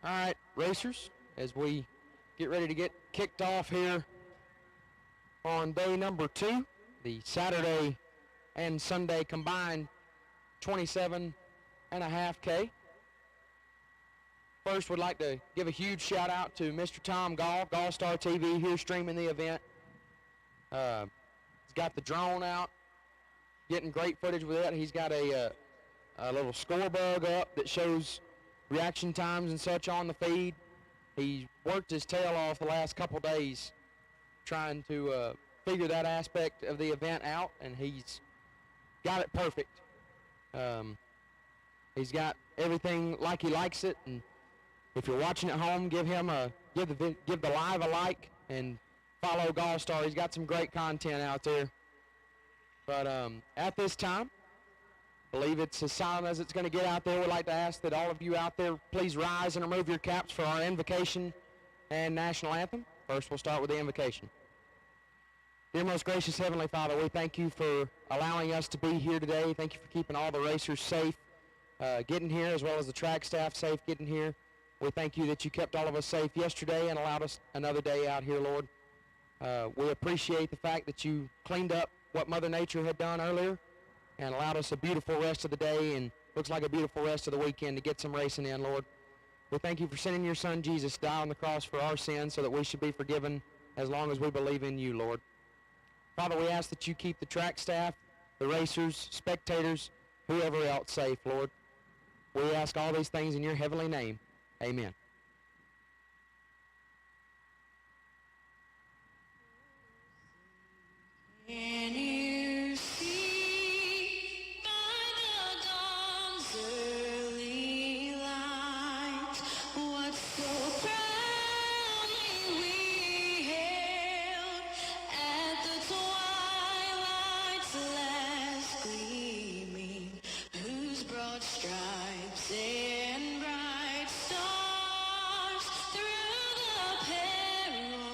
All right, racers, as we get ready to get kicked off here on day number 2, the Saturday and Sunday combined 27.5K. First, would like to give a huge shout out to Mr. Tom Gall, GallStar TV, here streaming the event. He's got the drone out, getting great footage with it. He's got a little score bug up that shows reaction times and such on the feed. He worked his tail off the last couple days trying to figure that aspect of the event out, and he's got it perfect. He's got everything like he likes it, and if you're watching at home, give the live a like and follow GallStar. He's got some great content out there. But at this time, I believe it's as silent as it's going to get out there. We'd like to ask that all of you out there please rise and remove your caps for our invocation and national anthem. First, we'll start with the invocation. Dear most gracious Heavenly Father, we thank you for allowing us to be here today. Thank you for keeping all the racers safe getting here, as well as the track staff safe getting here. We thank you that you kept all of us safe yesterday and allowed us another day out here, Lord. We appreciate the fact that you cleaned up what Mother Nature had done earlier and allowed us a beautiful rest of the day and looks like a beautiful rest of the weekend to get some racing in, Lord. We thank you for sending your son Jesus to die on the cross for our sins so that we should be forgiven as long as we believe in you, Lord. Father, we ask that you keep the track staff, the racers, spectators, whoever else safe, Lord. We ask all these things in your heavenly name. Amen. Can you see by the dawn's early light what so proudly we hailed at the twilight's last gleaming, whose broad stripes and bright stars through the perilous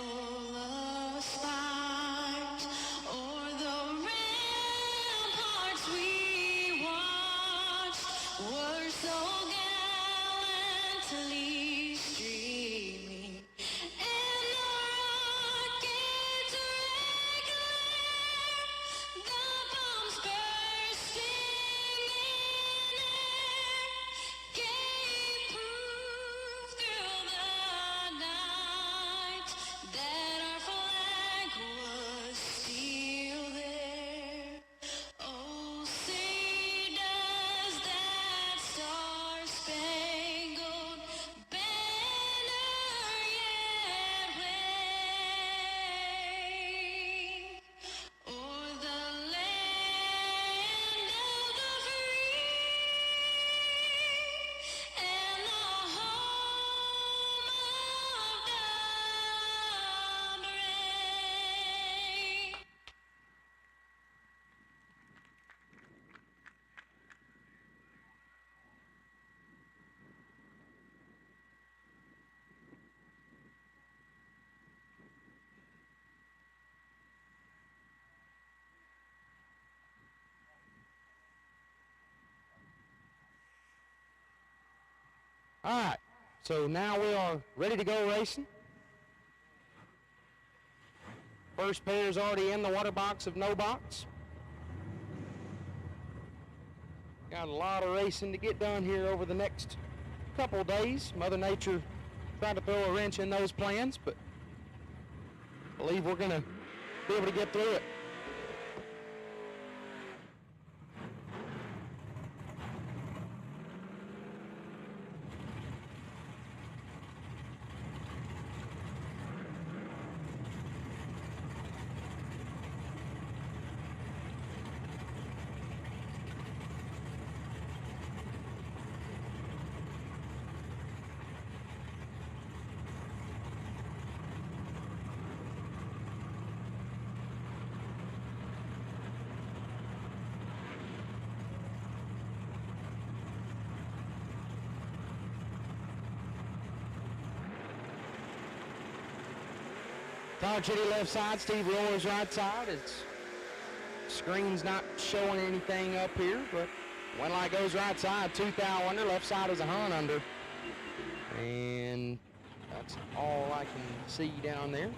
fight o'er the ramparts we watched were so gallantly streaming, and the rockets regular, the bombs bursting in air, gave proof through the night that our flag was still there. Oh, say does that star-spangled banner yet wave o'er the land of the free and the home of the brave? All right, so now we are ready to go racing. First pair is already in the water box of no box. Got a lot of racing to get done here over the next couple days. Mother Nature tried to throw a wrench in those plans, but I believe we're going to be able to get through it. Todd Chitty left side, Steve Roy's right side. His screen's not showing anything up here, but one light goes right side, 2 thou under, left side is a Hun under. And that's all I can see down there.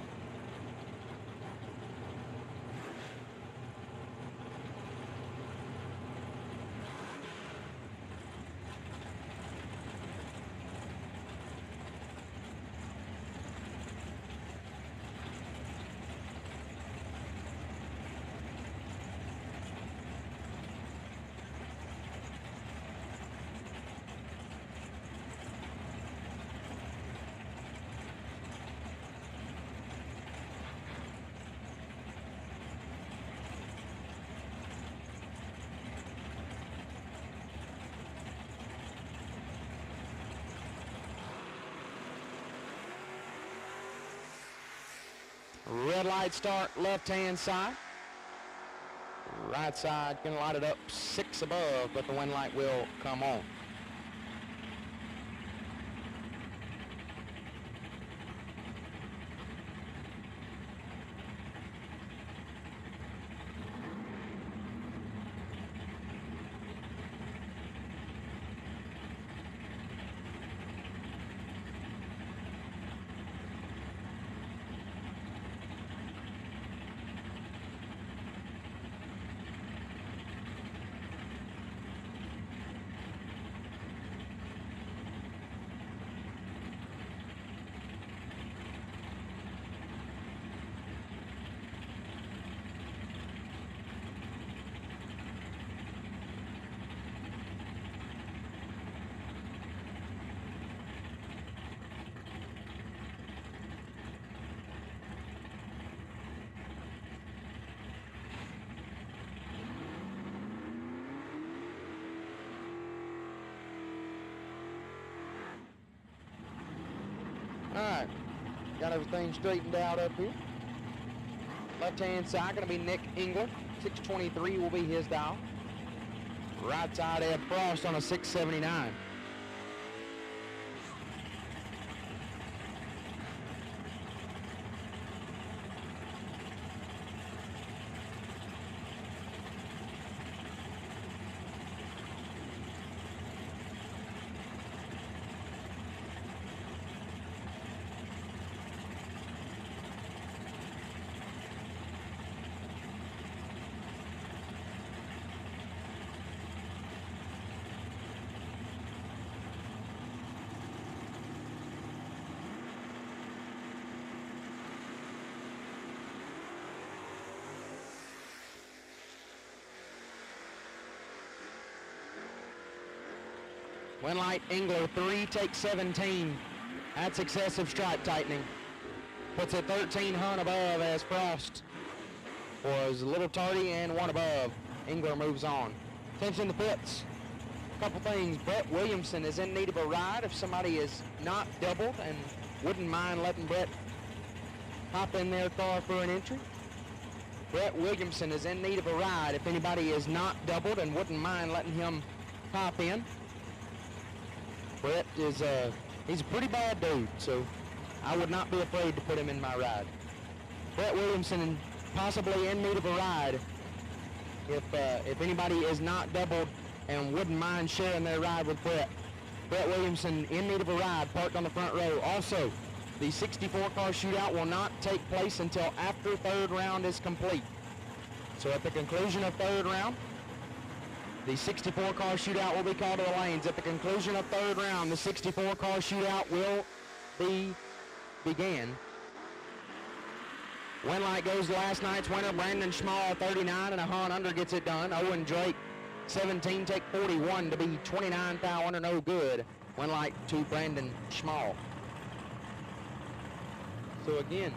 Red light start, left-hand side. Right side gonna light it up 6 above, but the wind light will come on. All right, got everything straightened out up here. Left-hand side gonna be Nick Engler. 623 will be his dial. Right side Ed Frost on a 679. Wind light Engler 3, take 17. That's excessive stripe tightening. Puts it 13 hun above as Frost was a little tardy and 1 above. Engler moves on. Attention to pits. A couple things. Brett Williamson is in need of a ride if somebody is not doubled and wouldn't mind letting Brett hop in their car for an entry. Brett Williamson is in need of a ride if anybody is not doubled and wouldn't mind letting him hop in. Brett is he's a pretty bad dude, so I would not be afraid to put him in my ride. Brett Williamson possibly in need of a ride if anybody is not doubled and wouldn't mind sharing their ride with Brett. Brett Williamson in need of a ride, parked on the front row. Also, the 64-car shootout will not take place until after third round is complete. So at the conclusion of third round, the 64-car shootout will be called to the lanes. At the conclusion of third round, the 64-car shootout will begin. Wind light goes to last night's winner, Brandon Schmall, 39 and a hun under gets it done. Owen Drake, 17, take 41 to be 29 thou under, no good. Wind light to Brandon Schmall. So again,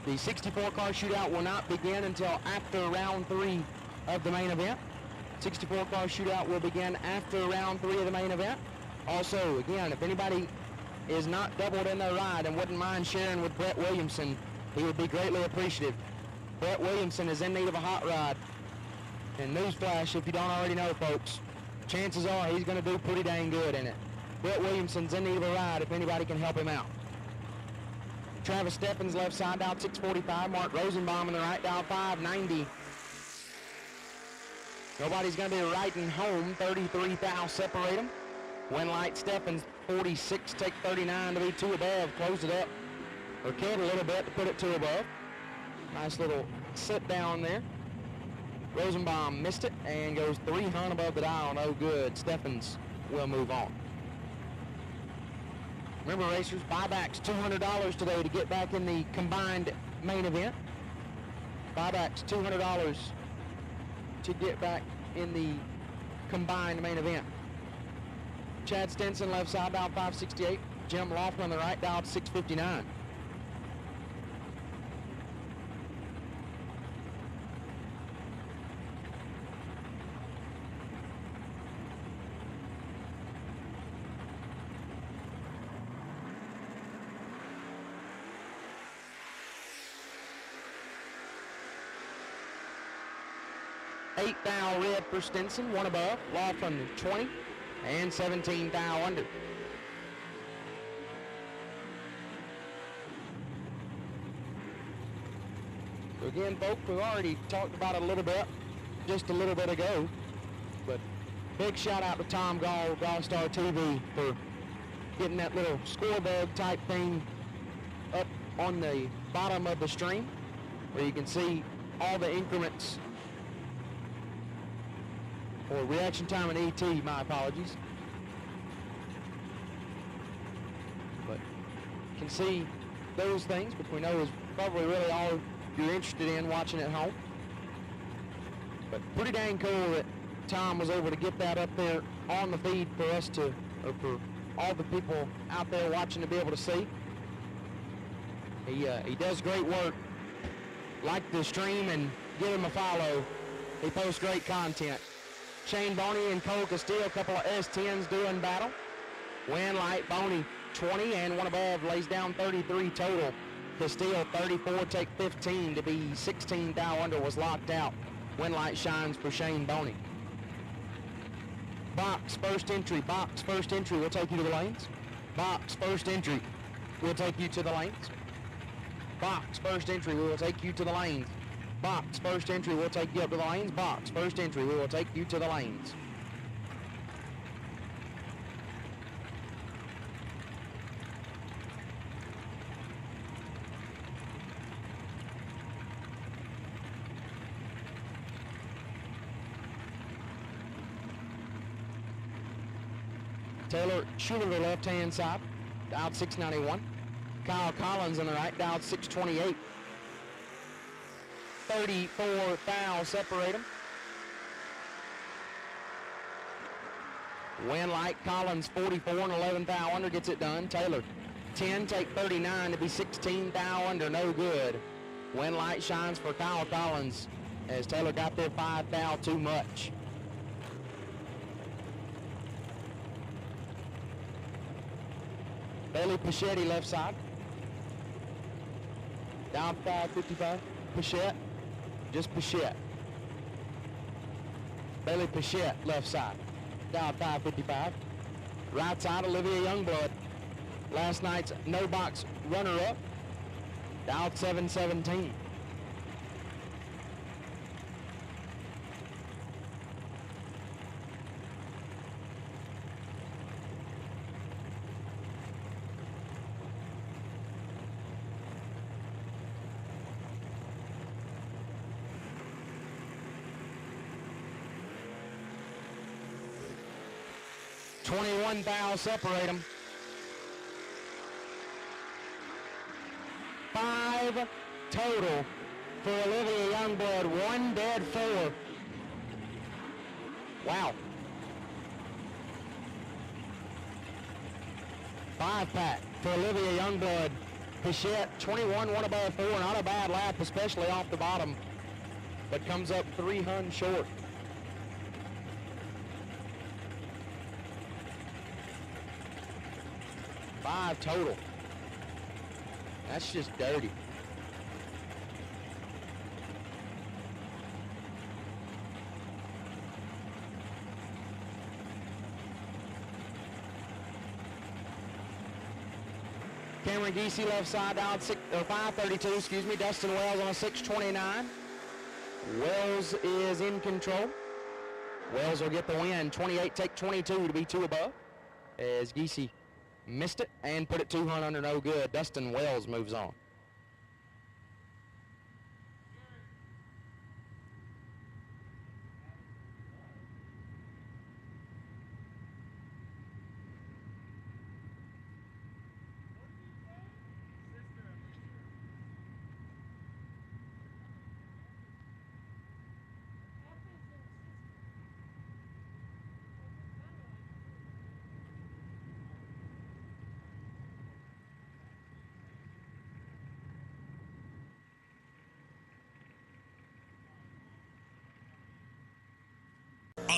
the 64-car shootout will not begin until after round 3 of the main event. 64-car shootout will begin after round 3 of the main event. Also, again, if anybody is not doubled in their ride and wouldn't mind sharing with Brett Williamson, he would be greatly appreciative. Brett Williamson is in need of a hot ride. And newsflash, if you don't already know, folks, chances are he's going to do pretty dang good in it. Brett Williamson's in need of a ride if anybody can help him out. Travis Stephens left side down 645. Mark Rosenbaum in the right down 590. Nobody's going to be riding home. 33 thou separate them. Winlight Stephens 46, take 39 to be 2 above. Close it up. Or can a little bit to put it 2 above. Nice little sit down there. Rosenbaum missed it and goes 300 above the dial. No good. Stephens will move on. Remember, racers, buybacks $200 today to get back in the combined main event. Buybacks $200 to get back in the combined main event. Chad Stinson left side dial 568. Jim Laughlin on the right dial 659. $8 thou red for Stinson, 1 above. Laughlin 20 and 17 thou under. So again, folks, we've already talked about it a little bit, just a little bit ago. But big shout out to Tom Gall, GallStar TV, for getting that little scorebug type thing up on the bottom of the stream, where you can see all the increments. Or reaction time and ET, my apologies. But you can see those things, which we know is probably really all you're interested in watching at home. But pretty dang cool that Tom was able to get that up there on the feed for us to, or for all the people out there watching to be able to see. He does great work. Like the stream and give him a follow. He posts great content. Shane Boney and Cole Castillo, a couple of S10s doing battle. Winlight Boney 20 and 1 above, lays down 33 total. Castillo 34, take 15 to be 16 thou under, was locked out. Winlight shines for Shane Boney. Box first entry, box first entry will take you to the lanes. Box first entry will take you to the lanes. Box first entry will take you to the lanes. Box first entry will take you up to the lanes. Box first entry will take you to the lanes. Taylor Shooter to the left-hand side, dialed 691. Kyle Collins on the right, dialed 628. 34 thou separate them. Winlight Collins 44 and 11 thou under gets it done. Taylor 10, take 39 to be 16 thou under, no good. Winlight shines for Kyle Collins as Taylor got there 5 thou too much. Bailey Pichetti left side. Down 555. Pichette. Just Pichette. Bailey Pichette left side. Down 555. Right side, Olivia Youngblood. Last night's no box runner-up. Down 717. $21 thou separate them. 5 total for Olivia Youngblood. 1 dead 4. Wow. 5-pack for Olivia Youngblood. Pichette 21, 1 above 4. Not a bad lap, especially off the bottom, but comes up 3 hun short. 5 total. That's just dirty. Cameron Geesey left side down 532, excuse me. Dustin Wells on a 629. Wells is in control. Wells will get the win. 28 take 22 to be 2 above. As Geesey missed it and put it 200 under no good. Dustin Wells moves on.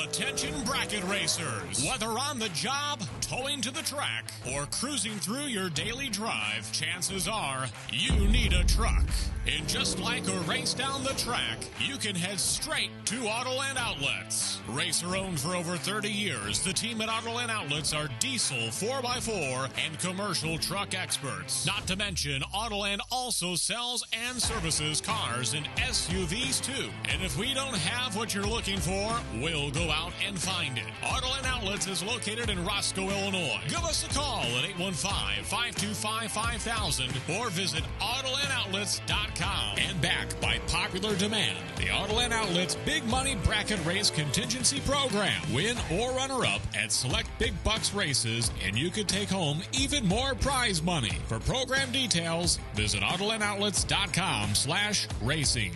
Attention bracket racers. Whether on the job, towing to the track, or cruising through your daily drive, chances are you need a truck. And just like a race down the track, you can head straight to Autoland Outlets. Racer owned for over 30 years, the team at Autoland Outlets are diesel 4x4 and commercial truck experts. Not to mention, Autoland also sells and services cars and SUVs too. And if we don't have what you're looking for, we'll go out and find it. Autoland Outlets is located in Roscoe, Illinois. Give us a call at 815-525-5000 or visit AutolandOutlets.com. And backed by popular demand, the Autoland Outlets Big Money Bracket Race Contingency Program. Win or runner-up at select big bucks races, and you could take home even more prize money. For program details, visit AutolandOutlets.com/racing.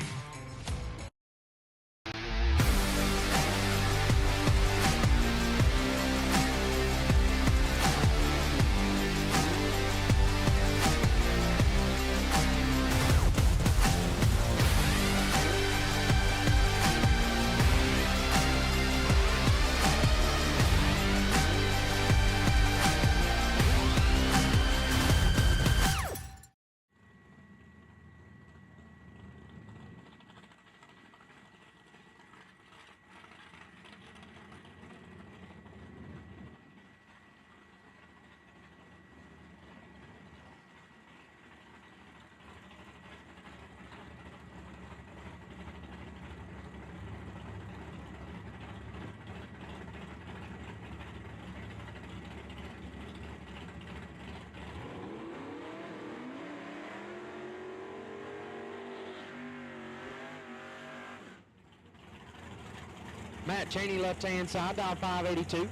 Matt Cheney left-hand side, dial 582.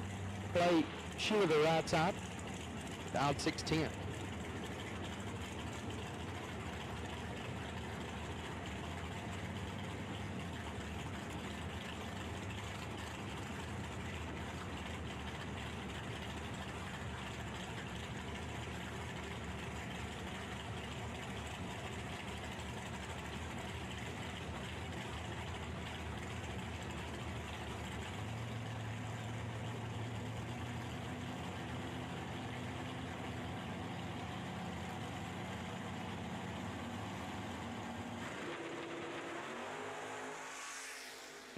Play Shootout right side, dial 610.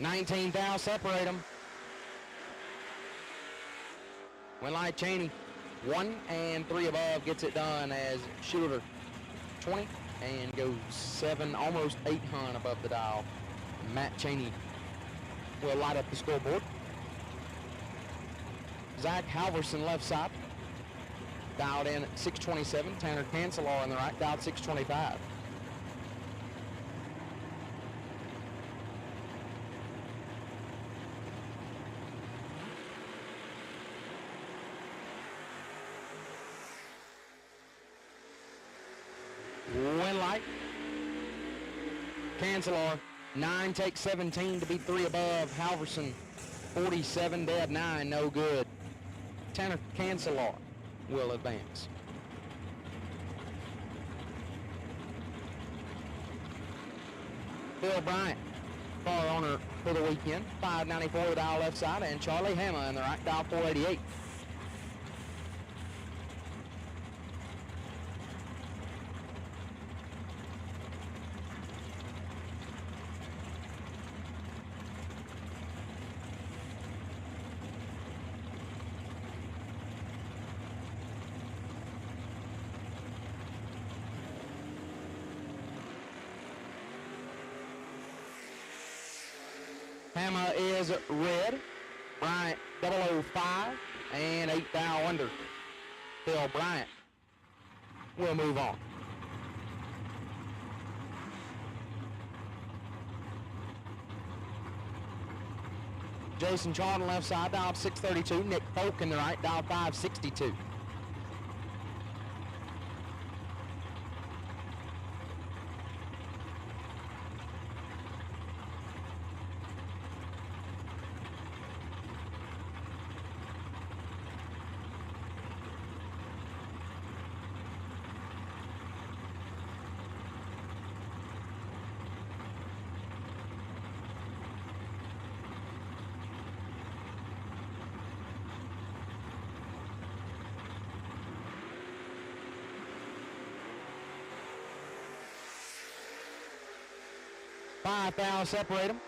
$19,000 separate them. Went like Cheney. 1 and 3 above gets it done as Shooter 20 and goes 7, almost 8 hun above the dial. Matt Cheney will light up the scoreboard. Zach Halverson left side, dialed in at 627. Tanner Cancelar on the right, dialed 625. Win light. Cancelar, 9 take 17 to be 3 above. Halverson, 47 dead 9, no good. Tanner Cancelar will advance. Bill Bryant, car owner for the weekend, 594 the dial left side, and Charlie Hammer in the right, dial 488. Hammer is red. Bryant 005 and 8 thou under. Phil Bryant will move on. Jason Charlton left side, dialed 632. Nick Folk in the right, dialed 562. Five thou separate them.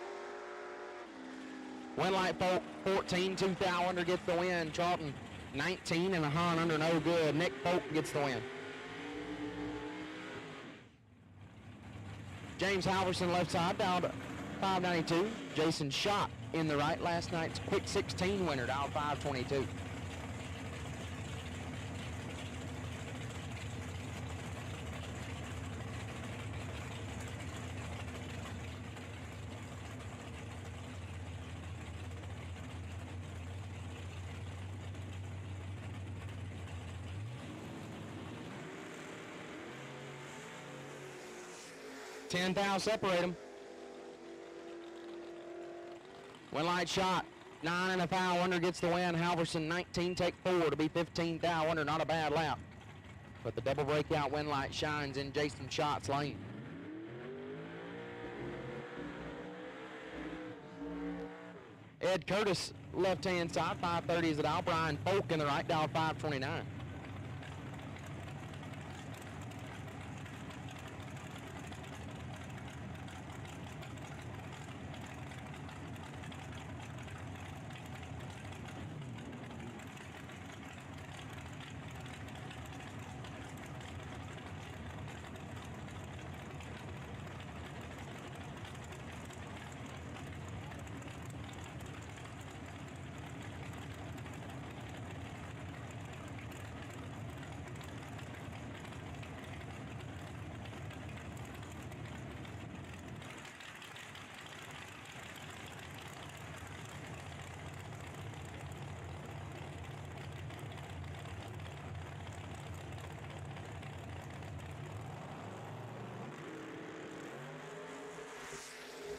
Winlight Folk 14, 2 thou under gets the win. Charlton 19 and a Han under, no good. Nick Folk gets the win. James Halverson left side, down to 592. Jason Schott in the right, last night's quick 16 winner, down 522. Ten thou separate them. Winlight Shot 9 and a thou under gets the win. Halverson 19 take 4 to be 15 thou under, not a bad lap. But the double breakout Winlight shines in Jason Schott's lane. Ed Curtis left hand side, 530 is the dial. Brian Folk in the right, dial 529.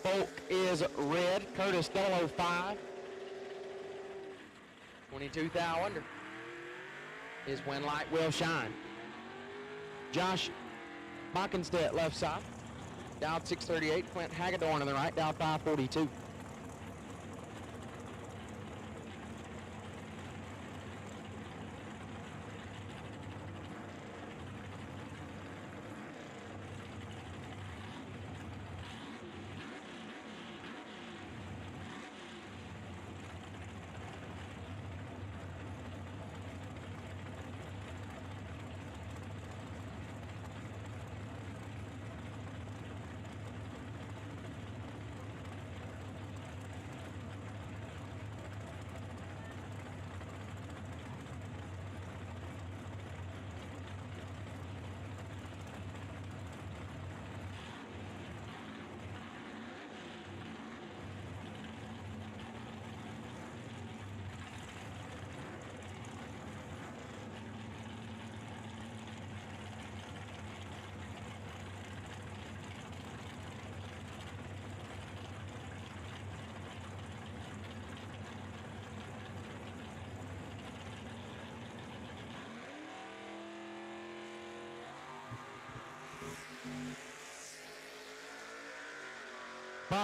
Folk is red. Curtis 005. 22 thou under. His Winlight will shine. Josh Mockenstedt left side. Down 638. Clint Hagedorn on the right. Down 542.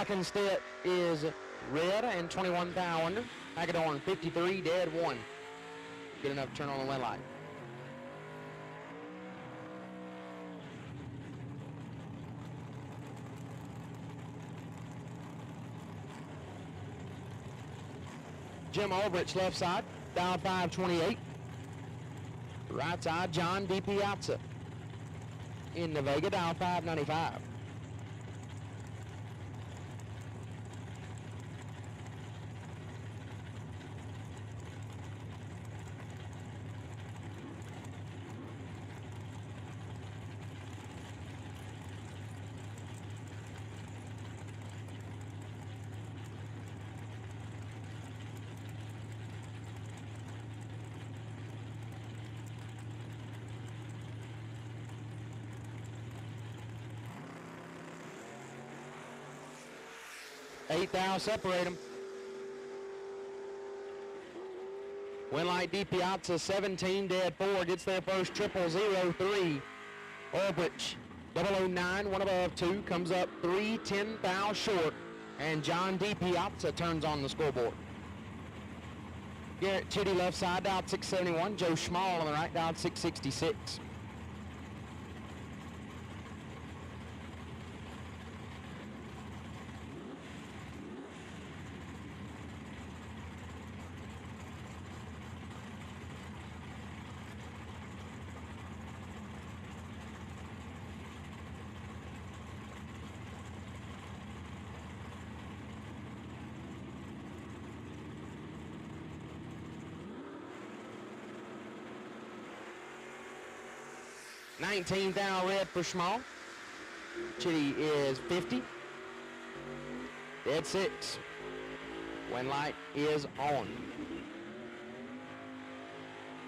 Mockenstedt is red and 21 thou under. Hagedorn 53, dead 1. Good enough to turn on the Winlight. Jim Ulbrich left side, down 528. Right side, John DiPiazza in the Vega, down 595. 8 thou separate them. Winlight D Piazza 17 dead 4 gets their first 0003. Orwich 009 1 above 2 comes up 3 10 thou short, and John D Piazza turns on the scoreboard. Garrett Chitty left side dialed 671. Joe Schmall on the right dialed 666. $19 red for Schmall. Chitty is 50. Dead 6. Wind light is on.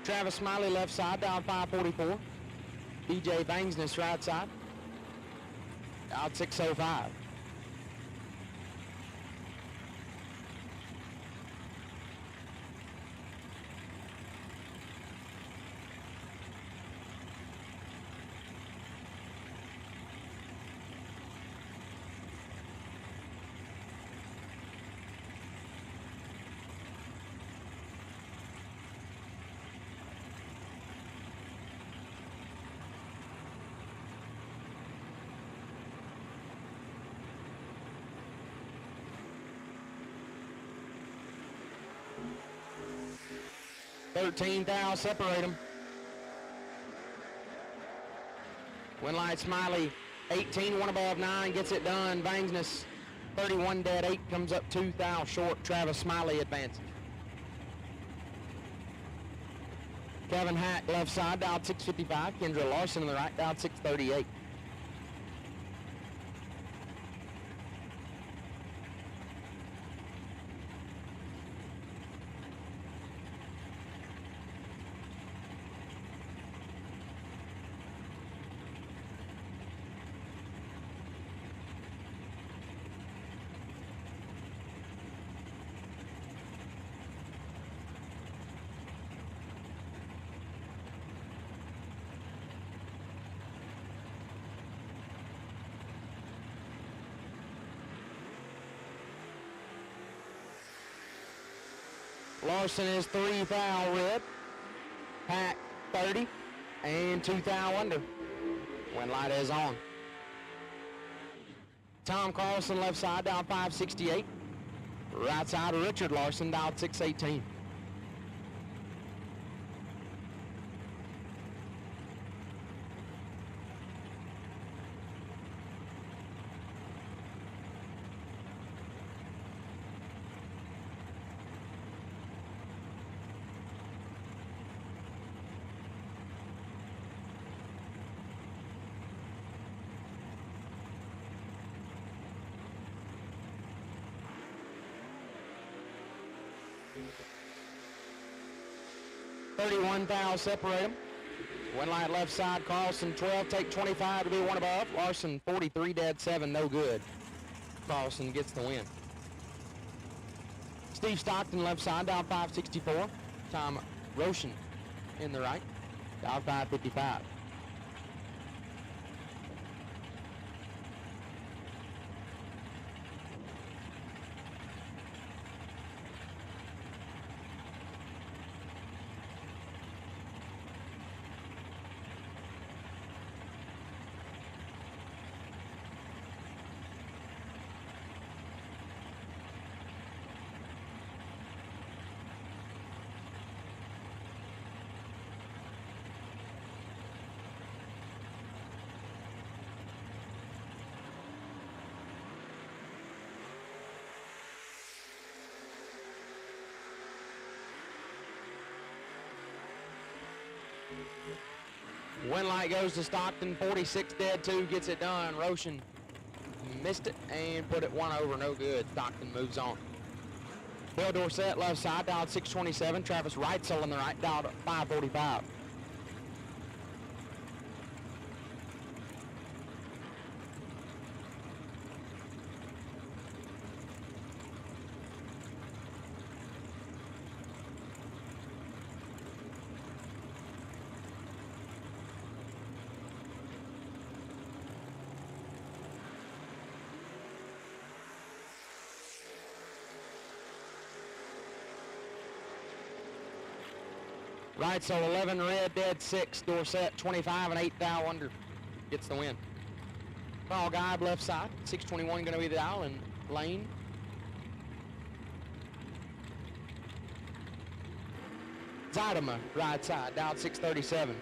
Travis Smiley left side, down 544. DJ Bangsness right side, down 605. $13,000 separate them. Winlight Smiley 18 1 above 9 gets it done. Bangsness 31 dead 8 comes up 2,000 short. Travis Smiley advances. Kevin Hack left side dialed 655. Kendra Larson on the right dialed 638. Larson is 3 thou red, Hack 30, and 2 thou under. Wind light is on. Tom Carlson left side down 568. Right side Richard Larson down 618. $31,000 separate them. Wind light left side, Carlson 12, take 25 to be 1 above. Larson 43 dead 7, no good. Carlson gets the win. Steve Stockton left side, down 564. Tom Roshan in the right, down 555. Wind light goes to Stockton, 46 dead 2, gets it done. Roshan missed it and put it 1 over, no good. Stockton moves on. Bill Dorsett left side, dialed 627. Travis Reitzel on the right, dialed 545. Right, so 11 red, dead 6, Dorset 25 and 8 thou under. Gets the win. Ball guide left side, 621 going to be the dial and lane. Zytema, right side, dialed 637.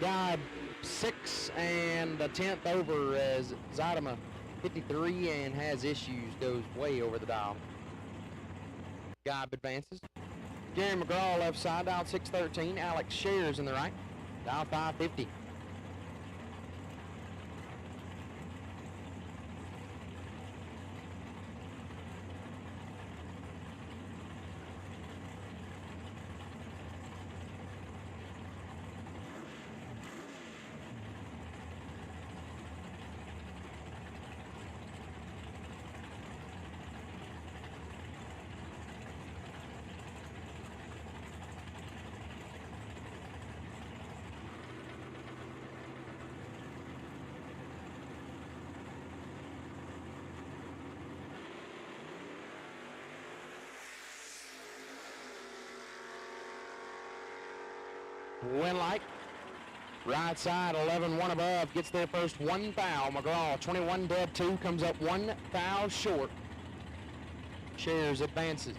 Guide 6 and the 10th over as Zytema 53 and has issues, goes way over the dial. Guide advances. Gary McGraw left side, dial 613. Alex Shares in the right, dial 550. Win light. Right side, 11-1 above, gets there first, 1 foul. McGraw, 21 dead 2, comes up 1 foul short. Shares advances.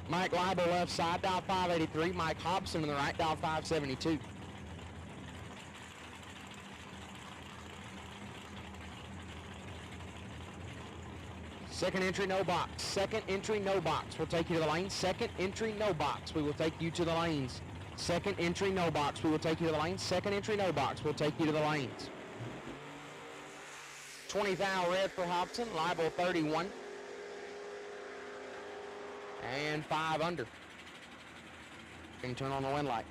Mike Leibel left side, dial 583. Mike Hobson in the right, dial 572. Second entry, no box. Second entry, no box. We'll take you to the lane. Second entry, no box. We will take you to the lanes. Second entry, no box. We will take you to the lanes. Second entry, no box. We'll take you to the lanes. 20 thou red for Hobson. Leibel 31. And 5 under. Can turn on the win light.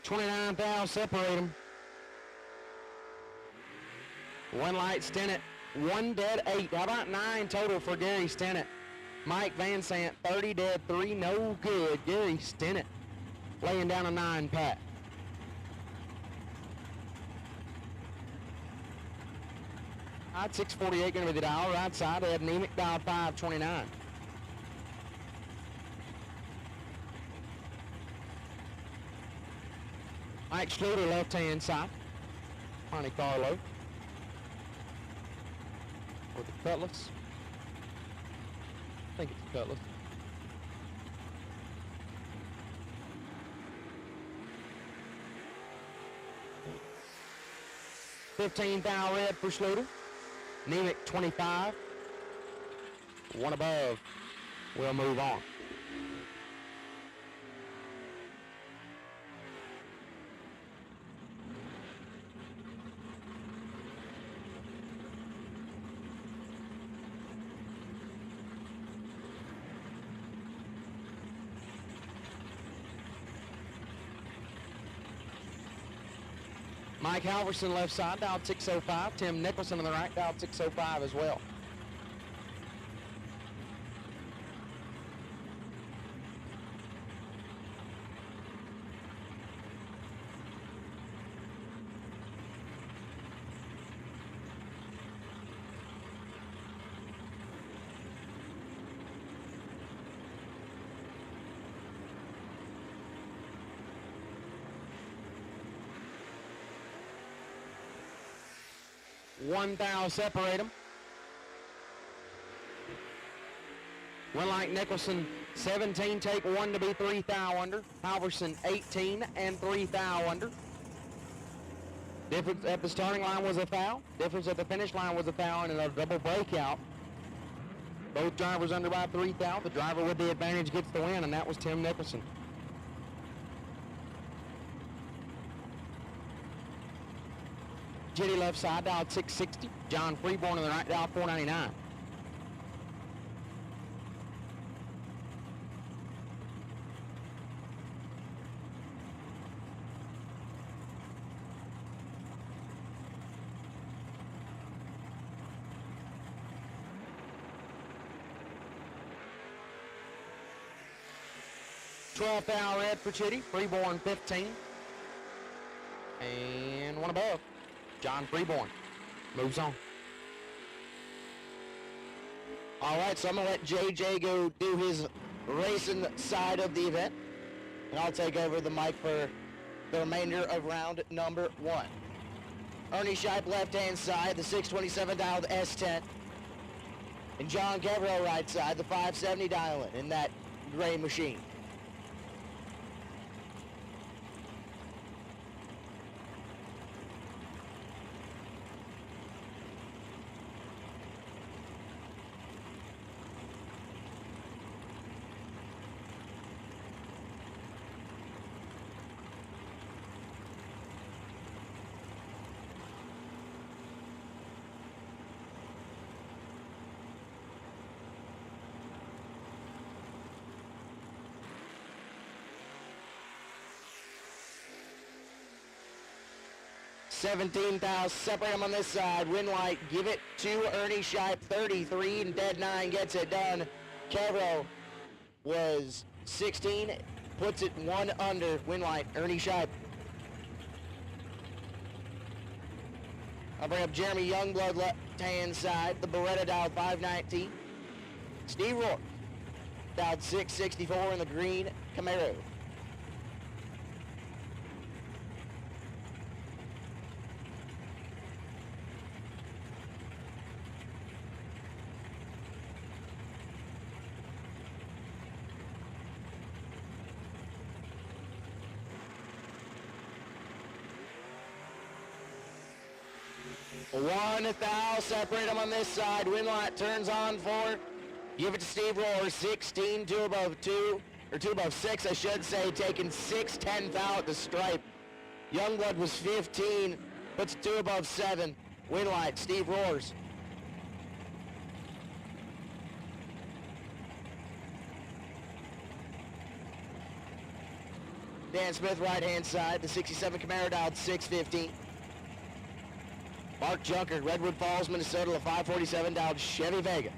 $29 thou separate them. One light Stennett, 1 dead 8. How about 9 total for Gary Stennett? Mike Van Sant, 30 dead 3, no good. Gary Stennett laying down a 9 pat. Right, 648 going to be the dial. Right side, Ed Nemick, dial 529. Mike Schluter, left-hand side. Monte Carlo with the Cutlass. Cutlass. $15,000 red for Schluter. Nemec 25. One above. We'll move on. Mike Halverson left side, dialed 605. Tim Nicholson on the right, dialed 605 as well. One thou separate them. Winlight Nicholson 17, take one to be 3 thou under. Halverson 18 and 3 thou under. Difference at the starting line was a thou. Difference at the finish line was a thou and a double breakout. Both drivers under by 3 thou. The driver with the advantage gets the win, and that was Tim Nicholson. Jitty left side, dialed 660. John Freeborn on the right, dialed 499. $12,000 red for Chitty. Freeborn 15. And one above. John Freeborn moves on. All right, so I'm going to let JJ go do his racing side of the event, and I'll take over the mic for the remainder of round number 1. Ernie Scheib left-hand side, the 627 dialed S10, and John Kevro right side, the 570 dialing in that gray machine. $17,000, separate them on this side. Winlight, give it to Ernie Scheib, 33, and Dead 9 gets it done. Kevro was 16, puts it 1 under. Winlight, Ernie Scheib. I'll bring up Jeremy Youngblood left-hand side, the Beretta dialed 519. Steve Rourke dialed 664 in the green Camaro. One thou, separate them on this side. Winlight turns on 4. Give it to Steve Rohr, 16, 2 above 2, or 2 above 6, I should say, taking 6, 10 thou at the stripe. Youngblood was 15, puts 2 above 7. Winlight, Steve Rohrs. Dan Smith right-hand side, the 67 Camaro dialed 615. Mark Junker, Redwood Falls, Minnesota, the 547 dialed Chevy Vega.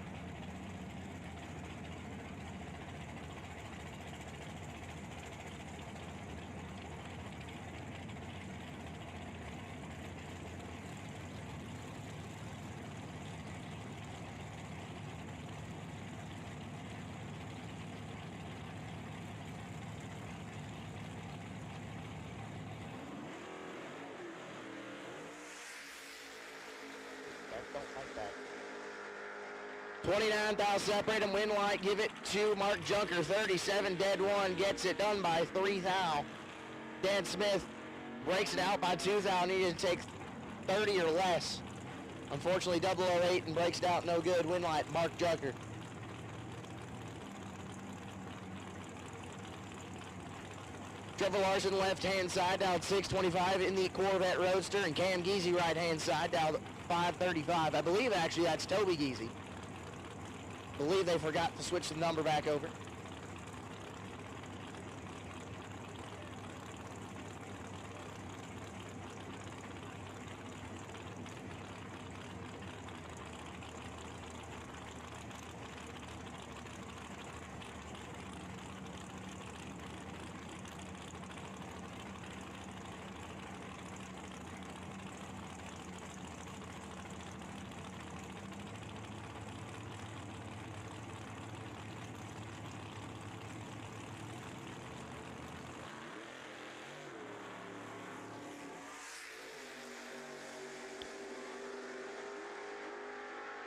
29 thou separate them. Win light, give it to Mark Junker. 37 dead one, gets it done by 3 thou. Dan Smith breaks it out by 2 thou, needed to take 30 or less. Unfortunately, 008 and breaks it out no good. Win light, Mark Junker. Trevor Larson left-hand side down 625 in the Corvette Roadster, and Cam Geezy right-hand side down 535. I believe actually that's Toby Geezy. I believe they forgot to switch the number back over.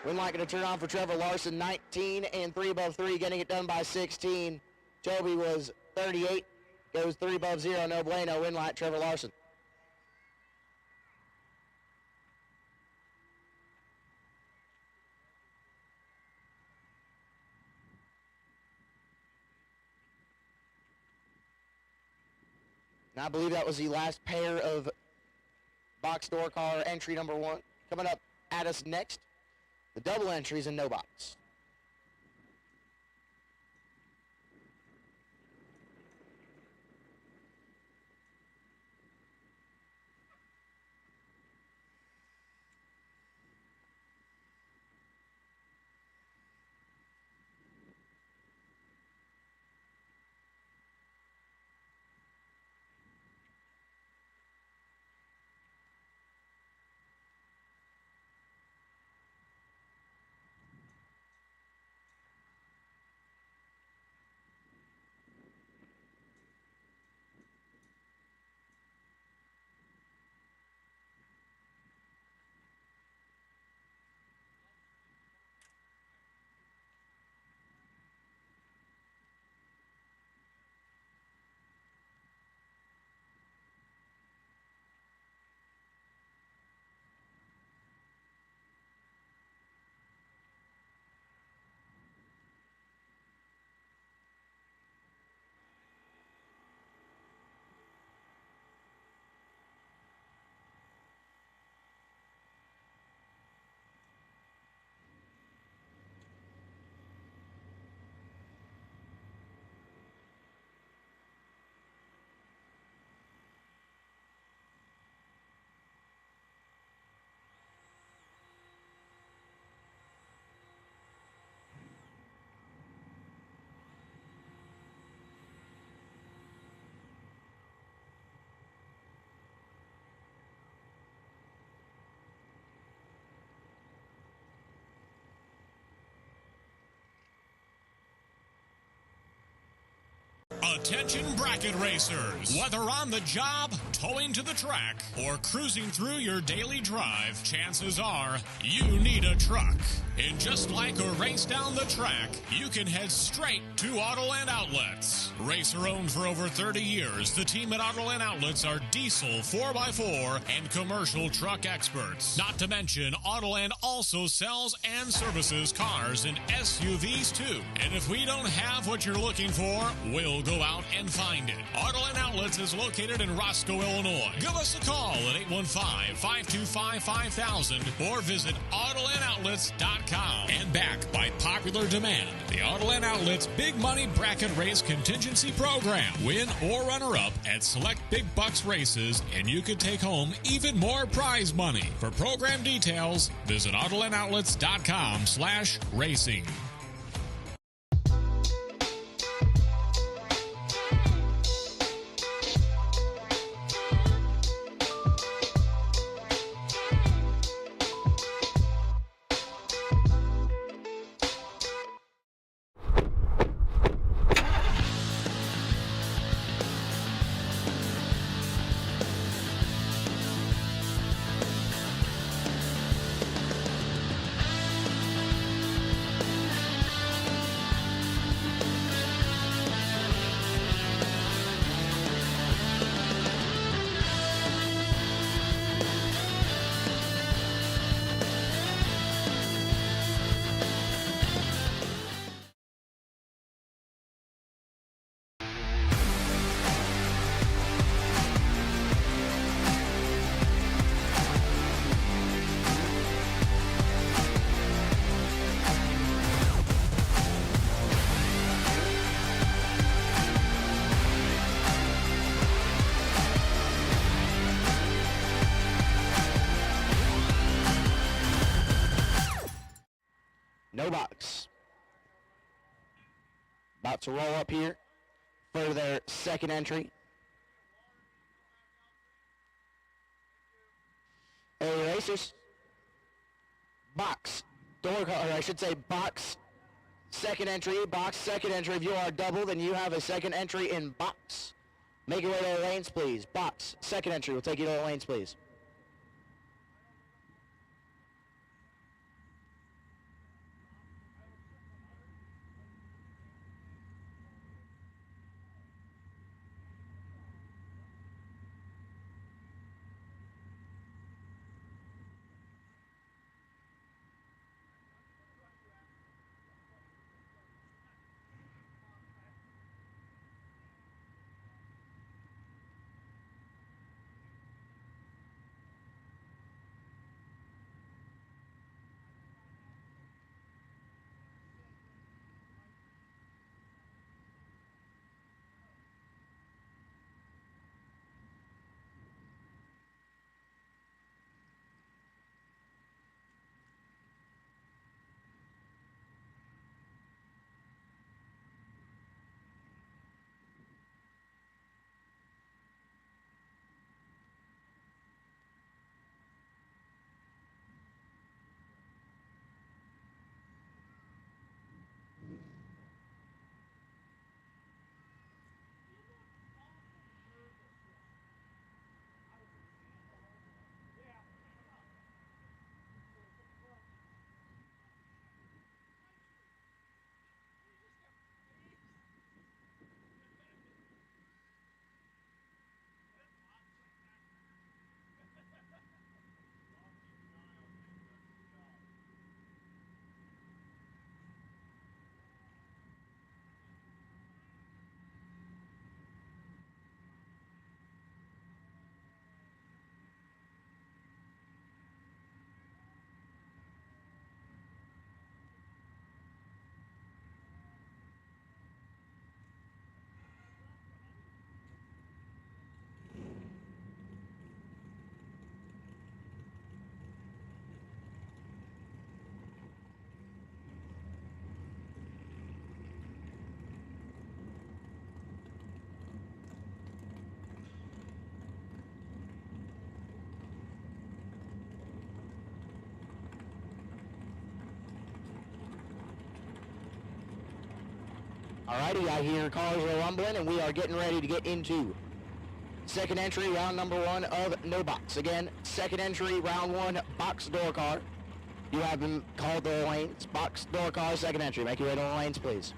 Win light going to turn on for Trevor Larson, 19 and 3 above 3, getting it done by 16. Toby was 38, goes 3 above 0, no bueno. Win light, Trevor Larson. And I believe that was the last pair of box door car entry number 1. Coming up at us next, the double entries and no box. Attention bracket racers. Whether on the job, towing to the track, or cruising through your daily drive, chances are you need a truck. And just like a race down the track, you can head straight to Autoland Outlets. Racer owned for over 30 years, the team at Autoland Outlets are diesel 4x4 and commercial truck experts. Not to mention, Autoland also sells and services cars and SUVs too. And if we don't have what you're looking for, we'll go out and find it. Autoland Outlets is located in Roscoe, Illinois. Give us a call at 815-525-5000 or visit AutolandOutlets.com. And backed by popular demand, the Autoland Outlets Big Money Bracket Race Contingency Program. Win or runner-up at select big bucks races, and you could take home even more prize money. For program details, visit AutolandOutlets.com/racing. about to roll up here for their second entry. Hey, racers. Box. Door car, or I should say box. Second entry, box, second entry. If you are double, then you have a second entry in box. Make your way to the lanes, please. Box, second entry. We'll take you to the lanes, please. Alrighty, I hear cars are rumbling, and we are getting ready to get into second entry, round number 1 of no box. Again, second entry, round 1, box door car. You have been called to the lanes. Box door car, second entry. Make your way to the lanes, please.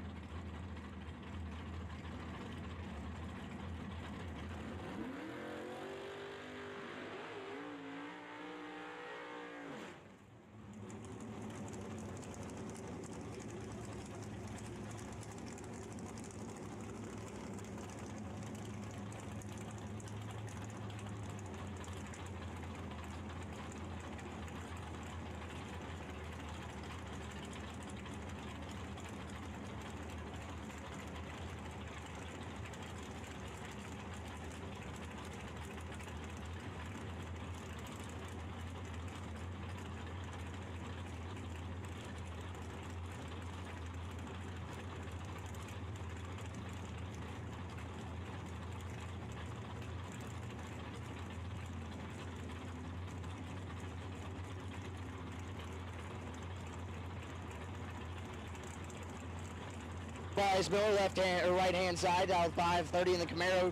Bryce Miller, left hand or right hand side, out 5:30 in the Camaro.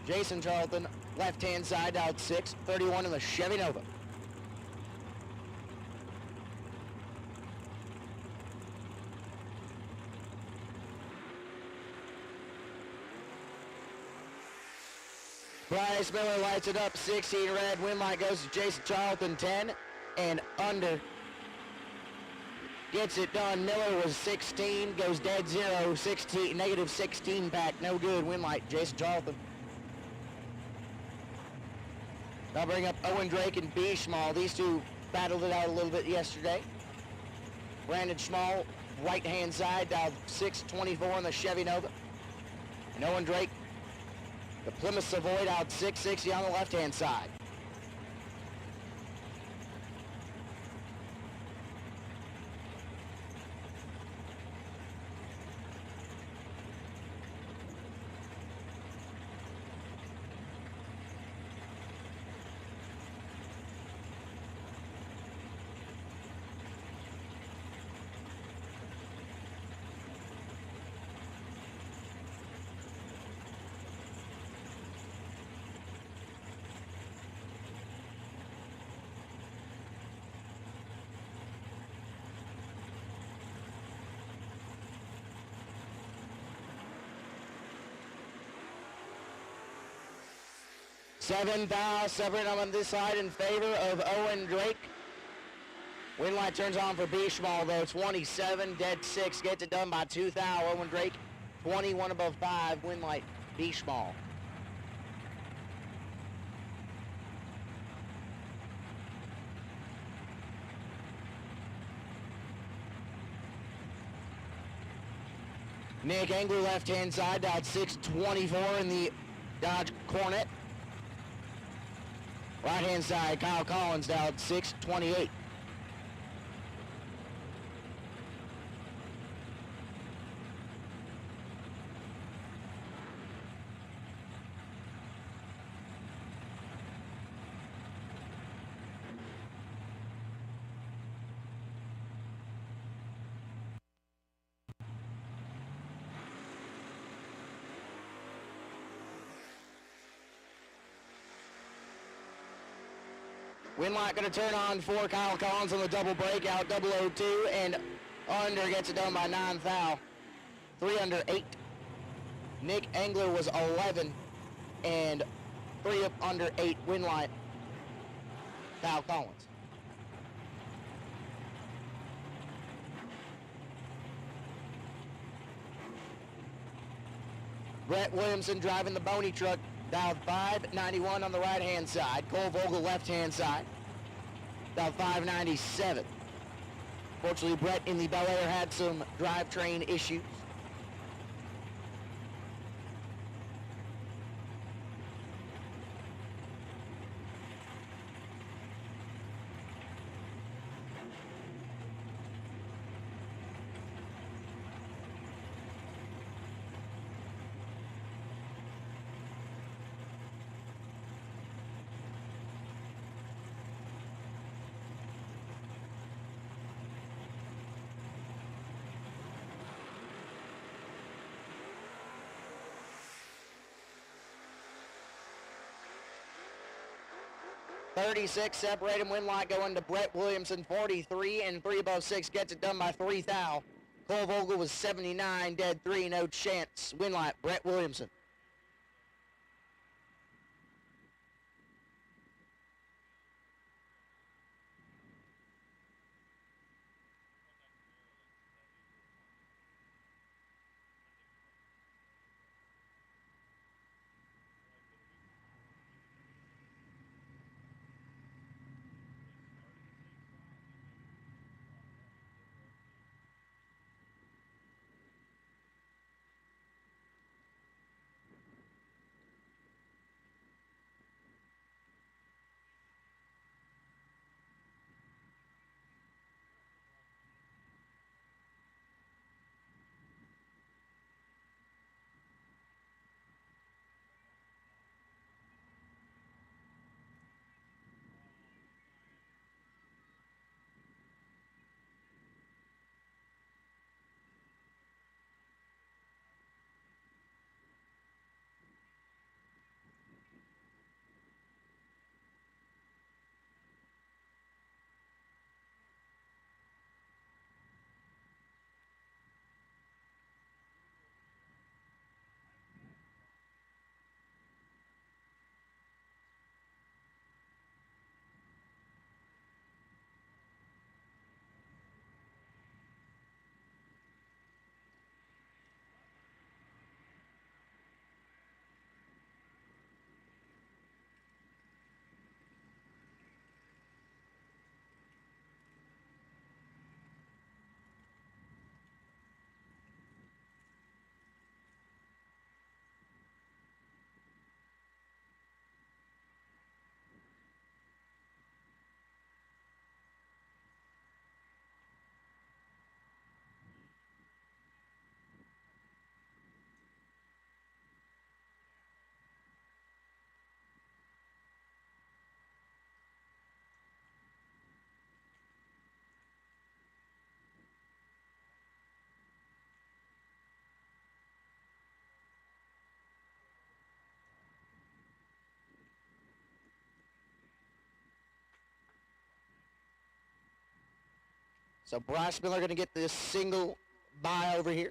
Jason Charlton, left hand side, out 6:31 in the Chevy Nova. Bryce Miller lights it up, 16 red. Win light goes to Jason Charlton, 10 and under. Gets it done. Miller was 16, goes dead 0, 16, negative 16 back, no good. Win light, Jason Charlton. I'll bring up Owen Drake and B. Schmall. These two battled it out a little bit yesterday. Brandon Schmall, right-hand side, dialed 624 in the Chevy Nova. And Owen Drake, the Plymouth Savoy, dialed 660 on the left-hand side. 7 thou, separate on this side in favor of Owen Drake. Win light turns on for Beachmall though, 27, dead 6, gets it done by 2 thou, Owen Drake. 21 above 5, win light, Beachmall. Nick Engler left-hand side, dialed 624 in the Dodge Cornet. Right-hand side, Kyle Collins dialed 628. Winlight going to turn on for Kyle Collins on the double breakout, 002, and under gets it done by 9 thou. 3 under 8. Nick Engler was 11, and 3 up under 8, Winlight, Kyle Collins. Brett Williamson driving the Boney truck, dialed 591 on the right-hand side. Cole Vogel left-hand side, dialed 597. Fortunately, Brett in the Bel Air had some drivetrain issues. .36 separate him. Winlight going to Brett Williamson, 43, and 3 above 6 gets it done by 3 thou. Cole Vogel was 79, dead 3, no chance. Winlight, Brett Williamson. So Bryce Miller going to get this single bye over here.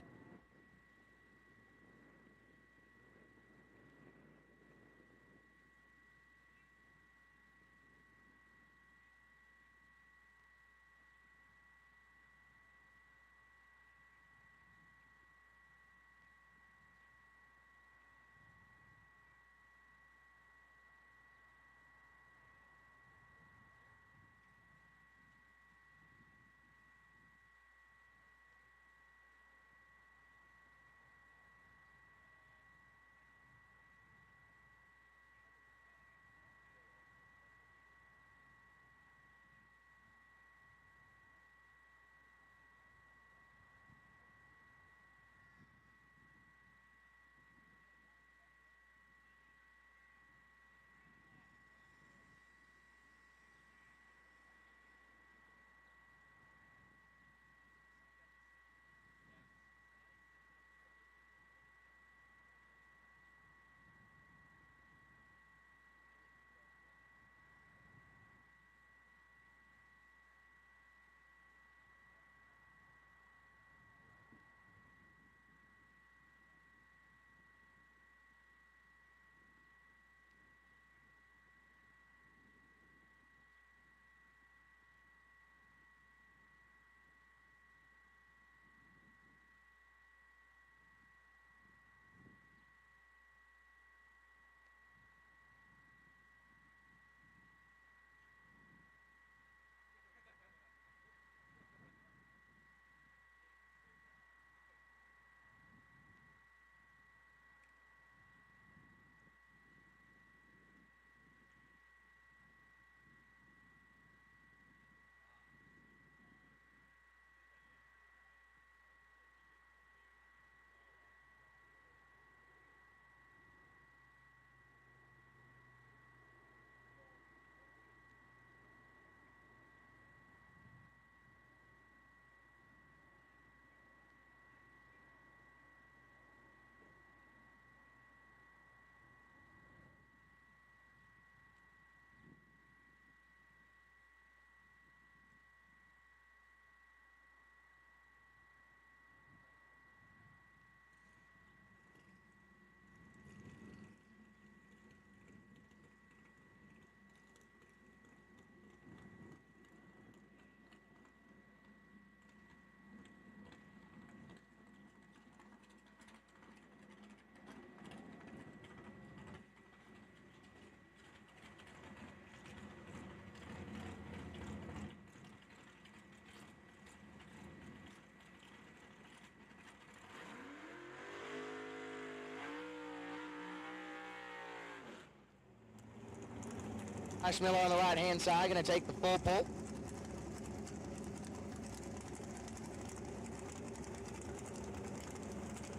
Bryce Miller on the right-hand side, going to take the full pull.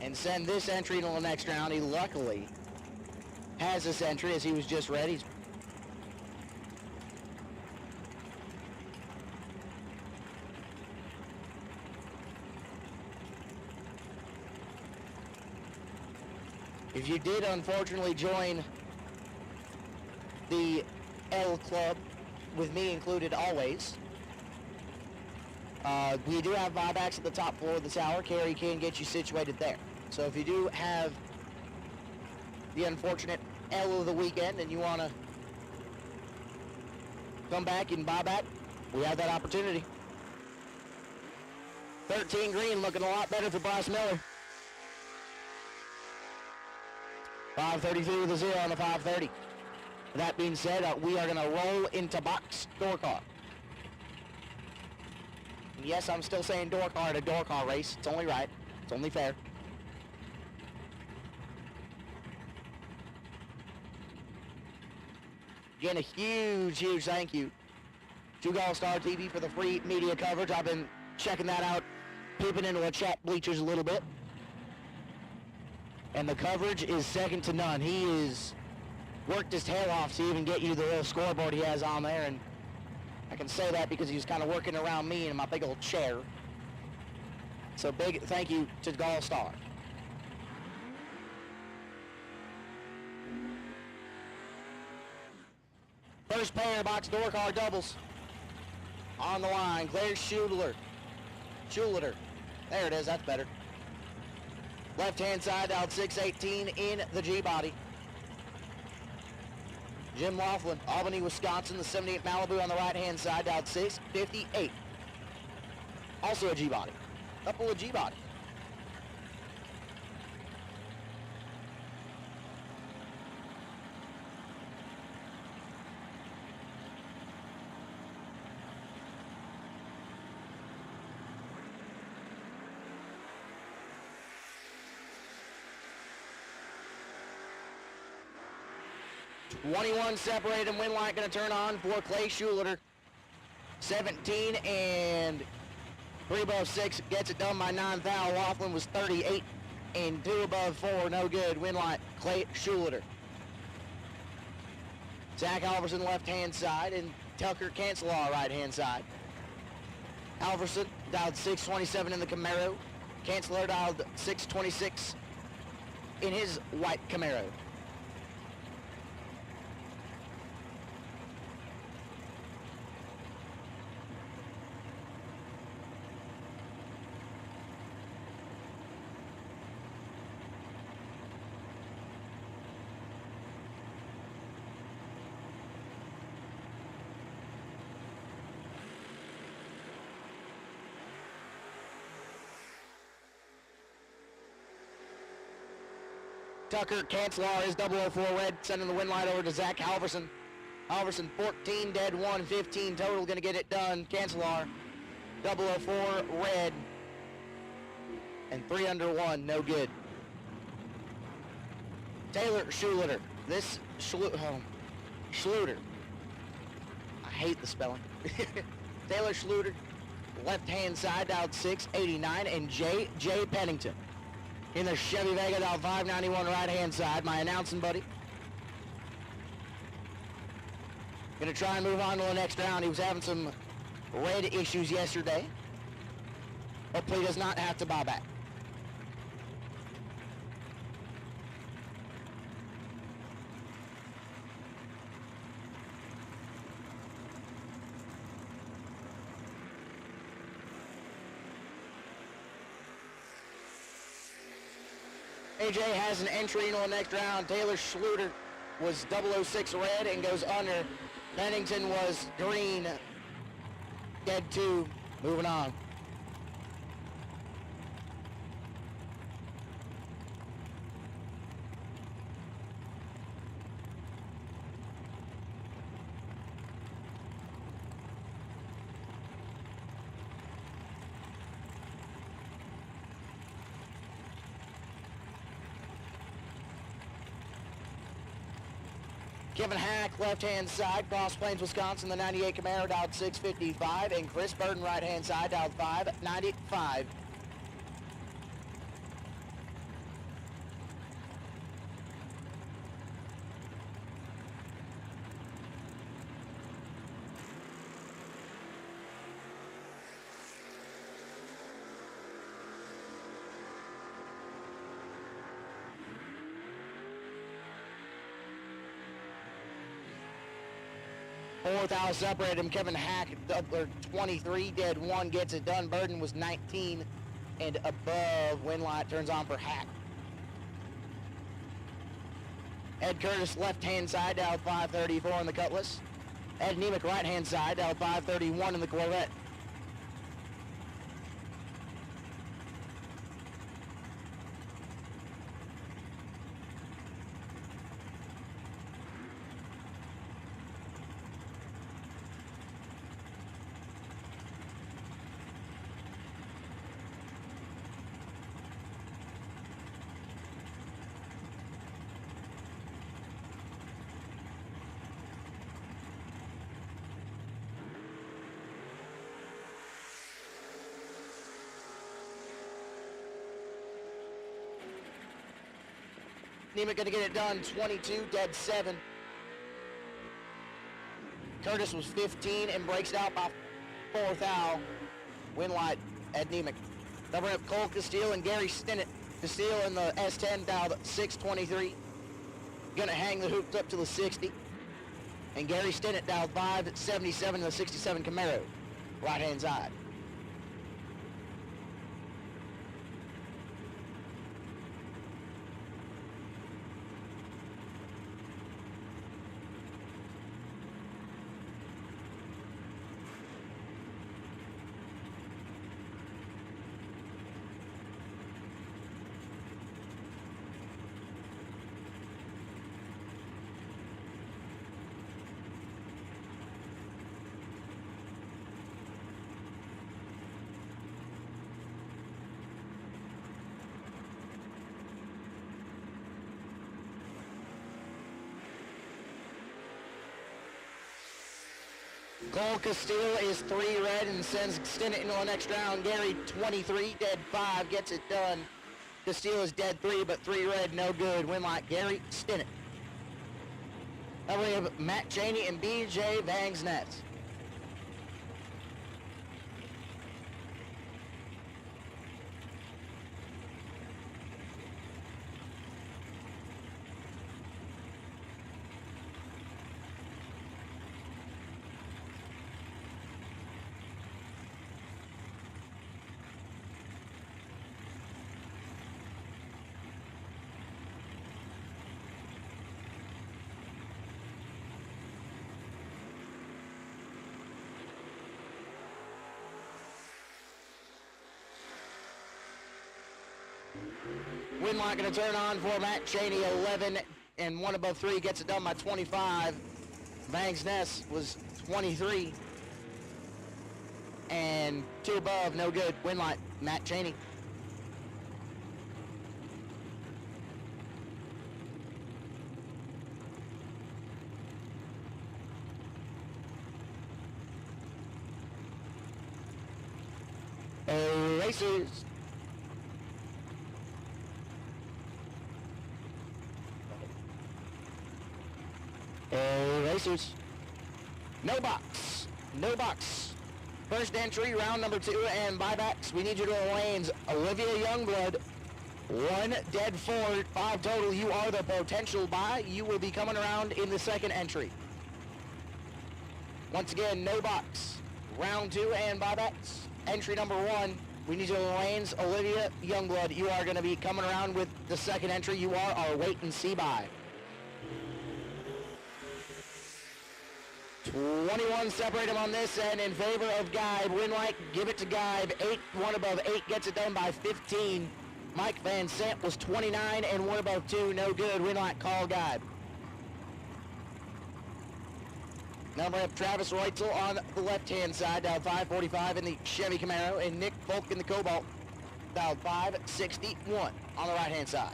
And send this entry into the next round. He luckily has this entry as he was just ready. If you did unfortunately join the L Club, with me included always, we do have buybacks at the top floor of the tower. Carrie can get you situated there. So if you do have the unfortunate L of the weekend and you want to come back and buy back, we have that opportunity. 13 green, looking a lot better for Bryce Miller. 533 with a 0 on the 530. That being said, we are going to roll into box door car. And yes, I'm still saying door car at a door car race. It's only right. It's only fair. Again, a huge thank you to GallStar TV for the free media coverage. I've been checking that out, peeping into the chat bleachers a little bit. And the coverage is second to none. He is worked his tail off to even get you the little scoreboard he has on there, and I can say that because he was kind of working around me in my big old chair. So big thank you to GallStar. First pair of box door car doubles on the line. Claire Schuler. There it is, that's better. Left-hand side, out 618 in the G-body. Jim Laughlin, Albany, Wisconsin, the 78 Malibu on the right-hand side, out 658. Also a G-body. Couple of G-body. Separated and win light going to turn on for Clay Schuler. 17 and 3 above 6 gets it done by 9 thou. Laughlin was 38 and 2 above 4, no good. Win light, Clay Schuler. Zach Alverson left hand side and Tucker Cancelar right hand side. Alverson dialed 627 in the Camaro. Cancelar dialed 626 in his white Camaro. Tucker Cancelar is 004 red, sending the win light over to Zach Halverson. Halverson 14 dead, 1, 15 total, gonna get it done. Cancelar 004 red, and 3 under 1, no good. Taylor Schluter, Schluter. I hate the spelling. Taylor Schluter, left hand side, out 689, and J. Pennington in the Chevy Vega, out 591 right hand side. My announcing buddy. Gonna try and move on to the next round. He was having some red issues yesterday. Hopefully he does not have to buy back. AJ has an entry into the next round. Taylor Schluter was 006 red and goes under. Pennington was green, dead 2, moving on. Kevin Hack, left-hand side, Cross Plains, Wisconsin, the 98 Camaro, dialed 655, and Chris Burton, right-hand side, dialed 595. Fourth out separated him. Kevin Hack, 23, dead 1, gets it done. Burden was 19 and above. Wind light turns on for Hack. Ed Curtis, left-hand side, dialed 534 in the Cutlass. Ed Nemec, right-hand side, dialed 531 in the Corvette. Nemec gonna get it done, 22, dead 7. Curtis was 15 and breaks it out by 4th out. Win light, Ed Nemec. Covering up Cole Castile and Gary Stinnett. Castile in the S10 dialed 623. Gonna hang the hoops up to the 60. And Gary Stinnett dialed 577 in the 67 Camaro, right-hand side. Cole Castile is 3 red and sends Stinnett into the next round. Gary, 23, dead 5, gets it done. Castile is dead 3, but 3 red, no good. Win like Gary Stinnett. Now we have Matt Cheney and BJ Vangsness. Win light going to turn on for Matt Cheney, 11 and 1 above 3, gets it done by 25. Vangsness was 23 and 2 above, no good. Win light, Matt Cheney. Racers. Racers. No box. No box. First entry, round number 2, and buybacks. We need you to the lanes. Olivia Youngblood, 1 dead 4, 5 total. You are the potential buy. You will be coming around in the second entry. Once again, no box. Round 2 and buybacks. Entry number 1. We need you to the lanes. Olivia Youngblood, you are going to be coming around with the second entry. You are our wait and see buy. 21 separate him on this end in favor of Guide. Win light, give it to Guide. 8, 1 above 8 gets it done by 15. Mike Van Sant was 29 and 1 above 2, no good. Win light, call Guide. Now we have Travis Reutzel on the left-hand side, dialed 545 in the Chevy Camaro, and Nick Volk in the Cobalt, dialed 561 on the right-hand side.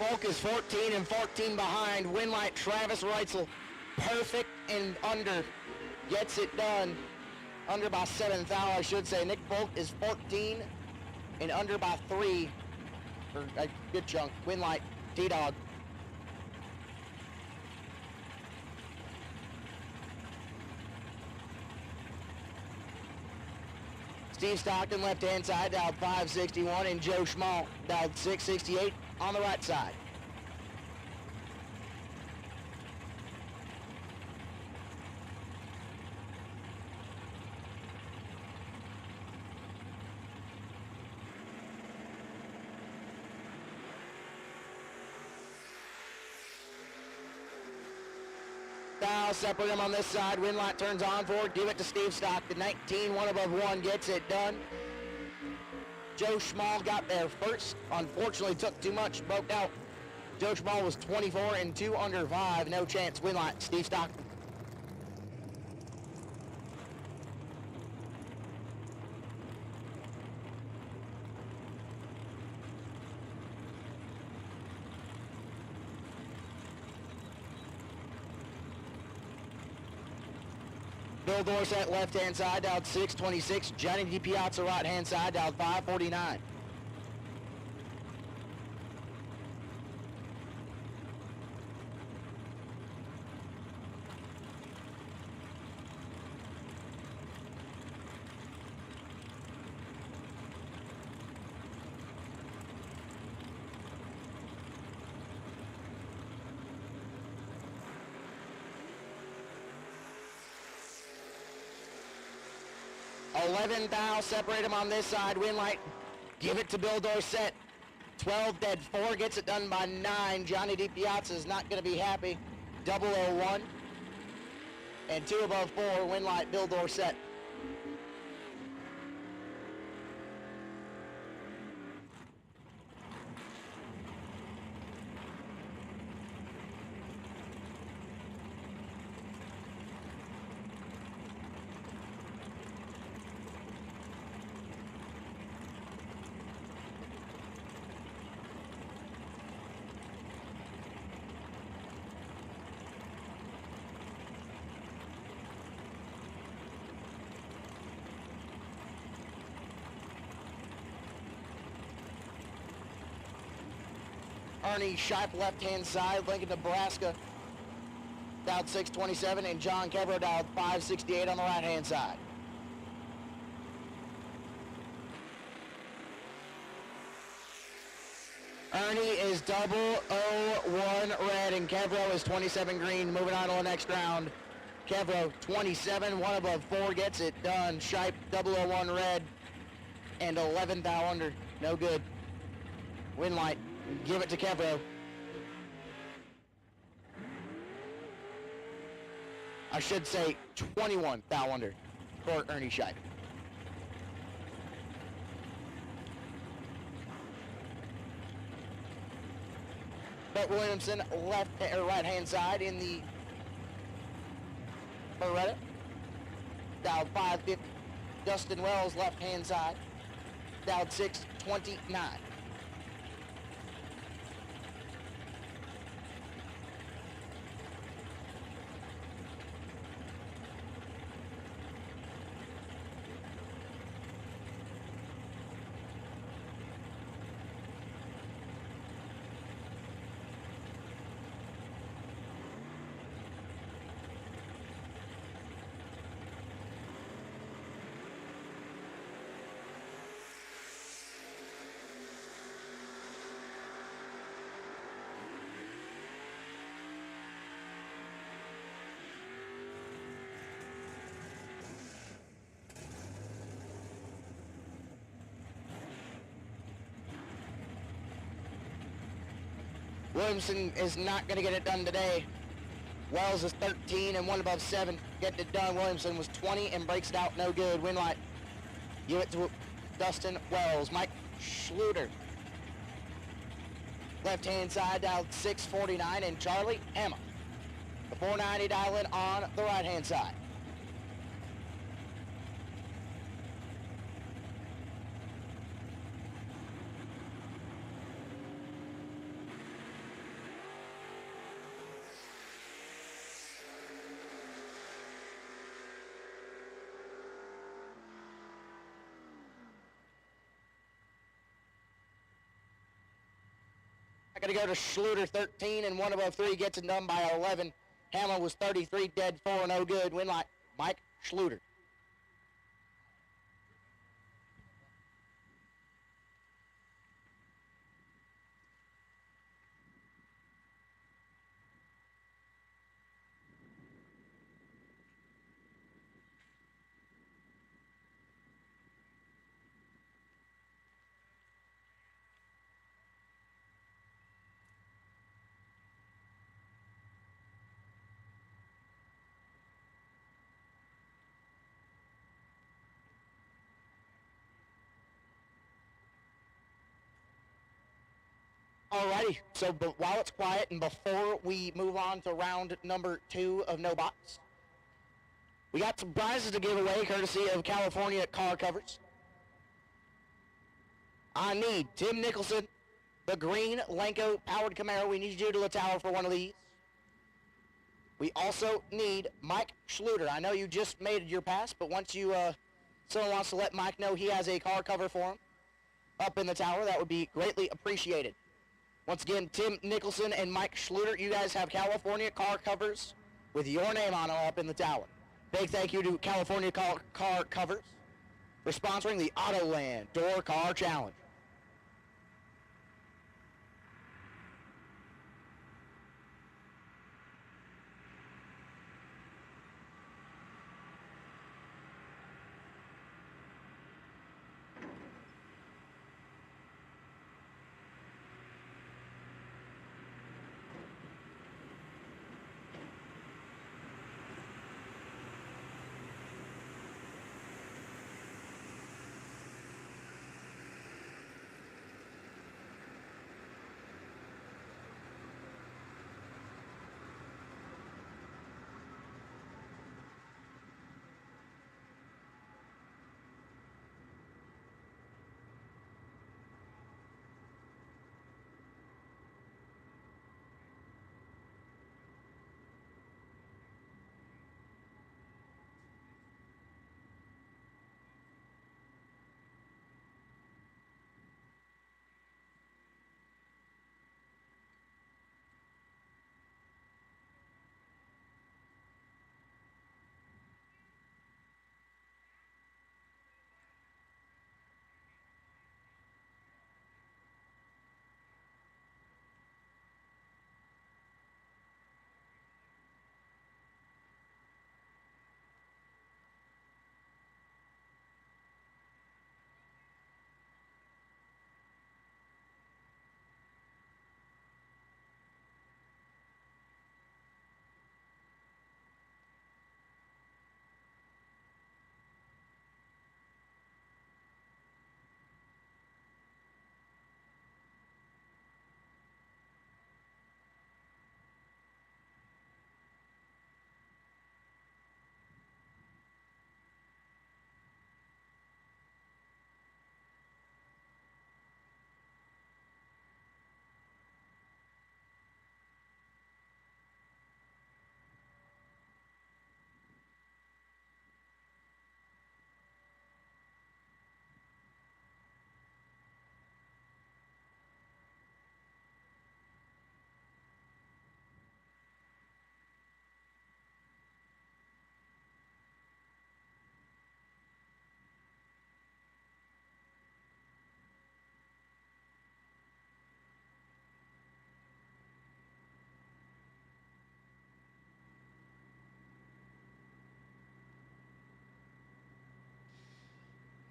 Polk is 14 and 14 behind. Winlight Travis Reitzel, perfect and under. Gets it done. Under by 7th hour, I should say. Nick Polk is 14 and under by 3. For a good chunk. Winlight, T-Dog. Steve Stockton, left-hand side, dialed 561, and Joe Schmall, dialed 668 on the right side. Dial separate him on this side. Winlight turns on forward. Give it to Steve Stockton. 19, 1 above 1 gets it done. Joe Schmall got there first. Unfortunately, took too much. Broke out. Joe Schmall was 24 and 2 under 5. No chance. Winlight, Steve Stockton. Bill Dorsett, left-hand side, dialed 626. Johnny DiPiazza, right-hand side, dialed 549. $11,000, separate him on this side. Winlight, give it to Bill Dorsett. 12 dead, 4 gets it done by 9. Johnny DiPiazza is not going to be happy. 001 and 2 above 4. Winlight, Bill Dorsett. Ernie Shipe, left-hand side, Lincoln, Nebraska, dialed 627, and John Kevro dialed 568 on the right-hand side. Ernie is 001 red, and Kevro is 27 green. Moving on to the next round. Kevro, 27, 1 above 4 gets it done. Shipe, 001 red, and 11th thou under. No good. Winlight. Give it to Kevro. I should say 21 thou under for Ernie Shipe. Brett Williamson, left or right hand side in the Beretta. Dialed 550. Dustin Wells, left hand side. Dialed 629. Williamson is not going to get it done today. Wells is 13 and 1 above 7. Getting it done. Williamson was 20 and breaks it out. No good. Winlight. Give it to Dustin Wells. Mike Schluter. Left-hand side, dialed 649, and Charlie Emma. The 490 dial in on the right-hand side. Going to go to Schluter, 13, and 1 above 3 gets it done by 11. Hamill was 33 dead, 4 no good. Win like Mike Schluter. Alrighty, so while it's quiet and before we move on to round number 2 of No Box, we got some prizes to give away courtesy of California Car Covers. I need Tim Nicholson, the green Lenko powered Camaro. We need you to the tower for one of these. We also need Mike Schluter. I know you just made your pass, but once you, someone wants to let Mike know he has a car cover for him up in the tower, that would be greatly appreciated. Once again, Tim Nicholson and Mike Schluter, you guys have California Car Covers with your name on them up in the tower. Big thank you to California Car Covers for sponsoring the Autoland Door Car Challenge.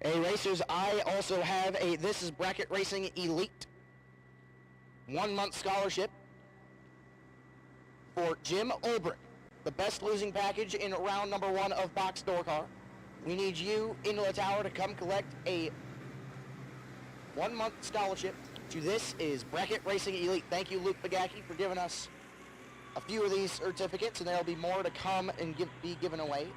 Hey racers, I also have a This is Bracket Racing Elite 1-month scholarship for Jim Ulbrich, the best losing package in round number 1 of Box Door Car. We need you into the tower to come collect a 1-month scholarship to This is Bracket Racing Elite. Thank you, Luke Bagacki, for giving us a few of these certificates, and there'll be more to come and be given away.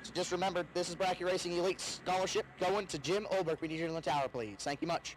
So just remember, This is Bracket Racing Elite scholarship going to Jim Ulbrich. We need you in the tower, please. Thank you much.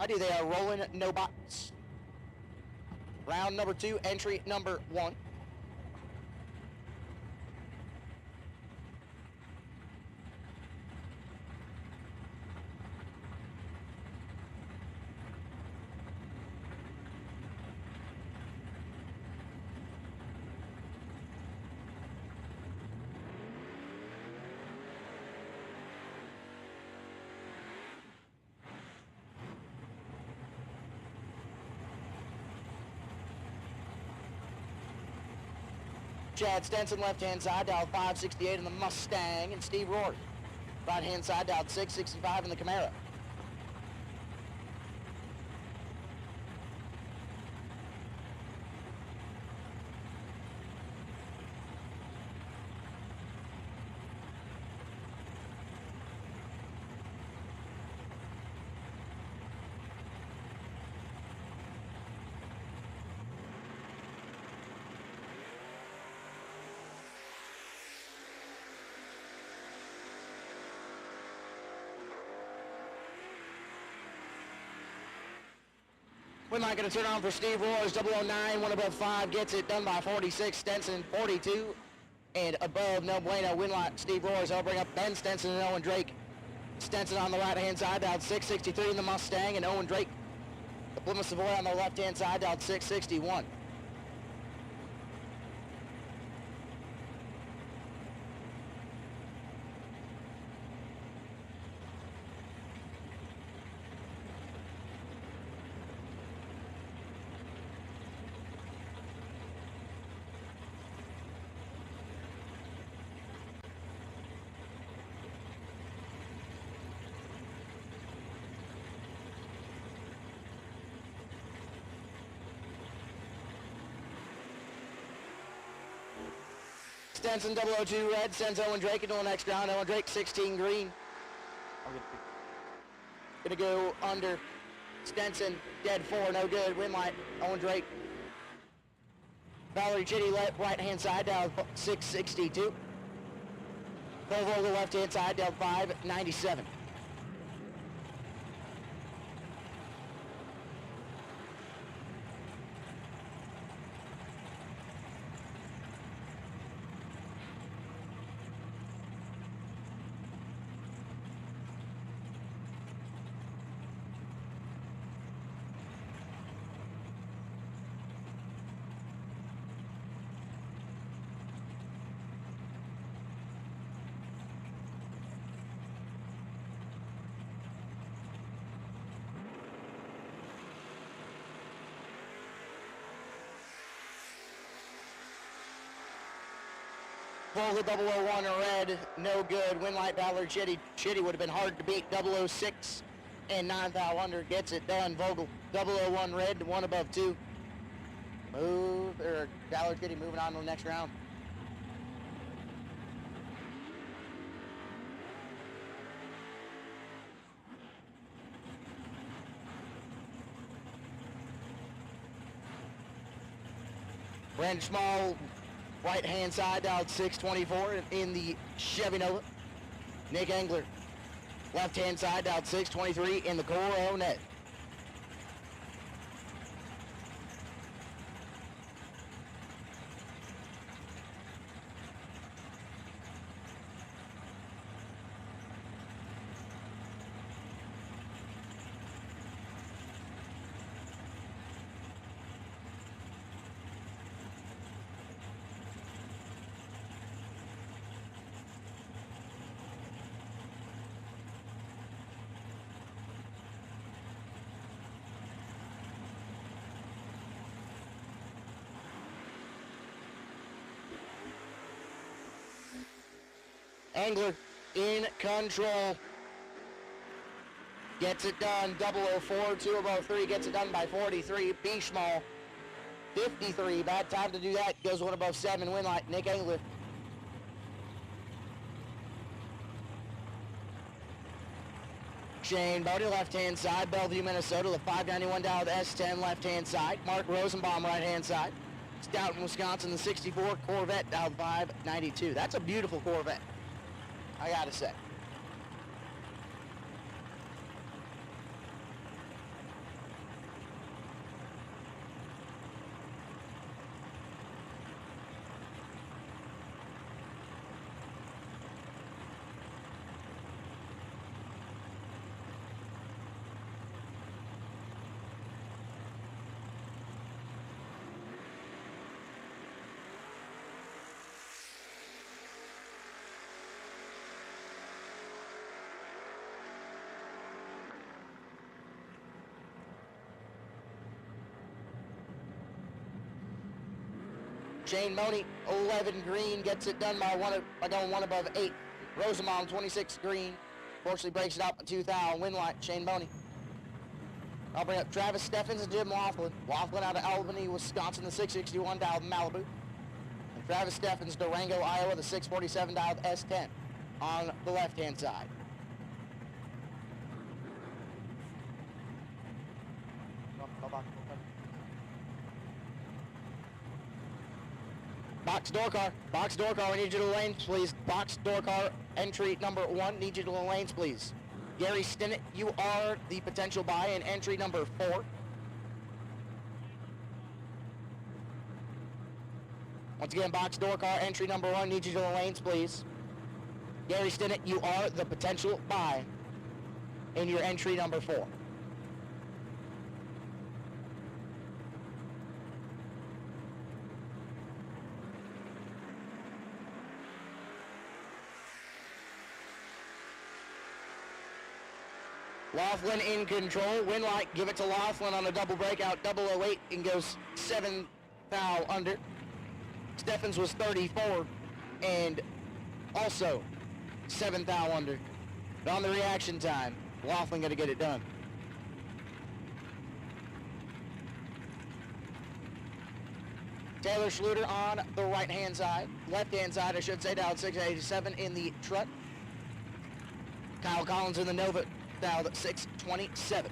I do. They are rolling no box. Round number 2, entry number 1. Chad Stenson, left-hand side, dialed 568 in the Mustang, and Steve Rory, right-hand side, dialed 665 in the Camaro. We're not going to turn on for Steve Roars, 009, 1 above 5, gets it done by 46, Stenson 42, and above no bueno, Winlock, Steve Roars. I'll bring up Ben Stenson and Owen Drake. Stenson on the right-hand side, dialed 663 in the Mustang, and Owen Drake, the Plymouth Savoy on the left-hand side, dialed 661. Stenson 002 red sends Owen Drake into the next round. Owen Drake 16 green. Gonna go under Stenson, dead 4, no good. Win light, Owen Drake. Valerie Chitty right hand side, down 662. Paul Vogel left hand side, down 597. Vogel 001 red, no good. Win light, Valerie Chitty. Chitty would have been hard to beat. 006 and 9th thou under gets it done. Vogel 001 red, 1 above 2. Valerie Chitty moving on to the next round. Brandon Small, right-hand side, dialed 624 in the Chevy Nova. Nick Engler, left-hand side, dialed 623 in the Coronet. Engler in control. Gets it done. 004, 2 above 3. Gets it done by 43. B Small, 53. Bad time to do that. Goes 1 above 7. Win light, Nick Engler. Shane Bodie, left-hand side. Bellevue, Minnesota, the 591 dialed S10, left-hand side. Mark Rosenbaum, right-hand side. Stoughton, Wisconsin, the 64 Corvette, dialed 592. That's a beautiful Corvette, I gotta say. Shane Money, 11 green, gets it done by going one above 8. Rosamond, 26 green, fortunately breaks it out by 2 thou. Win light, Shane Money. I'll bring up Travis Steffens and Jim Laughlin. Laughlin out of Albany, Wisconsin, the 661 dialed Malibu. And Travis Steffens, Durango, Iowa, the 647 dialed S10 on the left-hand side. Box door car, we need you to the lanes, please. Box door car, entry number 1, need you to the lanes, please. Gary Stinnett, you are the potential buy in entry number 4. Once again, box door car, entry number 1, need you to the lanes, please. Gary Stinnett, you are the potential buy in your entry number 4. Laughlin in control. Win light, give it to Laughlin on a double breakout, 008, and goes 7 thou under. Steffens was 34 and also 7 thou under. But on the reaction time, Laughlin gonna get it done. Taylor Schluter on the right-hand side. Left-hand side, I should say, down 687 in the truck. Kyle Collins in the Nova, down 627.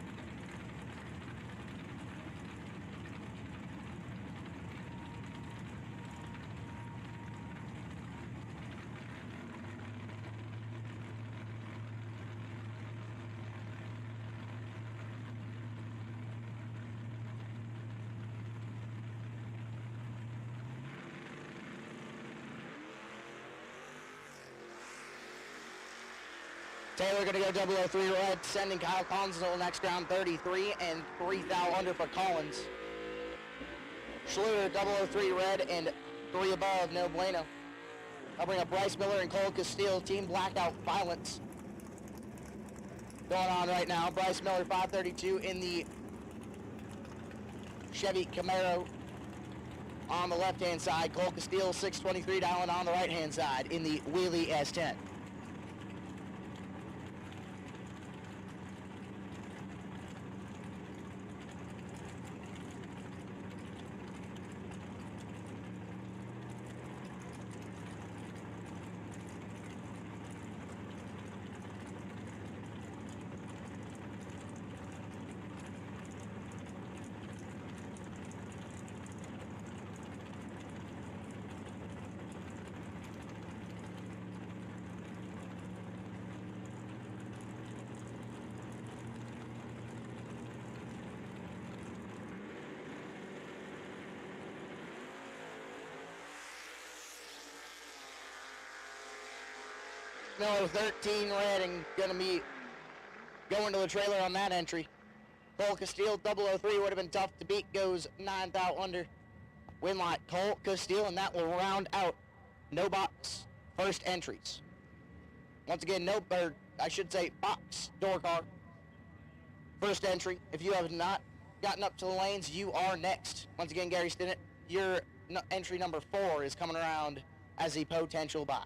Taylor gonna go 003 red, sending Kyle Collins to the next round, 33 and 3 thou under for Collins. Schluter 003 red and 3 above, no bueno. I'll bring up Bryce Miller and Cole Castile, Team Blackout Violence. Going on right now, Bryce Miller 532 in the Chevy Camaro on the left-hand side. Cole Castile 623 dialing on the right-hand side in the Wheelie S10. Miller 13 red and gonna be going to the trailer on that entry. Cole Castile 003 would have been tough to beat, goes 9 thou under. Win light, Cole Castile, and that will round out no box first entries. Once again, box door car first entry. If you have not gotten up to the lanes, you are next. Once again, Gary Stinnett, your entry number 4 is coming around as a potential buy.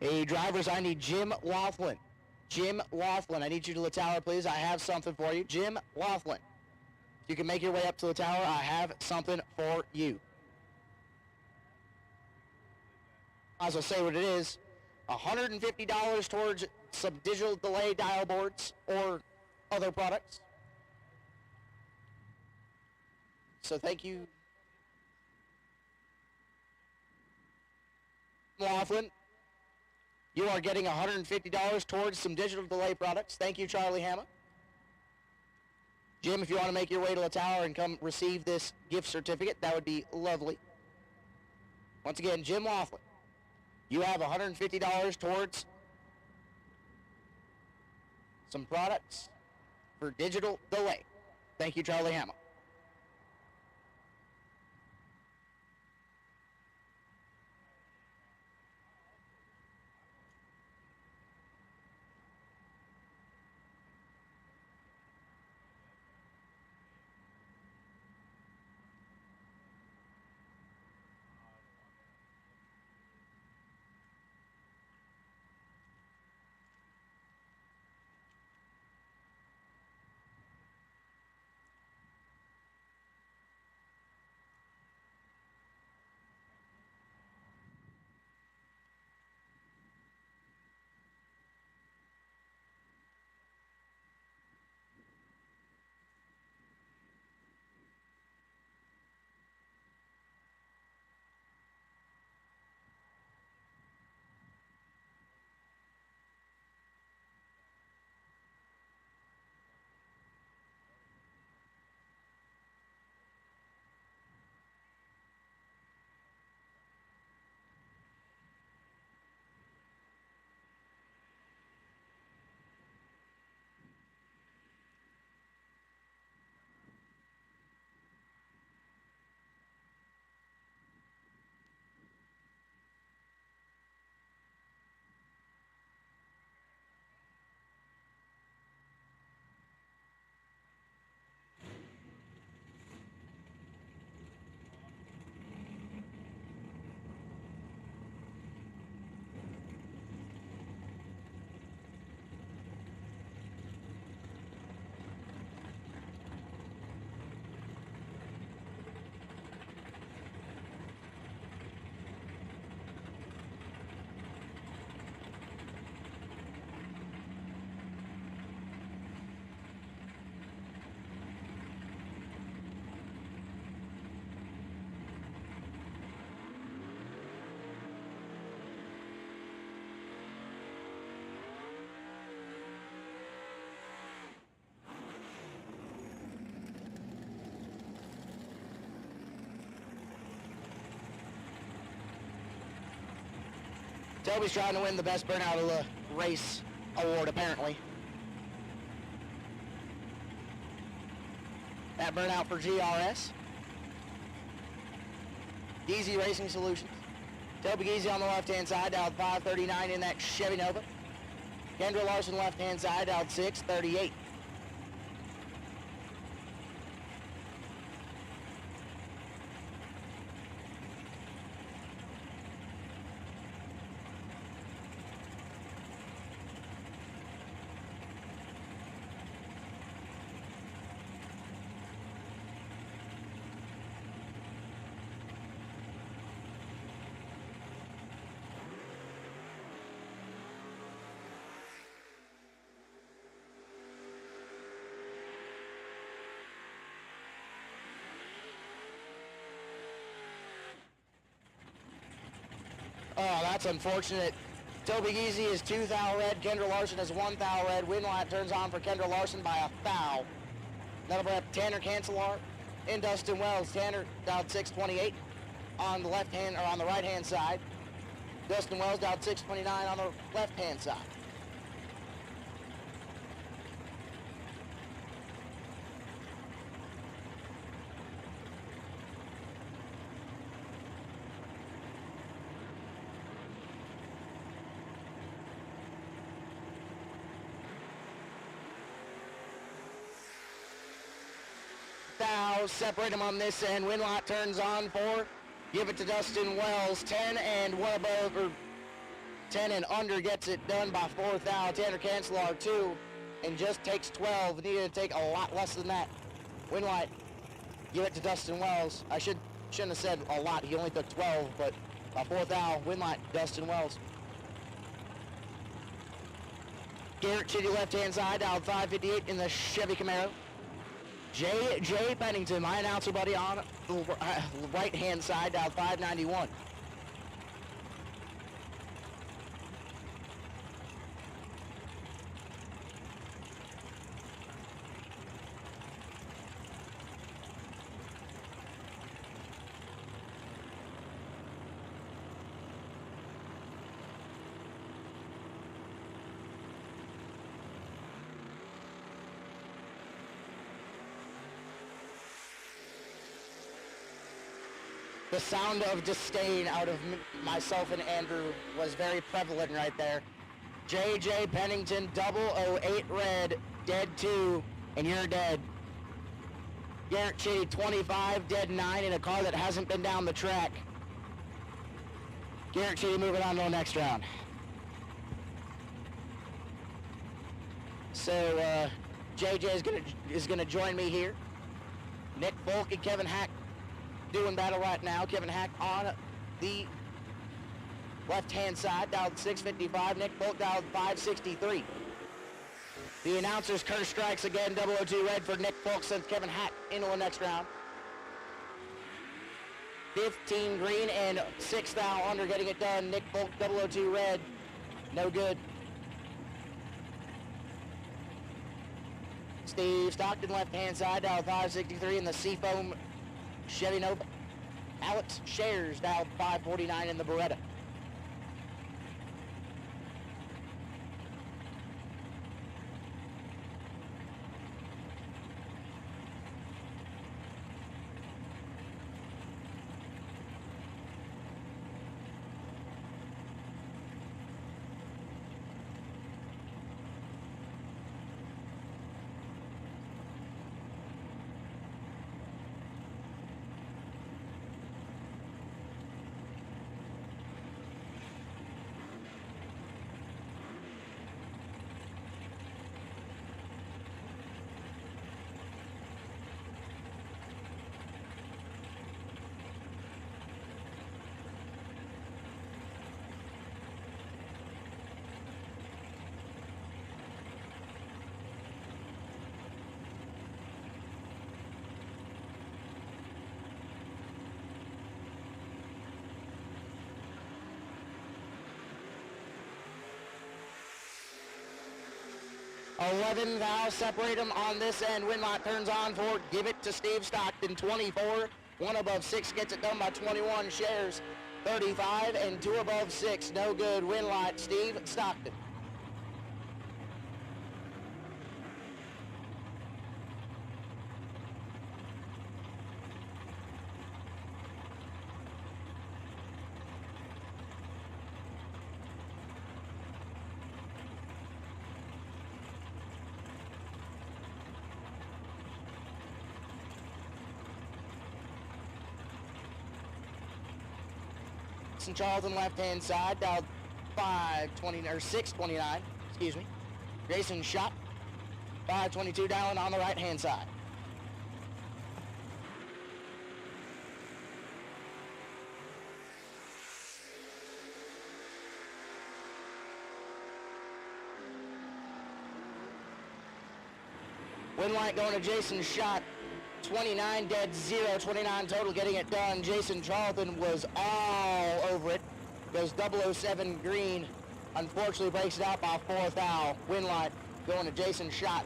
Hey, drivers, I need Jim Laughlin. Jim Laughlin, I need you to the tower, please. I have something for you. Jim Laughlin. You can make your way up to the tower. I have something for you. As I'll say what it is, $150 towards some digital delay dial boards or other products. So thank you, Laughlin. You are getting $150 towards some digital delay products. Thank you, Charlie Hammer. Jim, if you want to make your way to the tower and come receive this gift certificate, that would be lovely. Once again, Jim Laughlin, you have $150 towards some products for digital delay. Thank you, Charlie Hammer. Toby's trying to win the best burnout of the race award, apparently. That burnout for GRS. Easy Racing Solutions. Toby Geezy on the left-hand side, dialed 539 in that Chevy Nova. Kendra Larson left-hand side, dialed 638. Oh, that's unfortunate. Toby Geezy is 2 thou red. Kendra Larson is 1 thou red. Win light turns on for Kendra Larson by a thou. That'll bring up Tanner Cancelar in Dustin Wells. Tanner dialed 628 on the left hand, or on the right hand side. Dustin Wells dialed 629 on the left hand side. Thou separate them on this end. Winlot turns on for. Give it to Dustin Wells. 10 and what above, or 10 and under gets it done by 4th thou. Tanner Cancelar 2 and just takes 12. Needed to take a lot less than that. Winlight, give it to Dustin Wells. I shouldn't have said a lot. He only took 12, but by 4th thou, Winlight, Dustin Wells. Garrett Chitty left-hand side, down 558 in the Chevy Camaro. Jay Pennington, my announcer buddy, on the right-hand side, down 591. The sound of disdain out of myself and Andrew was very prevalent right there. JJ Pennington, 008 red, dead 2, and you're dead. Garrett Chitty, 25, dead 9 in a car that hasn't been down the track. Garrett Chitty moving on to the next round. So JJ is gonna join me here. Nick Folk and Kevin Hack doing battle right now. Kevin Hack on the left-hand side, dialed 655. Nick Folk dialed 563. The announcers curse strikes again, 002 red for Nick Folk, sends Kevin Hack into the next round. 15 green and 6th thou under getting it done. Nick Folk, 002 red, no good. Steve Stockton left-hand side, dialed 563 in the Seafoam Chevy Nova. Alex Shares dialed 549 in the Beretta. Thou separate them on this end. Winlight turns on for give it to Steve Stockton, 24. 1 above 6 gets it done by 21. Shares 35 and 2 above 6. No good. Winlight, Steve Stockton. Charlton left-hand side, dialed 520 or 629, excuse me. Jason Schott, 522 dialing on the right-hand side. Winlight going to Jason Schott. 29 dead, 0, 29 total getting it done. Jason Charlton was all over it. Goes 007 green. Unfortunately breaks it out by 4th thou. Winlight going to Jason Schott.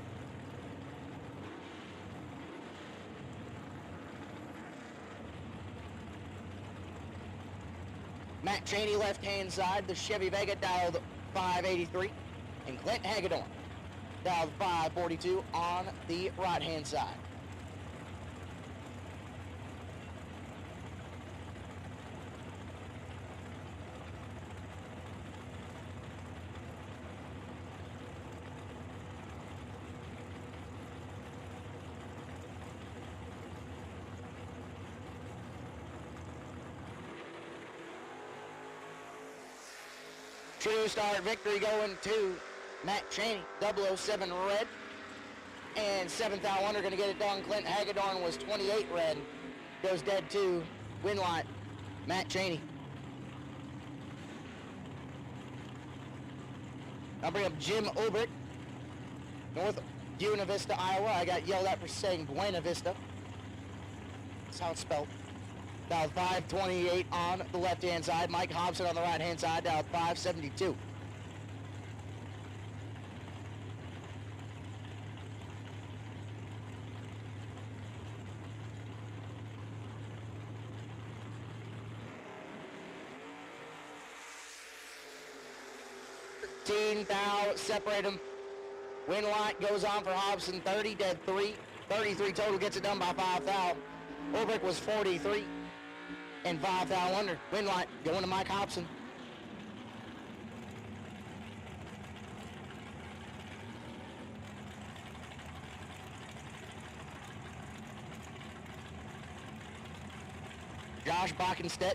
Matt Cheney left-hand side. The Chevy Vega dialed 583. And Clint Hagedorn dialed 542 on the right-hand side. True start victory going to Matt Cheney, 007 red. And 7th out wonder going to get it done. Clint Hagedorn was 28 red. Goes dead to win light, Matt Cheney. I'll bring up Jim Obrick, North Buena Vista, Iowa. I got yelled at for saying Buena Vista. That's how it's spelled. Dial 528 on the left-hand side. Mike Hobson on the right-hand side, dial 572. Thou separate them. Win light goes on for Hobson, 30, dead 3. 33 total, gets it done by 5 thou. Ulbrich was 43 and 5 thou under. Win light going to Mike Hobson. Josh Bockenstedt.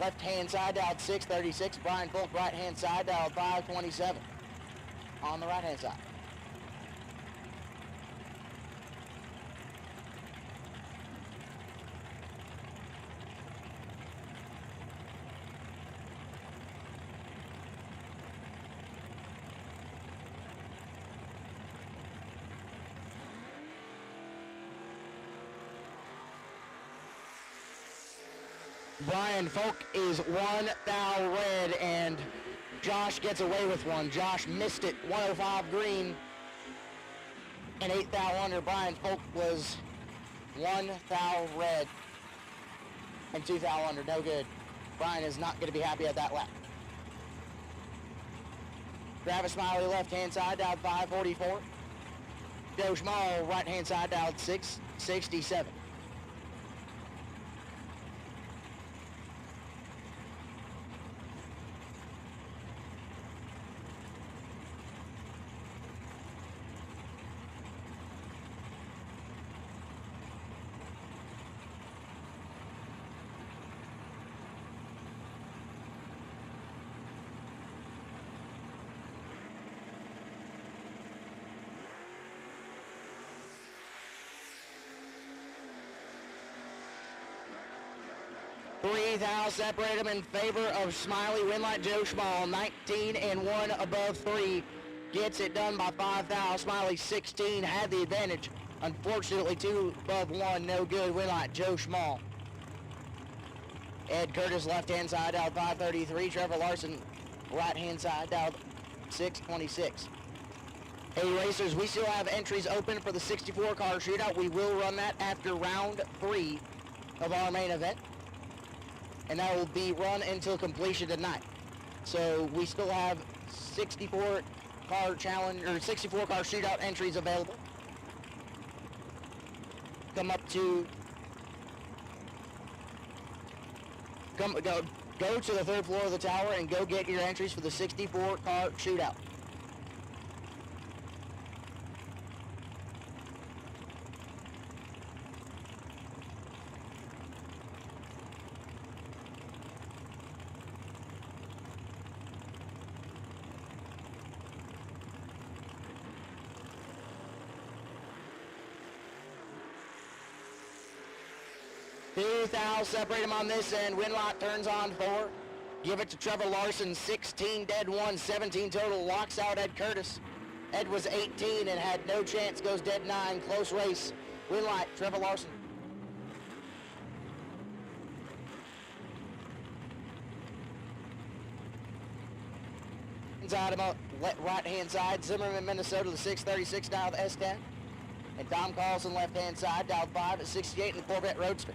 Left-hand side, dialed 636. Brian Folk, right-hand side, dialed 527. On the right-hand side. Brian Folk is 1 thou red, and Josh gets away with one. Josh missed it, 105 green, and 8 thou under. Brian Folk was 1 thou red and 2 thou under, no good. Brian is not going to be happy at that lap. Travis Smiley, left-hand side, dialed 544. Joe Schmall, right-hand side, dialed 667. Three thou separate them in favor of Smiley. Winlight Joe Schmall, 19 and 1 above 3. Gets it done by 5 thou. Smiley 16 had the advantage. Unfortunately 2 above 1, no good. Winlight Joe Schmall. Ed Curtis left-hand side, dialed 533. Trevor Larson right-hand side, dialed 626. Hey racers, we still have entries open for the 64 car shootout. We will run that after round 3 of our main event. And that will be run until completion tonight. So we still have 64 car challenge or 64 car shootout entries available. Go to the 3rd floor of the tower and go get your entries for the 64 car shootout. Thou separate them on this end. Winlock turns on 4. Give it to Trevor Larson, 16 dead 1, 17 total. Locks out Ed Curtis. Ed was 18 and had no chance, goes dead 9. Close race. Winlight, Trevor Larson. Inside him up, right-hand side. Zimmerman, Minnesota, the 636 dial the S10. And Dom Carlson, left-hand side, dialed 5 at 68 in the Corvette Roadster.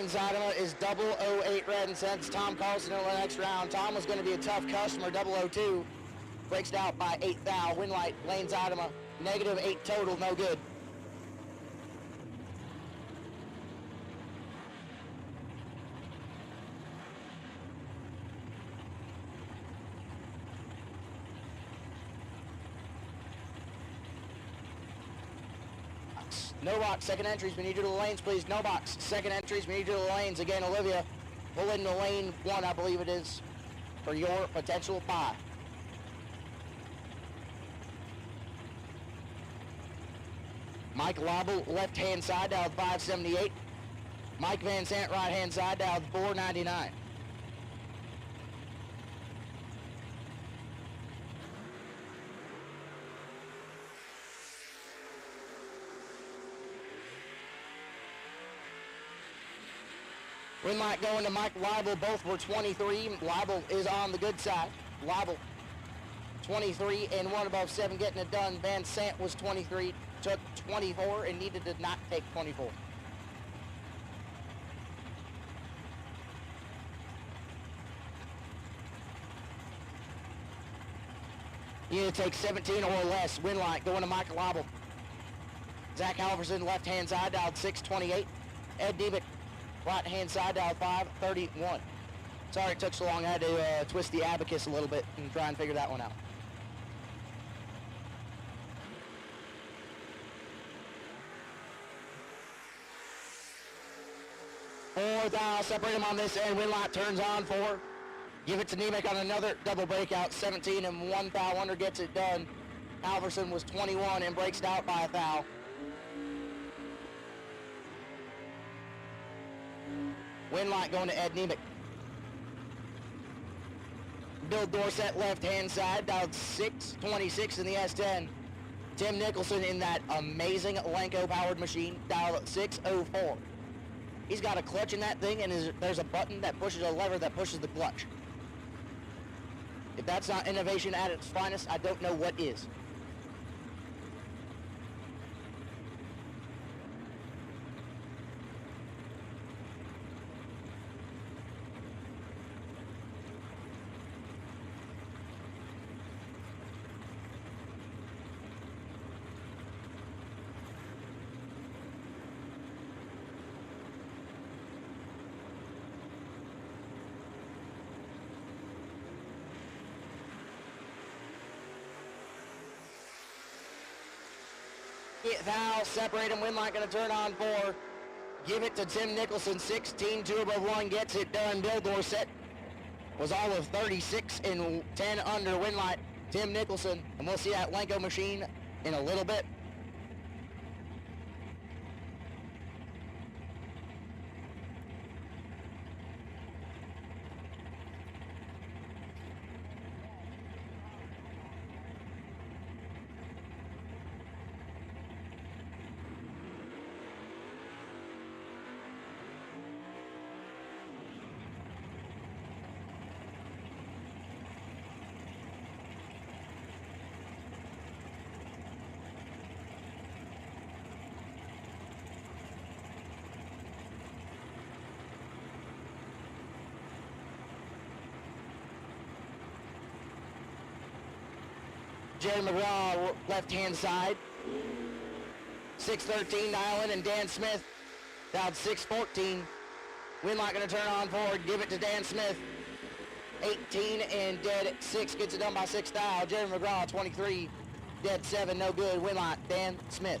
Zadama is 008 red and sends Tom Carlson in the next round. Tom was going to be a tough customer, 002. Breaks it out by 8 thou. Win light, Lane Zadama, -8 total, no good. No box, second entries, we need you to the lanes, please. No box, second entries, we need you to the lanes. Again, Olivia, pull into lane 1, I believe it is, for your potential buy. Mike Lobble, left-hand side, dialed 578. Mike Van Sant, right-hand side, dialed 499. Win light going to Mike Leibel. Both were 23. Leibel is on the good side. Leibel, 23 and 1 above 7, getting it done. Van Sant was 23, took 24 and needed to not take 24. You need to take 17 or less. Win light going to Mike Leibel. Zach Halverson, left-hand side, dialed 628. Ed Devitt, right-hand side, dial 531. Sorry it took so long. I had to twist the abacus a little bit and try and figure that one out. Fourth thou, separate him on this end. Win light turns on 4. Give it to Nemec on another double breakout. 17 and 1 thou under gets it done. Halverson was 21 and breaks it out by a thou. Win light going to Ed Nemec. Bill Dorsett, left-hand side, dialed 626 in the S10. Tim Nicholson in that amazing Lenko-powered machine, dialed 604. He's got a clutch in that thing, and there's a button that pushes a lever that pushes the clutch. If that's not innovation at its finest, I don't know what is. Thou, separate him, win light gonna turn on 4. Give it to Tim Nicholson, 16, 2 above 1, gets it done. Bill Dorsett was all of 36 and 10 under. Win light, Tim Nicholson, and we'll see that Lenko machine in a little bit. Jerry McGraw, left-hand side. 613 dialing, and Dan Smith dialed 614. Win light gonna turn on forward, give it to Dan Smith. 18 and dead at 6, gets it done by 6 dial. Jerry McGraw, 23, dead 7, no good. Win light, Dan Smith.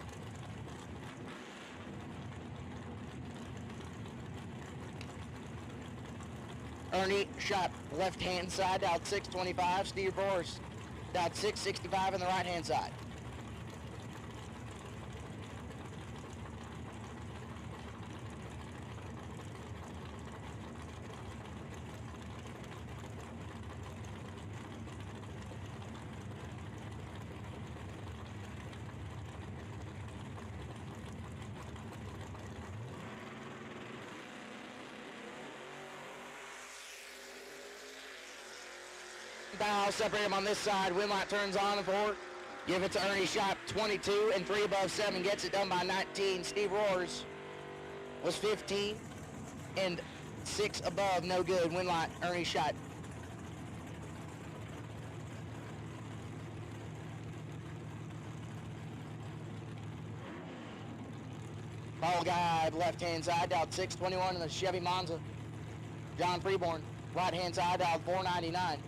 Ernie Shot, left-hand side, dialed 625. Steve Forrest, dialed 665 on the right-hand side. Bow, separate him on this side. Win light turns on and forward. Give it to Ernie Shop, 22 and 3 above 7. Gets it done by 19. Steve Roars was 15. and 6 above, no good. Win light, Ernie shot. Call guide left-hand side, dialed 621 in the Chevy Monza. John Freeborn, right-hand side, dialed 499.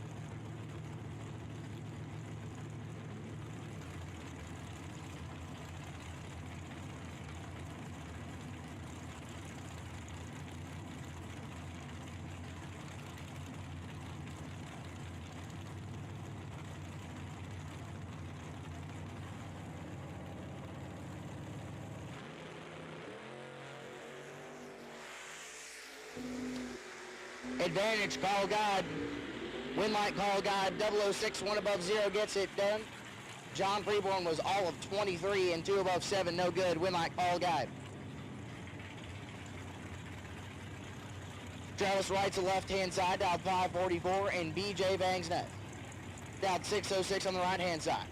Advantage, call guide. Win light, call guide. 006, 1 above 0 gets it done. John Freeborn was all of 23 and 2 above 7, no good. Win light, call guide. Travis Wright's the left-hand side, dialed 544, and BJ Bangs net. Dialed 606 on the right-hand side.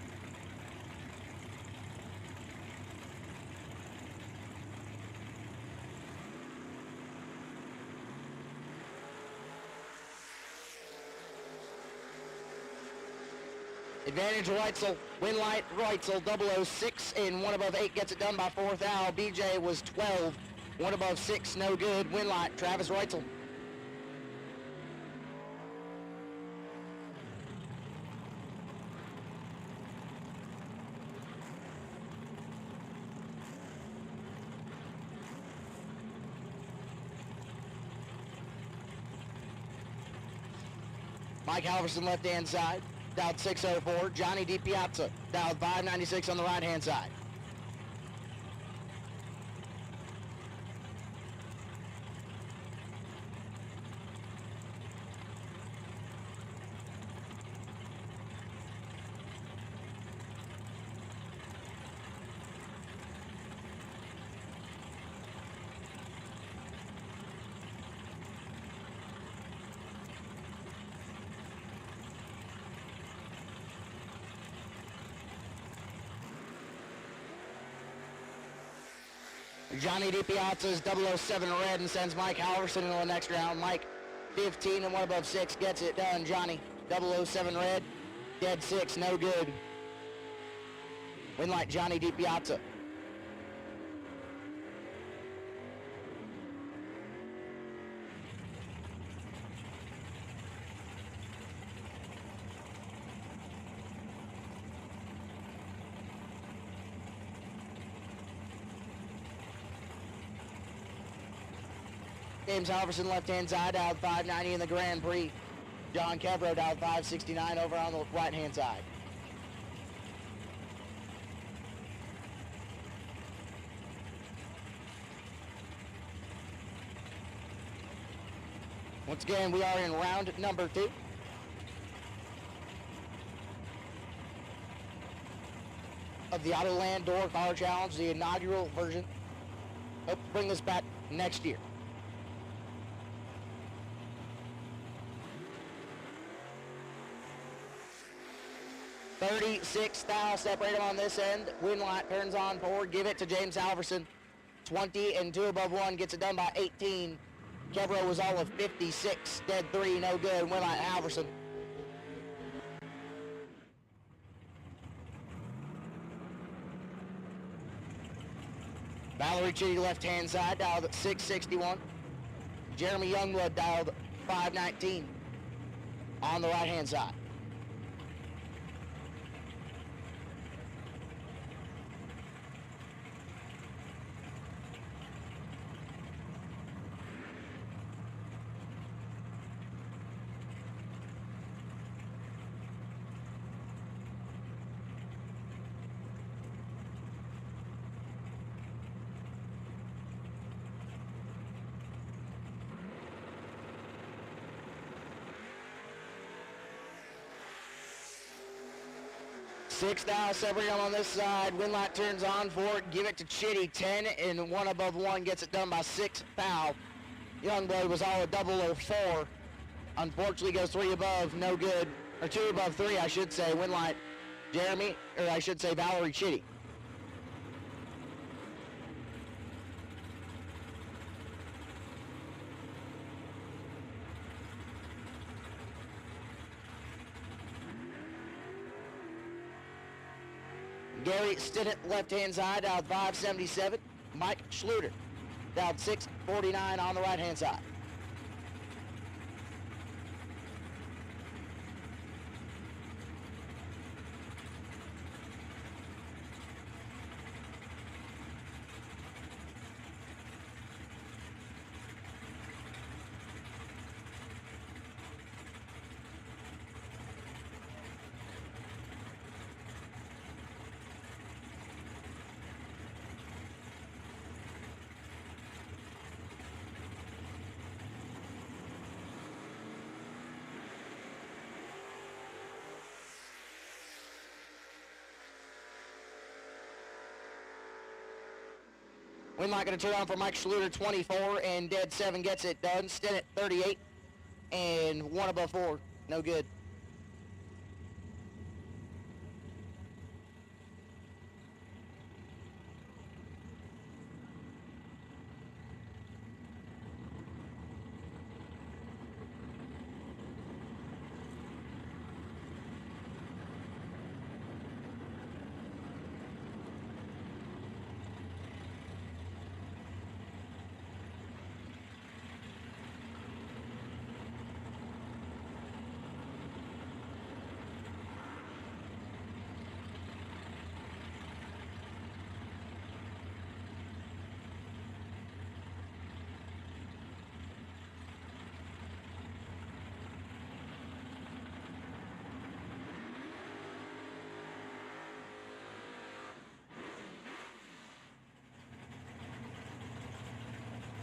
Advantage Reitzel, win light Reitzel, 006 and 1 above 8 gets it done by 4th out. BJ was 12, 1 above 6, no good. Win light, Travis Reitzel. Mike Halverson left-hand side. Dialed 604, Johnny DiPiazza, dialed 596 on the right-hand side. Johnny DiPiazza's 007 red and sends Mike Halverson into the next round. Mike, 15 and 1 above 6, gets it done. Johnny, 007 red, dead 6, no good. Win light, Johnny DiPiazza. James Halverson left-hand side, dialed 590 in the Grand Prix. John Kevro dialed 569 over on the right-hand side. Once again, we are in round number 2. Of the Autoland Door Car Challenge, the inaugural version. Hope to bring this back next year. 36 thou, separate them on this end. Win light turns on forward, give it to James Halverson. 20 and 2 above 1, gets it done by 18. Kevro was all of 56, dead 3, no good. Win light Halverson. Valerie Chitty left-hand side, dialed at 661. Jeremy Youngblood dialed 519 on the right-hand side. Six thou, separating on this side. Win light turns on for it. Give it to Chitty. 10 and 1 above 1 gets it done by 6 thou. Youngblood was all a 004. Unfortunately goes 3 above, no good. Or 2 above 3, I should say. Win light Jeremy, or I should say Valerie Chitty. Gary Stinnett, left-hand side, down 577. Mike Schluter, down 649 on the right-hand side. Win light going to turn on for Mike Schluter, 24, and dead 7 gets it done. Stinnett, 38, and 1 above 4. No good.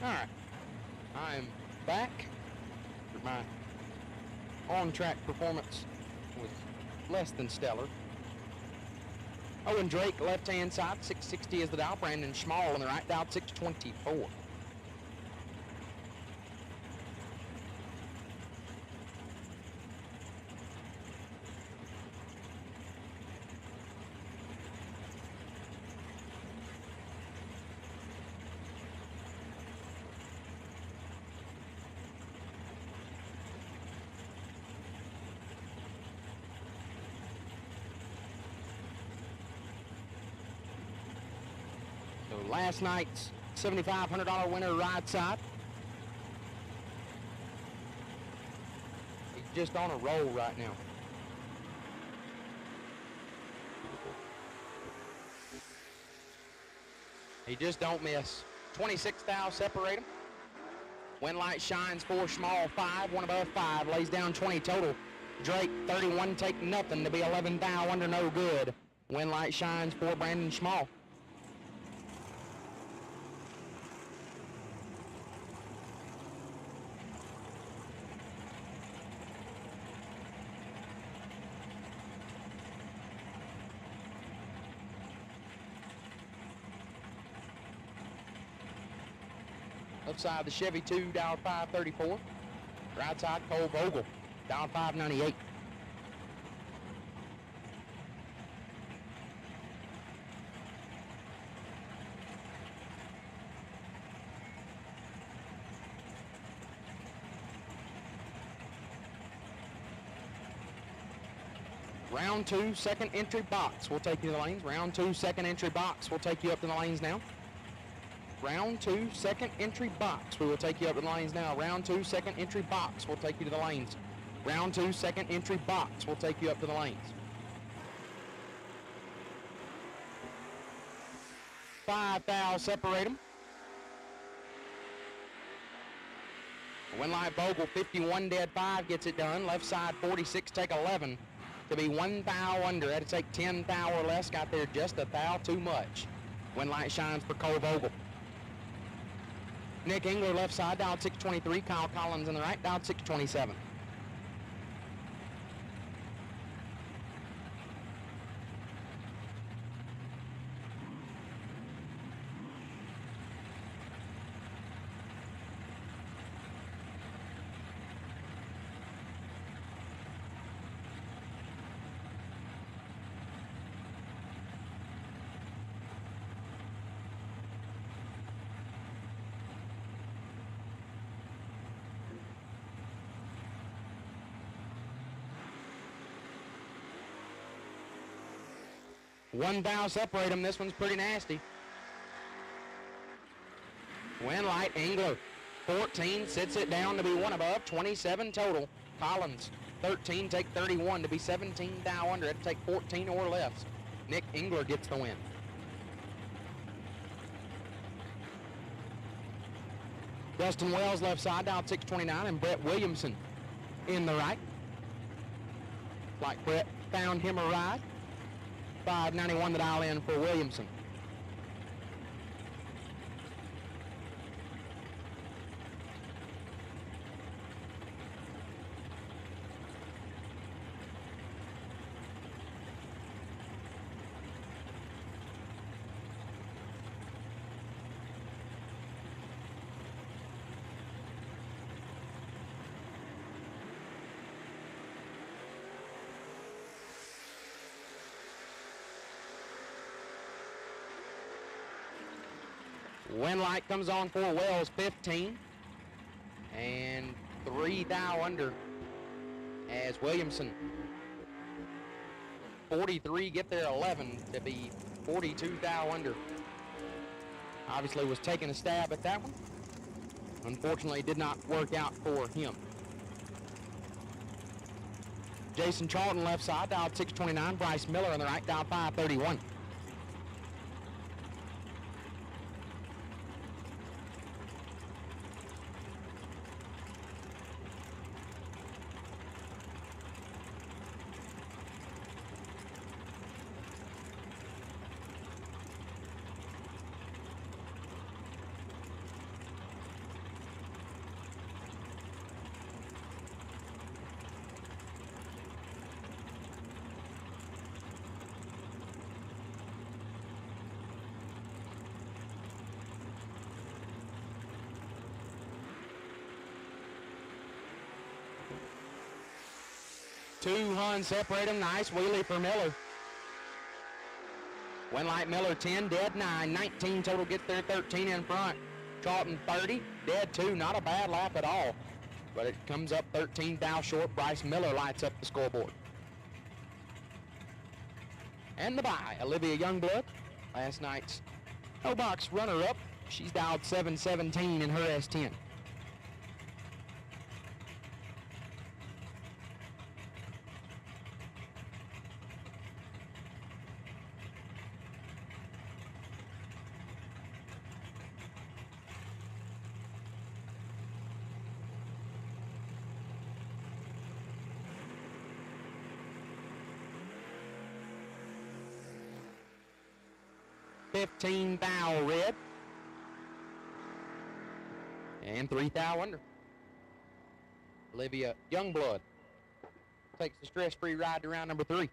All right, I'm back. My on-track performance was less than stellar. Owen Drake, left-hand side, 660 is the dial. Brandon Schmall on the right, dial 624. So last night's $7,500 winner right side. He's just on a roll right now. He just don't miss. 26 thou separate him. Win light shines 4 small, 5, 1 above 5, lays down 20 total. Drake 31 take nothing to be 11 thou under no good. Win light shines 4 Brandon Schmall. Left side, the Chevy 2, down 534. Right side, Cole Vogel, down 598. Round 2, second entry box will take you to the lanes. Round 2, second entry box will take you up to the lanes now. Round 2, second entry box. We will take you up to the lanes now. Round 2, second entry box will take you to the lanes. Round 2, second entry box will take you up to the lanes. 5 thou separate them. Win light Bogle, 51 dead 5 gets it done. Left side 46 take 11 to be 1 thou under. Had to take 10 thou or less. Got there just a thou too much. Win light shines for Cole Vogel. Nick Engler left side, down 623. Kyle Collins in the right, down 627. 1 thou separate them. This one's pretty nasty. Winlight, Engler, 14, sits it down to be one above, 27 total. Collins, 13, take 31 to be 17 thou under. It'll take 14 or less. Nick Engler gets the win. Dustin Wells left side, dialed 629, and Brett Williamson in the right. Like Brett found him a ride. 591 the dial in for Williamson. Winlight comes on for Wells, 15. And 3 thou under as Williamson, 43, get there 11 to be 42 thou under. Obviously was taking a stab at that one. Unfortunately, did not work out for him. Jason Charlton left side, dialed 629. Bryce Miller on the right, dialed 531. Two Huns separate them. Nice wheelie for Miller. Winlight Miller 10, dead 9, 19 total, gets there 13 in front. Charlton 30, dead 2, not a bad lap at all. But it comes up 13 thou short. Bryce Miller lights up the scoreboard. And the bye, Olivia Youngblood, last night's no box runner-up. She's dialed 717 in her S10. $15 thou red. And 3 thou under. Olivia Youngblood takes the stress-free ride to round number 3.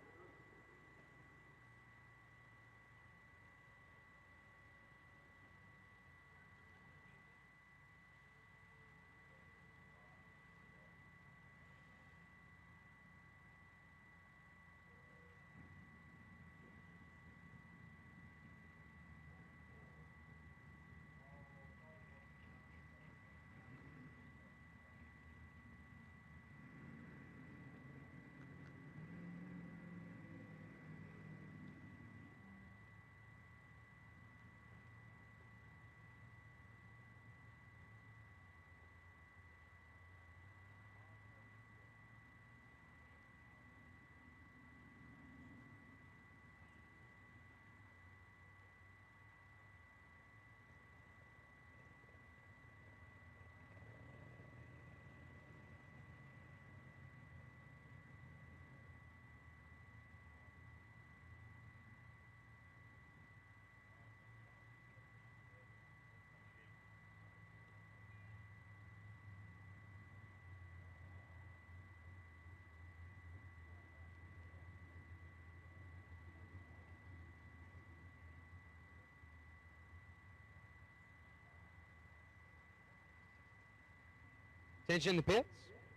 Attention in the pits.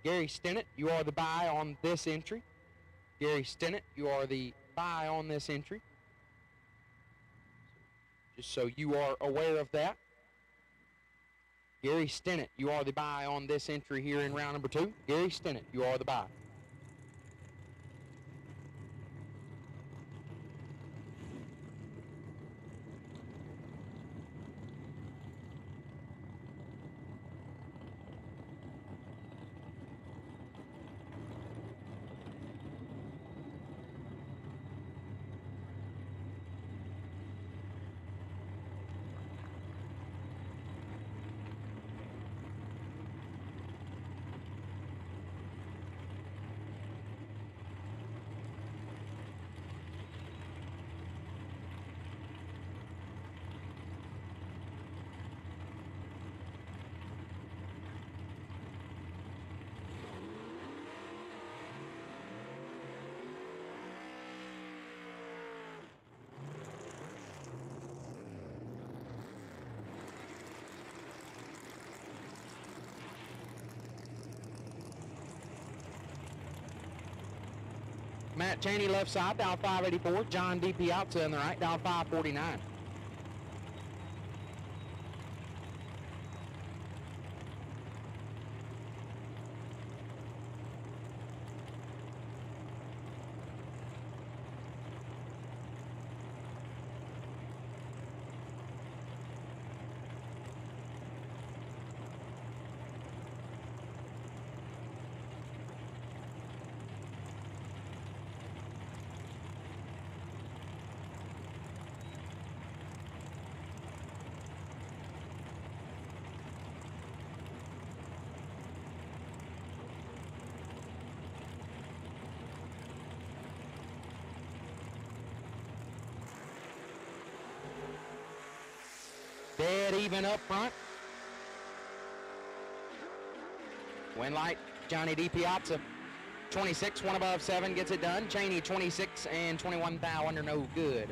Gary Stennett, you are the bye on this entry. Gary Stennett, you are the bye on this entry. Just so you are aware of that. Gary Stennett, you are the bye on this entry here in round number 2. Gary Stennett, you are the bye. Matt Cheney left side, down 584. John D. Piazza in the right, down 549. Dead even up front. Win light, Johnny D. Piazza. 26, 1 above 7 gets it done. Cheney 26 and 21 thou under, no good.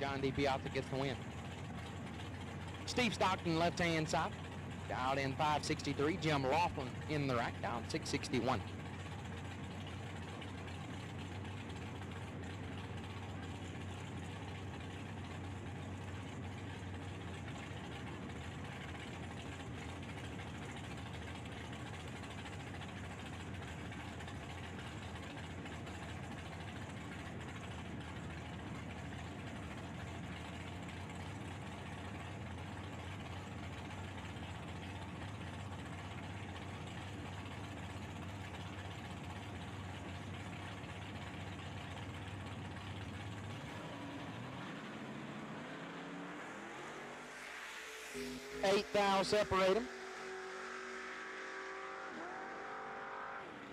John D. Piazza gets the win. Steve Stockton left hand side. Dialed in 563. Jim Laughlin in the right, down 661. Eight thou separate them.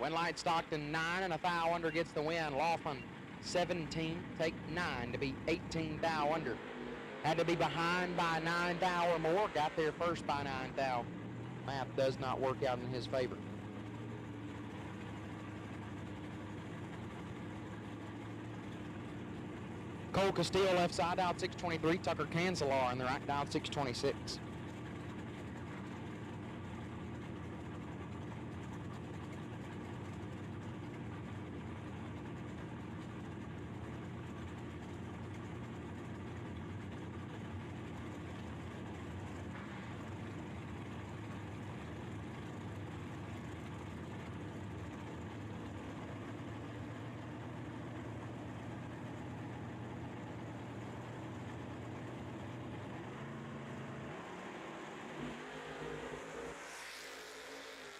Win light Stockton 9 and a thou under gets the win. Laughlin 17, take 9 to be 18 thou under. Had to be behind by 9 thou or more. Got there first by 9 thou. Math does not work out in his favor. Cole Castile left side, out 623. Tucker Cancelar in the right, down 626.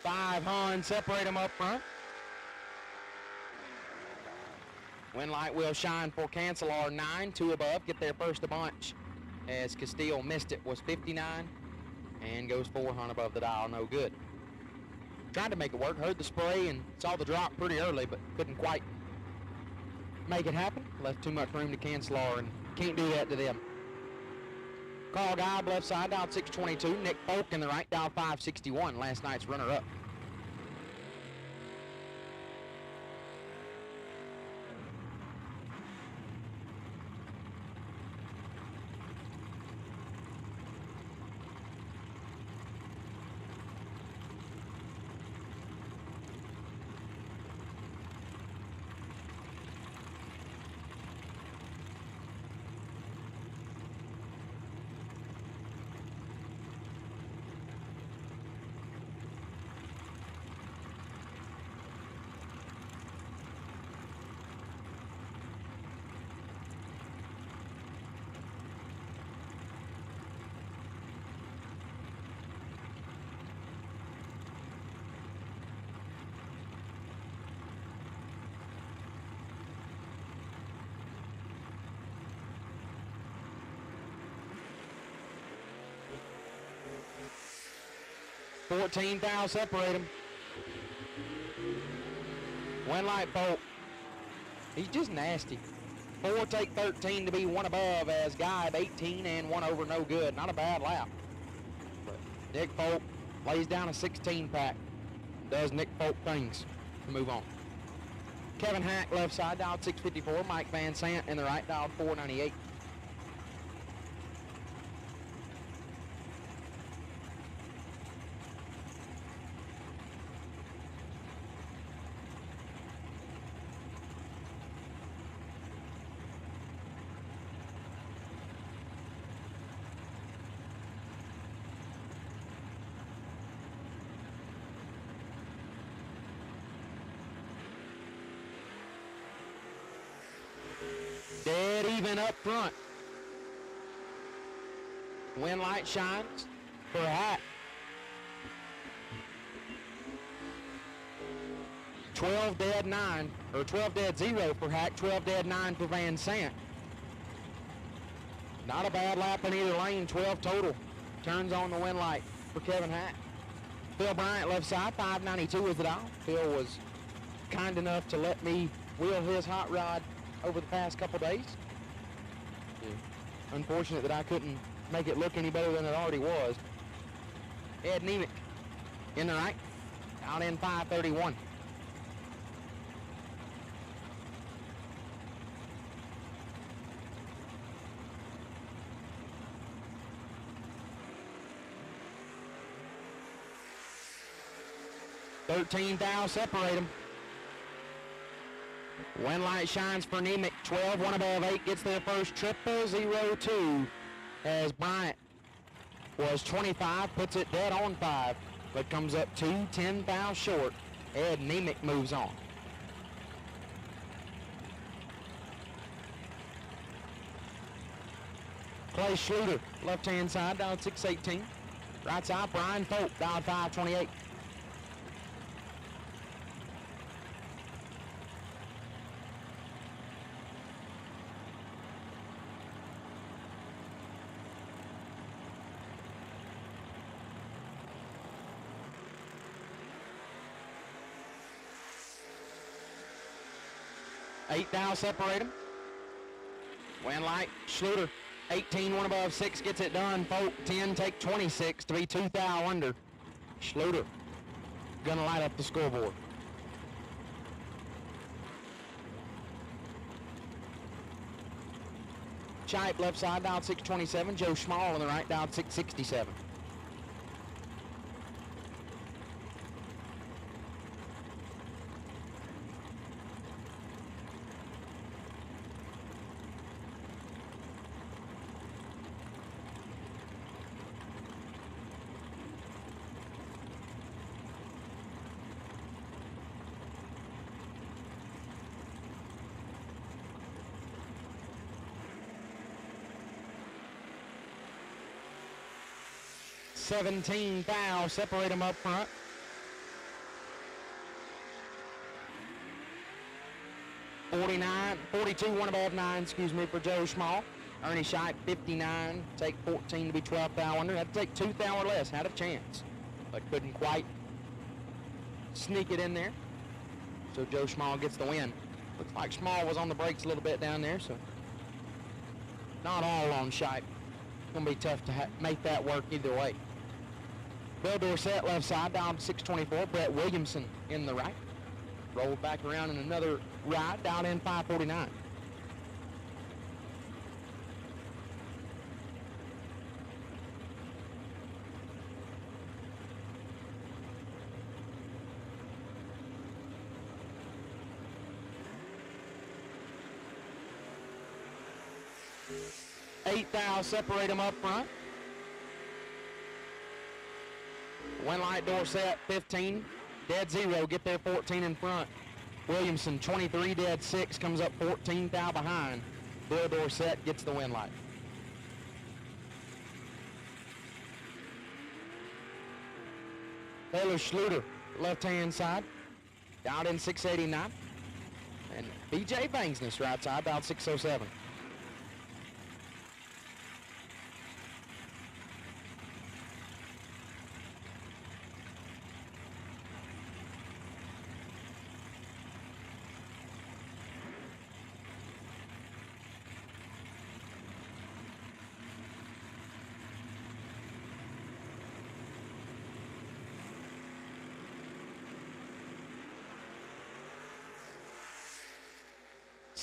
Five Hans separate them up front. Win light will shine for Cancelar 9, 2 above, get there first a bunch. As Castile missed it, was 59 and goes 4 Hun above the dial, no good. Tried to make it work, heard the spray and saw the drop pretty early, but couldn't quite make it happen. Left too much room to Cancelar and can't do that to them. Carl Geib left side, down 622. Nick Folk in the right, down 561, last night's runner-up. $14 thou separate them. Win light Folk. He's just nasty. 4 take 13 to be 1 above as Geib 18 and 1 over, no good. Not a bad lap. But Nick Folk lays down a 16 pack. Does Nick Folk things to move on. Kevin Hack left side, dialed 654. Mike Van Sant in the right, dialed 498. Dead even up front. Wind light shines for Hack. 12 dead 9, or 12 dead 0 for Hack, 12 dead 9 for Van Sant. Not a bad lap in either lane, 12 total. Turns on the wind light for Kevin Hack. Phil Bryant left side, 592 was the dial. Phil was kind enough to let me wheel his hot rod over the past couple days. Unfortunate that I couldn't make it look any better than it already was. Ed Nemick in the right, out in 531. $13 thou separate them. Wind light shines for Nemick. 12, one above 8 gets their first 002 as Bryant was 25, puts it dead on 5, but comes up 2, 10 thou short. Ed Nemick moves on. Clay Schluter, left-hand side, down 618. Right side, Brian Folk, down 528. Eight thou separate them. Wind light, Schluter, 18, one above 6 gets it done. Folk, 10, take 26 to be 2 thou under. Schluter gonna light up the scoreboard. Chipe left side, down 627. Joe Schmall on the right, down 667. $17 thou separate them up front. $42, one above 9, excuse me, for Joe Schmall. Ernie Scheidt, 59, take 14 to be 12 thou under. Had to take 2 thou or less, had a chance, but couldn't quite sneak it in there. So Joe Schmall gets the win. Looks like Schmall was on the brakes a little bit down there, so not all on Scheidt. Gonna be tough to make that work either way. Bill Dorsett left side, down to 624. Brett Williamson in the right. Rolled back around in another ride, down in 549. Eight thou separate them up front. Wind light Dorsett, 15, dead 0, get there 14 in front. Williamson, 23, dead 6, comes up 14 thou behind. Bill Dorsett gets the wind light. Taylor Schluter, left-hand side, down in 689. And BJ Bangsness, right side, down 607.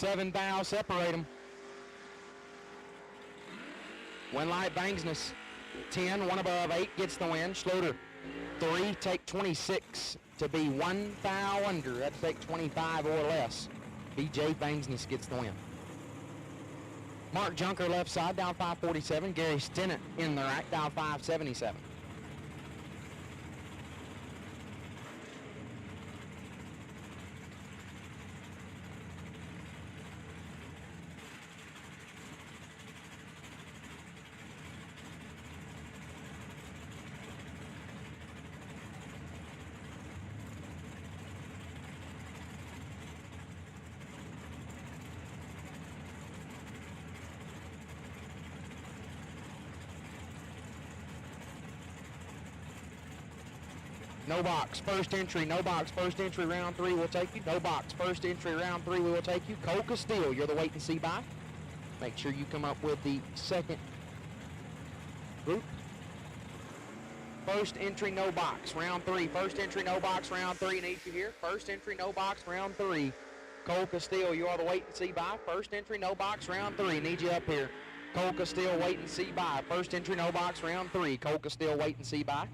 Seven thou separate them. Wind light Bangsness, 10, one above 8 gets the win. Schluter, 3, take 26 to be 1 thou under. That'd take 25 or less. BJ Bangsness gets the win. Mark Junker left side, down 547. Gary Stennett in the right, down 577. no box, first entry, no box, first entry, round 3, we'll take you. No box, first entry, round 3, we will take you. Cole Castillo, you're the wait and see by. Make sure you come up with the second group. First entry, no box, round 3. First entry, no box, round 3, need you here. First entry, no box, round 3. Cole Castillo, you are the wait and see by. First entry, no box, round 3, need you up here. Cole Castillo, wait and see by. First entry, no box, round 3. Cole Castillo, wait and see by.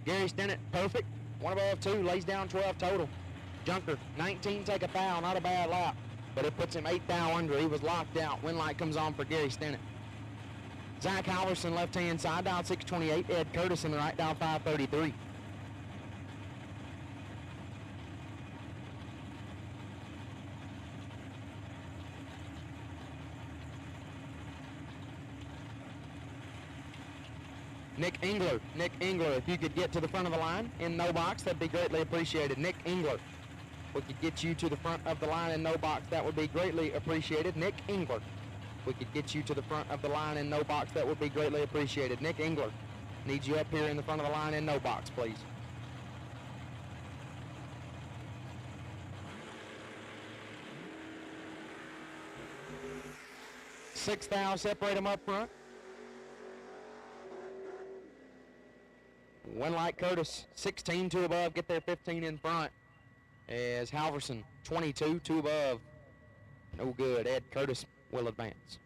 Gary Stennett, perfect. 1 above 2, lays down 12 total. Junker, 19, take a foul, not a bad lap. But it puts him 8 thou under. He was locked out. Win light comes on for Gary Stennett. Zach Halverson, left-hand side, dial 628. Ed Curtis in the right, dial 533. Nick Engler, if you could get to the front of the line in no box, that'd be greatly appreciated. Nick Engler, we could get you to the front of the line in no box, that would be greatly appreciated. Nick Engler, we could get you to the front of the line in no box, that would be greatly appreciated. Nick Engler, needs you up here in the front of the line in no box, please. Six thou, separate them up front. Winlight Curtis, 16, 2 above, get there 15 in front. As Halverson, 22, 2 above. No good. Ed Curtis will advance.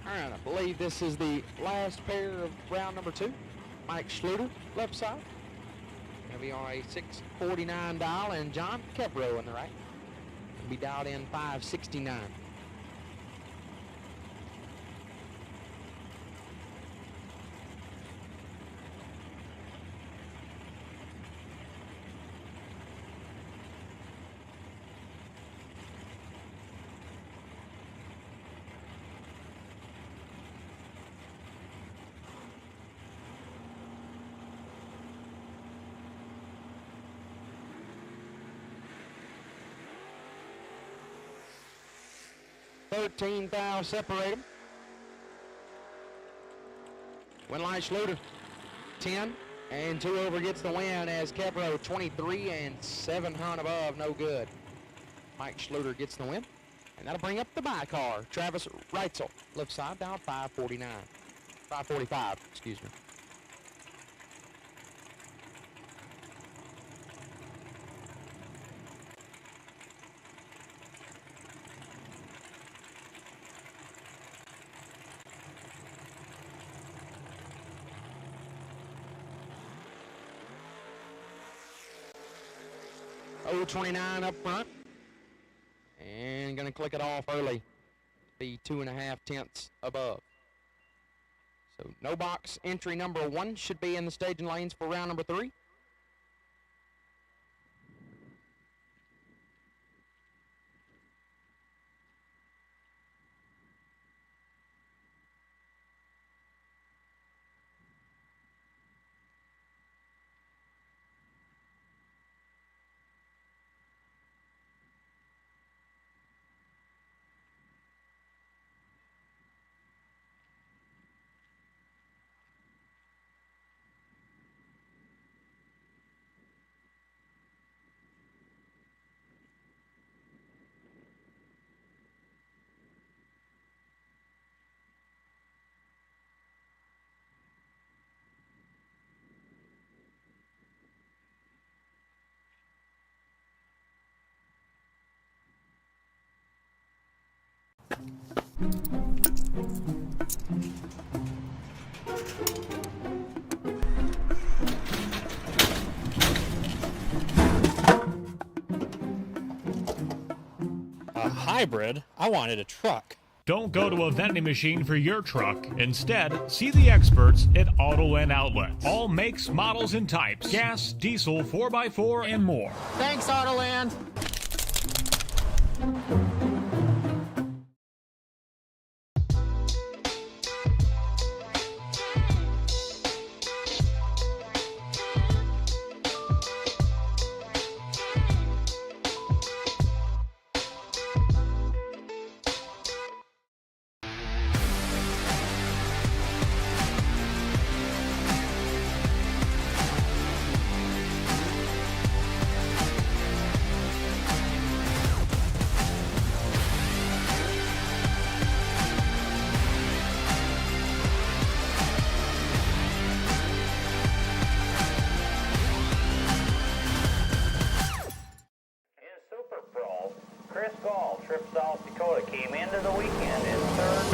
All right, I believe this is the last pair of round number 2. Mike Schluter, left side. Gonna be on a 649 dial, and John Kevro in the right. Gonna be dialed in 569. 13th thou separate them. Winlight Schluter, 10, and 2 over gets the win as Kevro 23 and 7 hunt above, no good. Mike Schluter gets the win, and that'll bring up the bye car. Travis Reitzel, left side down 545, excuse me. .029 up front, and gonna click it off early, be 2.5 tenths above. So no box entry number 1 should be in the staging lanes for round number 3. A hybrid? I wanted a truck. Don't go to a vending machine for your truck. Instead, see the experts at Autoland Outlets. All makes, models, and types. Gas, diesel, 4x4, and more. Thanks, Autoland. South Dakota came into the weekend in third.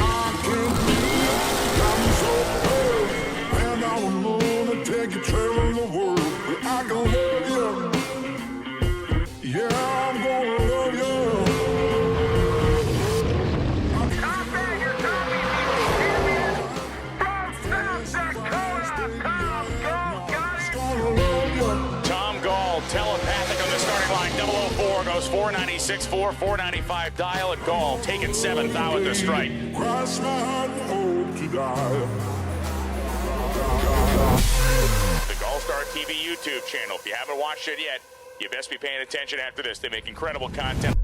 And I'm gonna take you traveling the world. I can love you. Yeah, I'm gonna love you. Tom Gall, telepathic on the starting line. 004 goes 496.4, 495 dial at Gall, taking 7th out at the strike. Cross my heart and hope to die. The GallStar TV YouTube channel. If you haven't watched it yet, you best be paying attention after this. They make incredible content.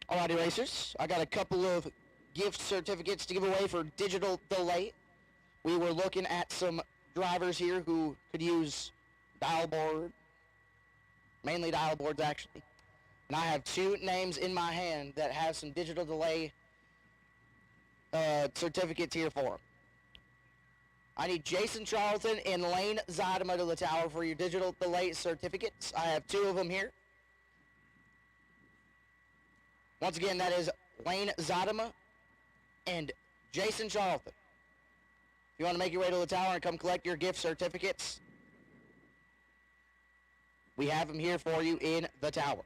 Alrighty, racers. I got a couple of gift certificates to give away for digital delay. We were looking at some drivers here who could use dial board, mainly dial boards actually. And I have 2 names in my hand that have some digital delay certificates here for them. I need Jason Charlton and Lane Zidema to the tower for your digital delay certificates. I have 2 of them here. Once again, that is Lane Zidema and Jason Charlton. If you want to make your way to the tower and come collect your gift certificates, we have them here for you in the tower.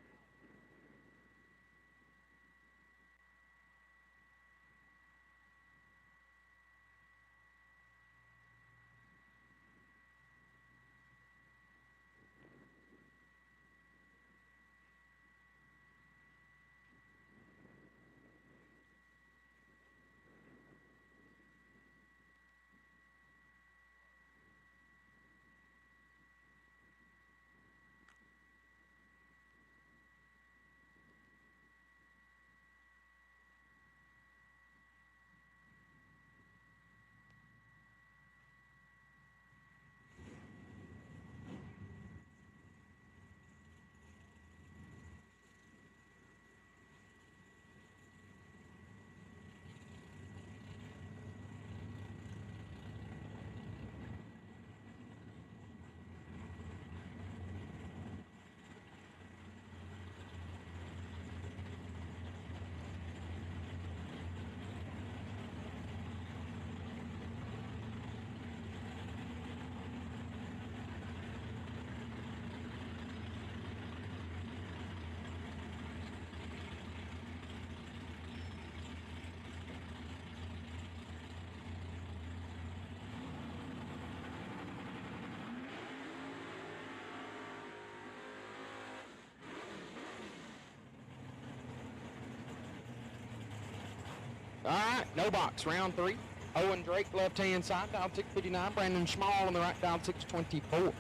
All right, no box, round 3. Owen Drake, left-hand side, dial 659. Brandon Small on the right, dial 624.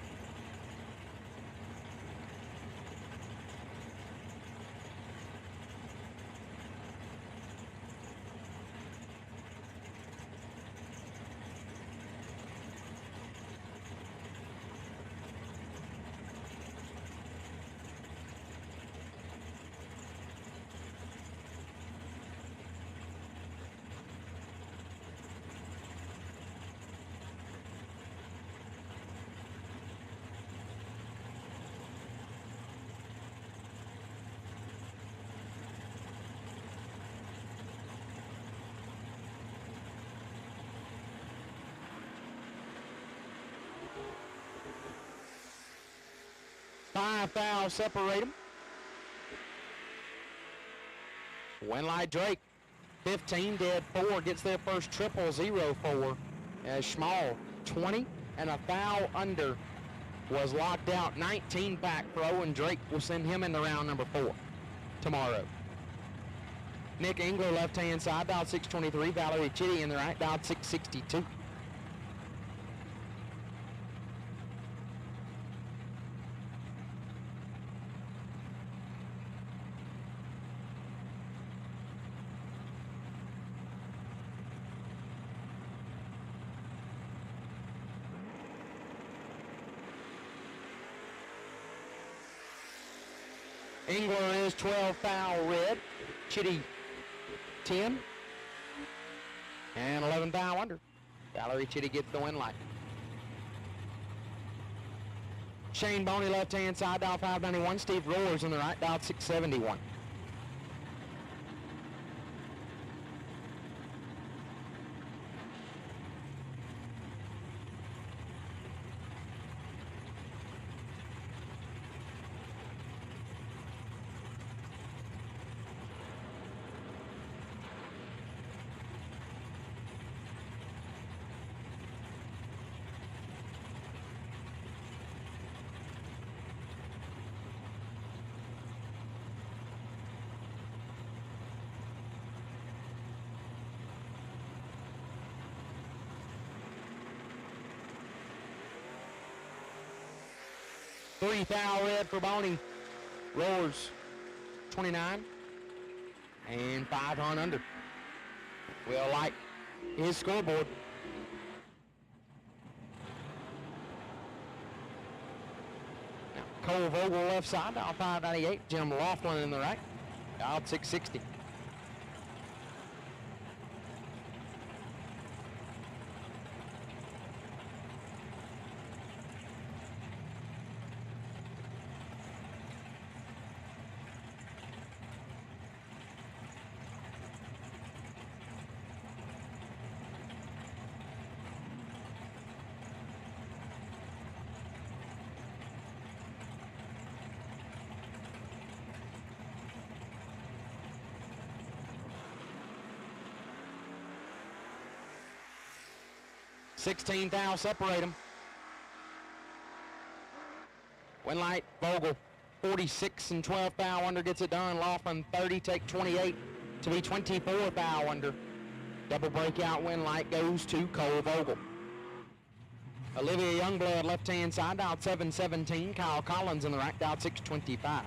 Five fouls separate them. Winlight Drake, 15 dead 4, gets their first triple 0-4. As Small, 20 and a foul under was locked out. 19 back for Owen Drake will send him into round number 4 tomorrow. Nick Engler, left-hand side, dial 623. Valerie Chitty in the right, dial 662. Engler is 12 foul red. Chitty 10. And 11 foul under. Valerie Chitty gets the win light. Shane Boney, left-hand side, dial 591. Steve Roars in the right, dial 671. Three foul red for Boney. Roars 29. And 5 on under. Will like his scoreboard. Now, Cole Vogel left side, dial 598. Jim Laughlin in the right, dial 660. $16,000 separate them. Winlight, Vogel, 46 and 12 foul under gets it done. Laughlin, 30, take 28 to be 24 foul under. Double breakout Winlight goes to Cole Vogel. Olivia Youngblood, left-hand side, dial 717. Kyle Collins in the right, dial 625.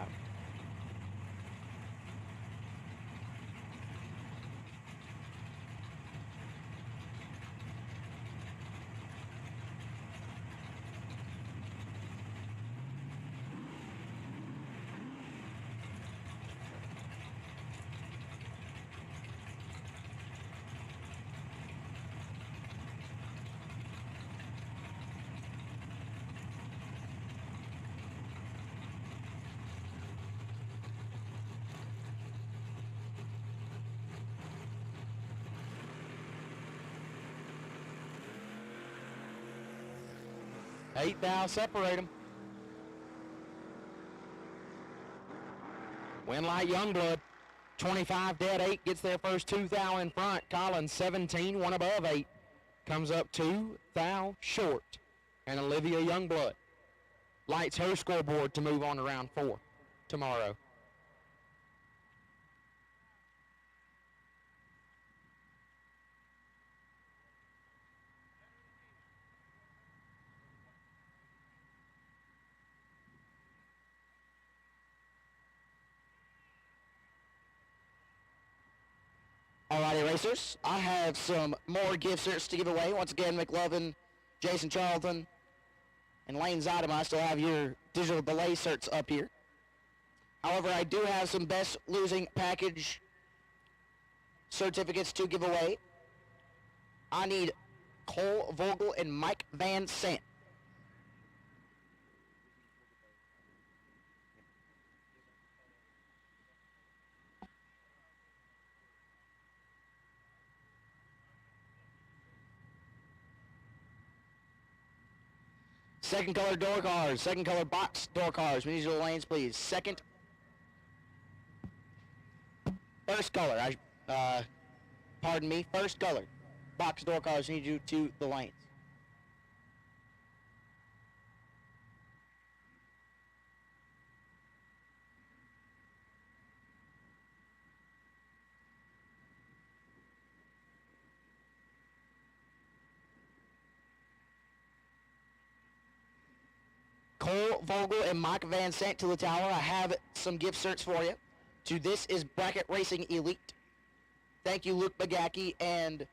$8,000 separate them. Winlight Youngblood, 25 dead 8, gets their first 2 thou in front. Collins 17, 1 above 8, comes up 2 thou short. And Olivia Youngblood lights her scoreboard to move on to round 4 tomorrow. Alrighty, racers, I have some more gift certs to give away. Once again, McLovin, Jason Charlton, and Lane Zidem. I still have your digital delay certs up here. However, I do have some best losing package certificates to give away. I need Cole Vogel and Mike Van Sant. Second color door cars, second color box door cars. We need your lanes, please. First color, pardon me, first color. Box door cars, need you to the lanes. Cole Vogel and Mike Van Sant to the tower. I have some gift certs for you. To This Is Bracket Racing Elite. Thank you, Luke Bagacki and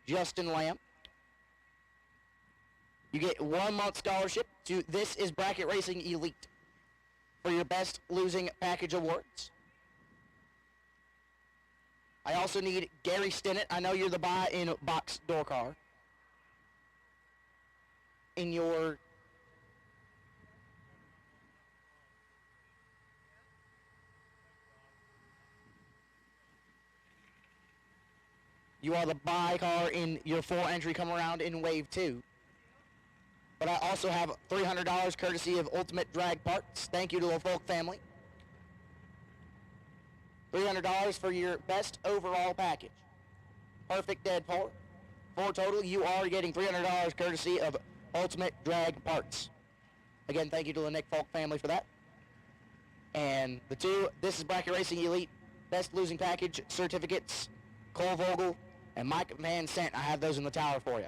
Justin Lamb. You get 1 month scholarship to This Is Bracket Racing Elite for your best losing package awards. I also need Gary Stinnett. I know you're the buy in box door car. In your You are the buy car in your 4-entry come around in wave 2. But I also have $300 courtesy of Ultimate Drag Parts. Thank you to the Folk family. $300 for your best overall package. Perfect dead pour. For total, you are getting $300 courtesy of Ultimate Drag Parts. Again, thank you to the Nick Folk family for that. And the two, This Is Bracket Racing Elite best losing package certificates, Cole Vogel and Mike Van Sant. I have those in the tower for you.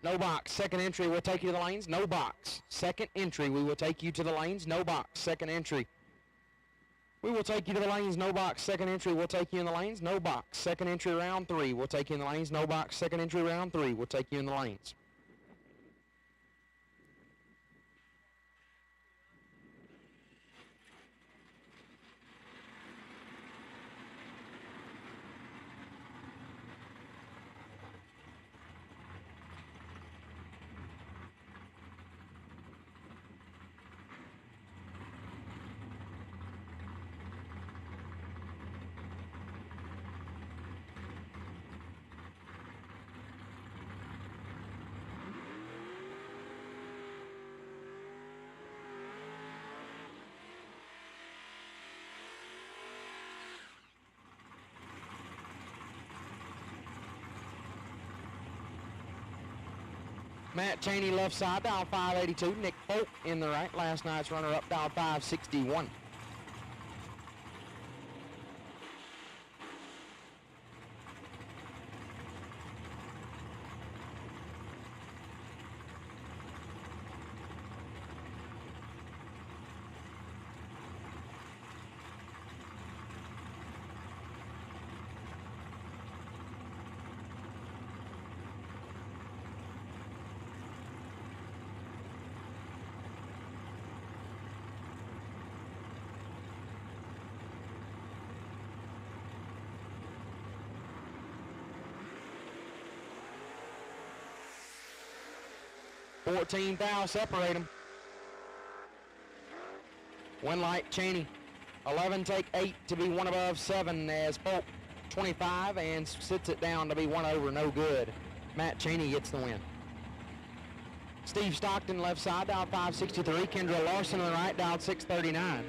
No box. Second entry will take you to the lanes. No box. Second entry, we will take you to the lanes. No box. Second entry. We will take you to the lanes. No box. Second entry, we'll take you in the lanes. No box. Second entry, round 3. We'll take you in the lanes. No box. Second entry, round 3. We'll take you in the lanes. Matt Cheney left side, dial 582. Nick Folk in the right. Last night's runner-up, dial 561. $14 thou separate them. One light Cheney. 11 take 8 to be one above 7 as Polk 25 and sits it down to be one over, no good. Matt Cheney gets the win. Steve Stockton left side, dialed 563. Kendra Larson on the right, dialed 639.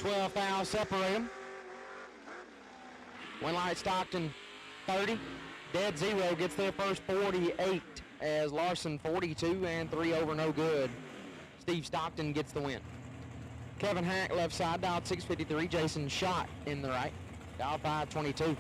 $12 thou separate them. One light Stockton 30. Dead zero gets their first 48 as Larson 42 and 3 over, no good. Steve Stockton gets the win. Kevin Hack left side, dialed 653. Jason Schott in the right, dialed 522.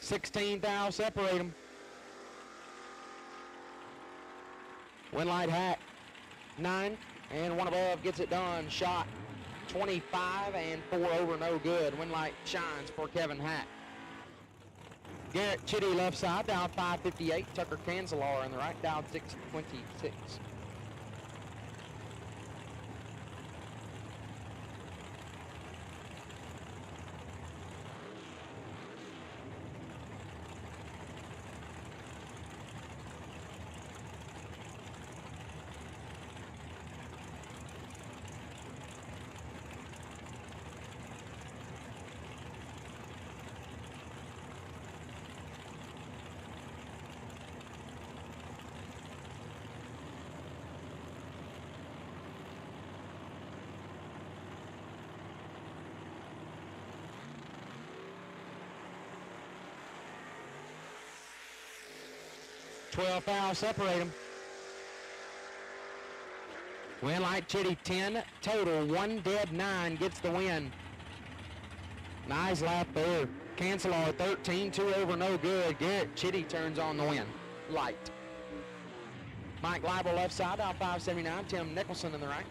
$16 thou separate them. One light Hack 9 and one above gets it done. Shot 25 and 4 over, no good. One light shines for Kevin Hack. Garrett Chitty left side, dialed 558. Tucker Cancelar in the right, dialed 626. 12 fouls separate them. Win light Chitty 10 total, 1 dead 9 gets the win. Nice lap there. Cancelar 13, 2 over, no good. Garrett Chitty turns on the win. Light. Mike Leibel left side, down 579. Tim Nicholson in the right,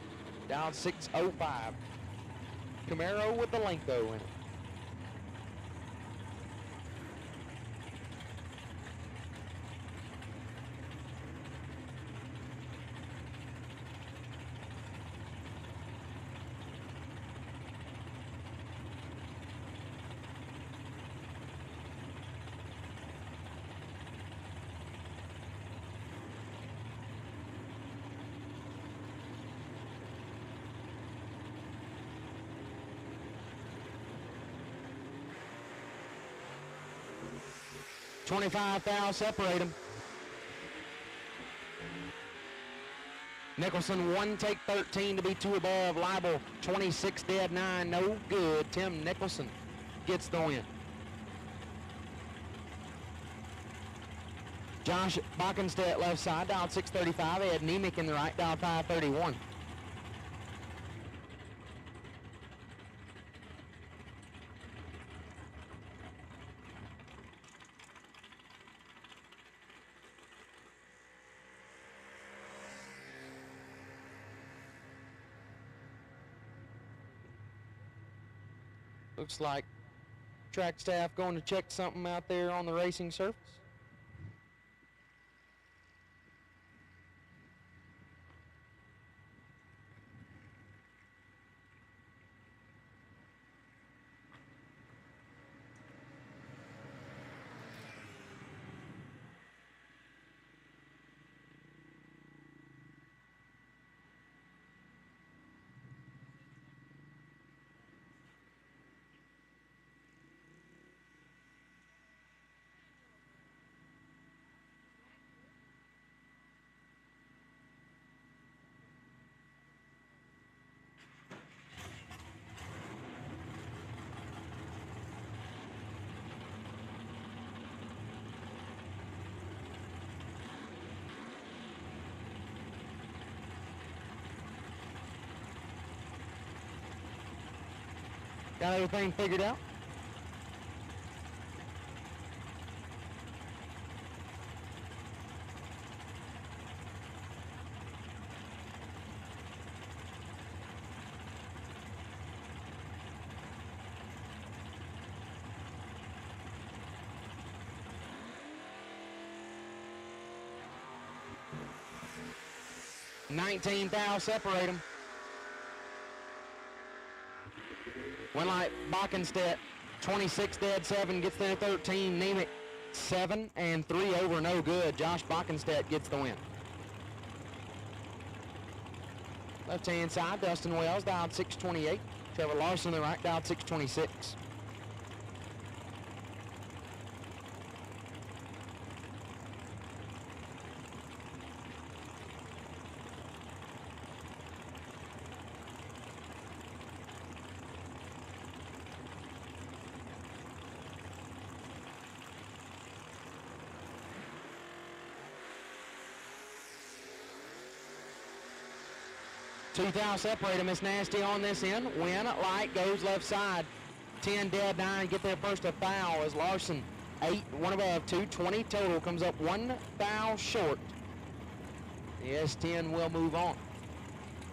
down 605. Camaro with the Lenko in it. $25 fouls separate them. Nicholson 1 take 13 to be 2 above. Leibel 26 dead 9, no good. Tim Nicholson gets the win. Josh Bockenstedt left side, dialed 635. Ed Nemec in the right, dialed 531. Looks like track staff going to check something out there on the racing surface. Got everything figured out? $19,000 separate them. One light Bockenstedt, 26 dead 7 gets there 13. Nemec 7 and 3 over, no good. Josh Bockenstedt gets the win. Left hand side, Dustin Wells dialed 628. Trevor Larson on the right, dialed 626. $2,000 separate them. It's nasty on this end. Win light goes left side. 10 dead 9 get there first. A foul as Larson 8 1 above 220 total comes up 1 foul short. The S10 will move on.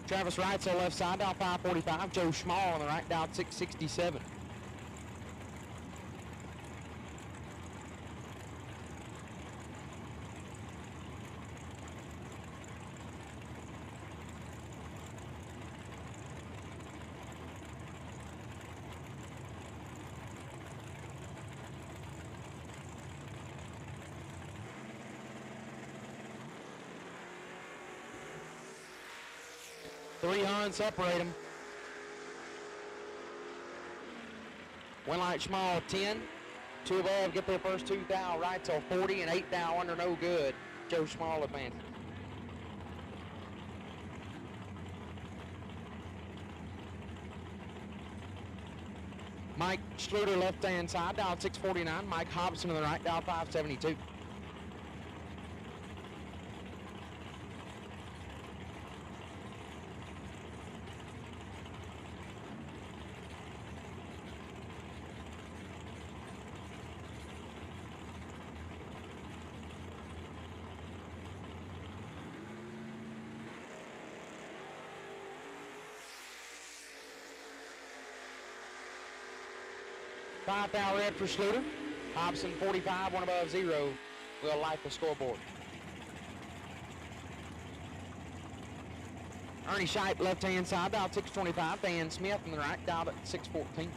Travis Wright's on left side, dial 545. Joe Schmall on the right, dial 667. Separate them. One light Schmall 10, 2 above get their first 2 thou. Right till 40 and 8 thou under, no good. Joe Schmall advances. Mike Schluter left hand side, dial 649. Mike Hobson on the right, dial 572. 5 foul red for Schluter. Hobson 45, one above 0 will light the scoreboard. Ernie Scheidt, left-hand side, dialed 625. Dan Smith on the right, dialed at 614.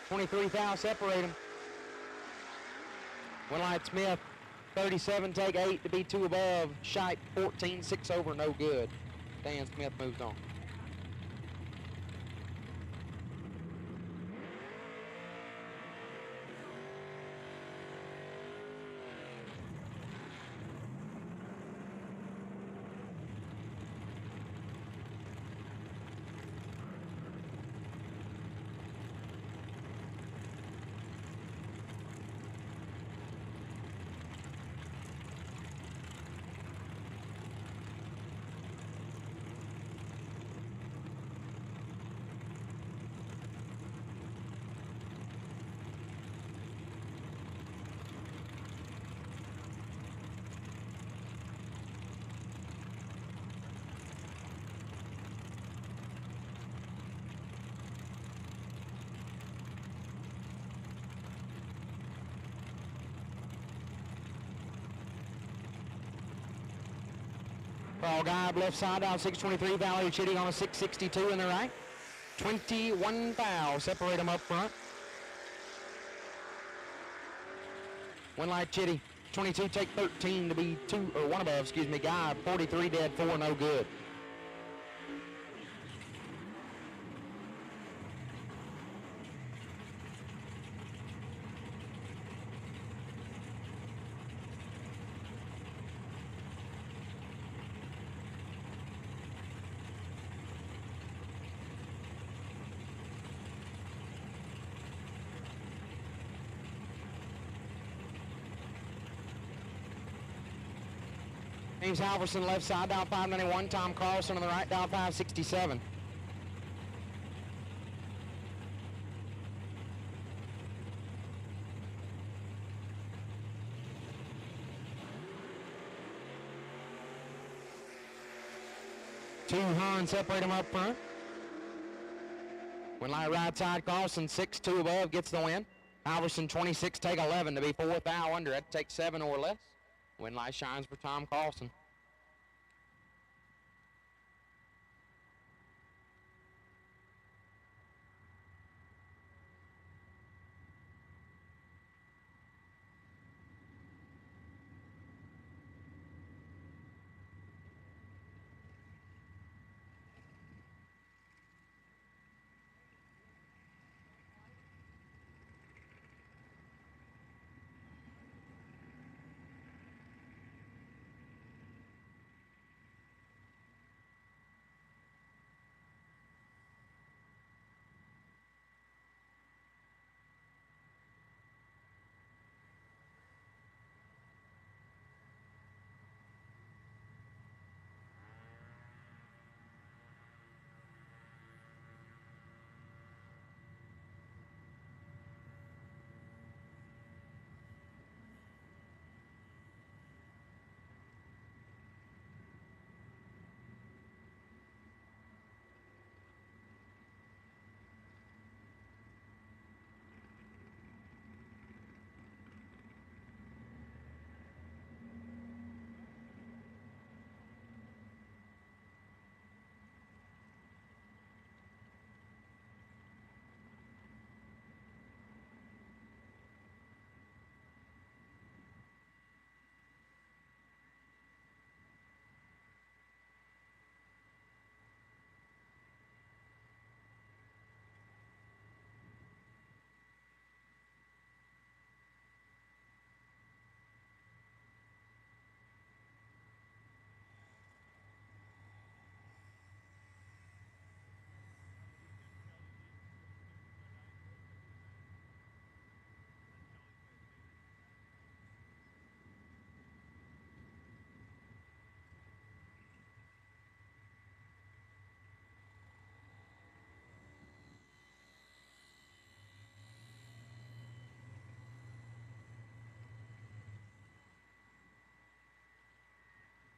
.23 foul separate them. Winlight Smith, 37, take 8 to be 2 above. Scheidt, 14, 6 over, no good. Dan Smith moves on. Paul Geib, left side, down 623. Valerie Chitty on a 662 in the right. 21 foul, separate them up front. Winlight Chitty, 22, take 13 to be 2, or 1 above, excuse me. Geib, 43, dead 4, no good. James Halverson, left side, down 591. Tom Carlson on the right, down 567. Two Huns separate them up front. Winlight right side, Carlson 6-2 above, gets the win. Halverson 26, take 11 to be 4 foul under. That takes 7 or less. Winlight shines for Tom Carlson.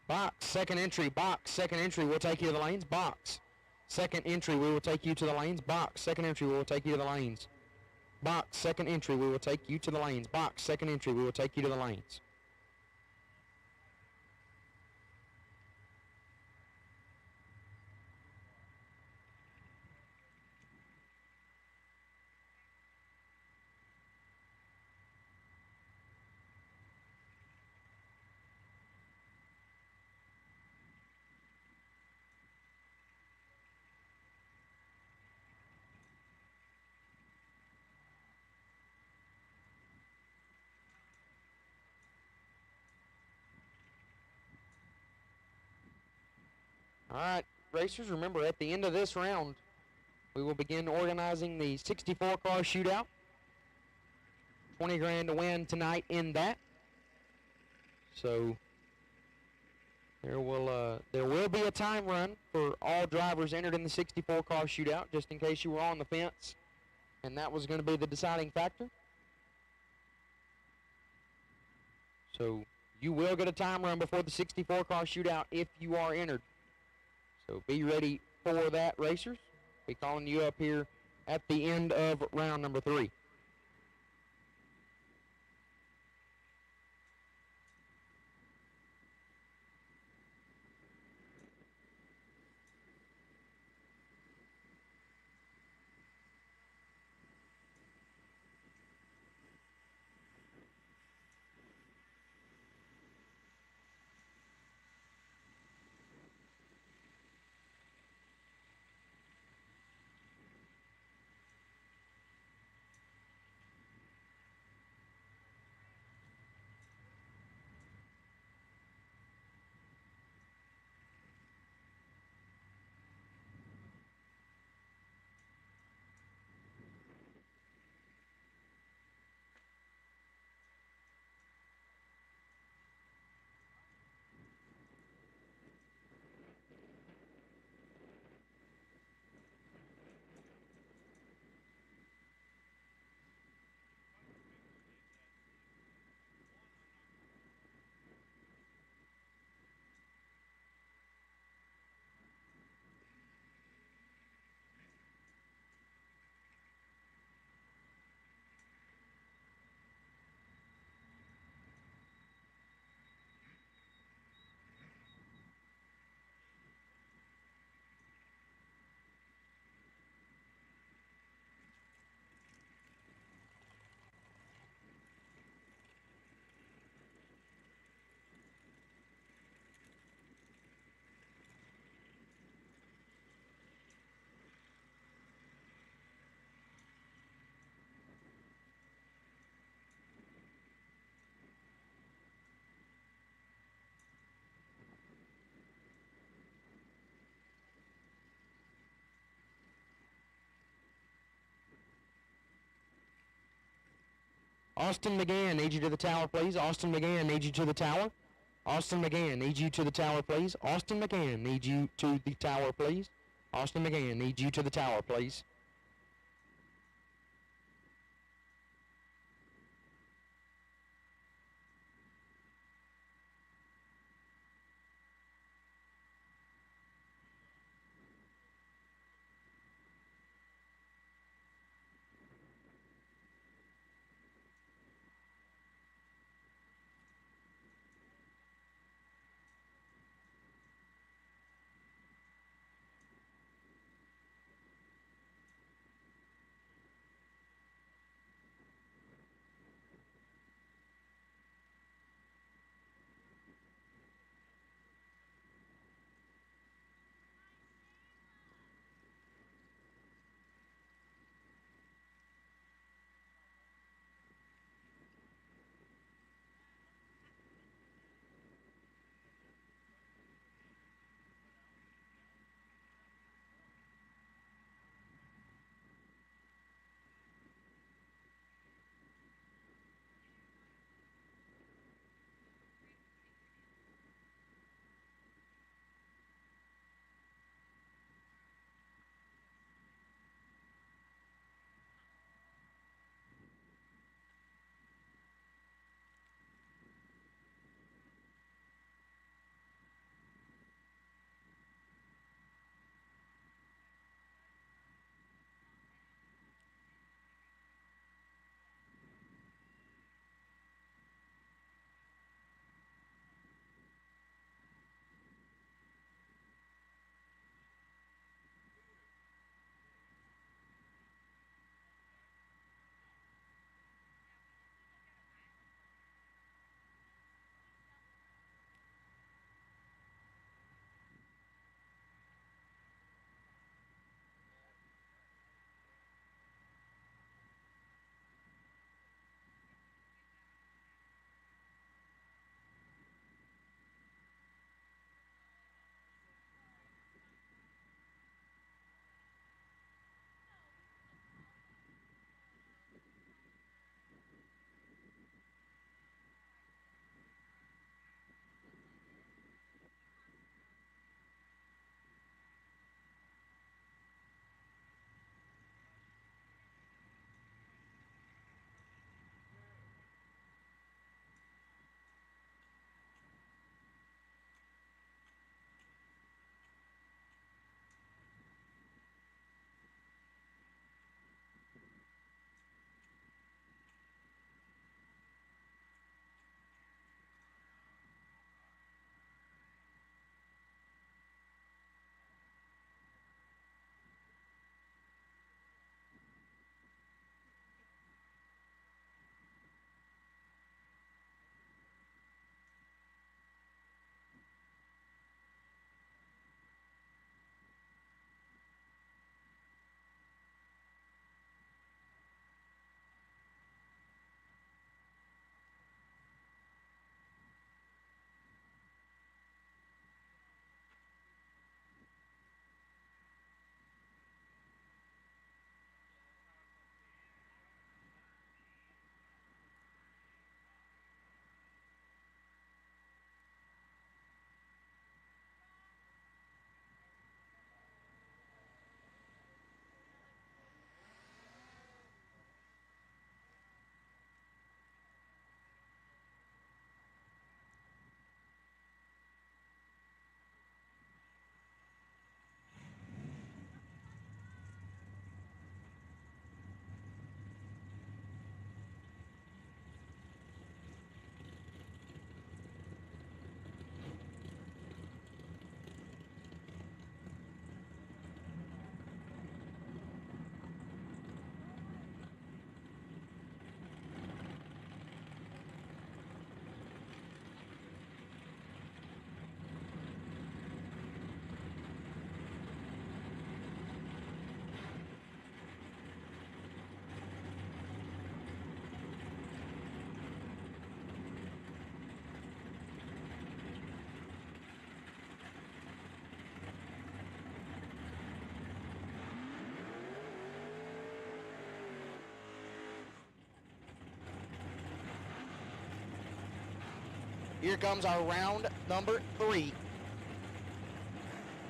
Box, second entry, box, second entry, we'll take you to the lanes, box. Second entry, we will take you to the lanes, box, second entry, we will take you to the lanes. Box, second entry, we will take you to the lanes, box, second entry, we will take you to the lanes. All right, racers, remember at the end of this round, we will begin organizing the 64 car shootout. 20 grand to win tonight in that. So there will be a time run for all drivers entered in the 64 car shootout, just in case you were on the fence and that was going to be the deciding factor. So you will get a time run before the 64 car shootout if you are entered. So be ready for that, racers. Be calling you up here at the end of round number 3. Austin McGann, need you to the tower, please. Austin McGann, need you to the tower. Austin McGann, need you to the tower, please. Austin McGann, need you to the tower, please. Austin McGann, need you to the tower, please. Here comes our round number 3.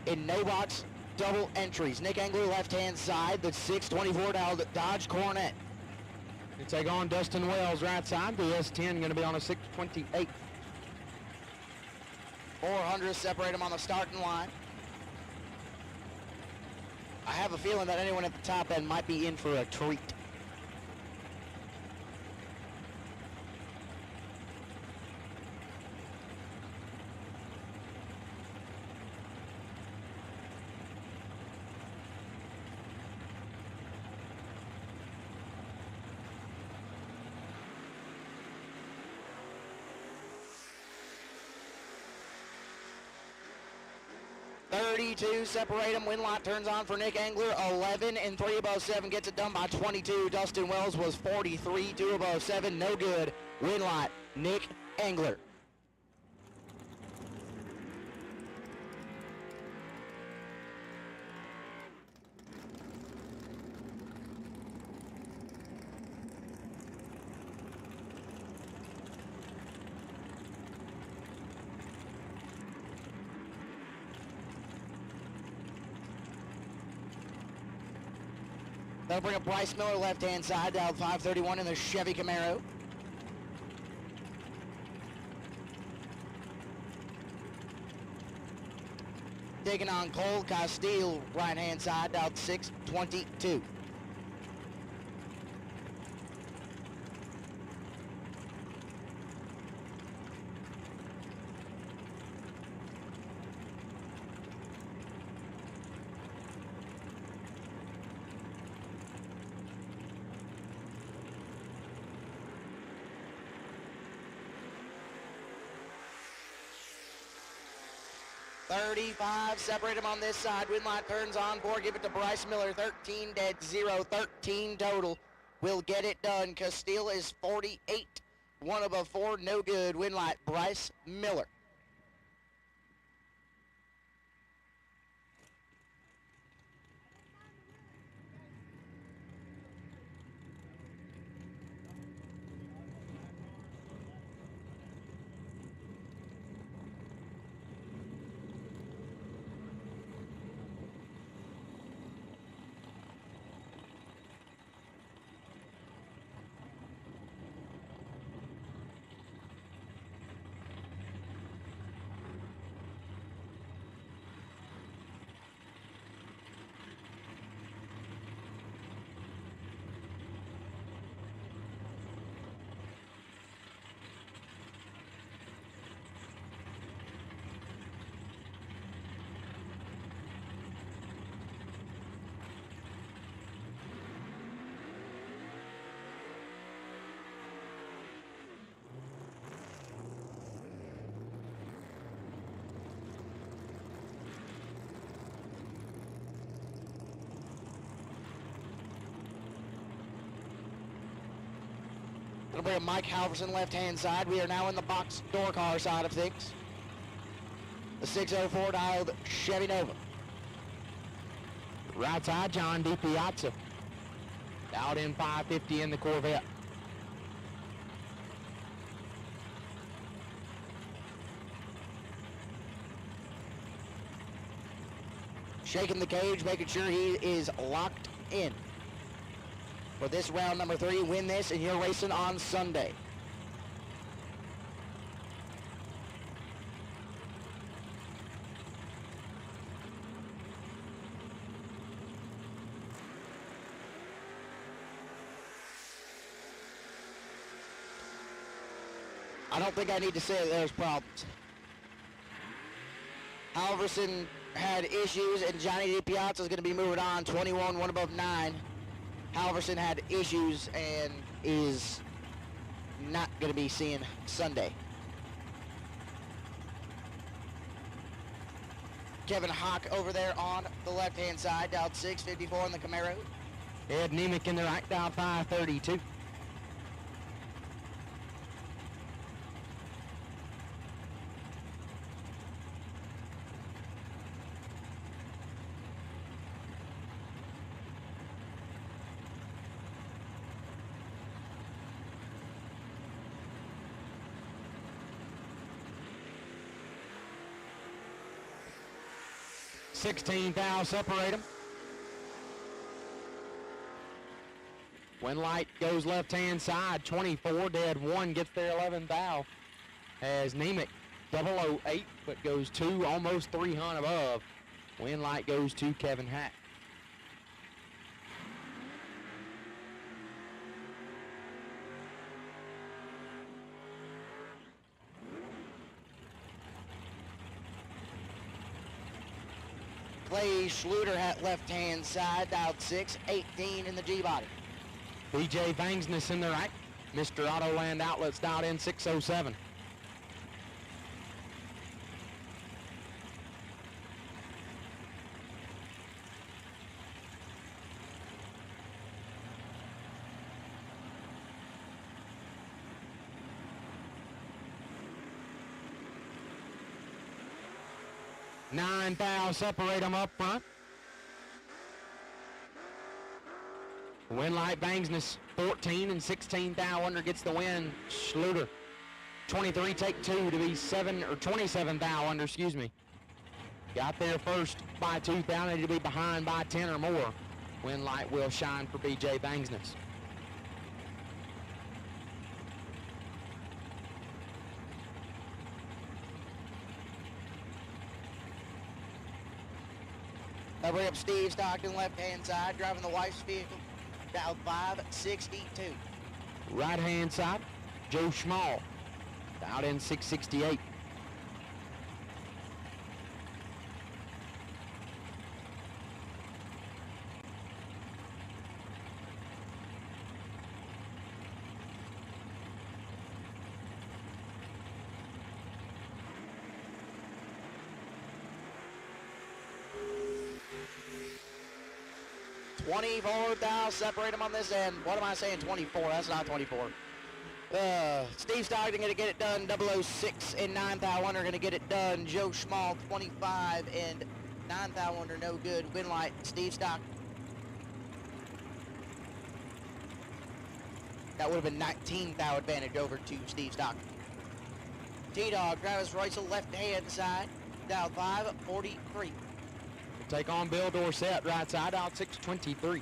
In no box double entries. Nick Engler left-hand side, the 624 Dodge Coronet. They take on Dustin Wells right side. The S10 going to be on a 628. 400 separate them on the starting line. I have a feeling that anyone at the top end might be in for a treat. Separate them. Win lot turns on for Nick Engler. 11 and 3 above 7 gets it done by 22. Dustin Wells was 43, 2 above 7. No good. Win lot, Nick Engler. That'll bring up Bryce Miller left-hand side, down 531 in the Chevy Camaro. Taking on Cole Castile, right-hand side, down 622. Separate them on this side. Win line turns on 4. Give it to Bryce Miller. 13 dead, 0. 13 total. Will get it done. Castile is 48. 1 above 4. No good. Win light. Bryce Miller. It'll be a Mike Halverson left-hand side. We are now in the box door car side of things. The 604 dialed Chevy Nova. Right side, John DiPiazza. Out in 550 in the Corvette. Shaking the cage, making sure he is locked in. For this round number 3, win this and you're racing on Sunday. I don't think I need to say that there's problems. Halverson had issues and Johnny DiPiazza is going to be moving on. 21, 1 above 9. Halverson had issues and is not going to be seeing Sunday. Kevin Hawk over there on the left-hand side, dialed 654 in the Camaro. Ed Nemick in the right, dialed 532. 16 thou separate them. Win light goes left-hand side, 24 dead 1 gets their 11th thou as Nemec 008, but goes 2, almost 3 hunt above. Win light goes to Kevin Hack. Clay Schluter at left-hand side, dialed 6, 18 in the G-body. BJ Vangsness in the right. Mr. Autoland Outlets dialed in 607. Nine thou separate them up front. Win light Vangsness 14 and 16 thou under gets the win. Schluter 23 take 2 to be 27 thou under, excuse me. Got there first by 2 thou, needed to be behind by 10 or more. Win light will shine for BJ Vangsness. Over up Steve Stockton, left-hand side, driving the wife's vehicle, dialed 562. Right-hand side, Joe Schmall, dialed in 668. $24,000, separate them on this end. What am I saying, 24? That's not 24. Steve Stockton going to get it done, 006 and 9 thou under going to get it done. Joe Schmall, 25 and 9 thou under, no good. Win light, Steve Stockton. That would have been 19 thou advantage over to Steve Stockton. T-Dog, Travis Reusel, left-hand side, dial 543. Take on Bill Dorsett, right side, out 623.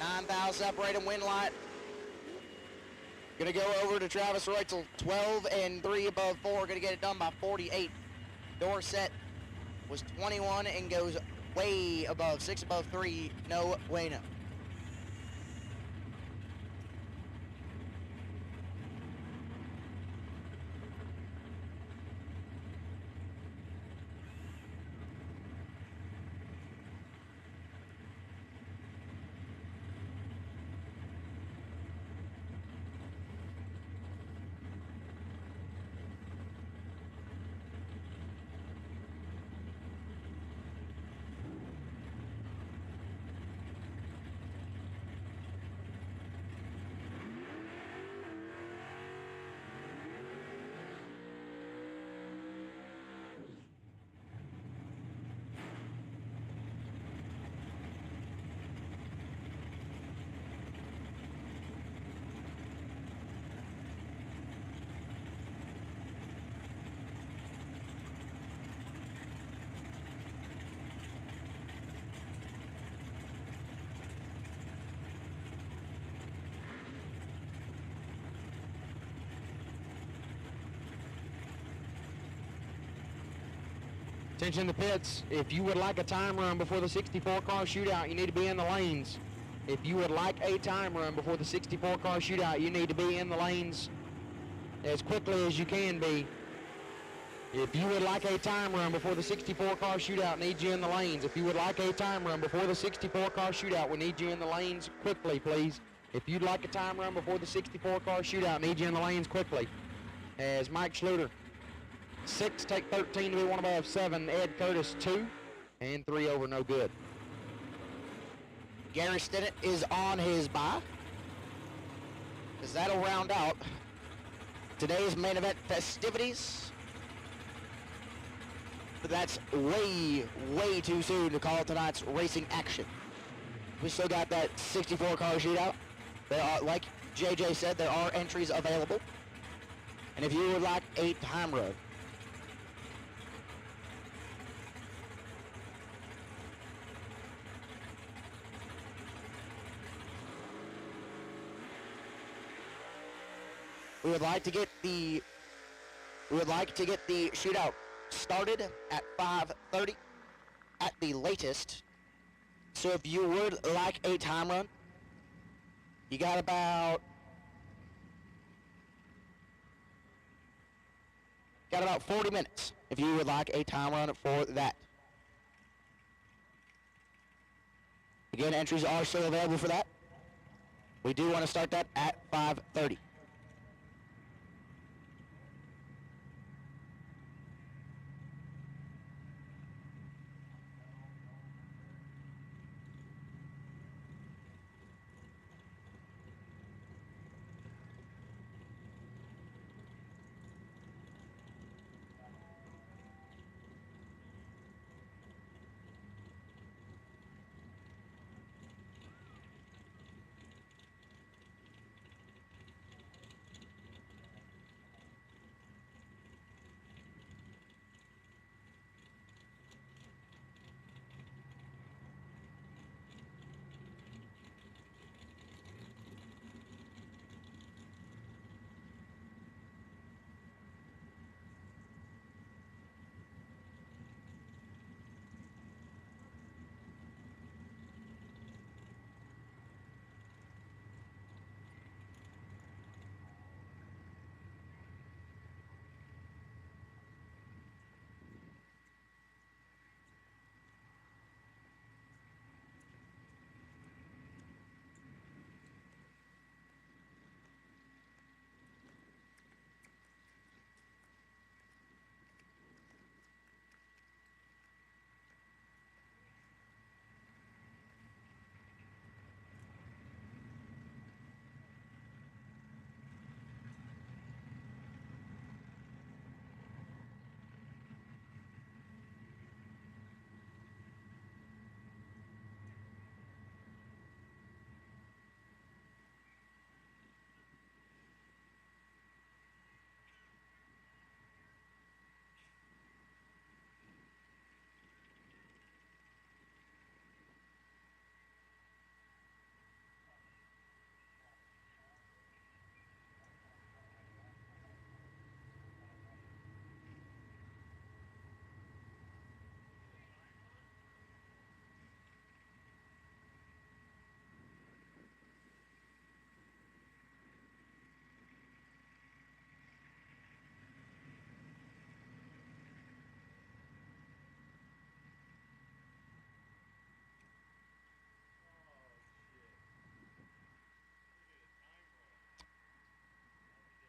$9,000 separate and win light. Gonna go over to Travis Reutzel, 12 and 3 above 4. Gonna get it done by 48. Dorsett was 21 and goes way above, 6 above 3. No way no. Attention in the pits, if you would like a time run before the 64-car shootout, you need to be in the lanes. If you would like a time run before the 64-car shootout, you need to be in the lanes as quickly as you can be. If you would like a time run before the 64-car shootout, need you in the lanes. If you would like a time run before the 64-car shootout, we need you in the lanes quickly, please. If you'd like a time run before the 64-car shootout, need you in the lanes quickly. As Mike Schluter, 6, take 13 to be 1 above 7. Ed Curtis, 2, and 3 over, no good. Gary Stinnett is on his bye, because that'll round out today's main event festivities. But that's way, way too soon to call tonight's racing action. We still got that 64-car shootout. There are, like JJ said, there are entries available. And if you would like a time run, we would like to get the shootout started at 5:30 at the latest. So if you would like a time run, you got about 40 minutes if you would like a time run for that. Again, entries are still available for that. We do want to start that at 5:30.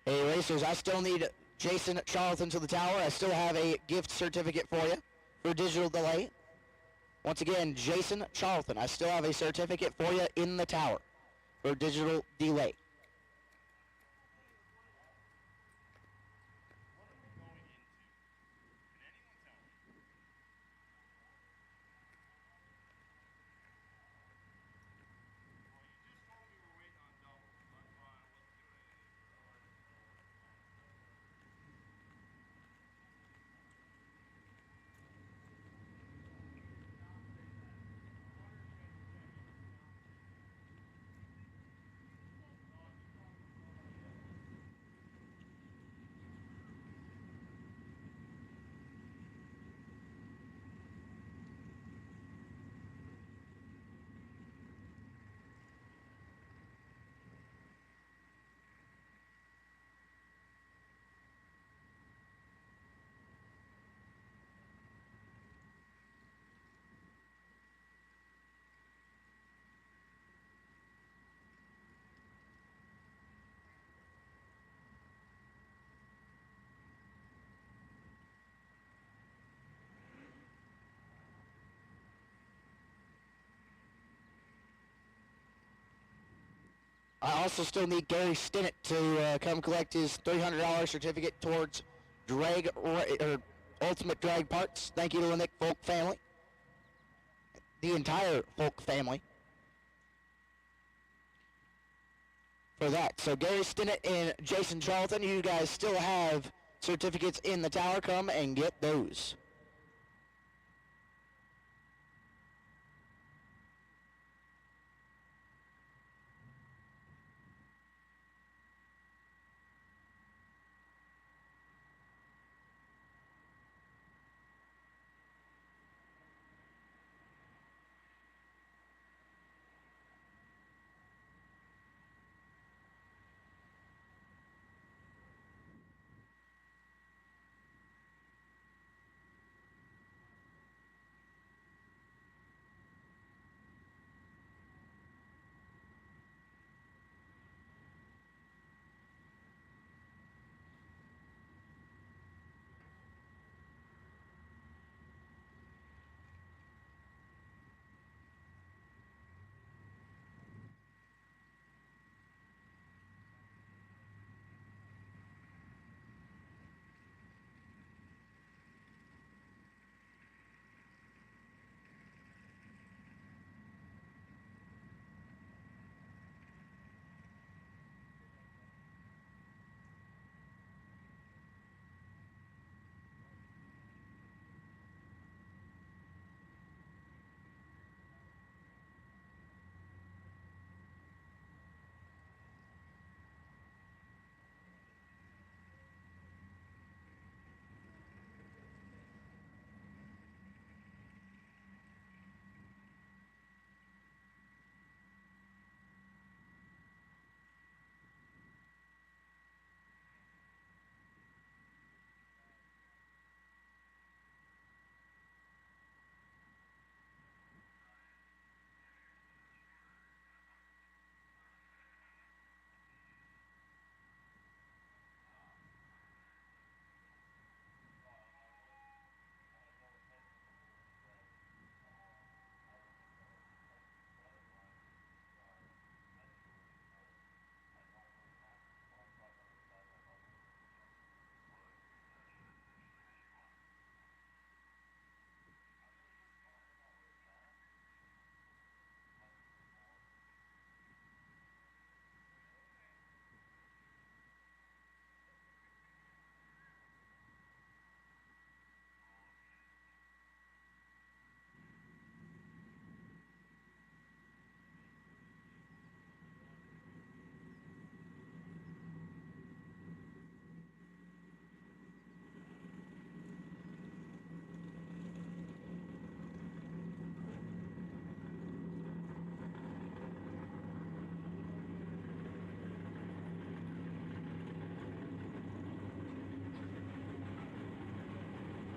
Hey racers, I still need Jason Charlton to the tower. I still have a gift certificate for you for digital delay. Once again, Jason Charlton, I still have a certificate for you in the tower for digital delay. I also still need Gary Stinnett to come collect his $300 certificate towards Ultimate Drag Parts. Thank you to the Nick Folk family, the entire Folk family. for that. So Gary Stinnett and Jason Charlton, you guys still have certificates in the tower. Come and get those.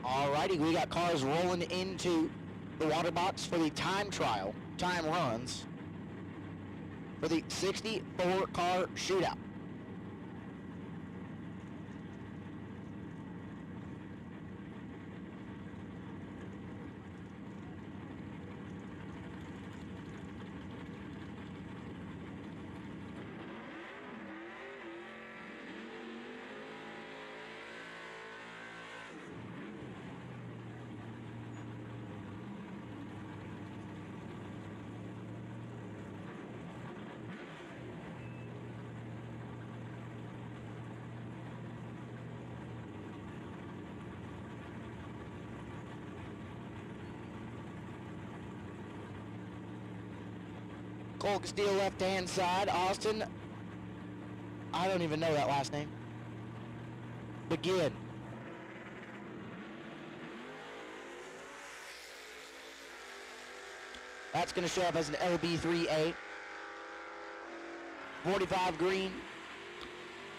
Alrighty, we got cars rolling into the water box for the time trial, time runs, for the 64-car shootout. Cole Castillo left-hand side. Austin, I don't even know that last name. Begin. That's going to show up as an LB3A. 45 green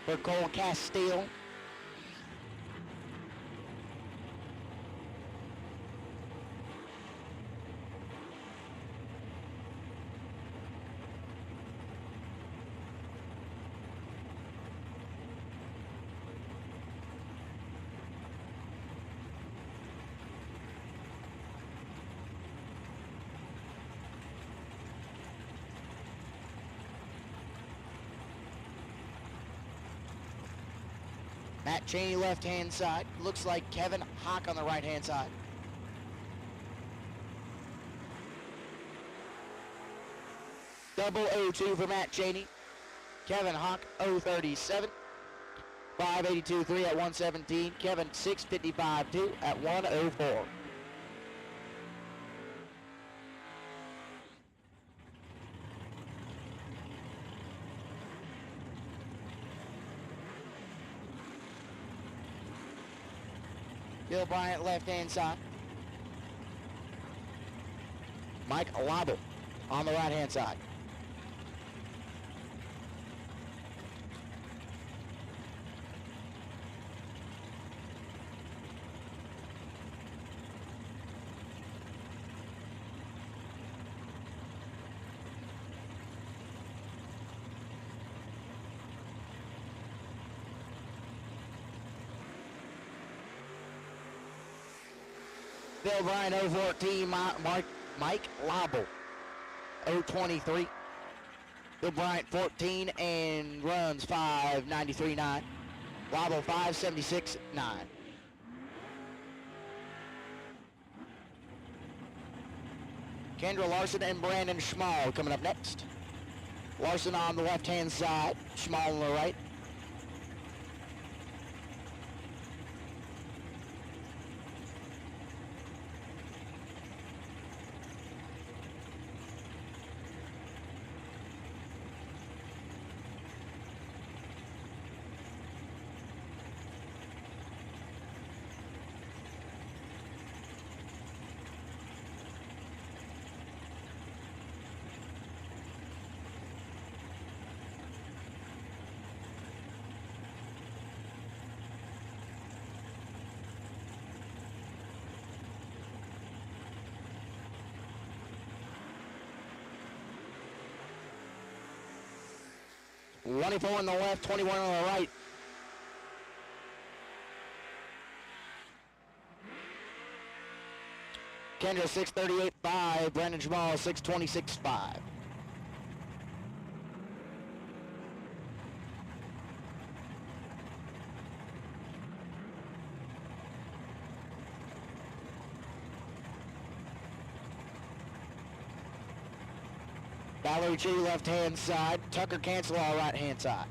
for Cole Castillo. Matt Cheney left-hand side. Looks like Kevin Hawk on the right-hand side. Double 02 for Matt Cheney. Kevin Hawk 037. 582.3 at 117. Kevin 655.2 at 104. Bill Bryant left-hand side. Mike Lobble on the right-hand side. Bill Bryant 014, Mike Lobble 023. Bill Bryant 14 and runs 593.9. Lobble 576.9. Kendra Larson and Brandon Schmall coming up next. Larson on the left-hand side, Schmall on the right. .24 on the left, 21 on the right. Kendra 638.5, Brandon Schmall 626.5. Valerie Chi left-hand side, Tucker Cancelar right-hand side.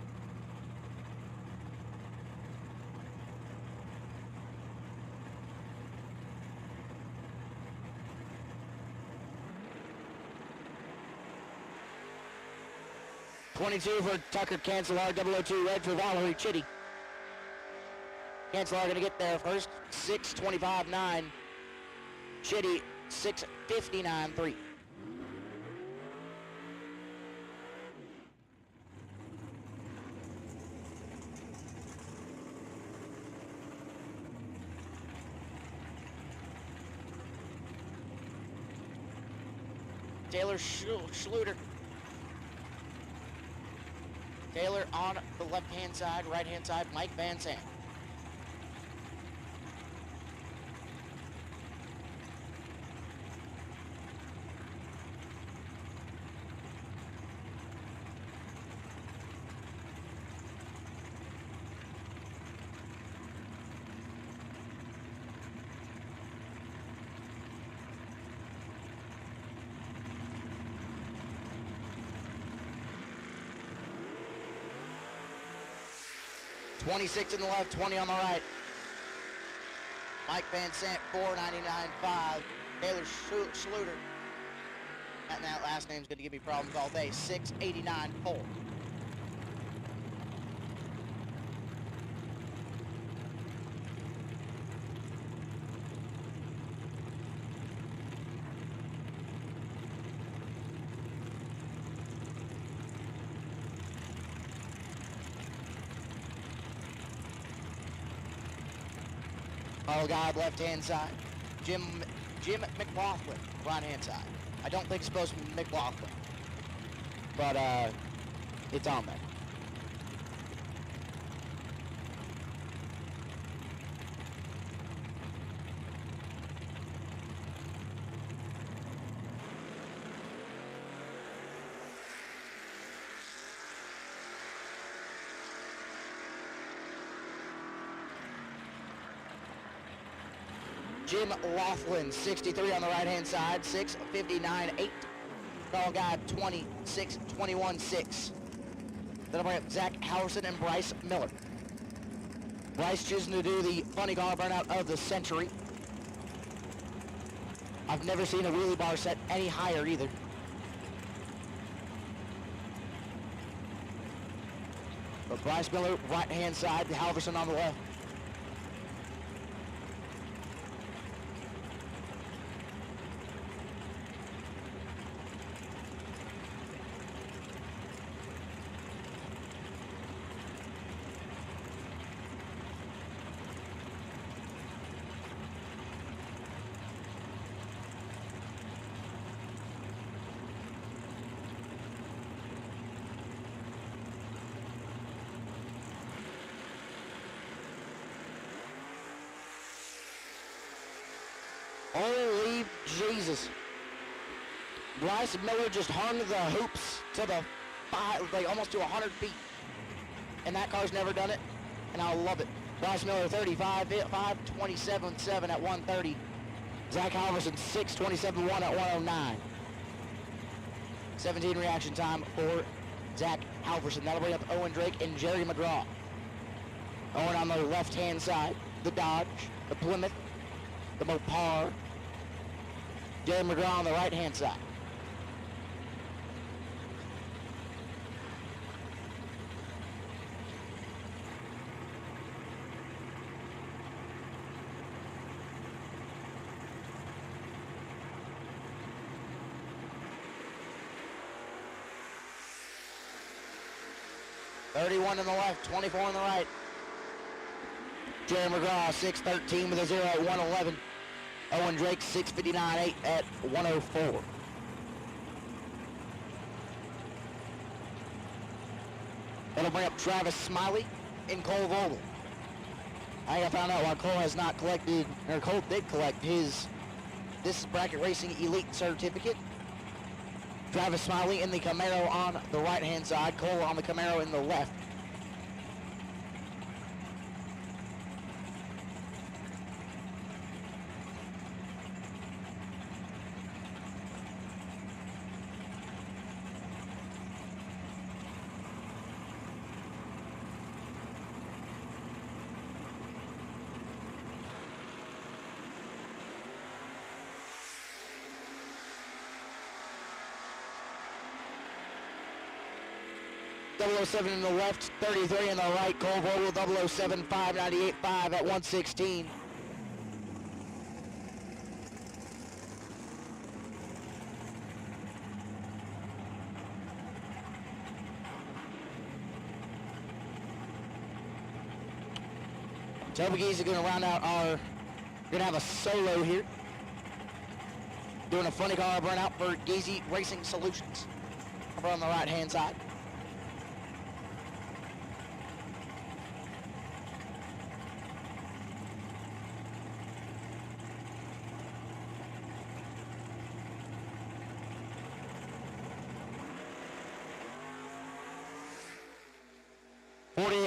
.22 for Tucker Cancelar, 002 red for Valerie Chitty. Cancelar gonna get there first, 6:25.9. Chitty 6:59.3. Taylor Schluter. Taylor on the left-hand side, right-hand side, Mike Van Sant. .26 in the left, 20 on the right. Mike Van Sant, 499.5. Taylor Schluter. And that last name's going to give me problems all day. 689.4. Oh God, left-hand side. Jim McLaughlin, right-hand side. I don't think it's supposed to be McLaughlin, but it's on there. Jim Laughlin, 63 on the right-hand side, 6:59.8. Call guide 26:21.6. That'll bring up Zach Halverson and Bryce Miller. Bryce choosing to do the funny car burnout of the century. I've never seen a wheelie bar set any higher either. But Bryce Miller, right-hand side, Halverson on the left. Holy Jesus. Bryce Miller just hung the hoops to the like almost to 100 feet. And that car's never done it, and I love it. Bryce Miller 35, 5:27.7 at 130. Zach Halverson 6:27.1 at 109. 17 reaction time for Zach Halverson. That'll bring up Owen Drake and Jerry McGraw. Owen on the left-hand side, the Dodge, the Plymouth, the Mopar. Jerry McGraw on the right-hand side. .31 in the left, 24 on the right. Jerry McGraw 6:13 with a 0 at 1:11. Owen Drake 6:59.8 at 1:04. That'll bring up Travis Smiley and Cole Vogel. I found out why Cole has not collected, or Cole did collect his This Bracket Racing Elite certificate. Travis Smiley in the Camaro on the right-hand side, Cole on the Camaro in the left. .007 in the left, 33 in the right, Cole Vogel 007, 598.5 at 116. Toby Geese is going to round out our, going to have a solo here. Doing a funny car burnout for Geese Racing Solutions. Over on the right-hand side.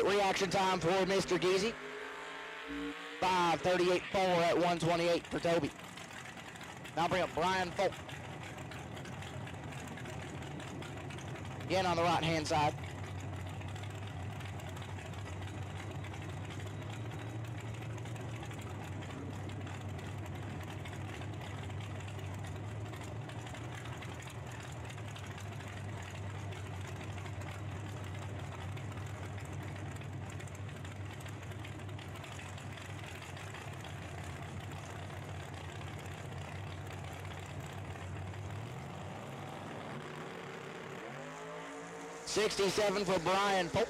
Reaction time for Mr. Geezy. 5:38.4 at 128 for Toby. Now bring up Brian Folk. Again on the right-hand side. .67 for Brian Pope.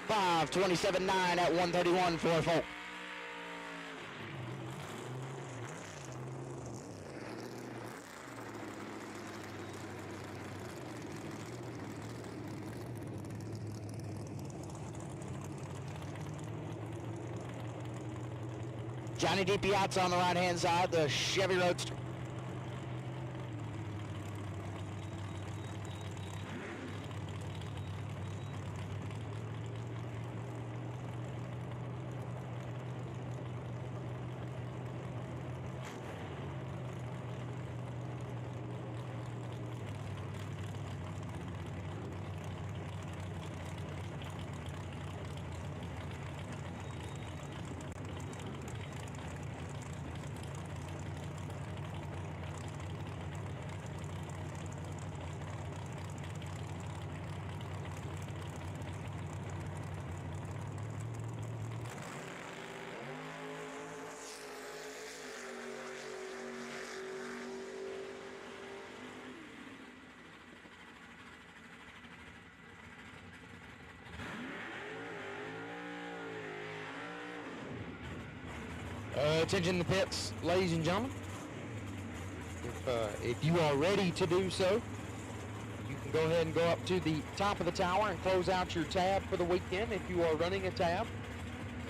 5:27.9 at 131 for Folk. Johnny DiPiazza on the right-hand side, the Chevy Roadster. Attention the pits, ladies and gentlemen. If you are ready to do so, you can go ahead and go up to the top of the tower and close out your tab for the weekend if you are running a tab.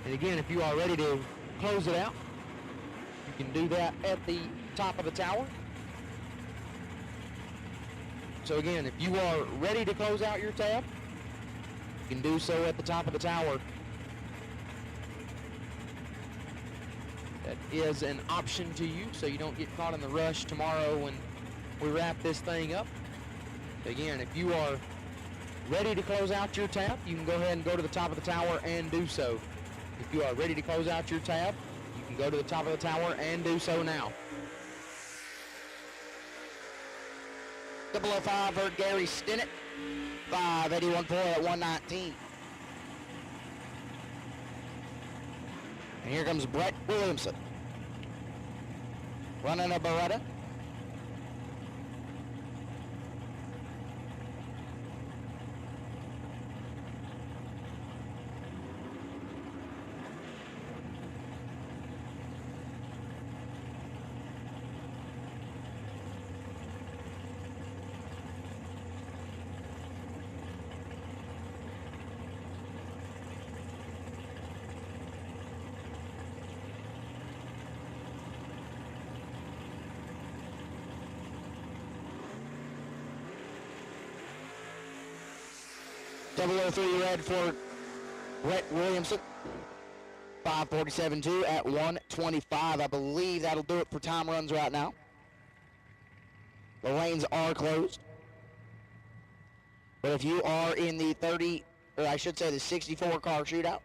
And again, if you are ready to close it out, you can do that at the top of the tower. So again, if you are ready to close out your tab, you can do so at the top of the tower. That is an option to you, so you don't get caught in the rush tomorrow when we wrap this thing up. Again, if you are ready to close out your tab, you can go ahead and go to the top of the tower and do so. If you are ready to close out your tab, you can go to the top of the tower and do so now. 005 heard Gary Stinnett. 581.4 at 119. And here comes Brett Williamson. Running a Beretta. Double 03 red for Brett Williamson. 5:47.2 at 125. I believe that'll do it for time runs right now. The lanes are closed. But if you are in the 30, or I should say the 64 car shootout,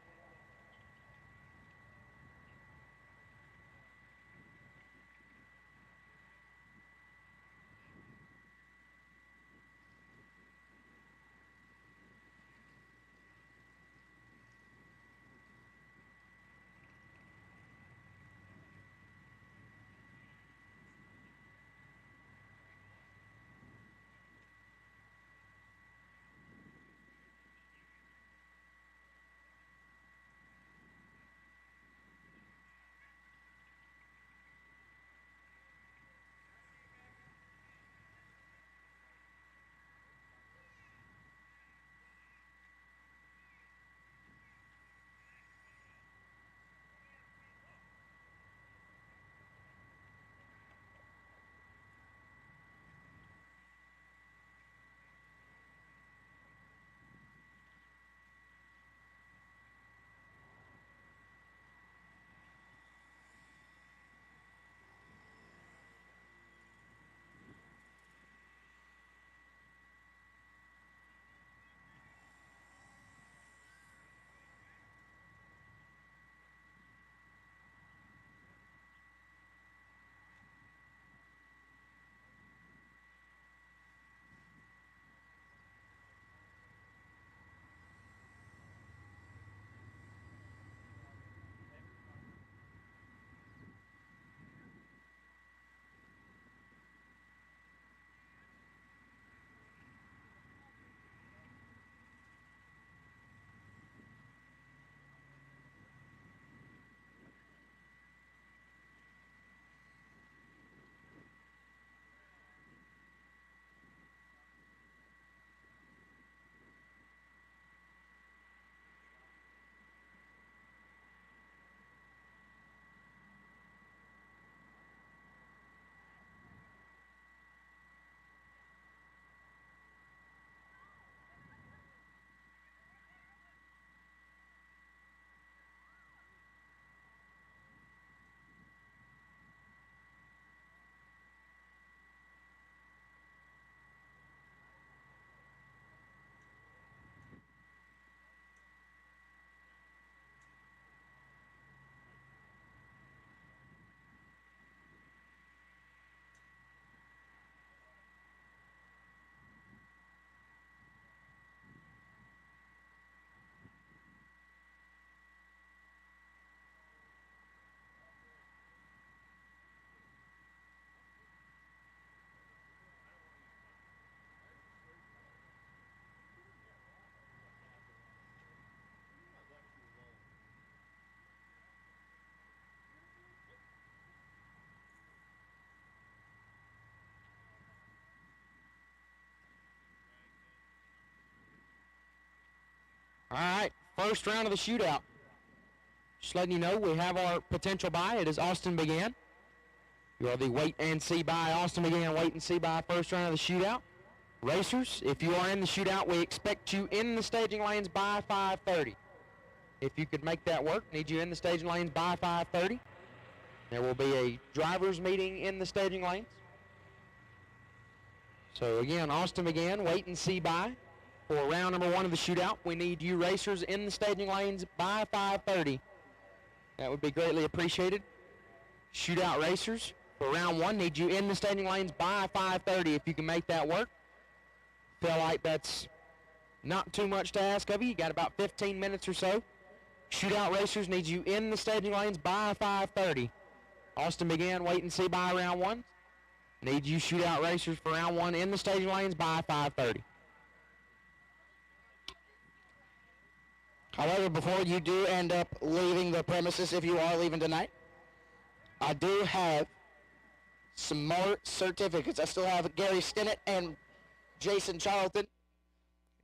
All right, first round of the shootout. Just letting you know, we have our potential bye. It is Austin Began. You are the wait and see bye. Austin Began, wait and see bye, first round of the shootout. Racers, if you are in the shootout, we expect you in the staging lanes by 5:30. If you could make that work, need you in the staging lanes by 5:30. There will be a driver's meeting in the staging lanes. So again, Austin Began, wait and see bye. For round number 1 of the shootout, we need you racers in the staging lanes by 5:30. That would be greatly appreciated. Shootout racers, for round 1, need you in the staging lanes by 5:30 if you can make that work. Feel like that's not too much to ask of you. You got about 15 minutes or so. Shootout racers need you in the staging lanes by 5:30. Austin Began, wait and see by round 1. Need you shootout racers for round 1 in the staging lanes by 5:30. However, before you do end up leaving the premises, if you are leaving tonight, I do have some more certificates. I still have Gary Stinnett and Jason Charlton,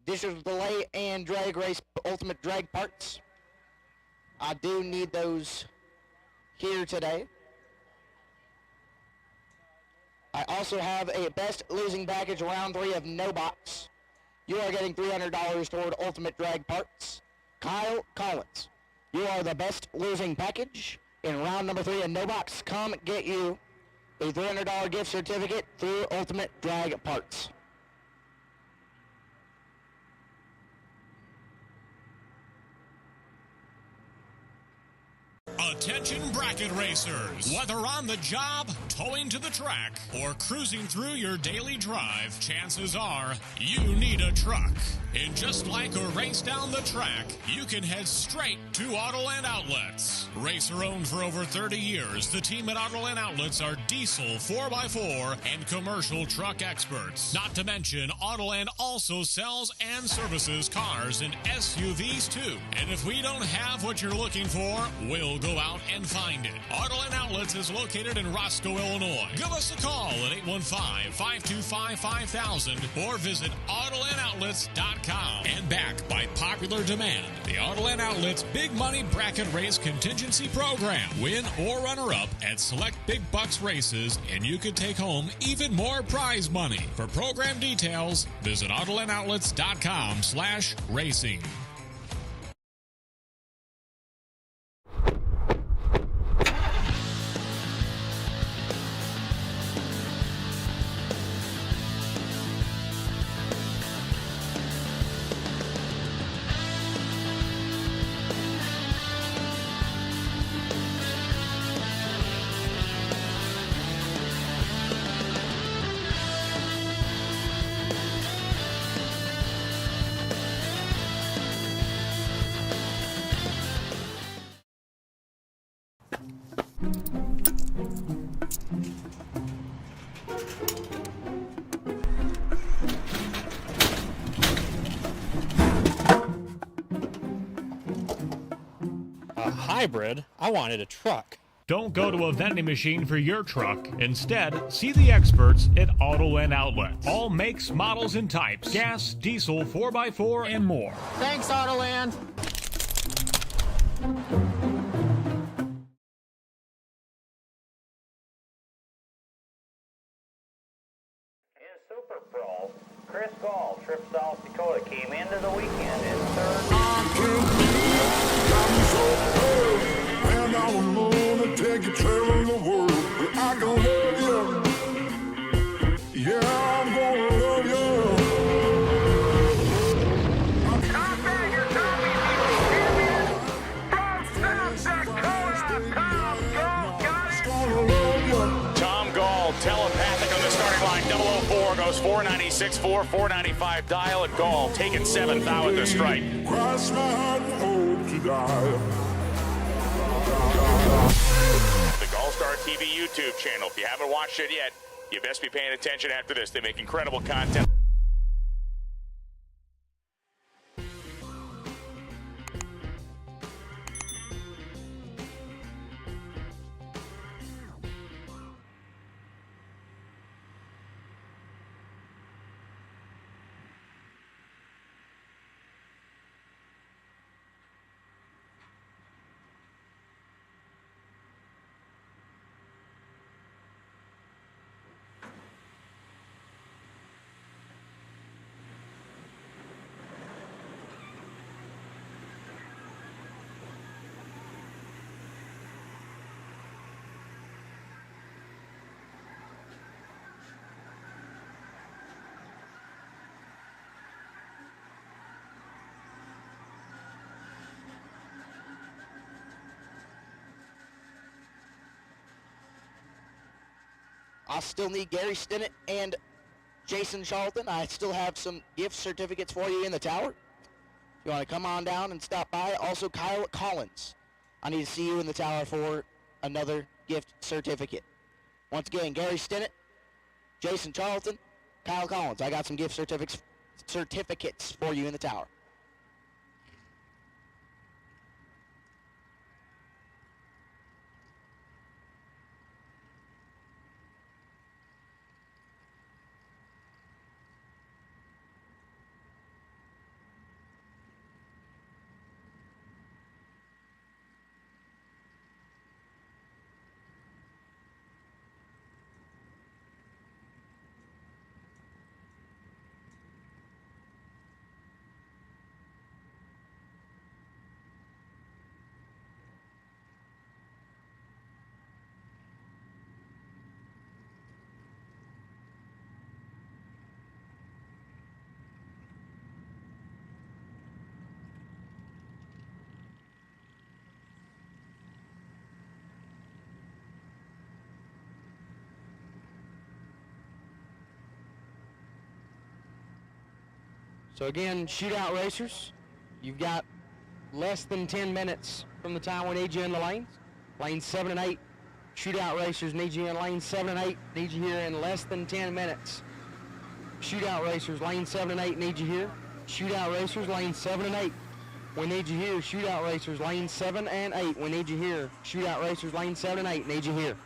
digital delay and drag race ultimate drag parts. I do need those here today. I also have a best losing package round 3 of no box. You are getting $300 toward ultimate drag parts. Kyle Collins, you are the best losing package in round number 3 of no box. Come get you a $300 gift certificate through ultimate drag parts. Attention bracket racers. Whether on the job, towing to the track, or cruising through your daily drive, chances are you need a truck. And just like a race down the track, you can head straight to Autoland Outlets. Racer owned for over 30 years, the team at Autoland Outlets are diesel 4x4 and commercial truck experts. Not to mention, Autoland also sells and services cars and SUVs too. And if we don't have what you're looking for, we'll go out and find it. Autoland Outlets is located in Roscoe, Illinois. Give us a call at 815-525-5000 or visit AutolandOutlets.com. And backed by popular demand, the Autoland Outlets Big Money Bracket Race Contingency Program. Win or runner-up at select big bucks races, and you could take home even more prize money. For program details, visit AutolandOutlets.com/racing. Hybrid, I wanted a truck. Don't go to a vending machine for your truck. Instead, see the experts at Autoland Outlets. All makes, models, and types. Gas, diesel, 4x4, and more. Thanks, Autoland. In Super Pro, Chris Gall, Trip South Dakota, came into the weekend in third. And I'm gonna take you traveling the world. I can love you. Yeah, I'm gonna love you. Tom Gall, telepathic on the starting line. 004 goes 496.4, 495 dial at Gall, taking 7th out at the stripe. Cross my heart and hope to die. The GallStar TV YouTube channel. If you haven't watched it yet, you best be paying attention after this. They make incredible content. I'll still need Gary Stinnett and Jason Charlton. I still have some gift certificates for you in the tower. If you want to come on down and stop by. Also, Kyle Collins. I need to see you in the tower for another gift certificate. Once again, Gary Stinnett, Jason Charlton, Kyle Collins. I got some gift certificates for you in the tower. So again, shootout racers, you've got less than 10 minutes from the time we need you in the lanes. Lanes 7 and 8. Shootout racers need you in lanes 7 and 8. Need you here in less than 10 minutes. Shootout racers, lane 7 and 8 need you here. Shootout racers, lane 7 and 8. We need you here. Shootout racers, lane 7 and 8. We need you here. Shootout racers, lane 7 and 8 need you here.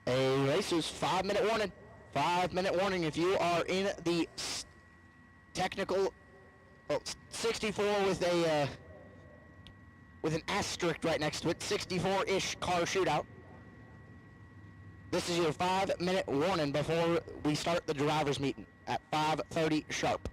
A racer's 5-minute warning. 5-minute warning if you are in the technical 64 with an asterisk right next to it, 64-ish car shootout. This is your 5-minute warning before we start the drivers' meeting at 5:30 sharp.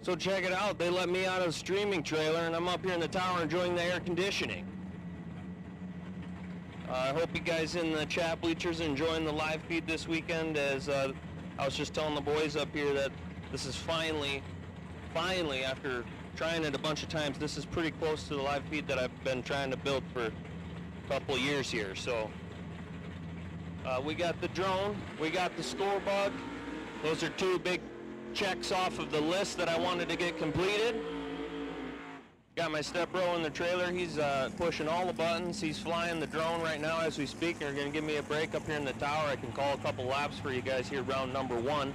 So check it out. They let me out of the streaming trailer, and I'm up here in the tower enjoying the air conditioning. I hope you guys in the chat bleachers are enjoying the live feed this weekend. As I was just telling the boys up here that this is finally, after trying it a bunch of times, this is pretty close to the live feed that I've been trying to build for a couple of years here. So we got the drone, we got the score bug. Those are two big checks off of the list that I wanted to get completed. Got my step bro in the trailer. He's pushing all the buttons. He's flying the drone right now as we speak. They're going to give me a break up here in the tower. I can call a couple laps for you guys here, round number 1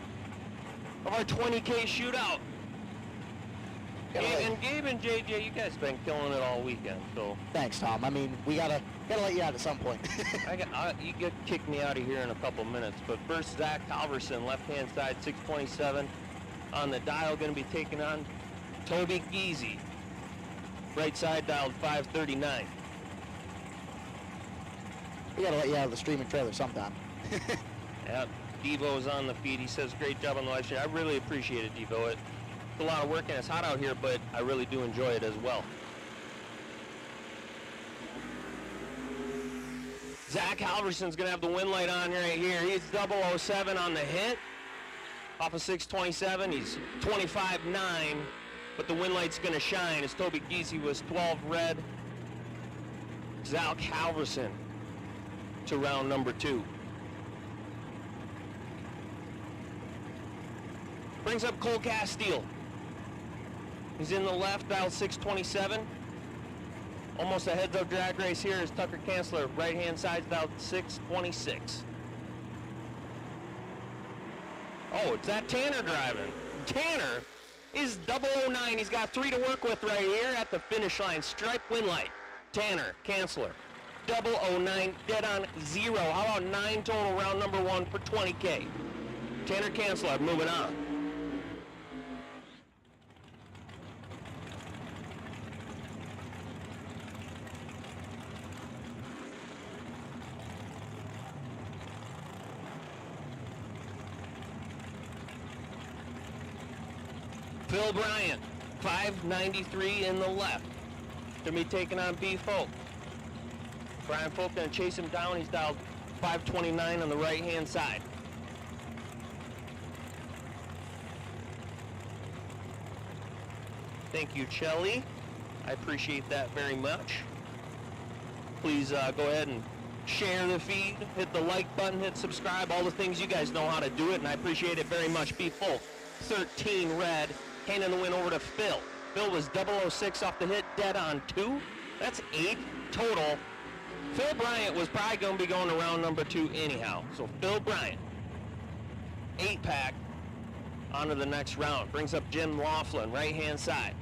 of our 20K shootout. Gabe and JJ, you guys been killing it all weekend. So Thanks, Tom. I mean, we gotta let you out at some point. you get kick me out of here in a couple minutes. But first, Zach Halverson, left-hand side, 627 on the dial, going to be taking on Toby Geezy. Right side dialed 539. We gotta let you out of the streaming trailer sometime. Yeah, Devo's on the feed. He says, great job on the live stream. I really appreciate it, Devo. It's a lot of work and it's hot out here, but I really do enjoy it as well. Zach Halverson's gonna have the win light on right here. He's 007 on the hit. Off of 627, he's 25.9, but the win light's gonna shine as Toby Geezy was 12 red. Zach Halverson to round number 2. Brings up Cole Castile. He's in the left, dial 627. Almost a heads-up drag race here is Tucker Kanzler. Right-hand side, dial 626. Oh, it's that Tanner driving. Tanner is 009. He's got 3 to work with right here at the finish line. Stripe win light. Tanner Kanzler. 009, dead on 0. How about 9 total, round number 1 for 20K? Tanner Kanzler moving on. Phil Bryant, 593 in the left. Gonna be taking on B Folk. Brian Folk gonna chase him down. He's dialed 529 on the right-hand side. Thank you, Chelly. I appreciate that very much. Please go ahead and share the feed, hit the like button, hit subscribe, all the things you guys know how to do it, and I appreciate it very much. B Folk, 13 red. Handing the win over to Phil. Phil was 006 off the hit, dead on 2. That's 8 total. Phil Bryant was probably going to be going to round number 2 anyhow. So Phil Bryant, 8-pack onto the next round. Brings up Jim Laughlin, right-hand side.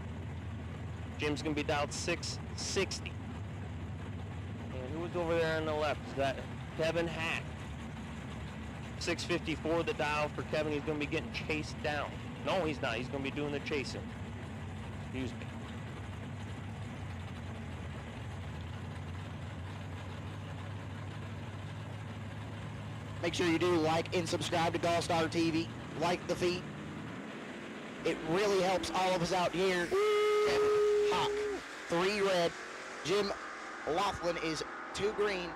Jim's going to be dialed 660. And who was over there on the left? Is that Kevin Hack? 654 the dial for Kevin. He's going to be getting chased down. No, he's not. He's going to be doing the chasing. Excuse me. Make sure you do like and subscribe to GallStar TV. Like the feed. It really helps all of us out here. Hawk, 3 red. Jim Laughlin is 2 green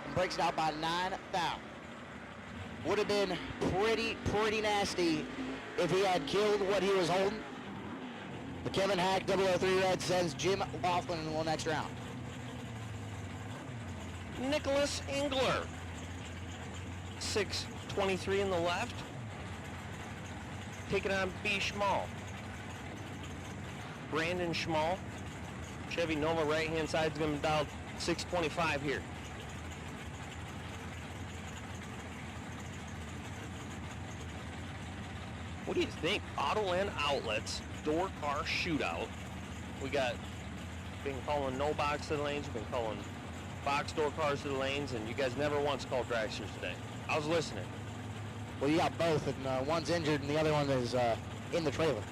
and breaks it out by 9 foul. Would have been pretty nasty if he had killed what he was holding. But Kevin Hack, 003 red, sends Jim Laughlin in the next round. Nicholas Engler, 623 in the left. Taking on B. Schmall. Brandon Schmall. Chevy Nova right-hand side is going to be dialed 625 here. What do you think? Autoland Outlets Door Car Shootout. We got, been calling no box to the lanes, we've been calling box door cars to the lanes, and you guys never once called dragsters today. I was listening. Well, you got both, and one's injured and the other one is in the trailer.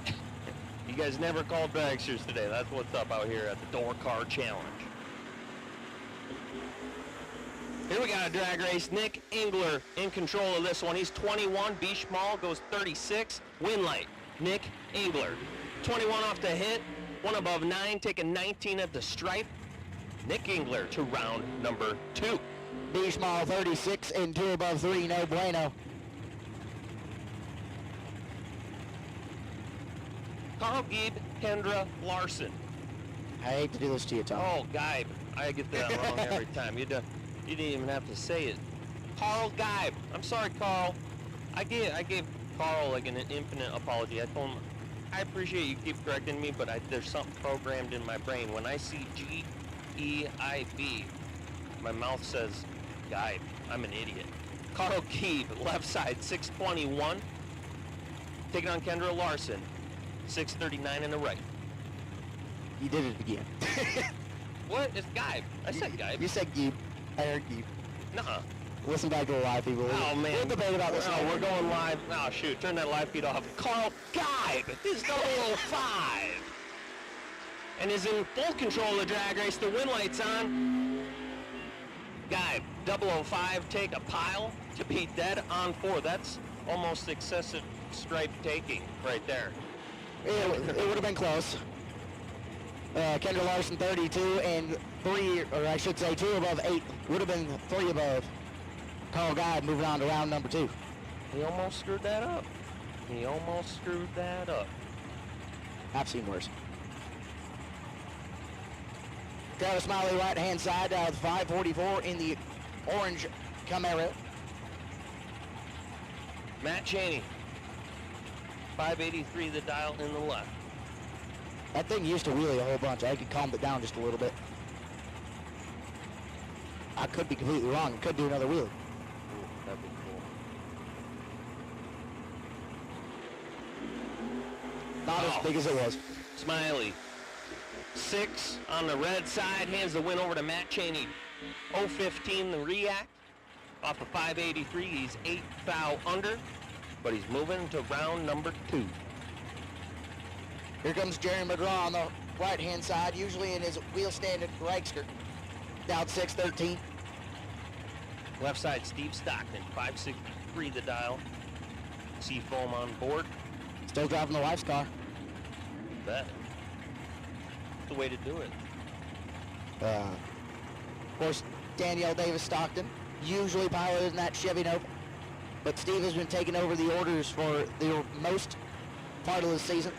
You guys never called dragsters today. That's what's up out here at the Door Car Challenge. Here we got a drag race. Nick Engler in control of this one. He's 21. B. Schmall goes 36. Win light. Nick Engler. 21 off the hit, 1 above 9, taking 19 at the stripe. Nick Engler to round number 2. B small 36 and 2 above 3, no bueno. Carl Gieb, Kendra Larson. I hate to do this to you, Tom. Oh, Gieb. I get that wrong every time. You didn't even have to say it. Carl Gieb. I'm sorry, Carl. I gave Carl like an infinite apology. I told him, I appreciate you keep correcting me, but there's something programmed in my brain. When I see G-E-I-B, my mouth says Gieb. I'm an idiot. Carl Gieb, left side, 621. Taking on Kendra Larson, 639 in the right. You did it again. What? It's Gieb. I said Gieb. You said Gieb. I heard Gieb. Nuh-uh. Listen back to the live, people. Oh, man. We'll debate about this. Oh, we're going live. Oh, shoot. Turn that live feed off. Carl Gieb is 005. And is in full control of the drag race. The win light's on. Gieb, 005, take a pile to be dead on 4. That's almost excessive stripe taking right there. It would have been close. Kendra Larson 32 and 3, or I should say 2 above 8. Would have been 3 above. Carl Gieb moving on to round number 2. He almost screwed that up. He almost screwed that up. I've seen worse. Travis Smiley right hand side out of 544 in the orange Camaro. Matt Cheney, 583 the dial in the left. That thing used to wheelie a whole bunch. I could calm it down just a little bit. I could be completely wrong. It could do another wheelie. Ooh, that'd be cool. Not as big as it was. Smiley, 6 on the red side, hands the win over to Matt Cheney. 015 the react, off of 583, he's 8 foul under, but he's moving to round number 2. Here comes Jerry McGraw on the right-hand side, usually in his wheel-standard Reichsker. Down 613. Left side, Steve Stockton, 563 the dial. Seafoam on board. Still driving the wife's car. Bet. That's the way to do it. Of course, Danielle Davis Stockton, usually piloting that Chevy Nova. But Steve has been taking over the orders for the most part of the season.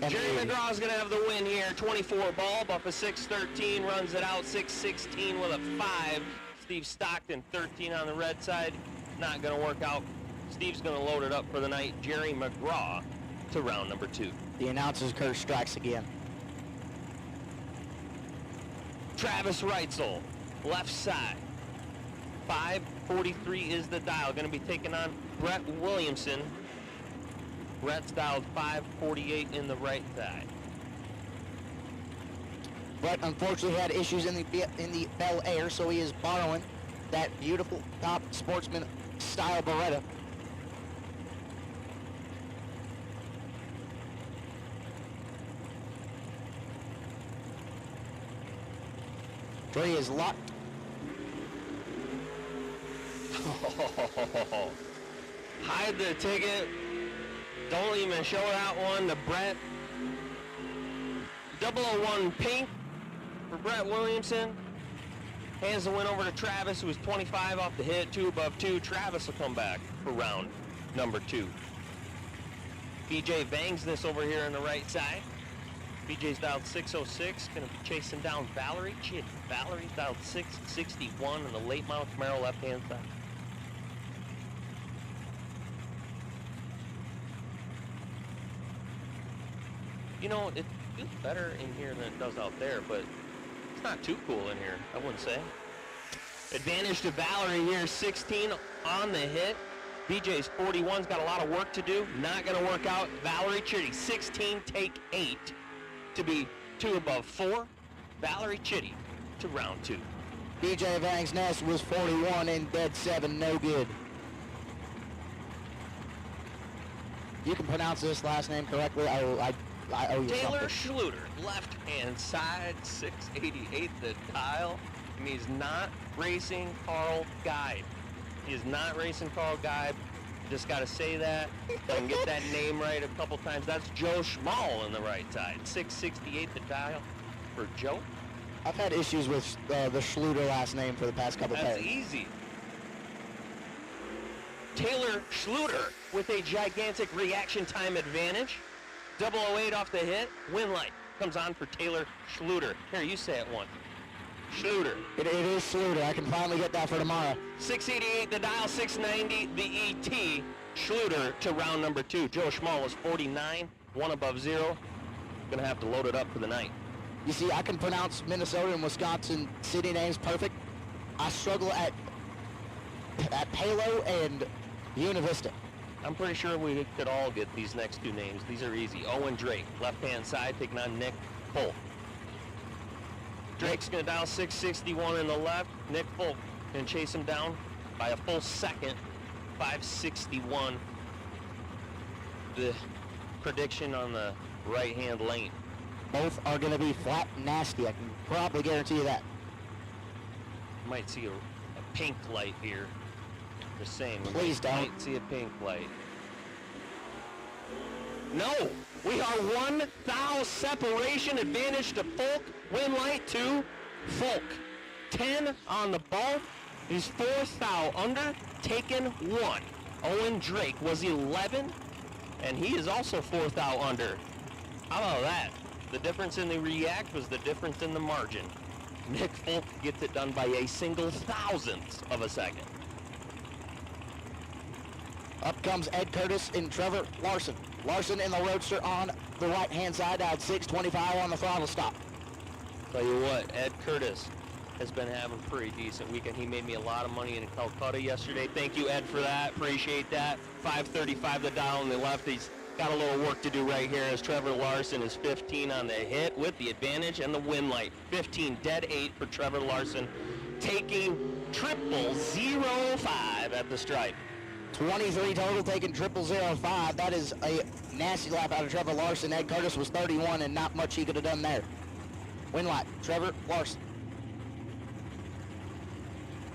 And Jerry McGraw's going to have the win here. 24 bulb off a 613, runs it out 616 with a 5. Steve Stockton, 13 on the red side. Not going to work out. Steve's going to load it up for the night. Jerry McGraw to round number 2. The announcer's curse strikes again. Travis Reitzel, left side. 543 is the dial. Going to be taking on Brett Williamson. Brett's dialed 548 in the right side. Brett unfortunately had issues in the Bel Air, so he is borrowing that beautiful top sportsman style Beretta. Dre is locked. Hide the ticket. Don't even show that one to Brett. 001 pink for Brett Williamson. Hands the win over to Travis, who was 25 off the hit, 2 above 2. Travis will come back for round number 2. BJ bangs this over here on the right side. BJ's dialed 606, going to be chasing down Valerie. Valerie's dialed 661 on the late model Camaro left-hand side. You know, it feels better in here than it does out there, but it's not too cool in here, I wouldn't say. Advantage to Valerie here, 16 on the hit. BJ's 41's got a lot of work to do. Not going to work out. Valerie Chitty, 16, take 8 to be 2 above 4. Valerie Chitty to round 2. BJ Vang's Nest was 41 in dead 7, no good. You can pronounce this last name correctly. I owe you Taylor something. Schluter, left-hand side, 688 the dial. And he's not racing Carl Gieb. He is not racing Carl Gieb. Just got to say that. I can get that name right a couple times. That's Joe Schmall on the right side. 668 the dial for Joe. I've had issues with the Schluter last name for the past couple That's pairs. easy. Taylor Schluter with a gigantic reaction time advantage. 008 off the hit. Win light comes on for Taylor Schluter. Here, you say it once. Schluter. It is Schluter. I can finally get that for tomorrow. 688 the dial, 690 the ET. Schluter to round number 2. Joe Schmall is 49, 1 above 0. Gonna have to load it up for the night. You see, I can pronounce Minnesota and Wisconsin city names perfect. I struggle at Palo and Univista. I'm pretty sure we could all get these next 2 names. These are easy. Owen Drake, left-hand side, taking on Nick Polk. Drake's gonna dial 661 in the left. Nick Polk can chase him down by a full second. 561. The prediction on the right-hand lane. Both are going to be flat and nasty. I can probably guarantee you that. Might see a pink light here. Just saying. Please don't. Might see a pink light. No! We are 1 thou separation advantage to Folk. Win light to Folk. 10 on the ball. He's 4th thou under. Taken 1. Owen Drake was 11. And he is also 4th thou under. How about that? The difference in the react was the difference in the margin. Nick Folk gets it done by a single thousandth of a second. Up comes Ed Curtis and Trevor Larson. Larson in the Roadster on the right-hand side, out 625 on the throttle stop. Tell you what, Ed Curtis has been having a pretty decent weekend. He made me a lot of money in Calcutta yesterday. Thank you, Ed, for that. Appreciate that. 535 the dial on the left. He's got a little work to do right here as Trevor Larson is 15 on the hit with the advantage and the win light. 15 dead 8 for Trevor Larson, taking 005 at the stripe. 23 total, taking 005. That is a nasty lap out of Trevor Larson. Ed Curtis was 31 and not much he could have done there. Win light, Trevor Larson.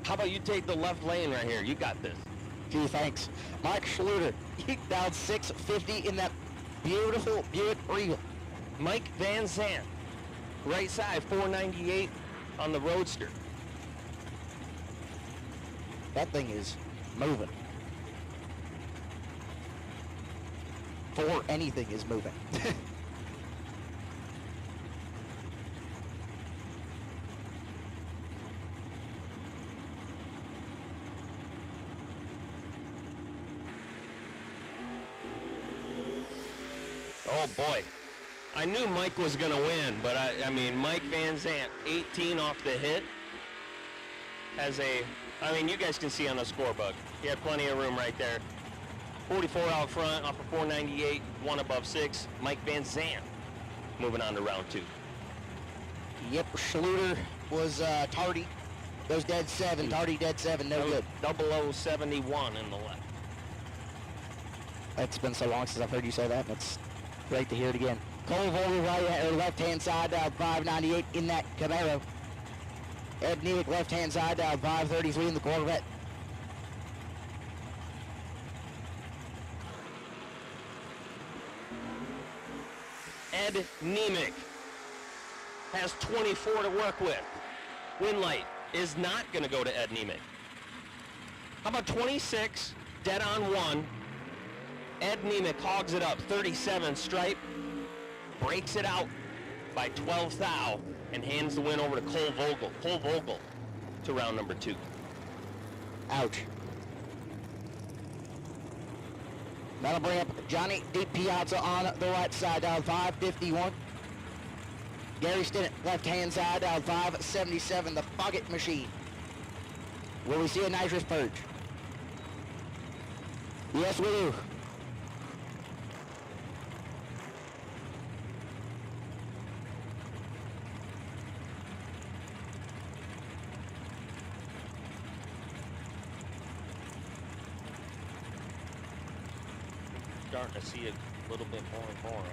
How about you take the left lane right here? You got this. Gee, thanks. Mike Schluter, he down 650 in that beautiful Buick Regal. Mike Van Zandt, right side, 498 on the Roadster. That thing is moving. For anything is moving. Oh boy. I knew Mike was going to win, but I mean, Mike Van Zandt, 18 off the hit, has you guys can see on the scorebook. He had plenty of room right there. 44 out front, off of 498, 1 above 6. Mike Van Zandt moving on to round 2. Yep, Schluter was tardy. Goes dead 7, tardy dead 7, no good. 0071 in the left. It's been so long since I've heard you say that. It's great to hear it again. Cole Vogel left-hand side, 598 in that Camaro. Ed Neick left-hand side, 533 in the Corvette. Ed Neick has 24 to work with. Win light is not going to go to Ed Neick. How about 26, dead on 1. Ed Neick hogs it up, 37 stripe, breaks it out by 12 thou, and hands the win over to Cole Vogel. Cole Vogel to round number 2. Ouch. That'll bring up Johnny DiPiazza on the right side, down 551. Gary Stinnett, left-hand side, down 577, the Foggett machine. Will we see a nitrous purge? Yes, we do. Starting to see a little bit more and more.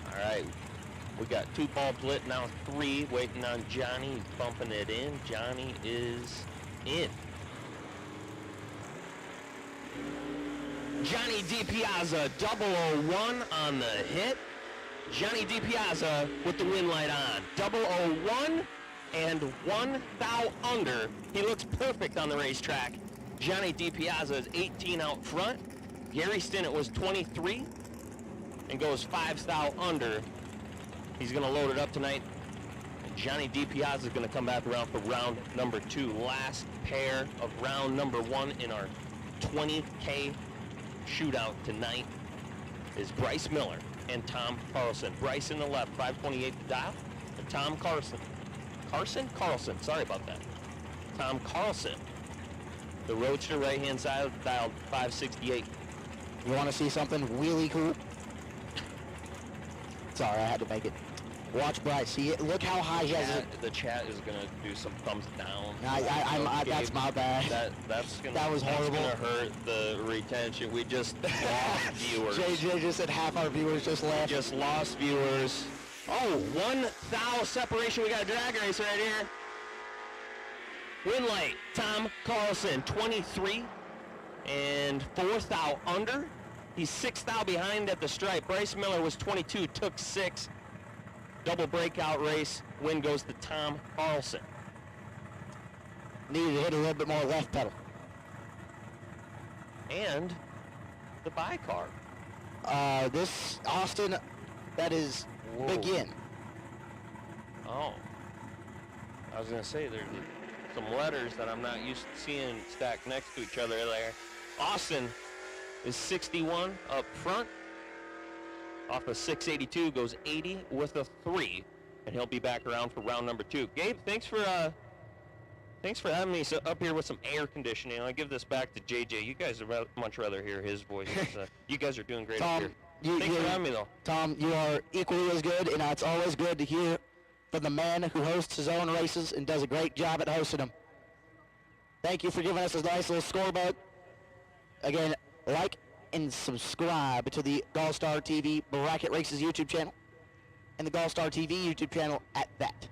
All right, we We've got 2 bulbs lit, now 3, waiting on Johnny, bumping it in. Johnny is in. Johnny DiPiazza, 001 on the hit. Johnny DiPiazza with the win light on. 001 and 1 thou under. He looks perfect on the racetrack. Johnny DiPiazza is 18 out front. Gary Stinnett was 23 and goes 5 thou under. He's going to load it up tonight. And Johnny DiPiazza is going to come back around for round number 2. Last pair of round number 1 in our 20K shootout tonight is Bryce Miller and Tom Carlson. Bryce in the left, 528 to dial, and Tom Carlson. Carlson, sorry about that. Tom Carlson, the roadster right-hand side, dialed 568. You want to see something really cool? Sorry, I had to make it. Watch Bryce. See it? Look how high he has it. The chat is gonna do some thumbs down. That's my bad. That was horrible. That's gonna hurt the retention. We just lost viewers. JJ just said half our viewers just left. Just lost viewers. Oh, 1 thou separation. We got a drag race right here. Win light, Tom Carlson, 23 and 4 thou under. He's 6 thou behind at the stripe. Bryce Miller was 22, took 6. Double breakout race. Win goes to Tom Carlson. Needed to hit a little bit more left pedal. And the bi-car. This, Austin, that is Whoa. begin. Oh. I was going to say, there's some letters that I'm not used to seeing stacked next to each other there. Austin is 61 up front. Off of 682, goes 80 with a 3, and he'll be back around for round number 2. Gabe, thanks for having me up here with some air conditioning. I'll give this back to JJ. You guys would much rather hear his voice. You guys are doing great Tom, up here. Thanks for having me, though. Tom, you are equally as good, and it's always good to hear from the man who hosts his own races and does a great job at hosting them. Thank you for giving us a nice little scoreboard. Again, like and subscribe to the GallStar TV Bracket Races YouTube channel and the GallStar TV YouTube channel at that.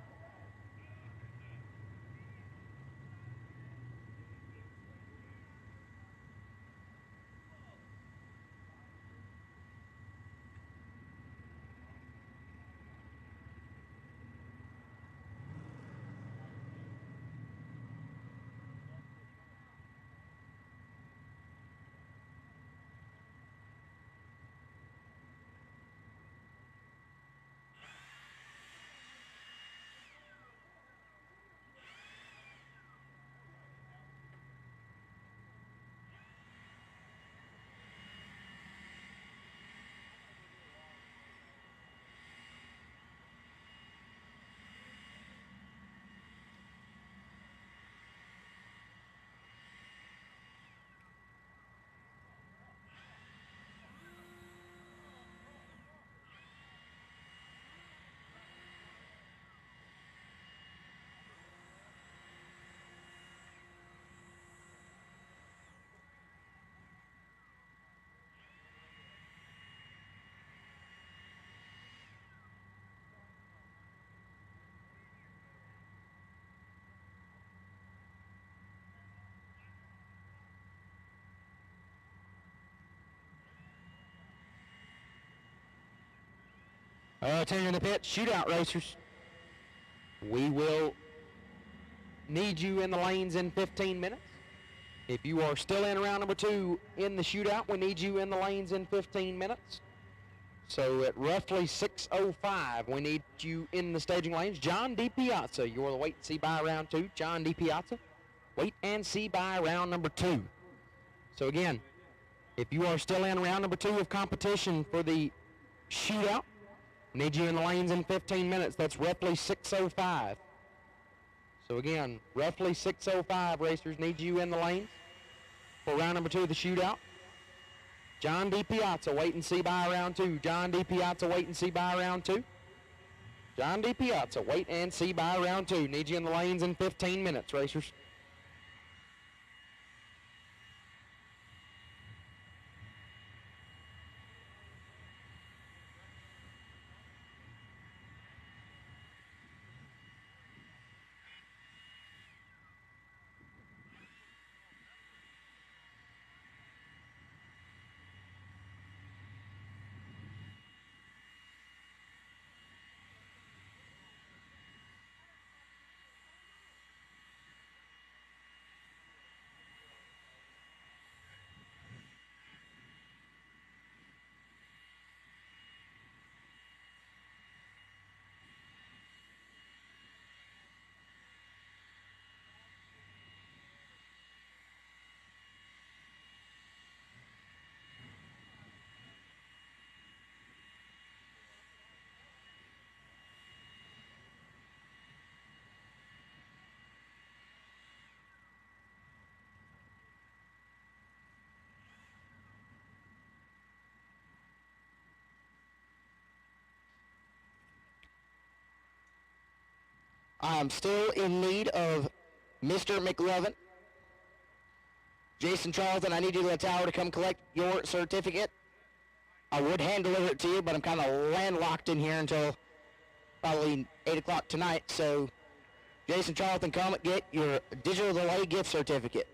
Attention to the pit, shootout racers. We will need you in the lanes in 15 minutes. If you are still in round number 2 in the shootout, we need you in the lanes in 15 minutes. So at roughly 6:05, we need you in the staging lanes. John DiPiazza, you're the wait and see by round 2. John DiPiazza, wait and see by round number 2. So again, if you are still in round number 2 of competition for the shootout, need you in the lanes in 15 minutes. That's roughly 6:05. So again, roughly 6:05 racers need you in the lanes for round number 2 of the shootout. John DiPiazza, wait and see by round 2. John DiPiazza, wait and see by round 2. John DiPiazza, wait and see by round 2. Need you in the lanes in 15 minutes, racers. I am still in need of Mr. McLovin. Jason Charlton, I need you to the tower to come collect your certificate. I would hand deliver it to you, but I'm kind of landlocked in here until probably 8 o'clock tonight. So, Jason Charlton, come get your digital delay gift certificate.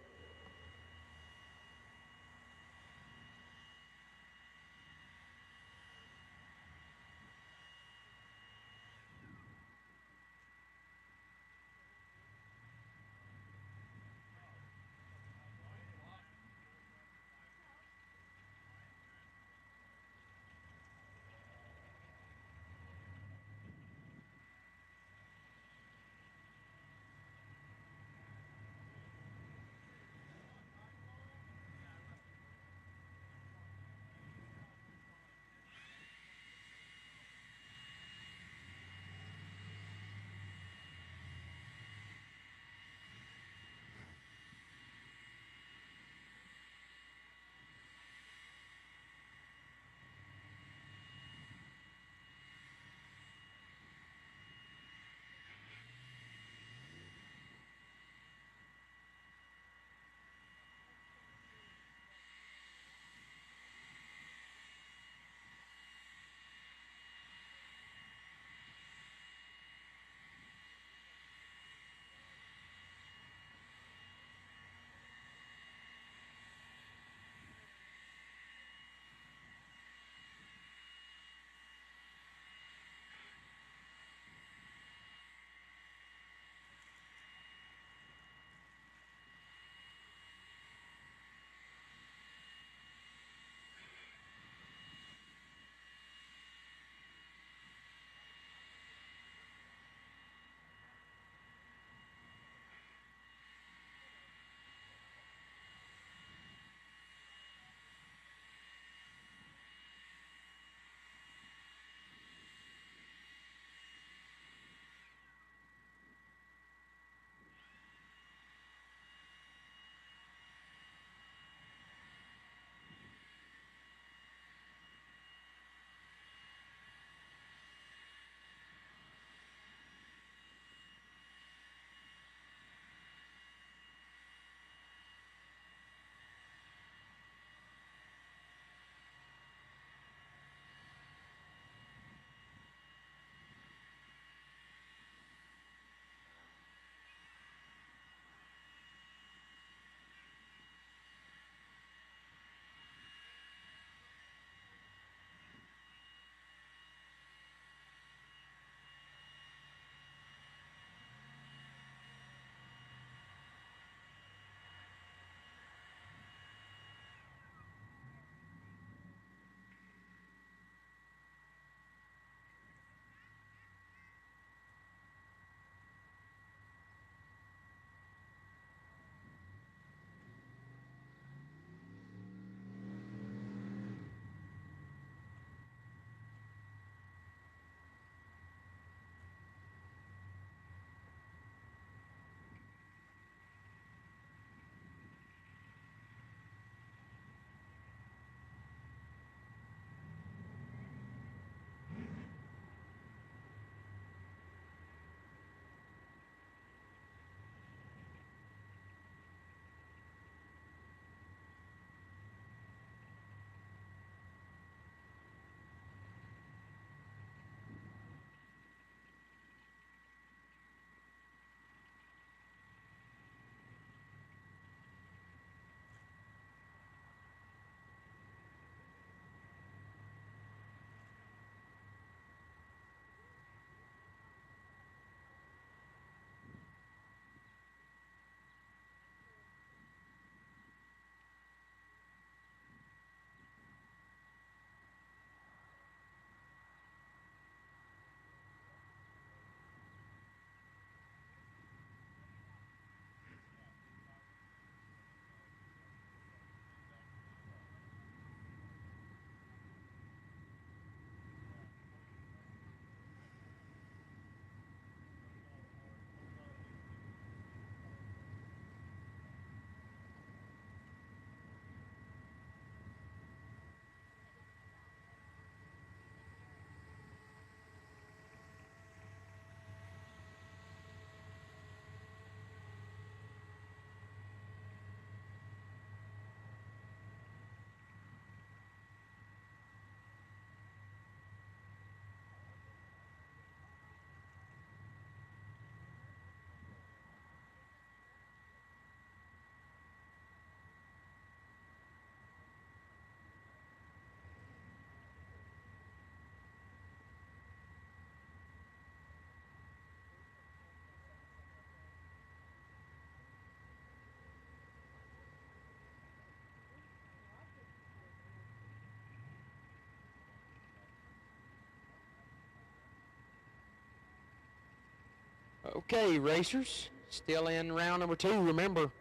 Okay, racers, still in round number 2. Remember,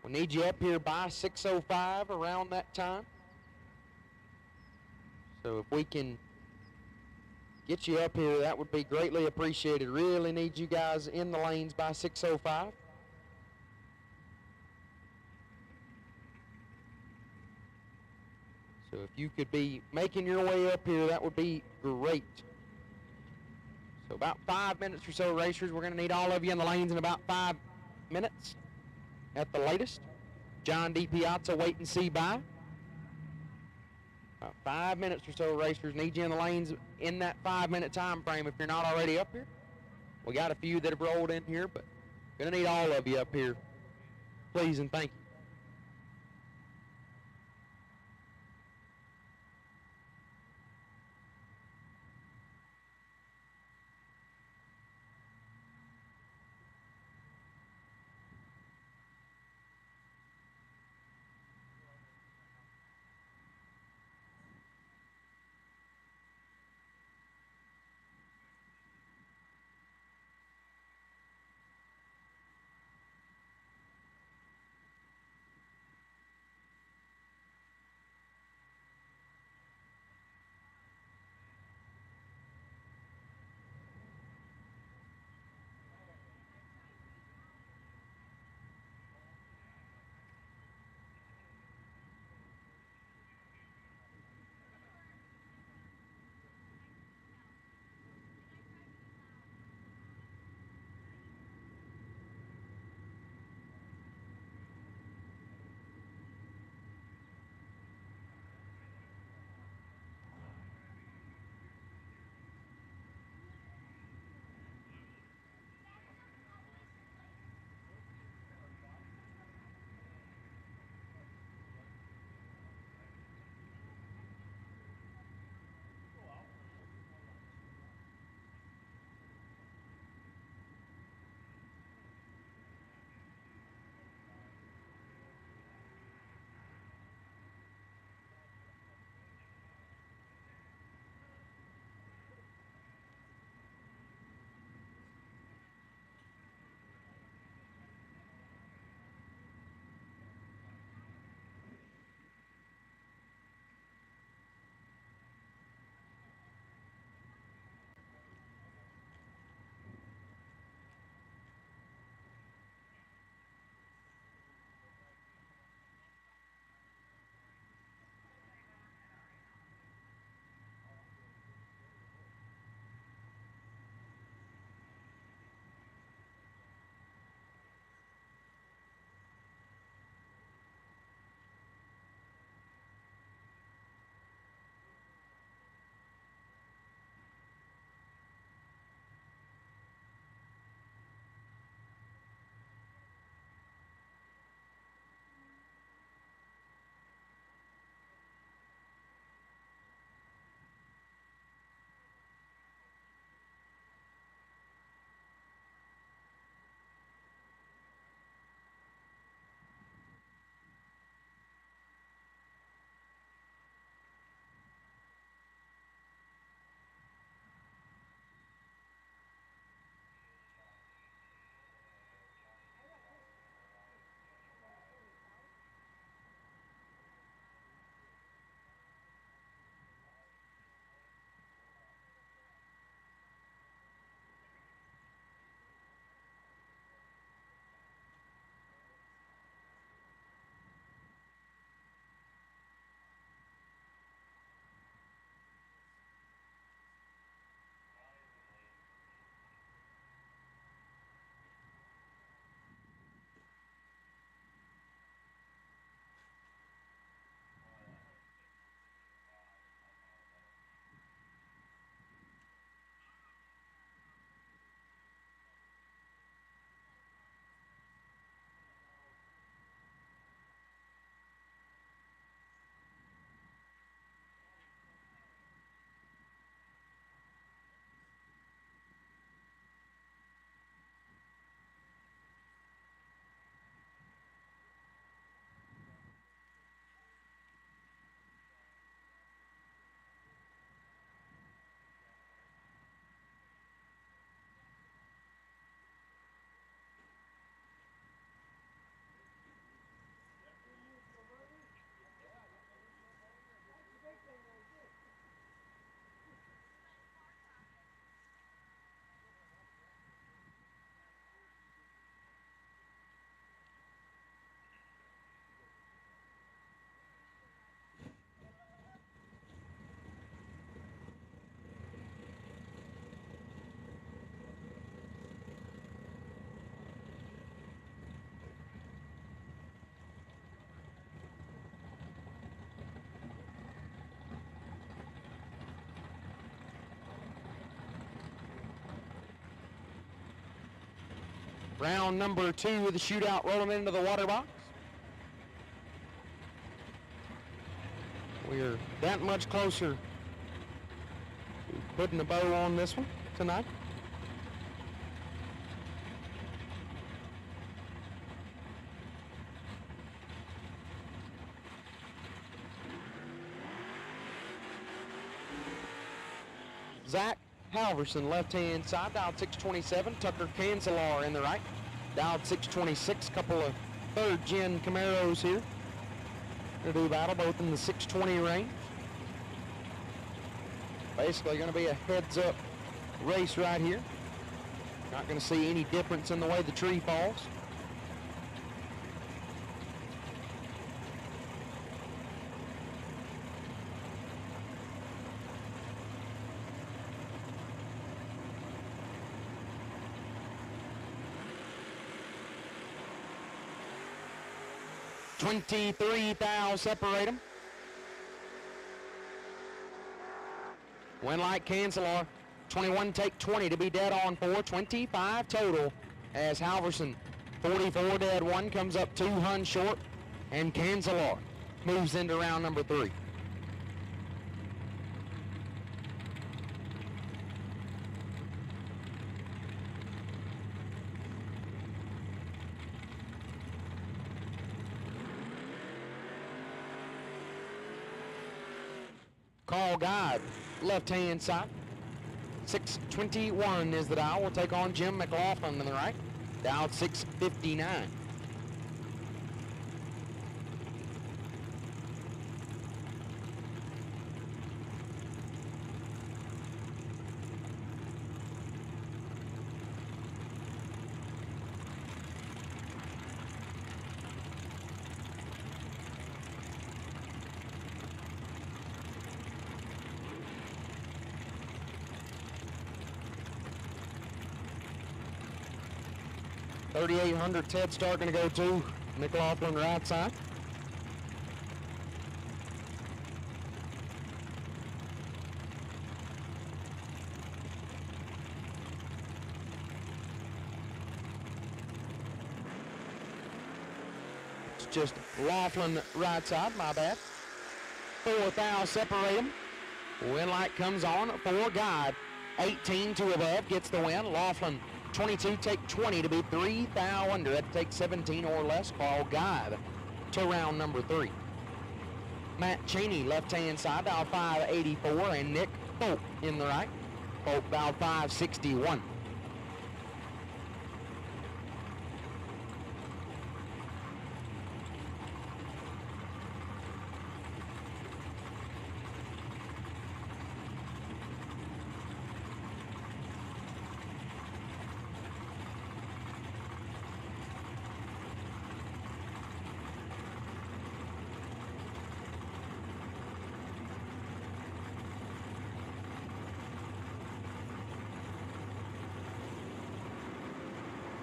we need you up here by 6:05 around that time. So if we can get you up here, that would be greatly appreciated. Really need you guys in the lanes by 6:05. So if you could be making your way up here, that would be great. So about 5 minutes or so, racers. We're going to need all of you in the lanes in about 5 minutes at the latest. John D. Piazza, wait and see by. About 5 minutes or so, racers. Need you in the lanes in that 5-minute time frame if you're not already up here. We got a few that have rolled in here, but going to need all of you up here. Please and thank you. Round number 2 of the shootout rolling into the water box. We're that much closer to putting a bow on this one tonight. Zach Halverson, left-hand side, dialed 627. Tucker Cancelar in the right, dialed 626. Couple of third-gen Camaros here. They do battle both in the 620 range. Basically going to be a heads-up race right here. Not going to see any difference in the way the tree falls. $23,000 separate them. Win like Cancelar. 21 take 20 to be dead on 4. 25 total as Halverson 44 dead 1 comes up 2 hun short, and Cancelar moves into round number 3. Carl Guide, left-hand side. 621 is the dial. We'll take on Jim McLaughlin on the right. Dialed 659. $3,800 Ted Stark going to go to McLaughlin right side. It's just Laughlin right side, my bad. 4,000 separate them. Win light comes on for Guide. 18 to above gets the win. Laughlin 22 take 20 to be 3,000 under. That takes 17 or less. Carl Guide to round number 3. Matt Cheney, left-hand side, dial 584, and Nick Folk in the right. Folk dial 561.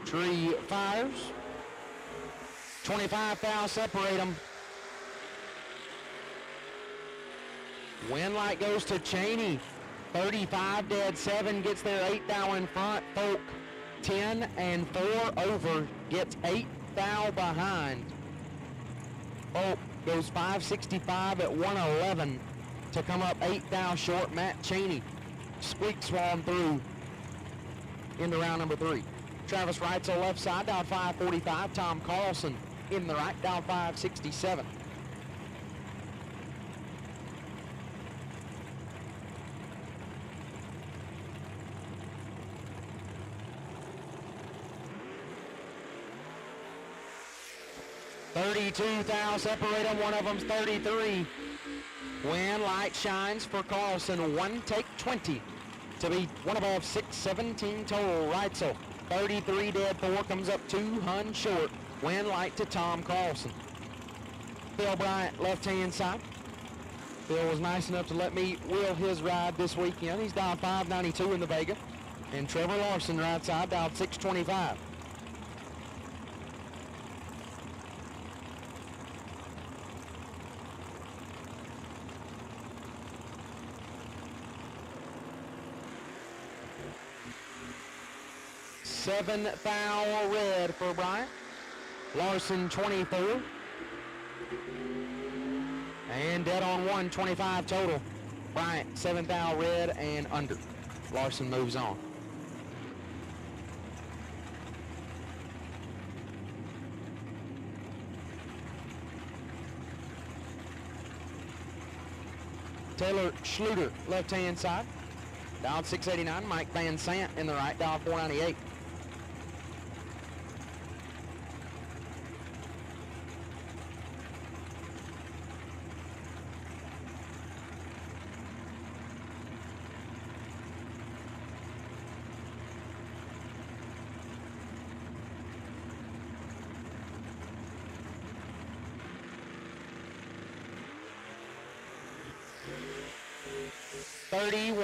Tree fires. 25,000 separate them. Win light goes to Cheney. 35 dead 7 gets there 8,000 in front. Folk 10 and 4 over gets 8,000 behind. Folk goes 565 at 111 to come up 8,000 short. Matt Cheney squeak swan through into round number 3. Travis Wright's on left side, dial 545. Tom Carlson in the right, dial 567. $32,000 separate them. One of them's 33. Win light shines for Carlson. 1 take 20 to be one above 617 total. Reitzel 33 dead 4 comes up 2 hun short. Win light to Tom Carlson. Phil Bryant, left-hand side. Phil was nice enough to let me wheel his ride this weekend. He's dialed 592 in the Vega. And Trevor Larson, right side, dialed 625. 7 foul red for Bryant. Larson 24. And dead on 1, 25 total. Bryant 7 foul red and under. Larson moves on. Taylor Schluter, left-hand side. Dialed 689. Mike Van Sant in the right, dialed 498.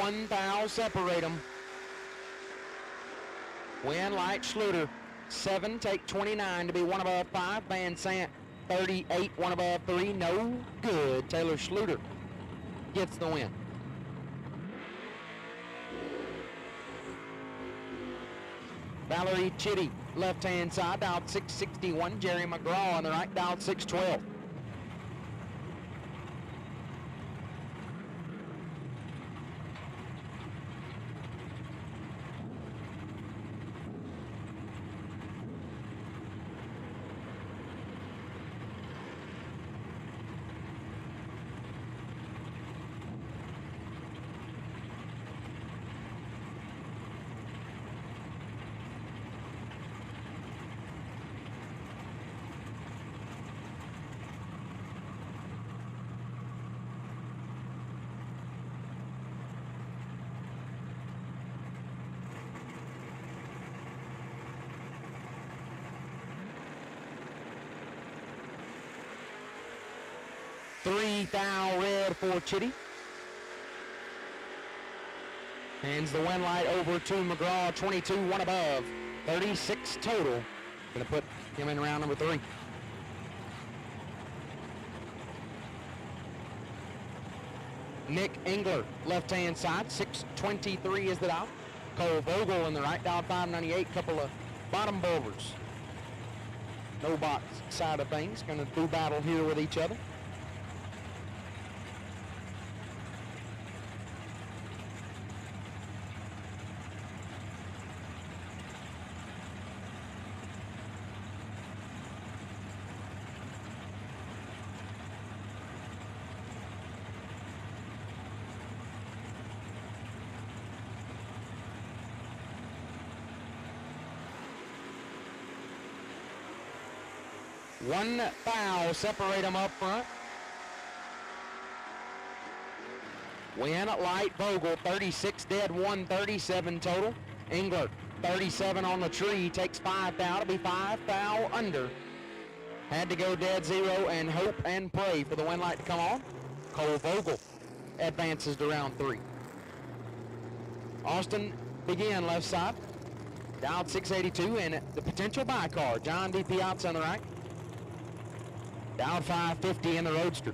One foul separate them. Win Light Schluter. 7 take 29 to be 1 above 5. Van Sant 38, 1 above 3. No good. Taylor Schluter gets the win. Valerie Chitty, left-hand side, dialed 661. Jerry McGraw on the right, dialed 612. Three foul red for Chitty. Hands the win light over to McGraw, 22, 1 above. 36 total. Gonna put him in round number 3. Nick Engler, left-hand side, 623 is the dial. Cole Vogel in the right, dial 598, couple of bottom boulders. No box side of things, gonna do battle here with each other. One foul, separate them up front. Win Light Vogel, 36 dead, 137 total. Engler, 37 on the tree, takes 5 foul to be 5 foul under. Had to go dead 0 and hope and pray for the win light to come on. Cole Vogel advances to round 3. Austin Begin left side. Dialed 682 and the potential buy car, John D. Piazza on the right. Down 550 in the Roadster.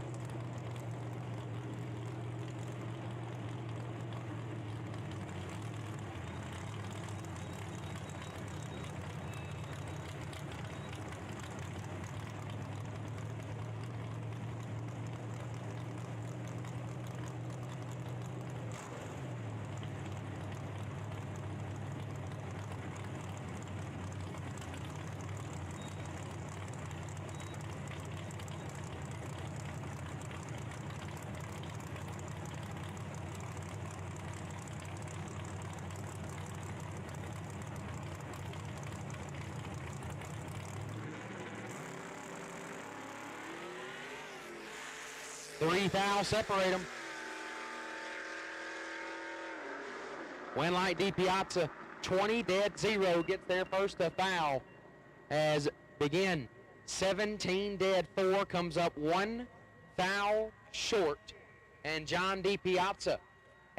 Three fouls separate them. Win Light D. Piazza, 20 dead 0, gets their first foul as Begin 17 dead 4 comes up 1 foul short, and John D. Piazza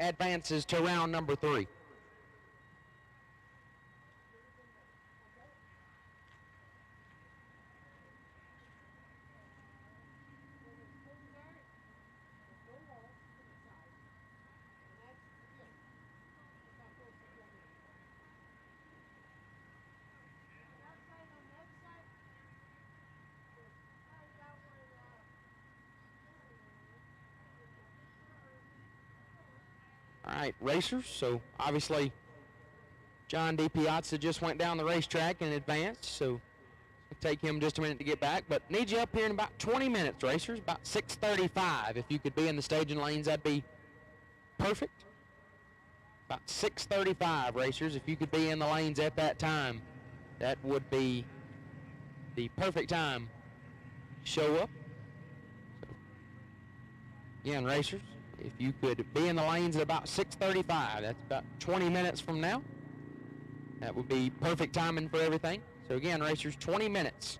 advances to round number 3. Tri-State Racers. So obviously John D. Piazza just went down the racetrack and advanced, so it'll take him just a minute to get back. But need you up here in about 20 minutes, racers, about 6:35. If you could be in the staging lanes, that'd be perfect. About 6:35, racers. If you could be in the lanes at that time, that would be the perfect time to show up. So, again, racers, if you could be in the lanes at about 6:35, that's about 20 minutes from now. That would be perfect timing for everything. So again, racers, 20 minutes.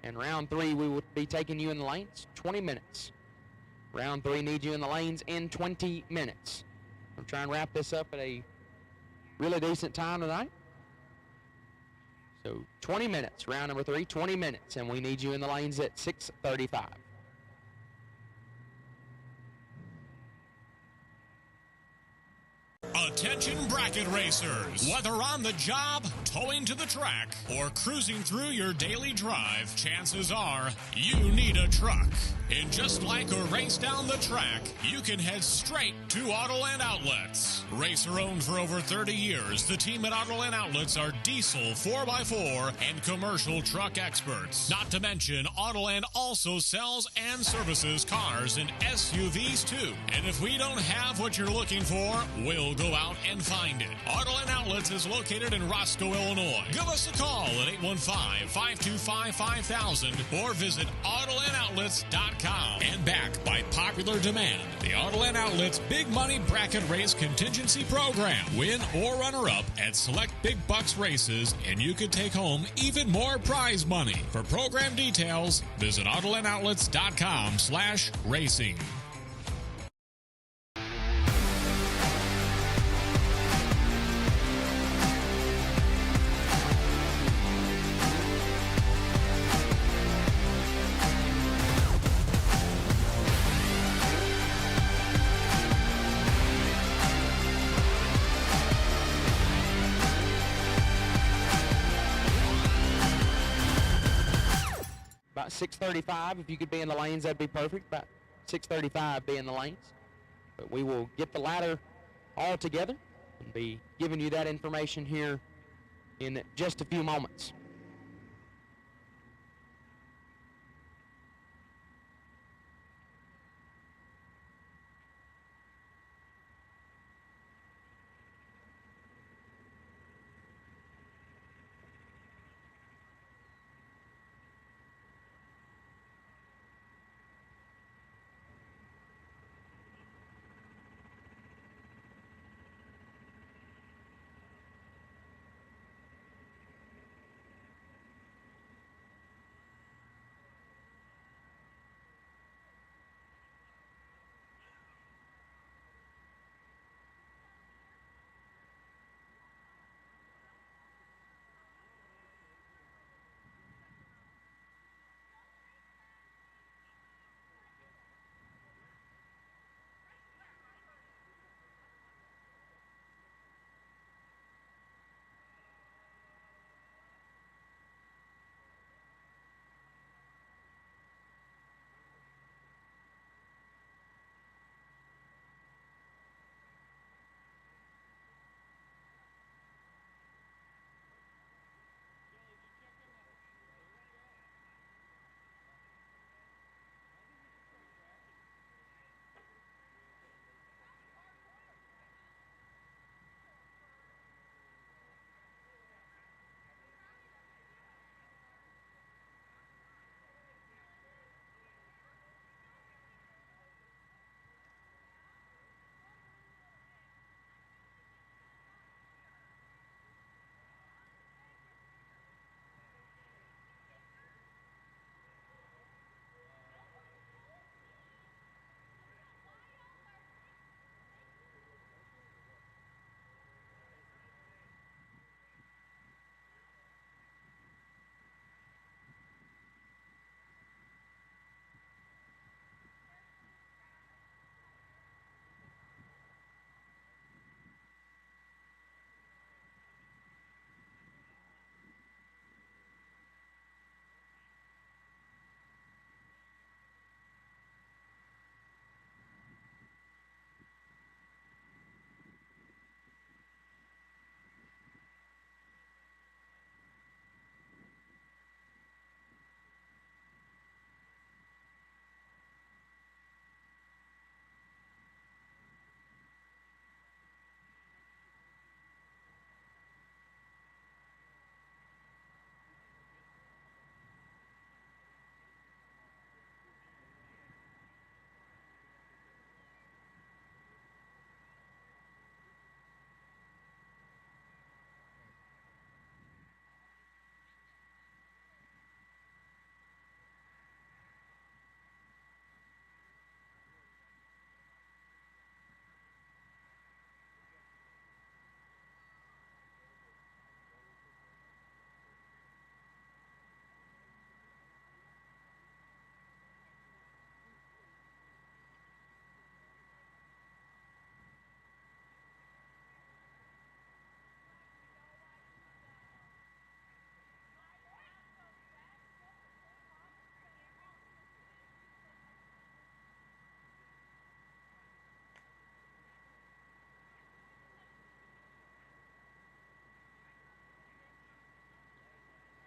And round 3, we will be taking you in the lanes, 20 minutes. Round 3 needs you in the lanes in 20 minutes. I'm trying to wrap this up at a really decent time tonight. So 20 minutes, round number 3, 20 minutes, and we need you in the lanes at 6:35. Attention bracket racers. Whether on the job, towing to the track, or cruising through your daily drive, chances are you need a truck. And just like a race down the track, you can head straight to Autoland Outlets. Racer owned for over 30 years, the team at Autoland Outlets are diesel 4x4 and commercial truck experts. Not to mention, Autoland also sells and services cars and SUVs too. And if we don't have what you're looking for, we'll go out and find it. Autoland Outlets is located in Roscoe, Illinois. Give us a call at 815-525-5000 or visit AutolandOutlets.com. And backed by popular demand, the Autoland Outlets Big Money Bracket Race Contingency Program. Win or runner-up at select big bucks races, and you could take home even more prize money. For program details, visit AutolandOutlets.com/racing. About 6:35, if you could be in the lanes, that'd be perfect. About 6:35, be in the lanes. But we will get the ladder all together and be giving you that information here in just a few moments.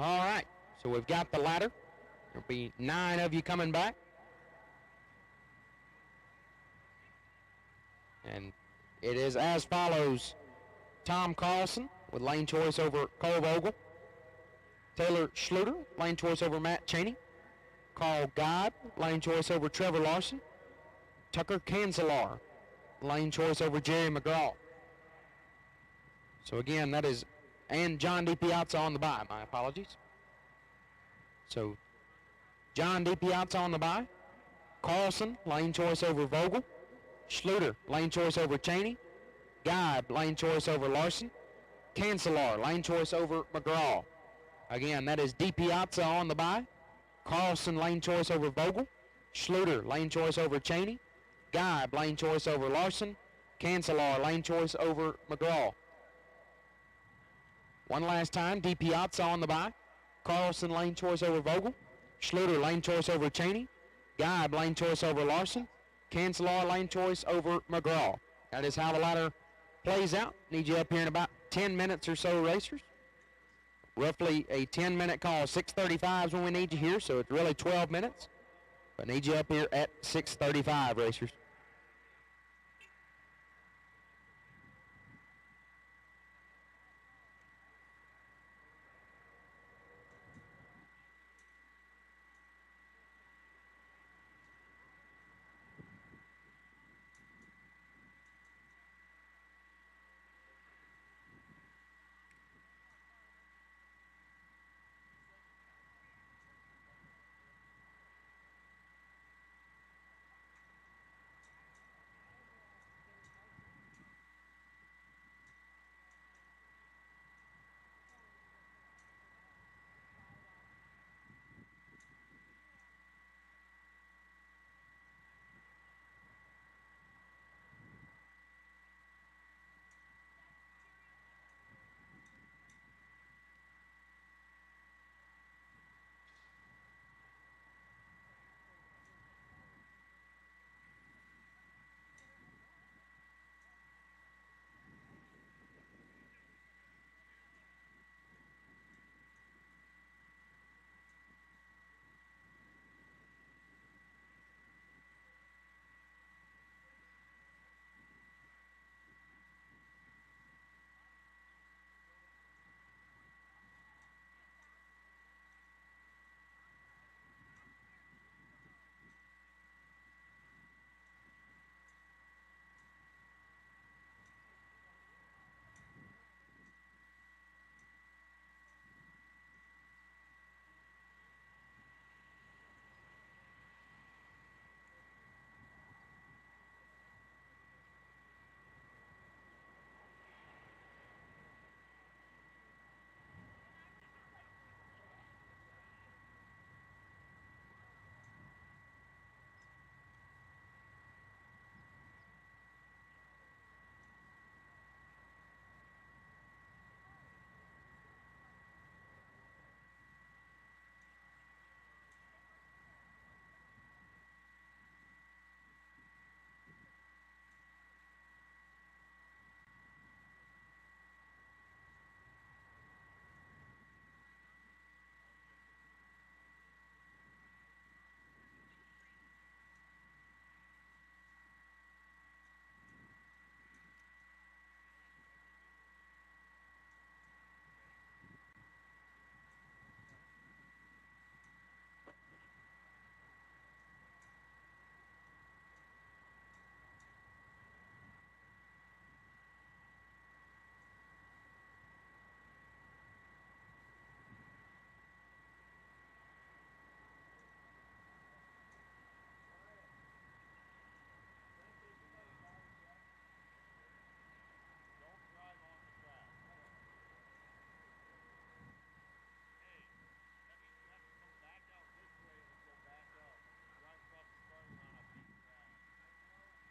All right, so we've got the ladder. There'll be 9 of you coming back. And it is as follows. Tom Carlson with lane choice over Cole Vogel. Taylor Schluter, lane choice over Matt Cheney. Carl Guide, lane choice over Trevor Larson. Tucker Cancelar, lane choice over Jerry McGraw. So again, that is, and John DiPiazza on the bye, my apologies. So John DiPiazza on the bye. Carlson, lane choice over Vogel. Schluter, lane choice over Cheney. Guide, lane choice over Larson. Cancelar, lane choice over McGraw. Again, that is DiPiazza on the bye. Carlson, lane choice over Vogel. Schluter, lane choice over Cheney. Guide, lane choice over Larson. Cancelar, lane choice over McGraw. One last time, DiPiazza on the bye. Carlson, lane choice over Vogel. Schluter, lane choice over Cheney. Guide, lane choice over Larson. Cancelar, lane choice over McGraw. That is how the ladder plays out. Need you up here in about 10 minutes or so, racers. Roughly a 10-minute call. 6:35 is when we need you here, so it's really 12 minutes. But need you up here at 6:35, racers.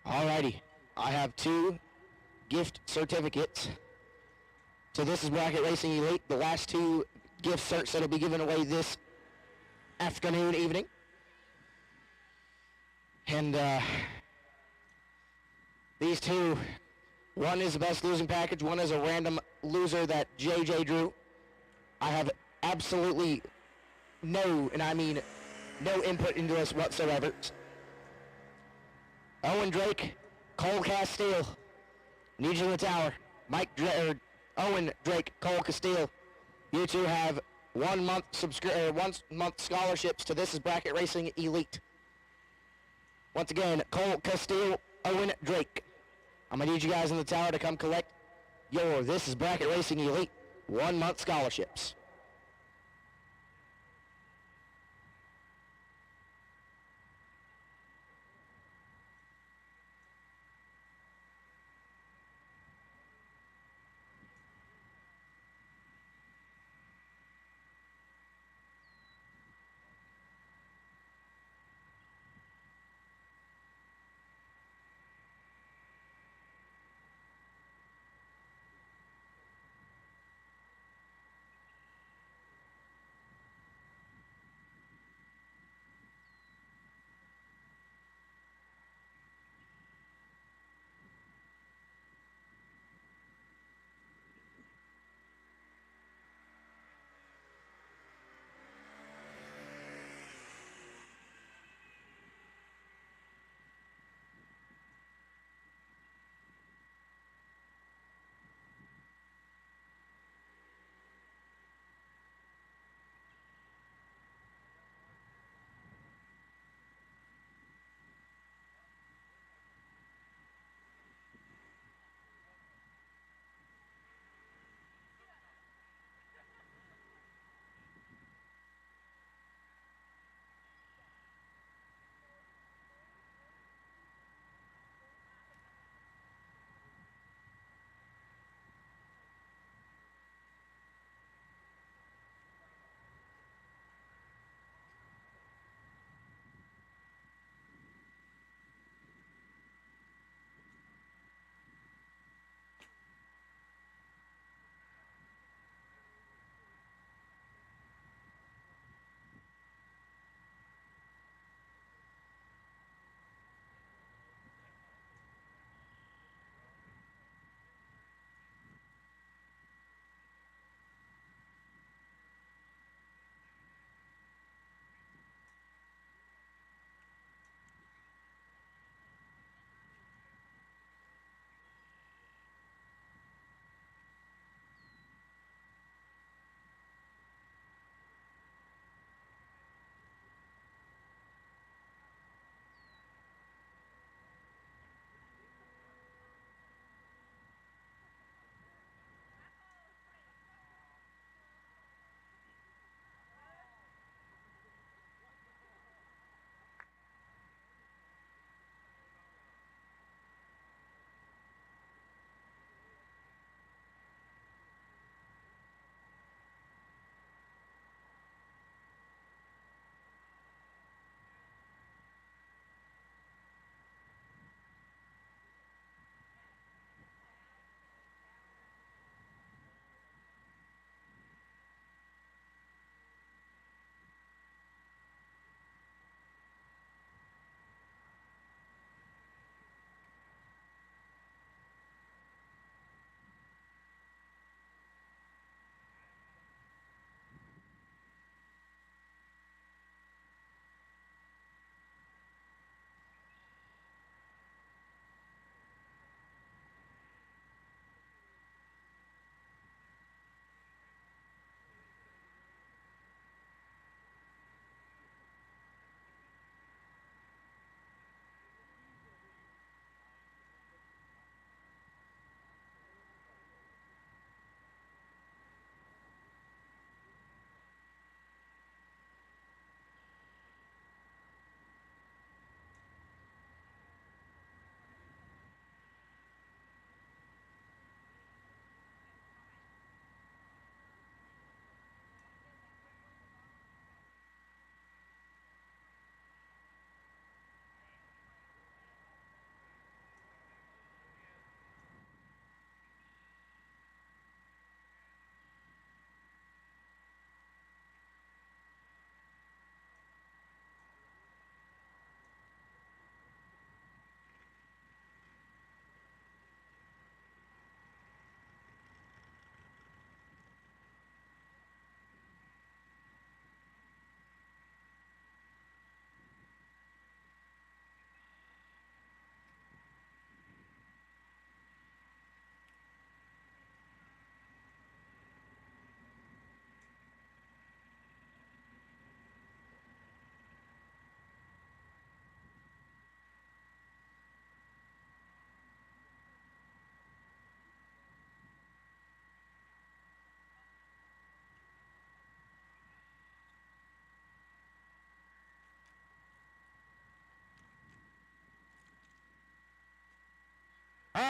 Alrighty, I have 2 gift certificates. So this is Bracket Racing Elite, the last 2 gift certs that will be given away this afternoon, evening. And these 2, one is the best losing package, one is a random loser that JJ drew. I have absolutely no, and I mean no input into this whatsoever. Owen Drake, Cole Castile, need you in the tower. Owen Drake, Cole Castile, you two have 1 month 1 month scholarships to This Is Bracket Racing Elite. Once again, Cole Castile, Owen Drake. I'm gonna need you guys in the tower to come collect your This Is Bracket Racing Elite 1 month scholarships.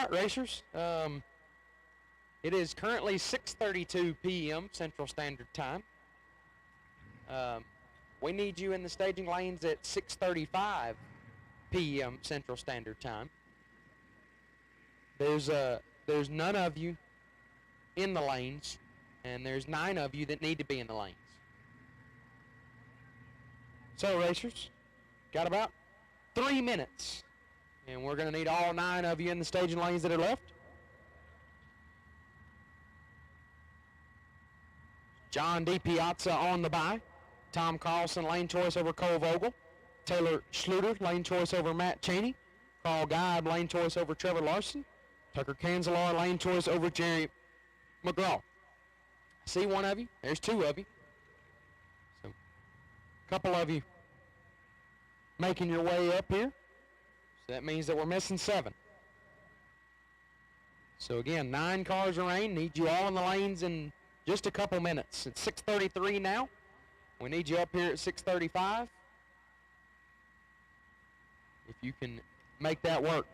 right, racers. It is currently 6:32 p.m. Central Standard Time. We need you in the staging lanes at 6:35 p.m. Central Standard Time. There's none of you in the lanes, and there's 9 of you that need to be in the lanes. So, racers, got about 3 minutes, and we're going to need all 9 of you in the staging lanes that are left. John D. Piazza on the bye. Tom Carlson, lane choice over Cole Vogel. Taylor Schluter, lane choice over Matt Cheney. Carl Geib, lane choice over Trevor Larson. Tucker Canzelar, lane choice over Jerry McGraw. See one of you? There's 2 of you. So, a couple of you making your way up here. So that means that we're missing 7. So again, 9 cars remain. Need you all in the lanes in just a couple minutes. It's 6:33 now. We need you up here at 6:35. If you can make that work.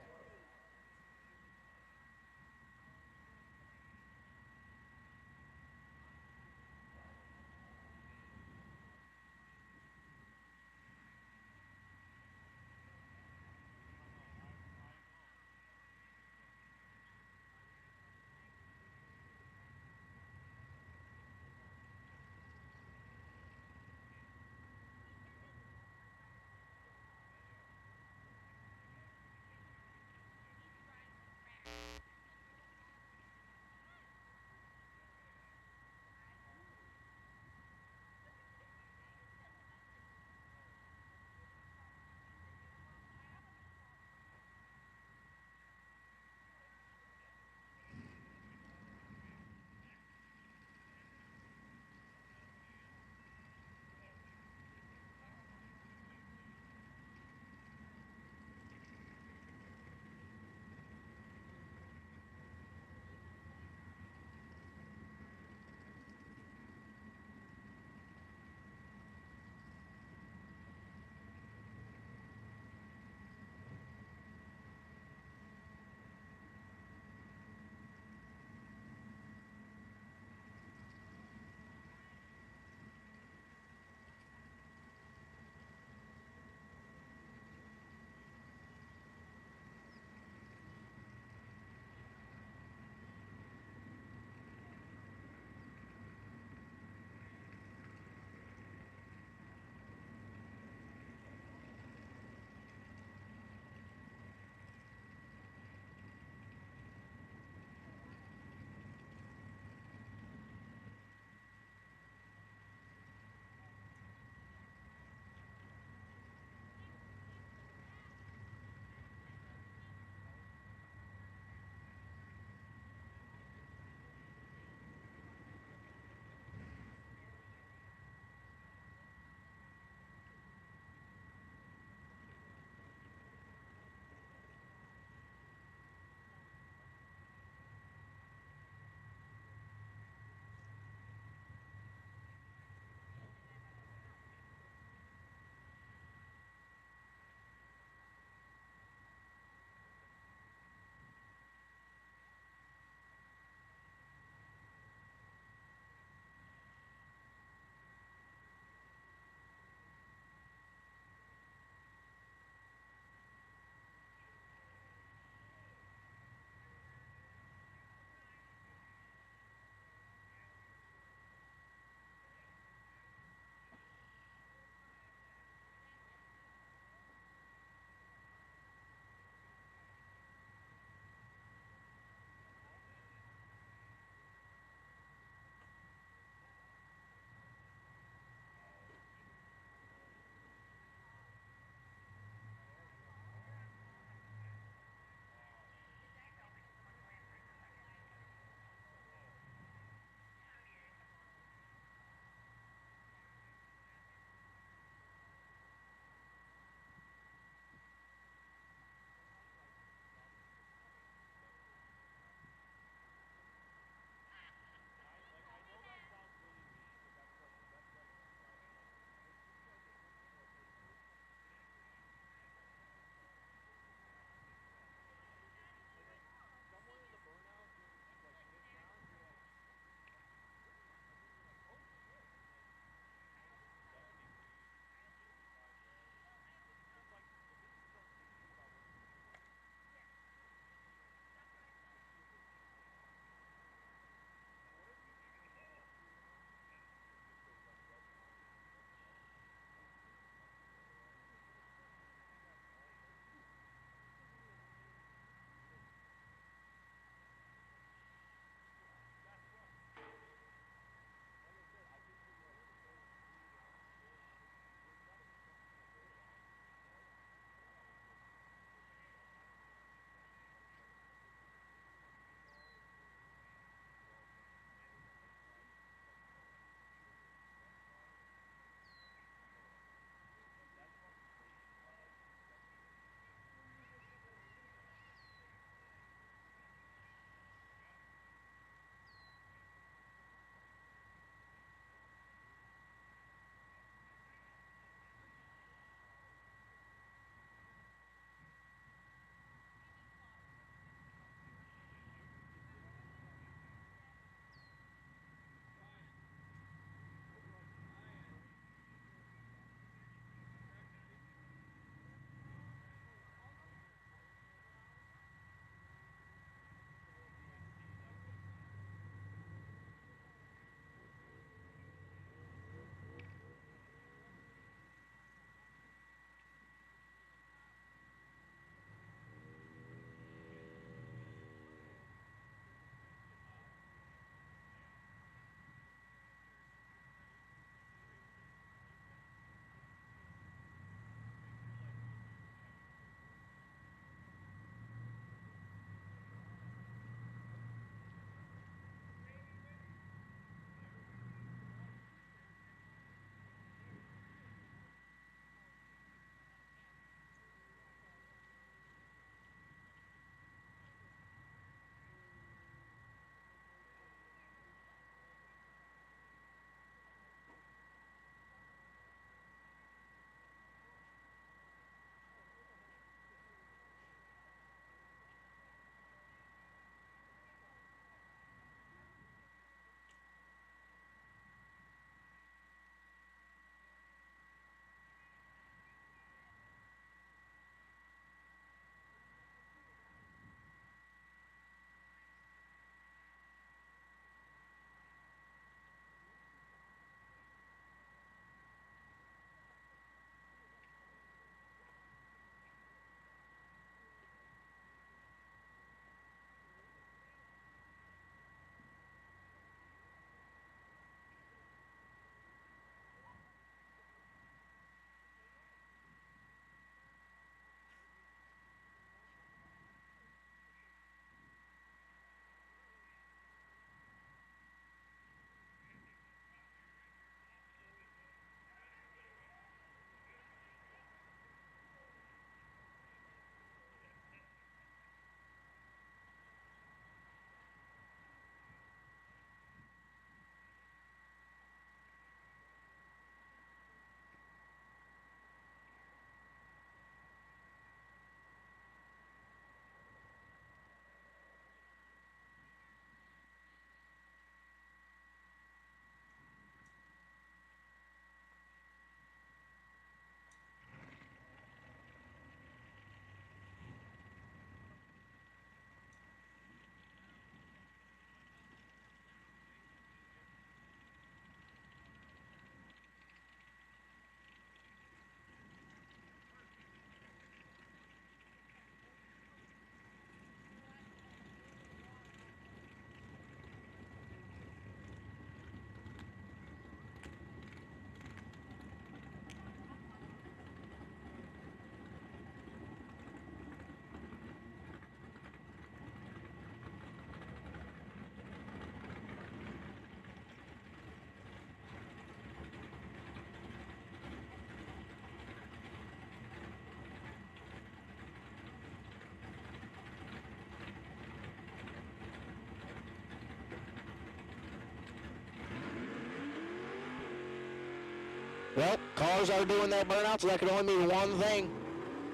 Well, cars are doing their burnout, so that can only mean one thing.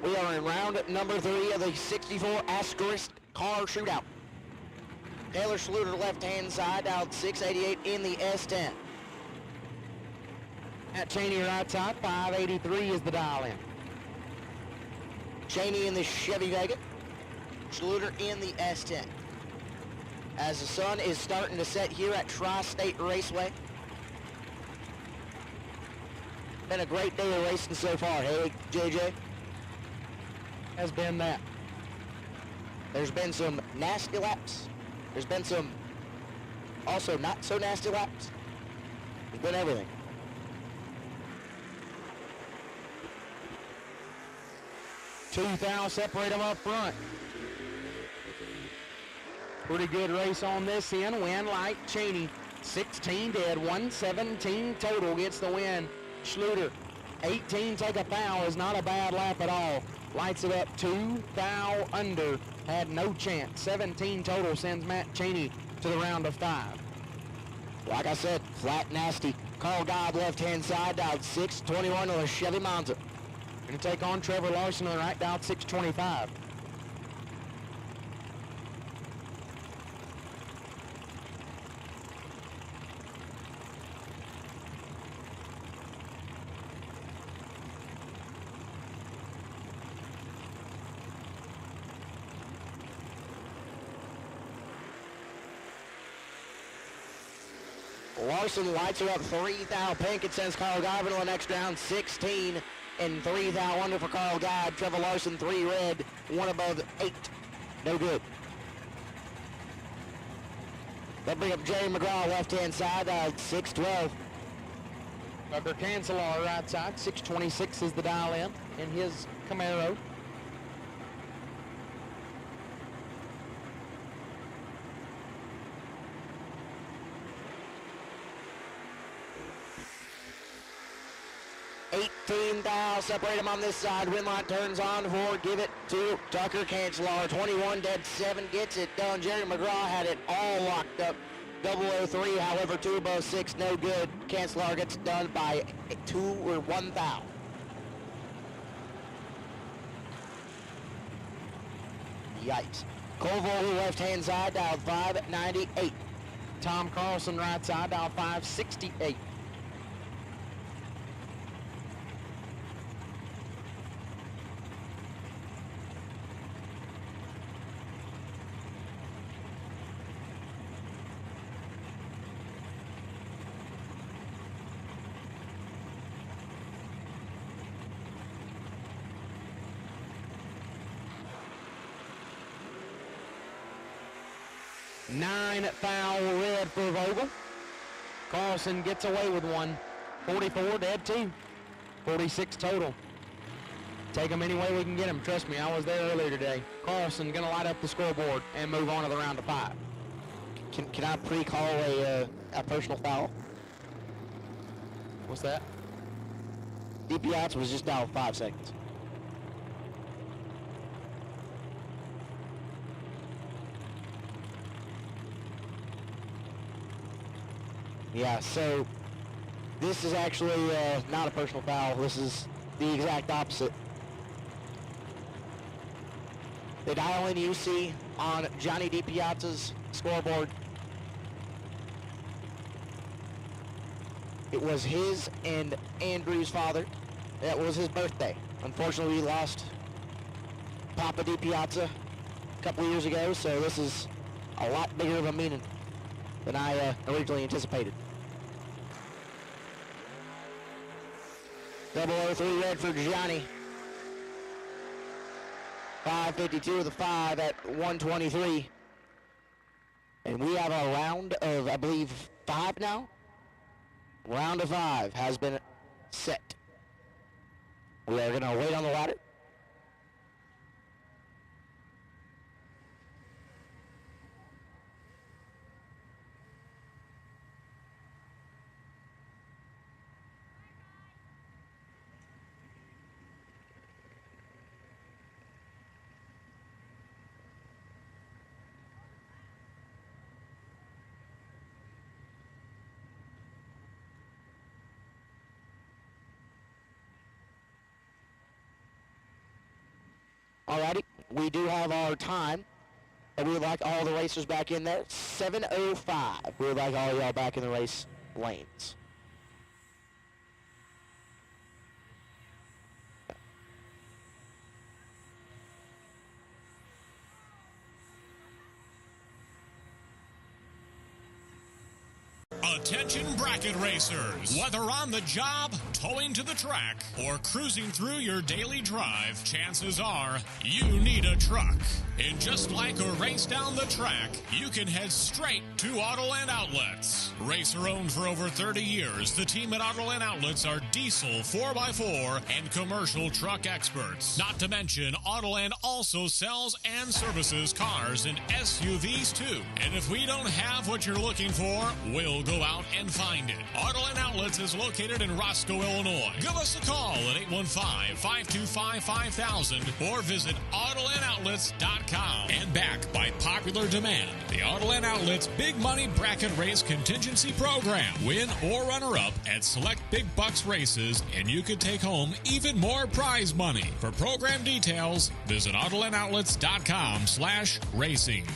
We are in round number 3 of the 64 asterisk car shootout. Taylor Schluter left-hand side out 688 in the S10. Matt Cheney right side, 583 is the dial in. Cheney in the Chevy Vega. Schluter in the S10. As the sun is starting to set here at Tri-State Raceway. Been a great day of racing so far, hey, JJ? Has been that. There's been some nasty laps. There's been some also not so nasty laps. There's been everything. Two thou separate them up front. Pretty good race on this end. Win light Cheney. 16 dead, 117 total gets the win. Schluter, 18 take a foul is not a bad lap at all. Lights it up, 2 thou under. Had no chance. 17 total sends Matt Cheney to the round of 5. Like I said, flat nasty. Carl Gobb left-hand side, dialed 621 on a Chevy Monza. Going to take on Trevor Larson on the right, dialed 625. Larson lights her up 3 thou pink. It sends Carl Gobb into the next round, 16 and 3 thou under for Carl Gobb. Trevor Larson 3 red, 1 above 8. No good. They'll bring up Jerry McGraw left-hand side, 612. Tucker Cancelar right side, 626 is the dial in his Camaro. Separate them on this side. Win light turns on for give it to Tucker Cancelar. 21 dead 7 gets it done. Jerry McGraw had it all locked up. 003, however, 2 above 6, no good. Cancelar gets it done by 2 or 1 thou. Yikes. Colville left-hand side, dialed 598. Tom Carlson right side, dialed 568. Nine foul red for Vogel. Carlson gets away with 1. 44 dead 2. 46 total. Take them any way we can get them. Trust me, I was there earlier today. Carlson gonna light up the scoreboard and move on to the round of 5. Can I pre-call a personal foul? What's that? DPI was just down 5 seconds. Yeah, so this is actually not a personal foul. This is the exact opposite. The dial in you see on Johnny DiPiazza's scoreboard, it was his and Andrew's father. That was his birthday. Unfortunately, we lost Papa DiPiazza a couple of years ago, so this is a lot bigger of a meaning than I originally anticipated. 003 red for Johnny. 552 with the 5 at 123. And we have a round of, I believe, 5 now. Round of 5 has been set. We are going to wait on the ladder. Alrighty, we do have our time, and we would like all the racers back in there. 7:05. We would like all y'all back in the race lanes. Attention bracket racers. Whether on the job, towing to the track, or cruising through your daily drive, chances are you need a truck. And just like a race down the track, you can head straight to Autoland Outlets. Racer owned for over 30 years, the team at Autoland Outlets are diesel 4x4 and commercial truck experts. Not to mention, Autoland also sells and services cars and SUVs too. And if we don't have what you're looking for, we'll go out and find it. Autoland Outlets is located in Roscoe, Illinois. Give us a call at 815-525-5000 or visit AutolandOutlets.com. And backed by popular demand, the Autoland Outlets Big Money Bracket Race Contingency Program. Win or runner-up at select big bucks races, and you could take home even more prize money. For program details, visit AutolandOutlets.com/racing.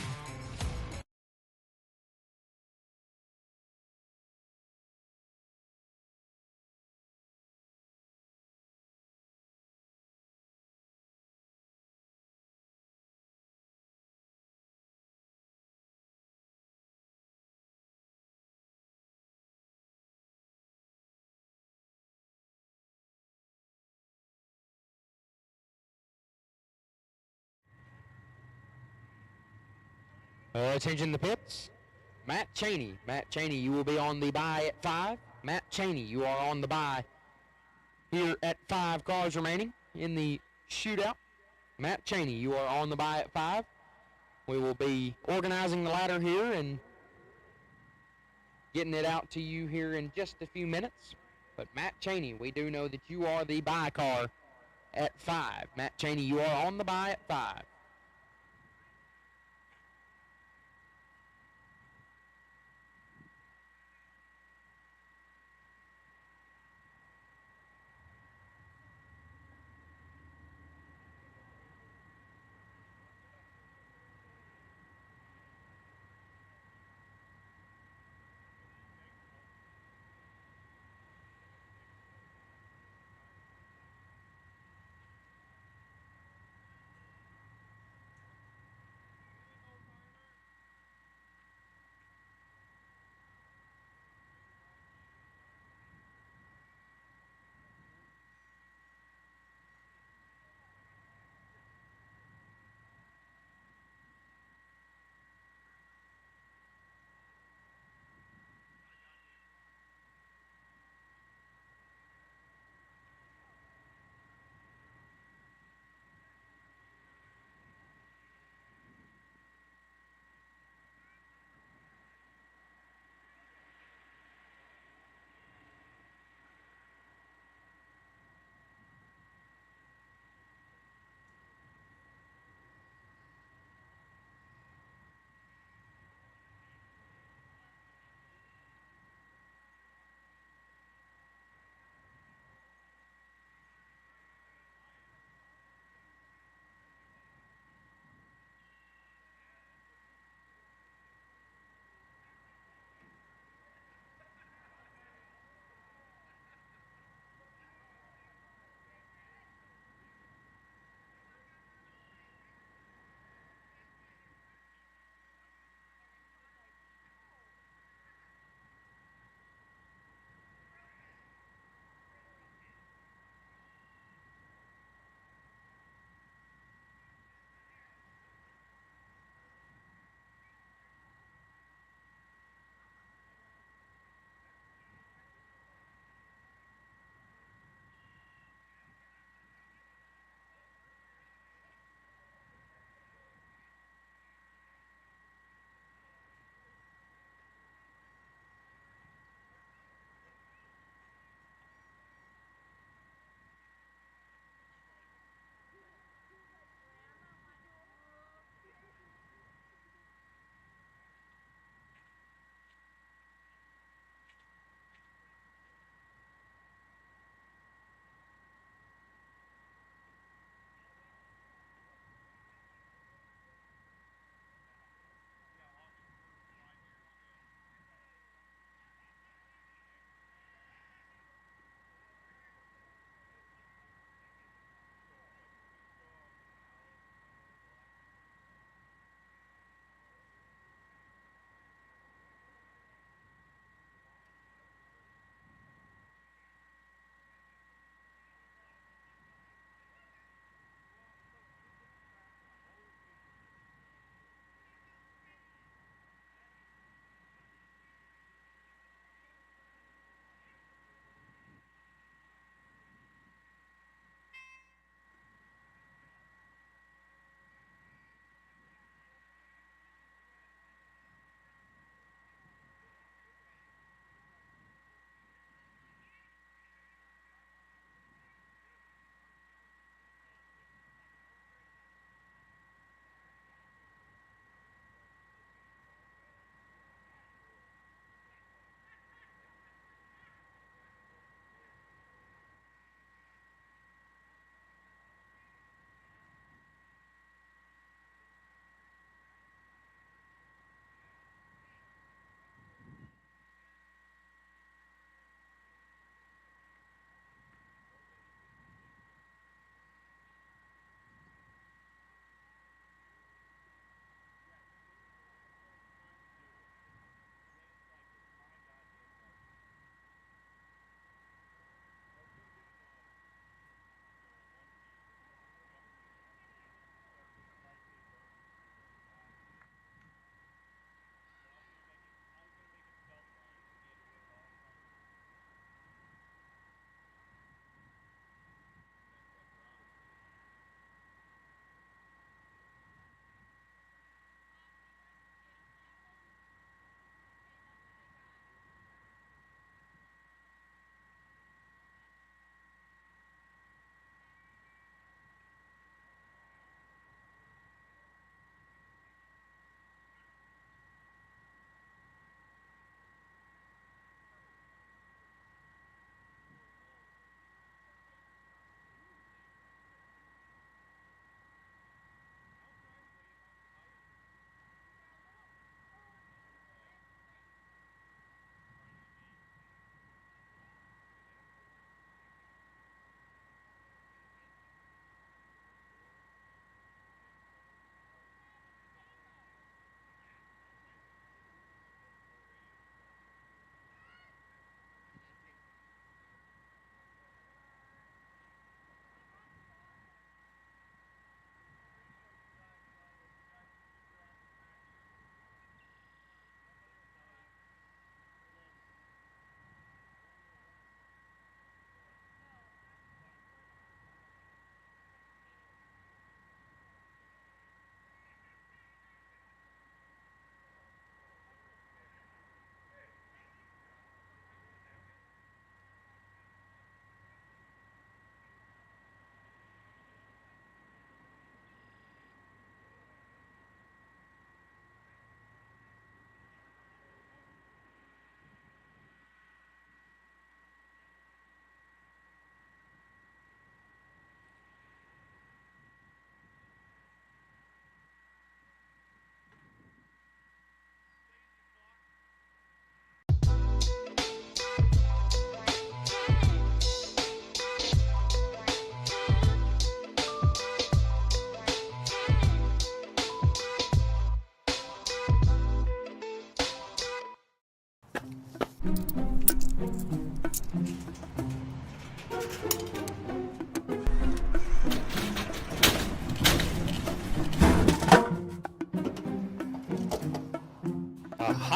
Changing the pits. Matt Cheney. Matt Cheney, you will be on the bye at 5. Matt Cheney, you are on the bye here at 5 cars remaining in the shootout. Matt Cheney, you are on the bye at 5. We will be organizing the ladder here and getting it out to you here in just a few minutes. But Matt Cheney, we do know that you are the bye car at 5. Matt Cheney, you are on the bye at 5.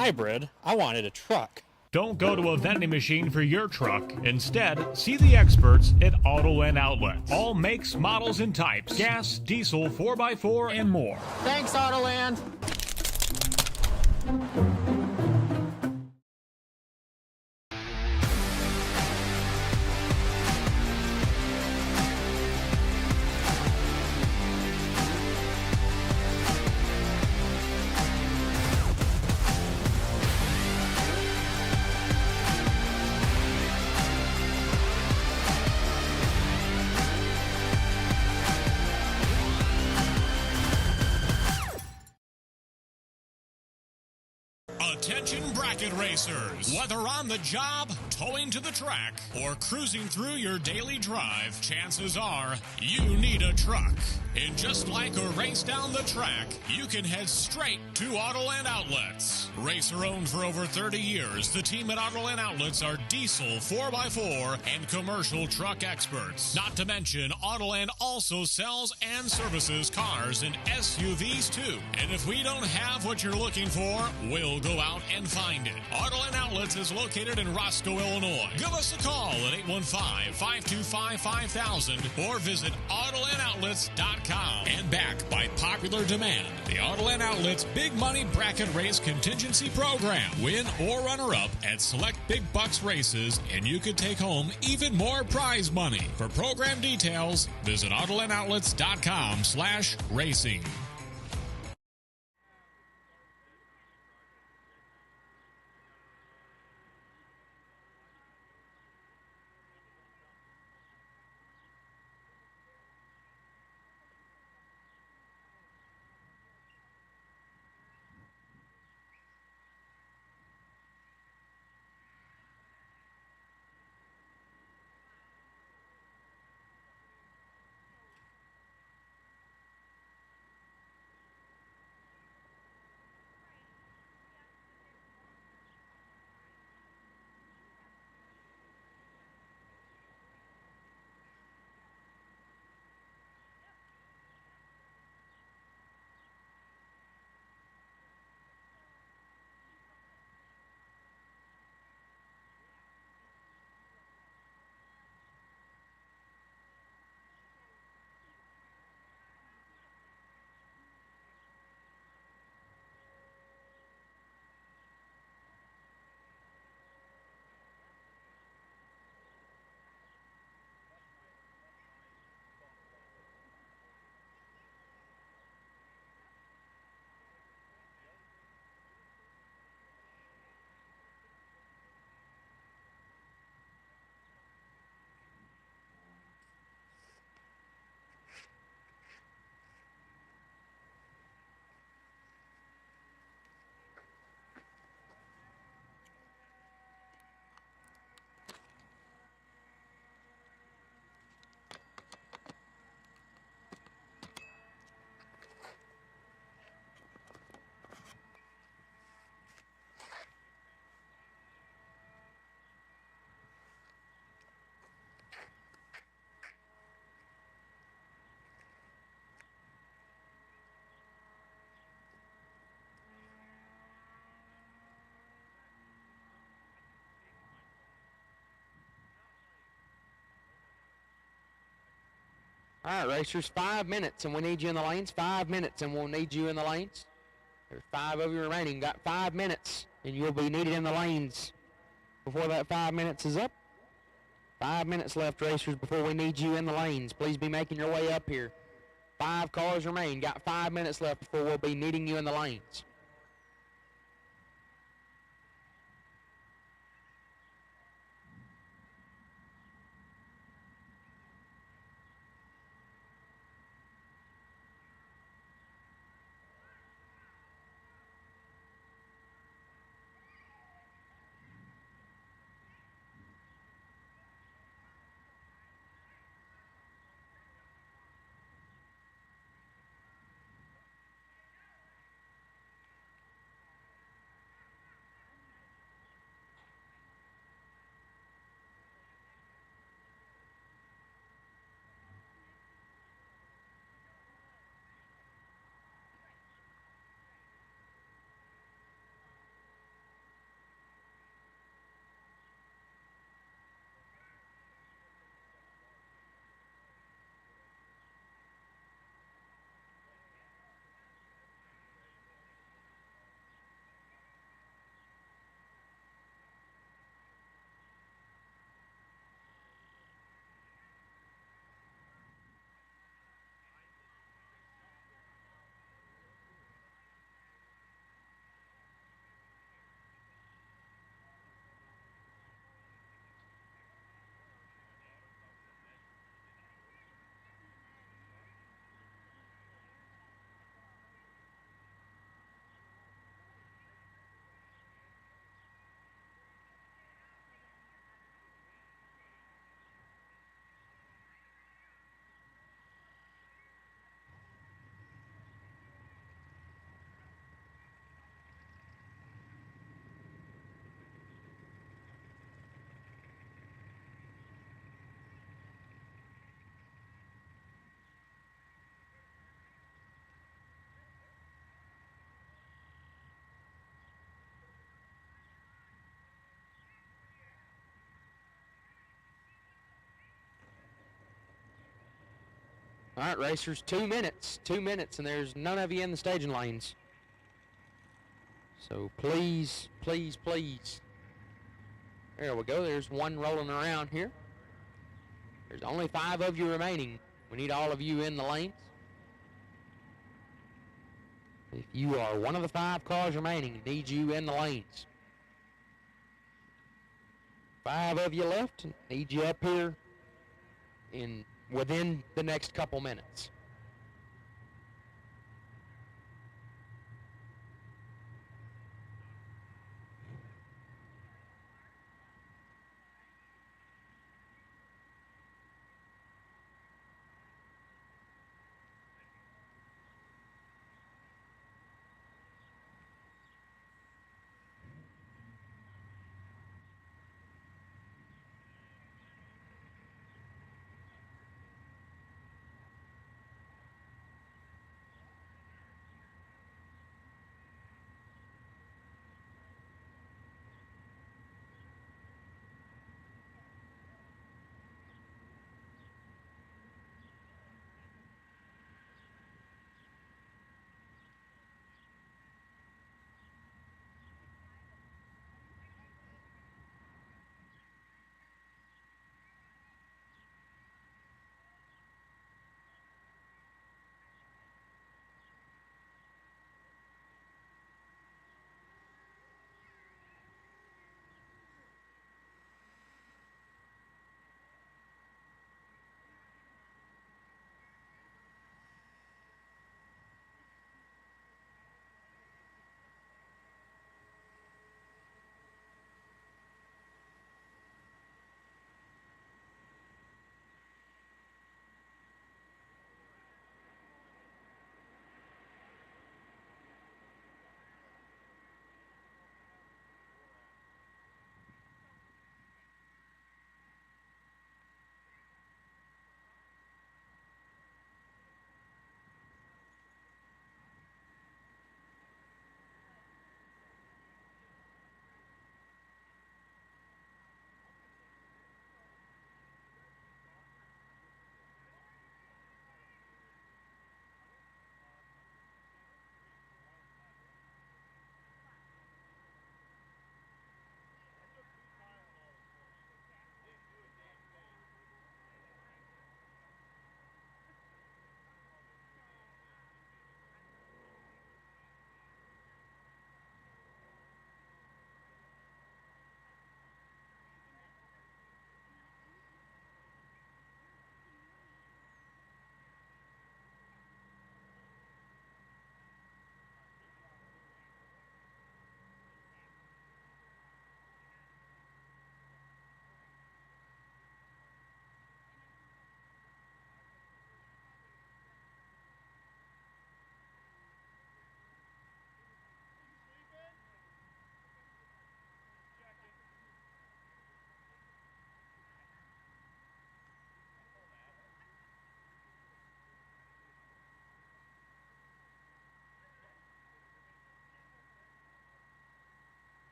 hybrid. I wanted a truck. Don't go to a vending machine for your truck. Instead, see the experts at Autoland Outlets. All makes, models, and types. Gas, diesel, 4x4, and more. Thanks, Autoland. Attention bracket racers. Whether on the job, towing to the track, or cruising through your daily drive, chances are you need a truck. And just like a race down the track, you can head straight to Autoland Outlets. Racer owned for over 30 years, the team at Autoland Outlets are diesel, 4x4, and commercial truck experts. Not to mention, Autoland also sells and services cars and SUVs too. And if we don't have what you're looking for, we'll go out and find it. Autoland Outlets is located in Roscoe, Illinois. Give us a call at 815-525-5000 or visit AutolandOutlets.com. And backed by popular demand, the Autoland Outlets Big Money Bracket Race Contingency Program. Win or runner-up at select big bucks races, and you could take home even more prize money. For program details, visit AutolandOutlets.com/racing. All right, racers, 5 minutes, and we need you in the lanes. 5 minutes, and we'll need you in the lanes. There's 5 of you remaining. Got 5 minutes, and you'll be needed in the lanes before that 5 minutes is up. 5 minutes left, racers, before we need you in the lanes. Please be making your way up here. 5 cars remain. Got 5 minutes left before we'll be needing you in the lanes. All right, racers, 2 minutes, and there's none of you in the staging lanes. So please, please, please. There we go. There's one rolling around here. There's only 5 of you remaining. We need all of you in the lanes. If you are one of the 5 cars remaining, need you in the lanes. 5 of you left. Need you up here within the next couple minutes.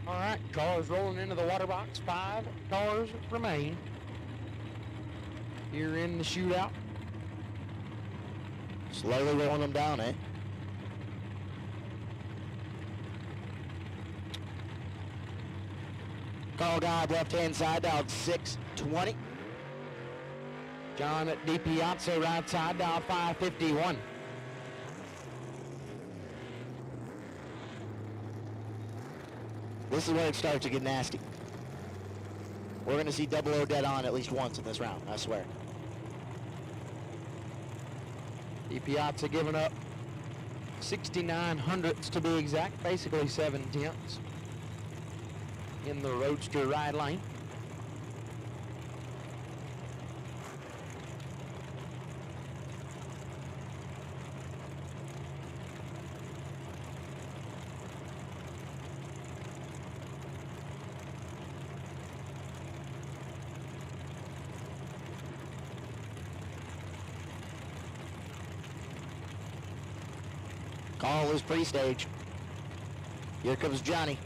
All right, cars rolling into the water box. 5 cars remain here in the shootout. Slowly rolling them down, eh? Carl Guide, left-hand side, dialed 620. John DiPiazza, right side, dial 551. This is where it starts to get nasty. We're going to see 00 dead on at least once in this round, I swear. DiPiazza giving up 69 hundredths to be exact, basically 7 tenths in the Roadster ride lane. Carl is pre-stage. Here comes Johnny.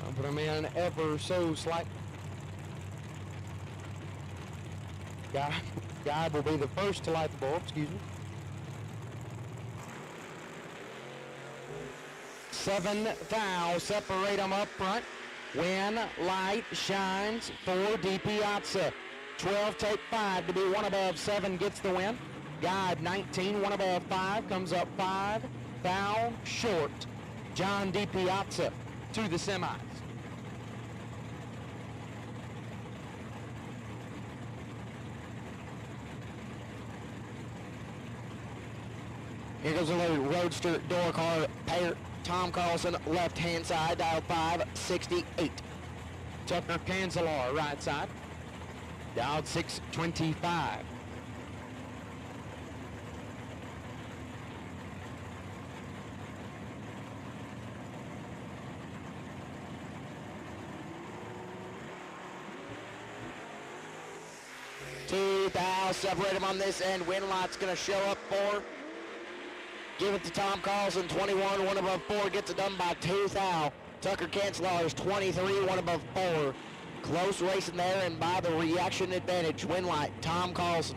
I'll put him in ever so slight. Guy will be the first to light the bulb, excuse me. 7 thou separate them up front. When light shines for DiPiazza. 12 take 5 to be 1 above 7 gets the win. Guide 19, 1 above 5 comes up 5 thou short. John DiPiazza to the semis. Here goes the Roadster door car pair. Tom Carlson, left-hand side, dial 568. Tucker Cancelar, right side, dialed 625. Separate them on this end. Winlight's going to show up for. Give it to Tom Carlson, 21, 1 above 4, gets it done by 2 thou. Tucker Cancelar is 23, 1 above 4. Close racing there, and by the reaction advantage, Winlight, Tom Carlson.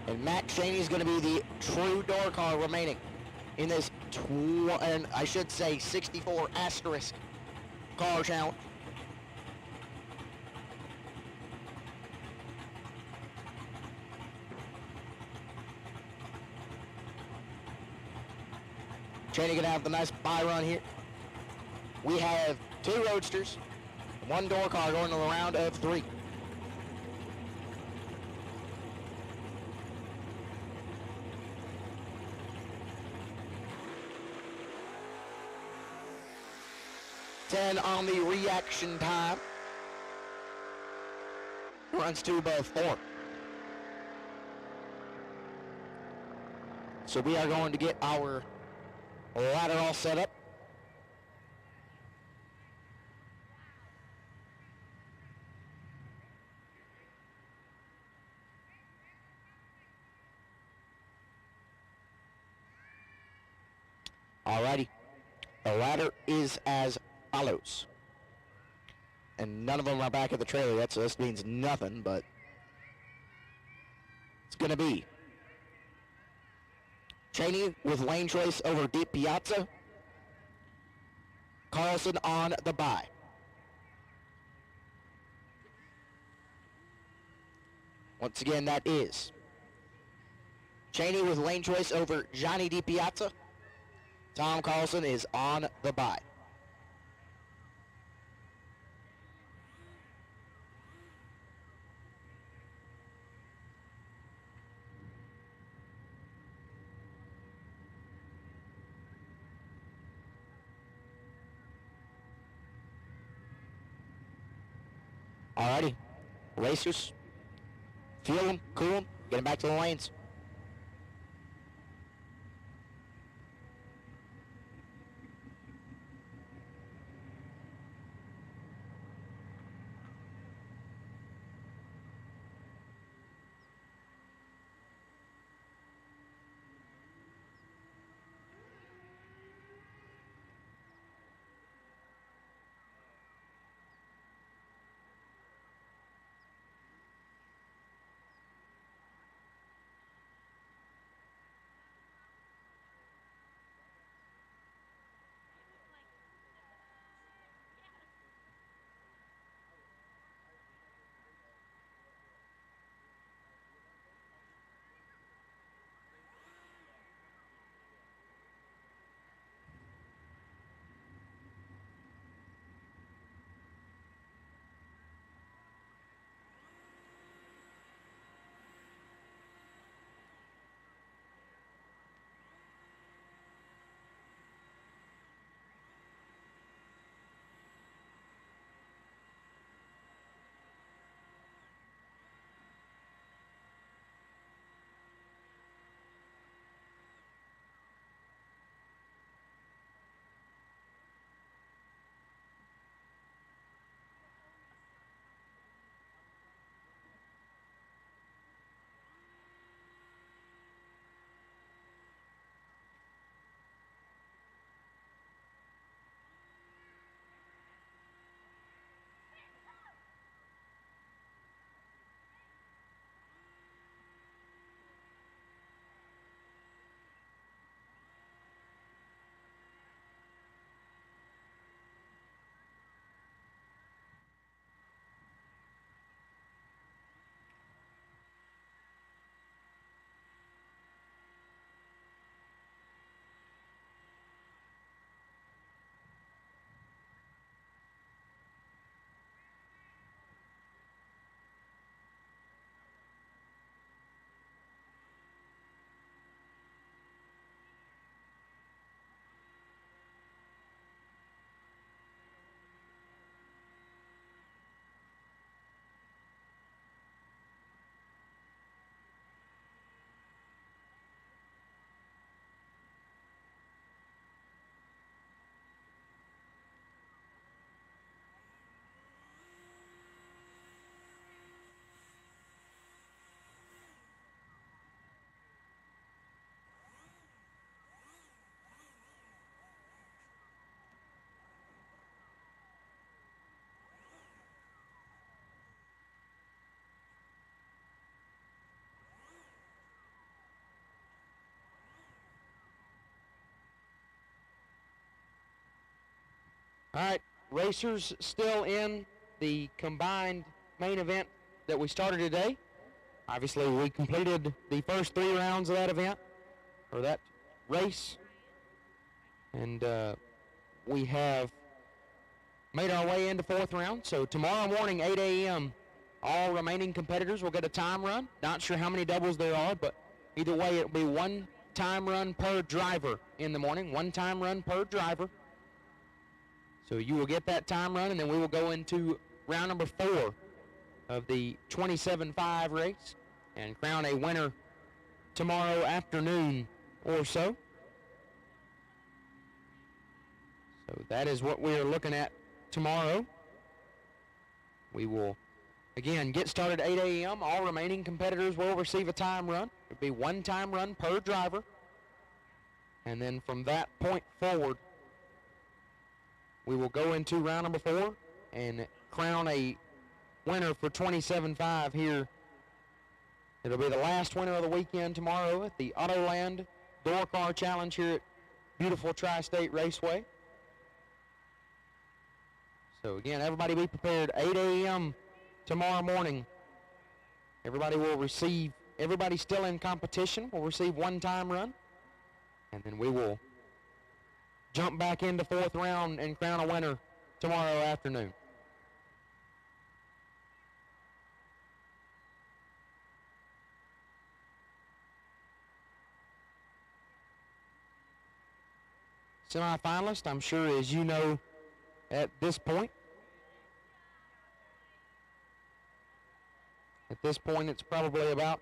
And Matt Cheney is going to be the true door car remaining in this, and I should say 64 asterisk car challenge. Cheney gonna have the nice bye run here. We have 2 Roadsters, 1 door car going to the round of 3. Ten on the reaction time. Runs 2 above 4. So we are going to get our ladder all set up. Alrighty. The ladder is as follows. And none of them are back at the trailer yet, so this means nothing, but it's going to be Cheney with lane choice over DiPiazza. Carlson on the bye. Once again, that is Cheney with lane choice over Johnny DiPiazza. Tom Carlson is on the bye. Alrighty, racers, fuel them, cool them, get them back to the lanes. All right, racers still in the combined main event that we started today. Obviously, we completed the first 3 rounds of that event, or that race. And we have made our way into 4th round. So tomorrow morning, 8 a.m., all remaining competitors will get a time run. Not sure how many doubles there are, but either way, it'll be 1 time run per driver in the morning, 1 time run per driver. So you will get that time run, and then we will go into round number 4 of the 27-5 race and crown a winner tomorrow afternoon or so. So that is what we are looking at tomorrow. We will, again, get started at 8 a.m. All remaining competitors will receive a time run. It'll be 1 time run per driver. And then from that point forward, we will go into round number 4 and crown a winner for 27-5 here. It'll be the last winner of the weekend tomorrow at the Autoland Door Car Challenge here at beautiful Tri-State Raceway. So again, everybody be prepared. 8 a.m. tomorrow morning. Everybody still in competition will receive 1 time run. And then we will jump back into 4th round and crown a winner tomorrow afternoon. Semi-finalist, I'm sure, as you know at this point. At this point, it's probably about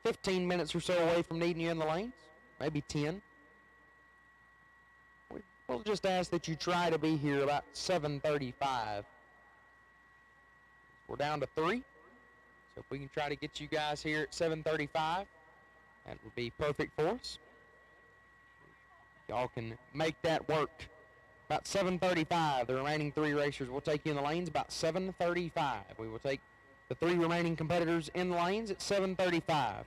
15 minutes or so away from needing you in the lanes, maybe 10. We'll just ask that you try to be here about 7:35. We're down to 3. So if we can try to get you guys here at 7:35, that would be perfect for us. Y'all can make that work. About 7:35, the remaining 3 racers will take you in the lanes about 7:35. We will take the 3 remaining competitors in the lanes at 7:35.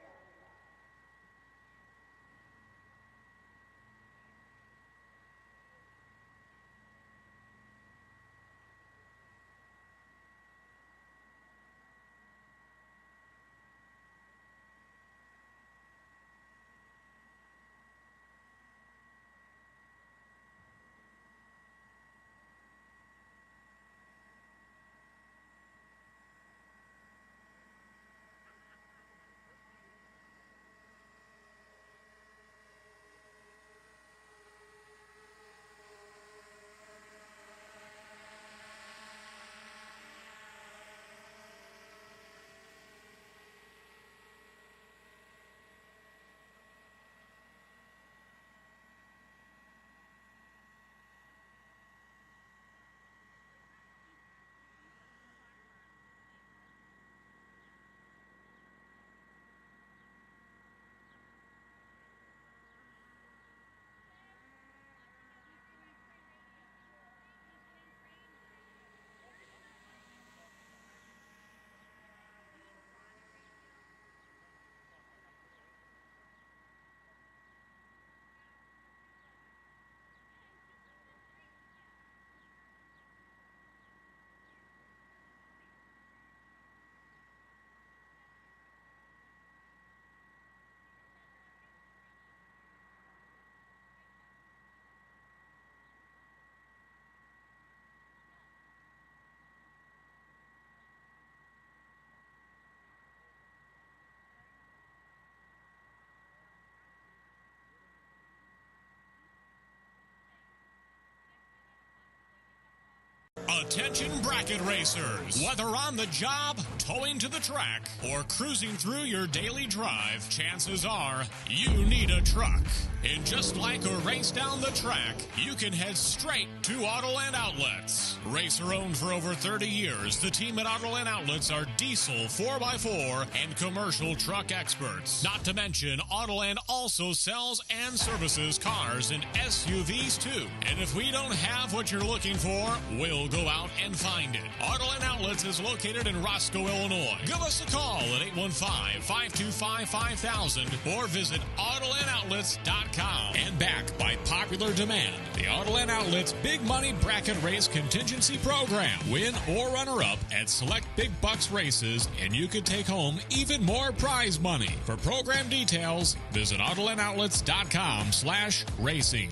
Attention bracket racers. Whether on the job, towing to the track, or cruising through your daily drive, chances are you need a truck. And just like a race down the track, you can head straight to Autoland Outlets. Racer owned for over 30 years, the team at Autoland Outlets are diesel 4x4 and commercial truck experts. Not to mention, Autoland also sells and services cars and SUVs too. And if we don't have what you're looking for, we'll go out and find it. Autoland Outlets is located in Roscoe, Illinois. Give us a call at 815-525-5000 or visit AutolandOutlets.com. And backed by popular demand, the Autoland Outlets Big Money Bracket Race Contingency Program. Win or runner-up at select big bucks races, and you could take home even more prize money. For program details, visit AutolandOutlets.com/racing.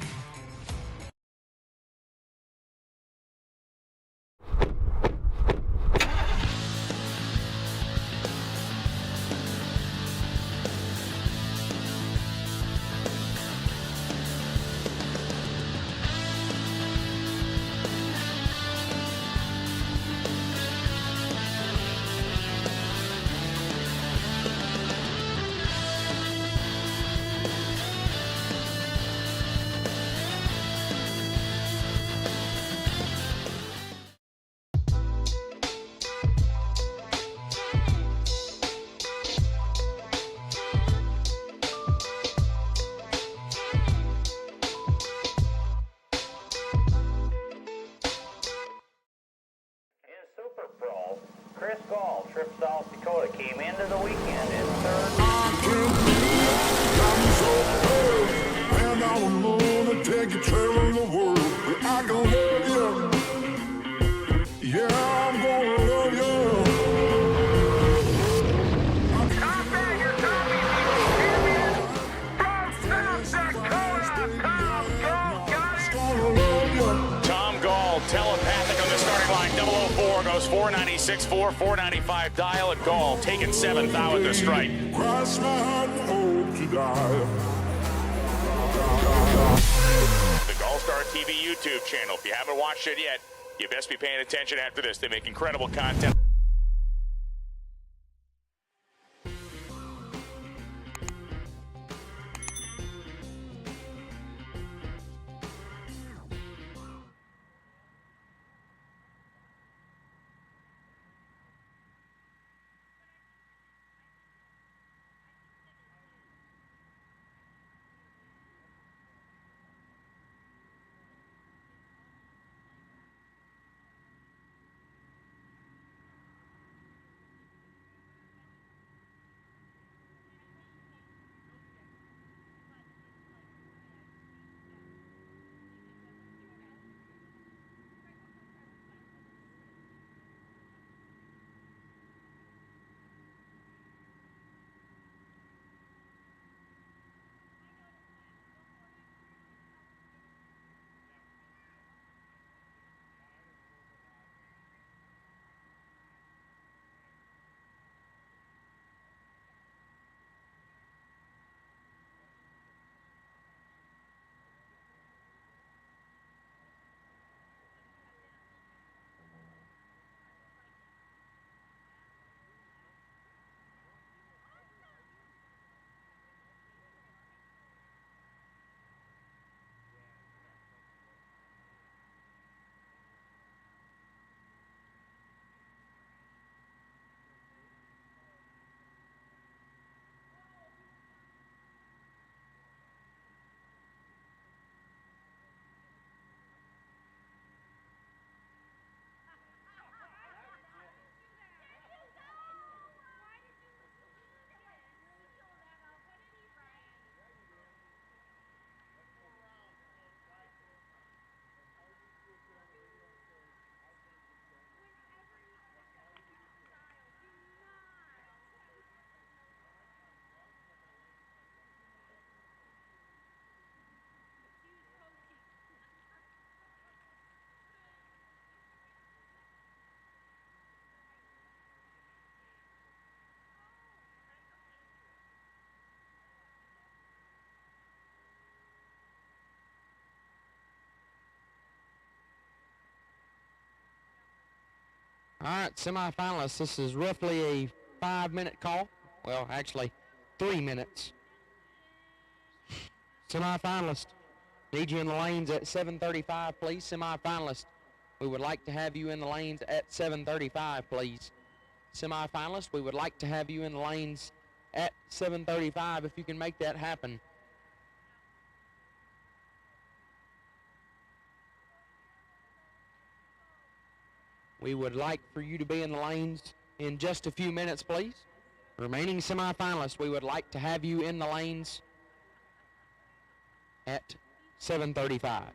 Chris Gall, Trip South Dakota, came into the weekend in third. And I was gonna take you traveling the world. I can love you. Yeah, I'm gonna love you. Tom Gall, telepathic on the starting line. 004 goes 496-4, 495 dial at Gall, taking 7th out at the strike. Cross my heart and hope to die. The GallStar TV YouTube channel. If you haven't watched it yet, you best be paying attention after this. They make incredible content. All right, semifinalists, this is roughly a 5-minute call. Well, actually, 3 minutes. Semifinalist, need you in the lanes at 7:35, please. Semifinalist, we would like to have you in the lanes at 7:35, please. Semifinalist, we would like to have you in the lanes at 7:35 if you can make that happen. We would like for you to be in the lanes in just a few minutes, please. Remaining semifinalists, we would like to have you in the lanes at 7:35.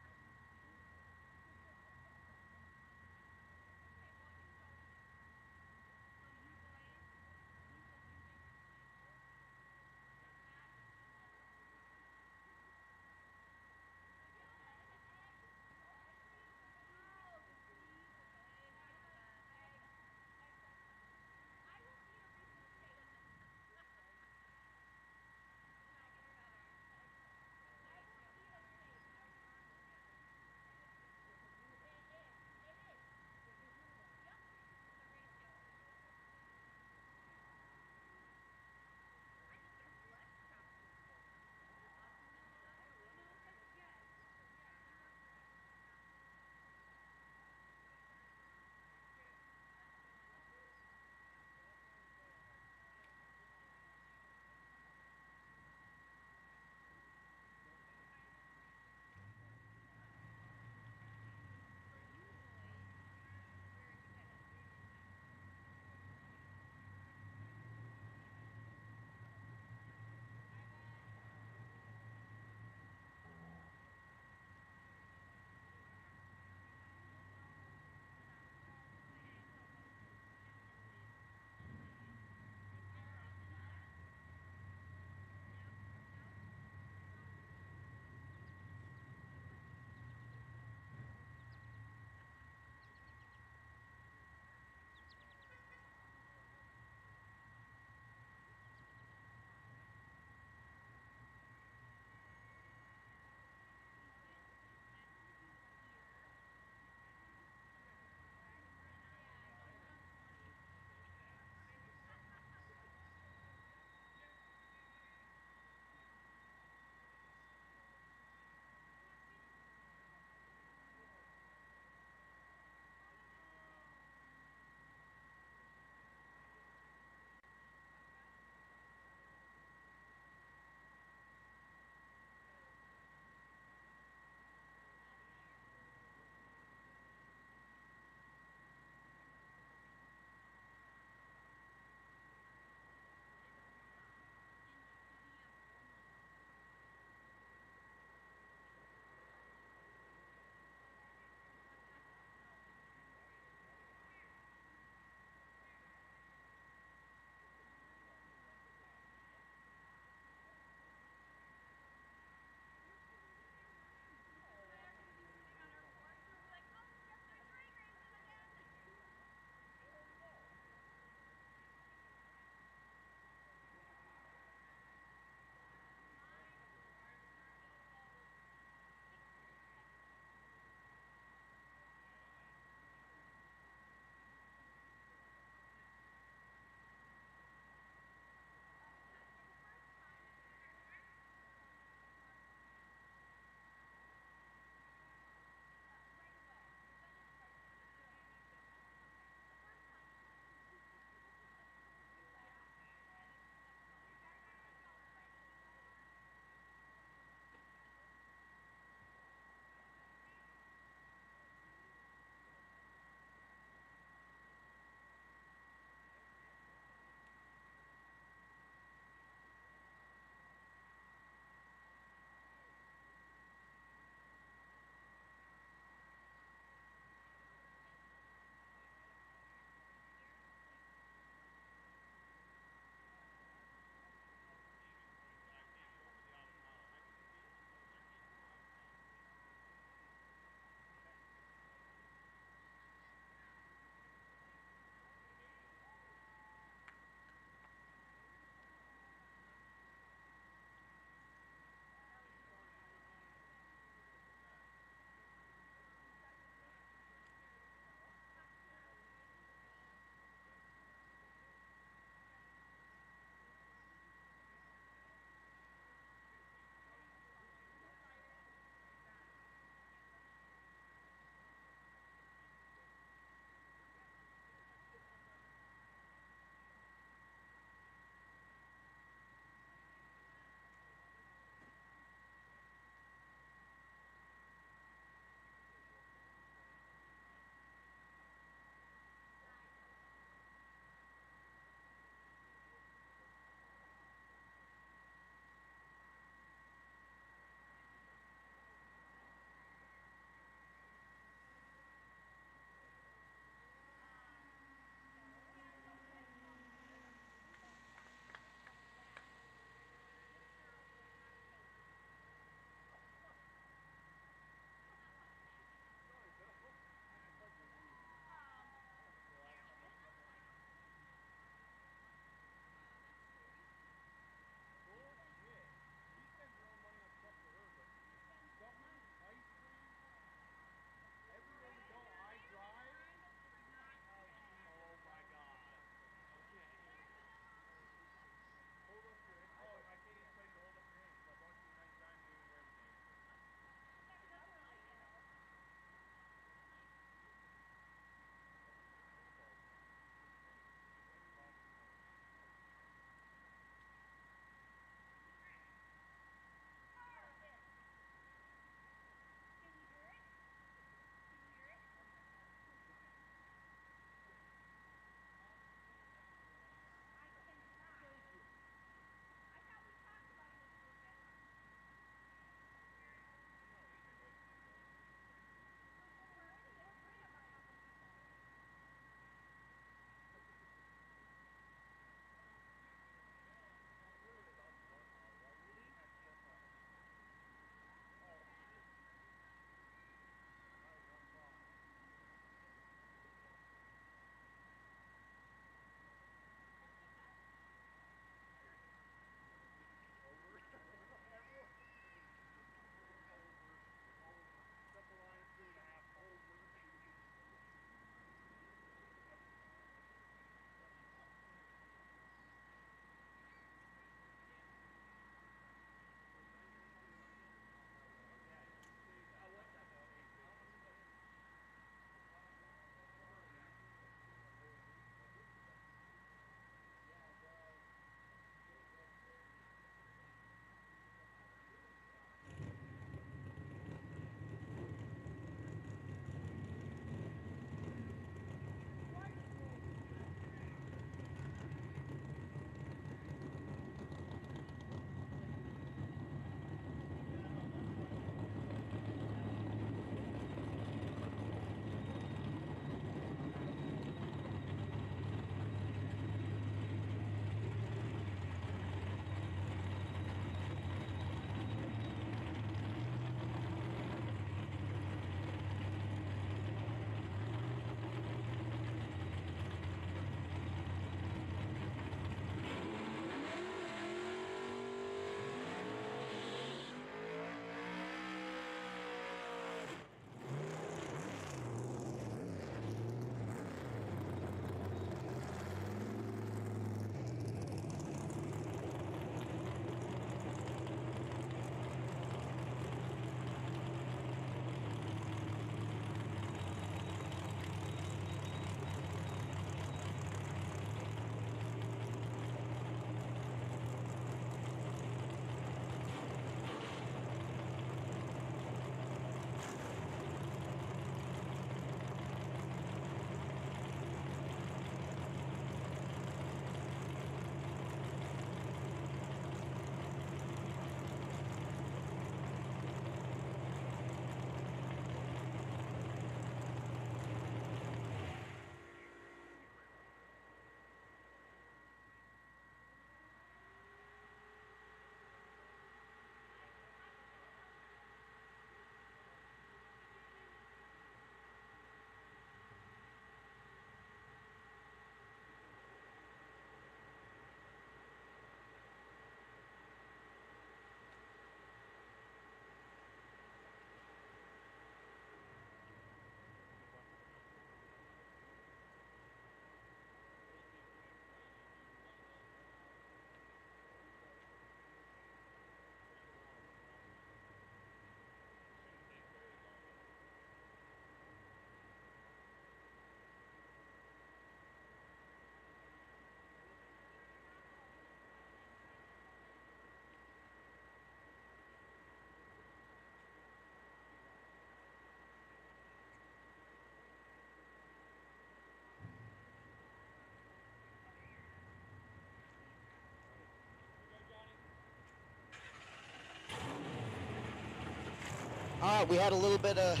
All right, we had a little bit of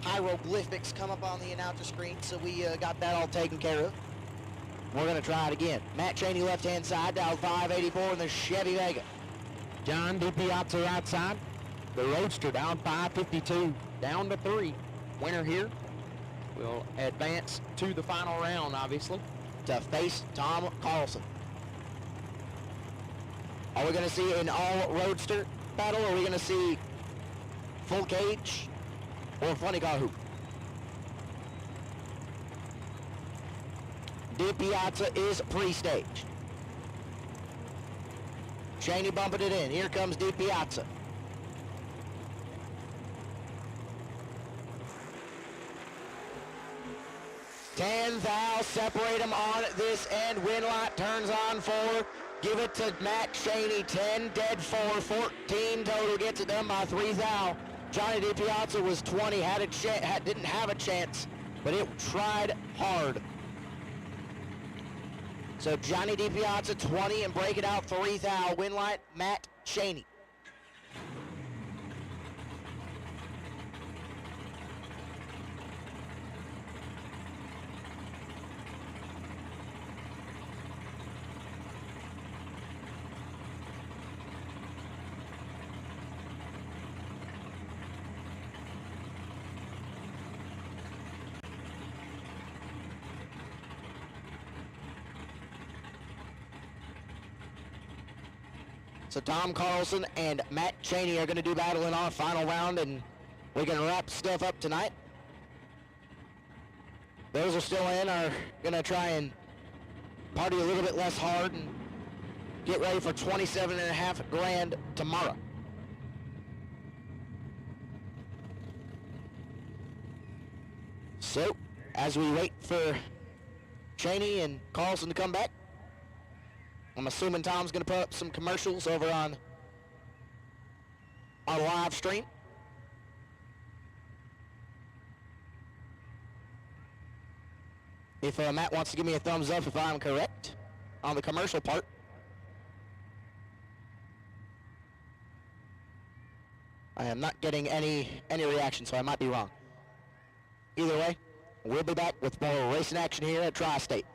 hieroglyphics come up on the announcer screen, so we got that all taken care of. We're going to try it again. Matt Cheney left-hand side, down 584 in the Chevy Vega. John DiPiazza right side. The Roadster down 552, down to 3. Winner here will advance to the final round, obviously. To face Tom Carlson. Are we going to see an all Roadster battle, or are we going to see full cage or funny car hoop? DiPiazza is pre-stage. Cheney bumping it in. Here comes DiPiazza. $10,000 separate them on this end. Winlight turns on 4. Give it to Matt Cheney. 10 dead 4. 14 total. Gets it done by 3,000. Johnny DiPiazza was 20. Didn't have a chance, but it tried hard. So Johnny DiPiazza 20 and break it out 3,000. Winlight Matt Cheney. So Tom Carlson and Matt Cheney are going to do battle in our final round, and we're going to wrap stuff up tonight. Those are still in are going to try and party a little bit less hard and get ready for $27.5 grand tomorrow. So, as we wait for Cheney and Carlson to come back, I'm assuming Tom's going to put up some commercials over on our live stream. If Matt wants to give me a thumbs up if I'm correct on the commercial part. I am not getting any reaction, so I might be wrong. Either way, we'll be back with more racing action here at Tri-State.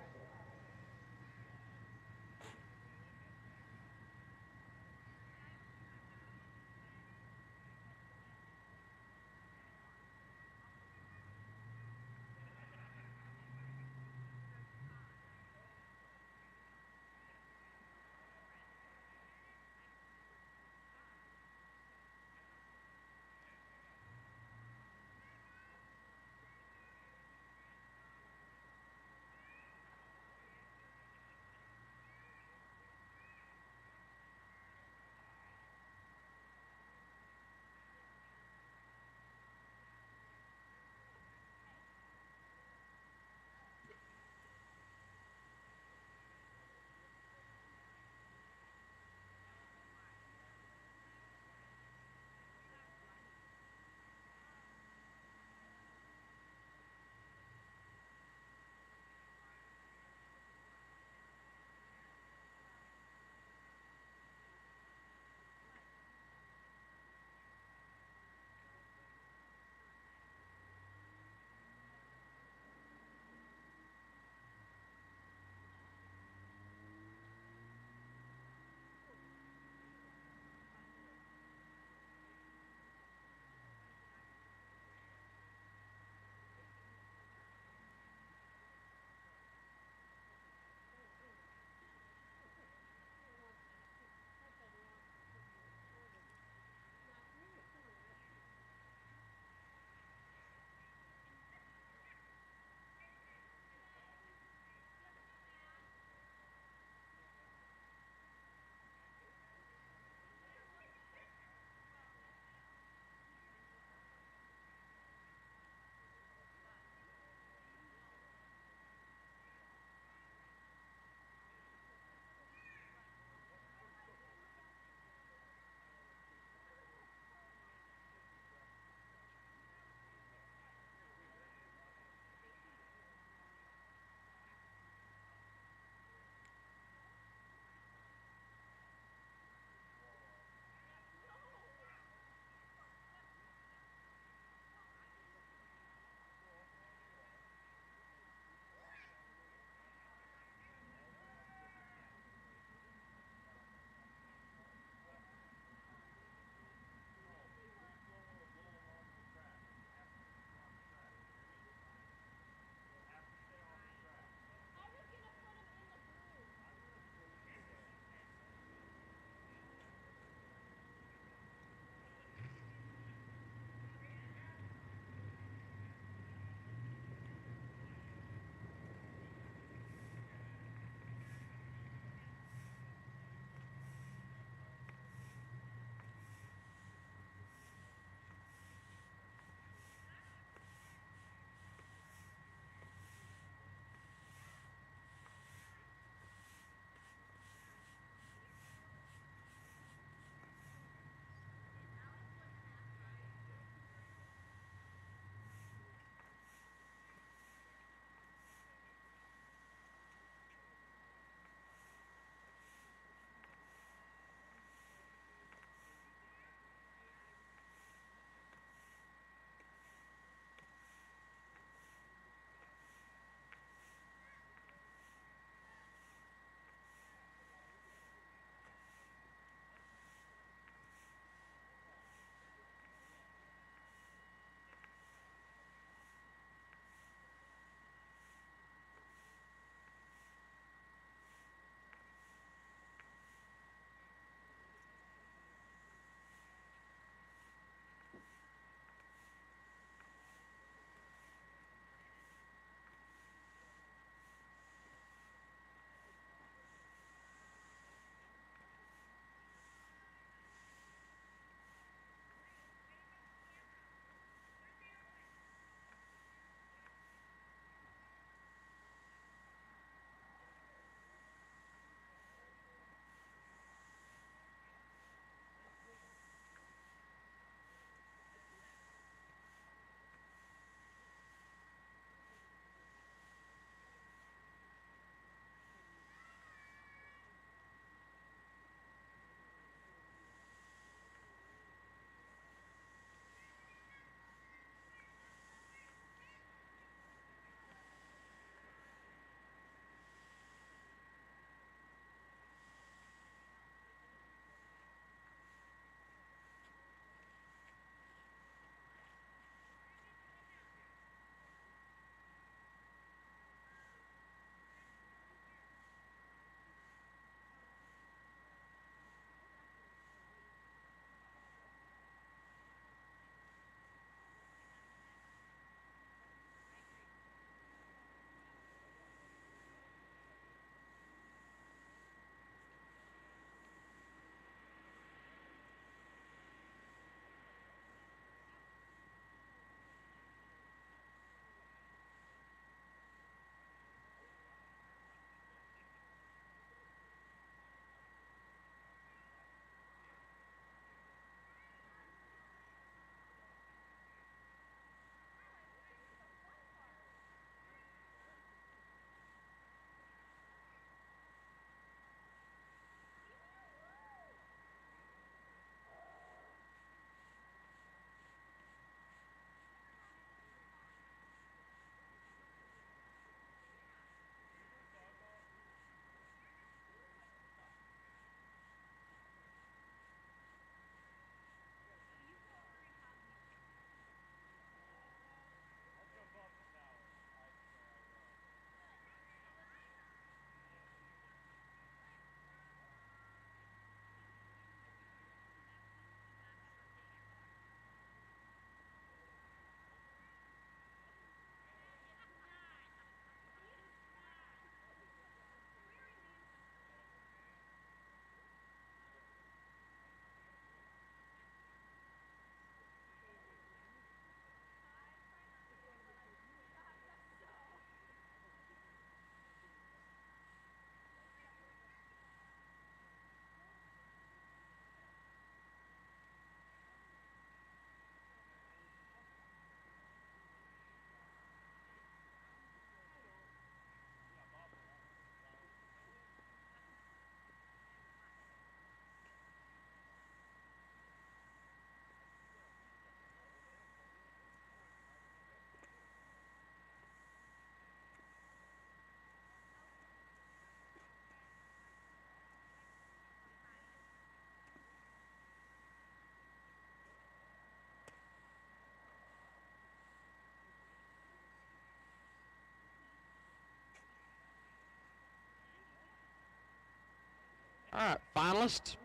All right, finalists.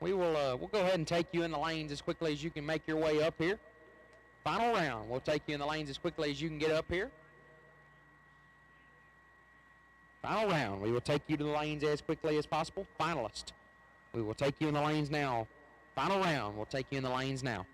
We'll go ahead and take you in the lanes as quickly as you can make your way up here. Final round. We'll take you in the lanes as quickly as you can get up here. Final round. We will take you to the lanes as quickly as possible. Finalist. We will take you in the lanes now. Final round. We'll take you in the lanes now.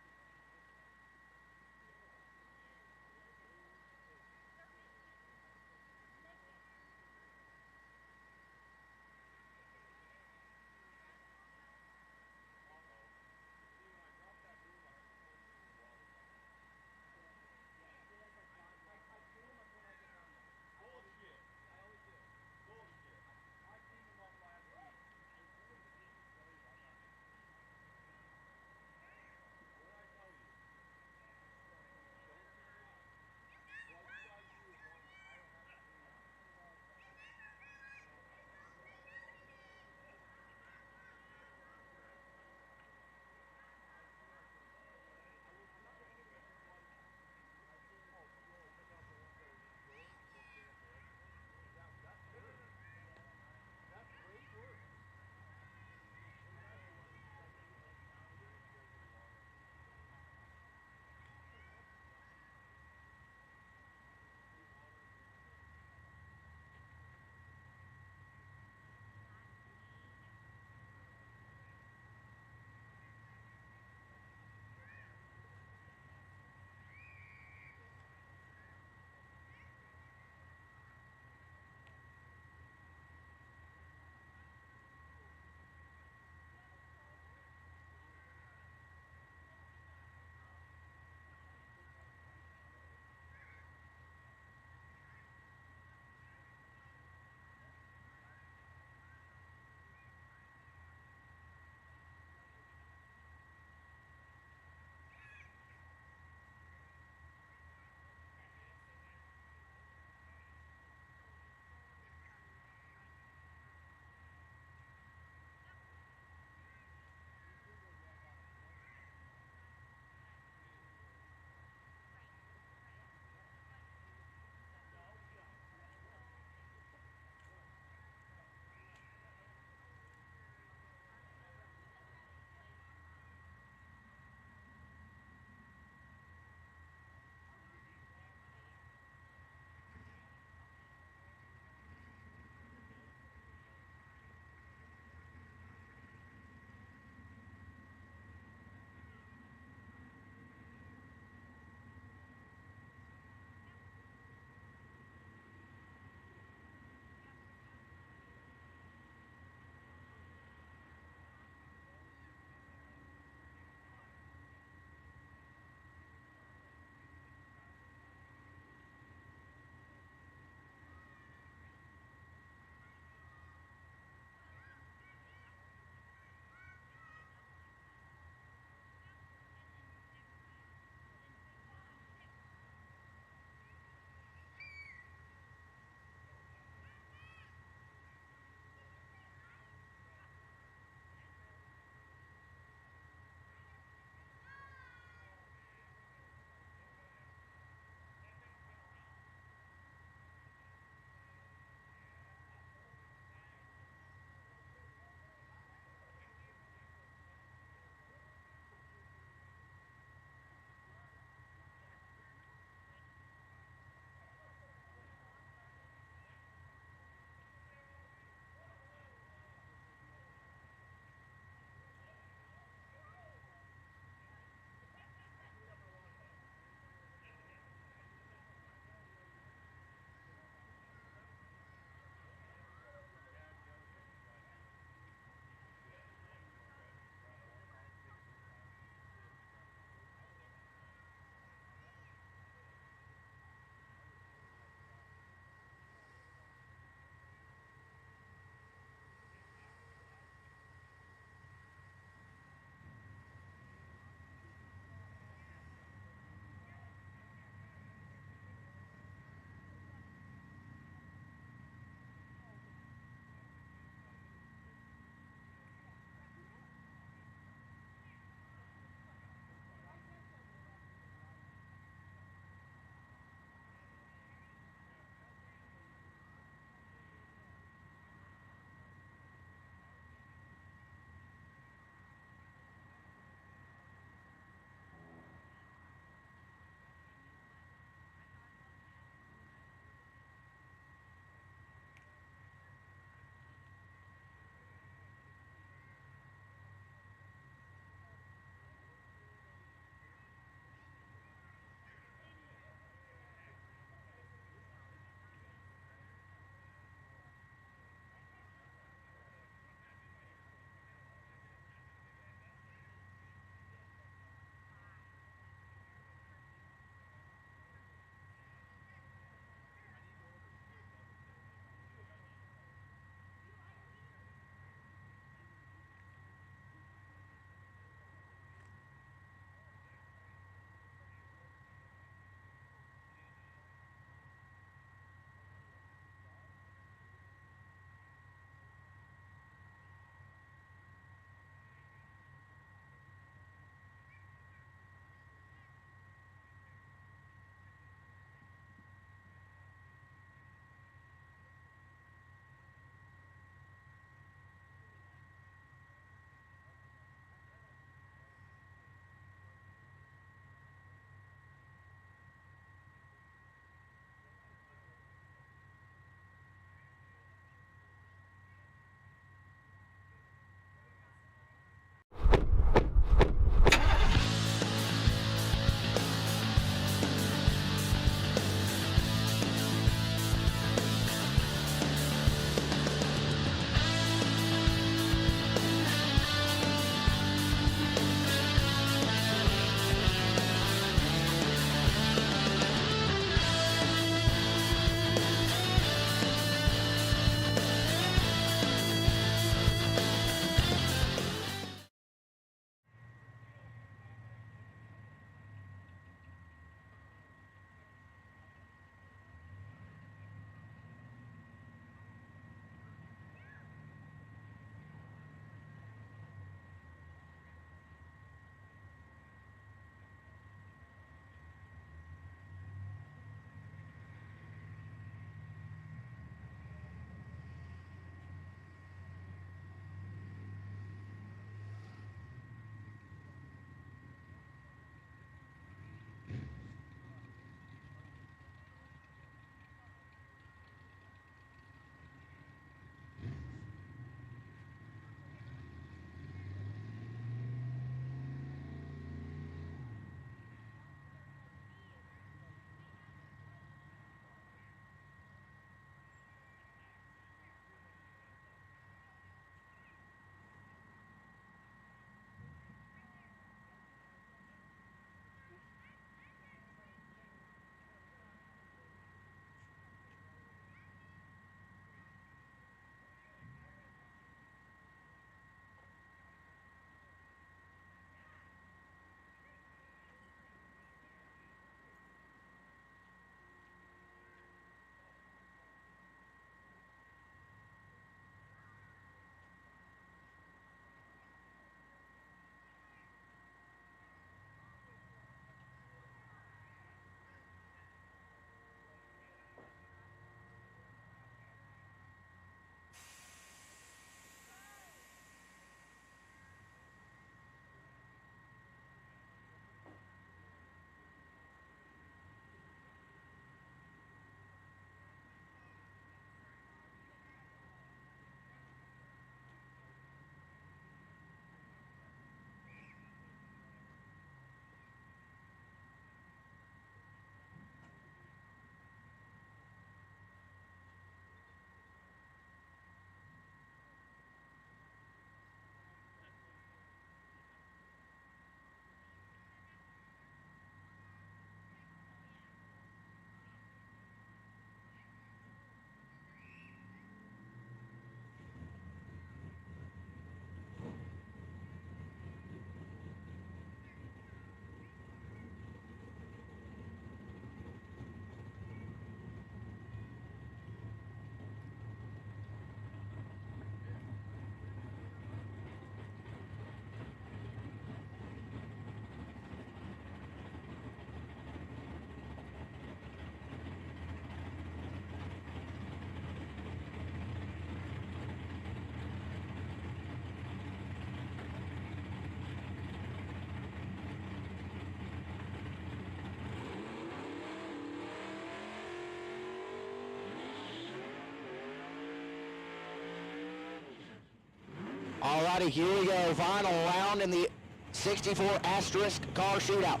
Alrighty, here we go. Final round in the 64 asterisk car shootout.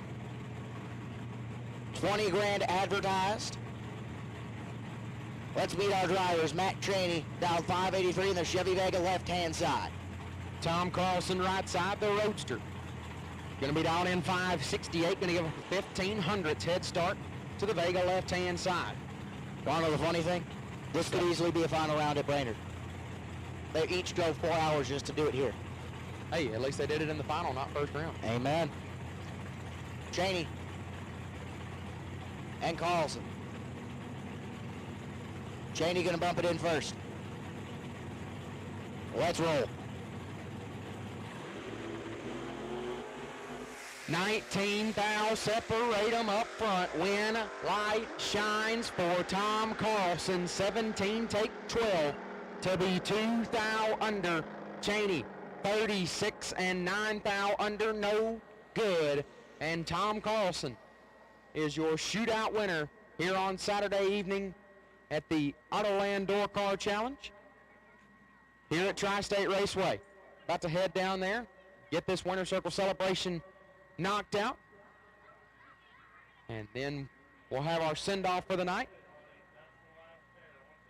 20 grand advertised. Let's meet our drivers. Matt Cheney down 583 in the Chevy Vega left-hand side. Tom Carlson right side, the Roadster. Going to be down in 568, going to give a 1500ths head start to the Vega left-hand side. Want to know the funny thing? This could easily be a final round at Brainerd. They each drove 4 hours just to do it here. Hey, at least they did it in the final, not first round. Amen. Cheney and Carlson. Cheney gonna bump it in first. Let's roll. 19 thou separate them up front. Win light shines for Tom Carlson. 17 take 12 to be 2 thou under. Cheney 36 and 9 thou under, no good. And Tom Carlson is your shootout winner here on Saturday evening at the Autoland Door Car Challenge here at Tri-State Raceway. About to head down there, get this winner circle celebration knocked out, and then we'll have our send-off for the night.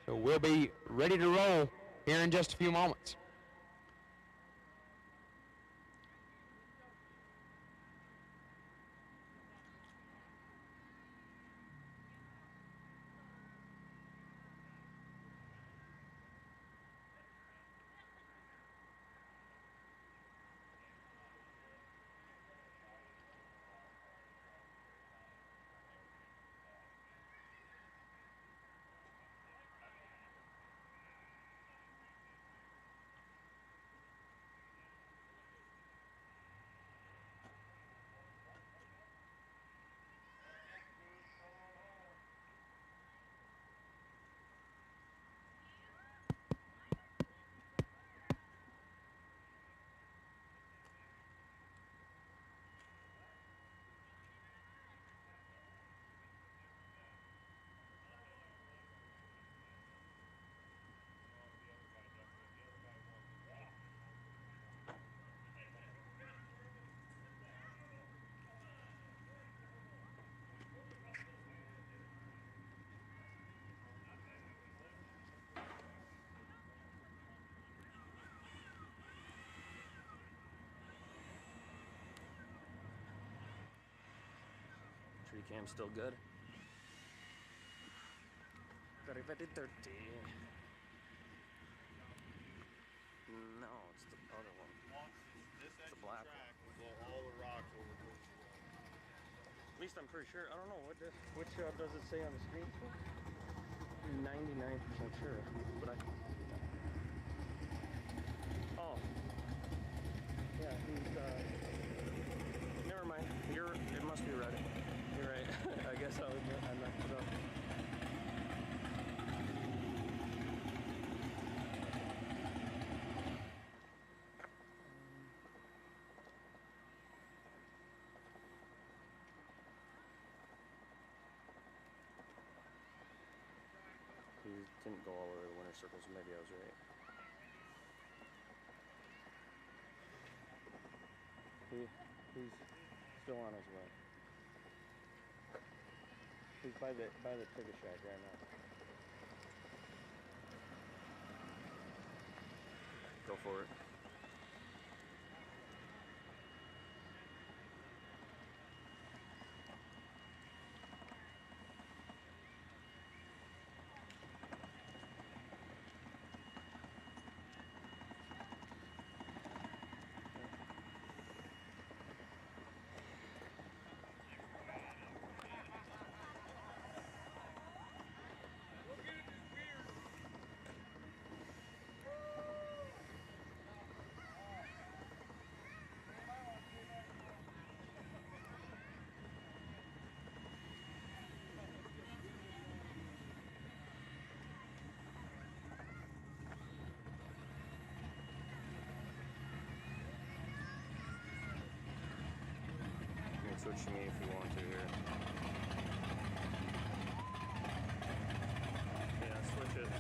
So we'll be ready to roll here in just a few moments. Tree cam's still good. 30, 30, 30. No, it's the other one. It's the black one. All the rocks over there. At least I'm pretty sure. I don't know which does it say on the screen? 99% sure, but oh, yeah. Never mind. It must be red. You're right. I guess I messed it up. He didn't go all the way to the winter circles, maybe I was right. He's still on his way. He's by the ticket shack right now. Go for it. Switch to me if you want to here. Yeah, switch it.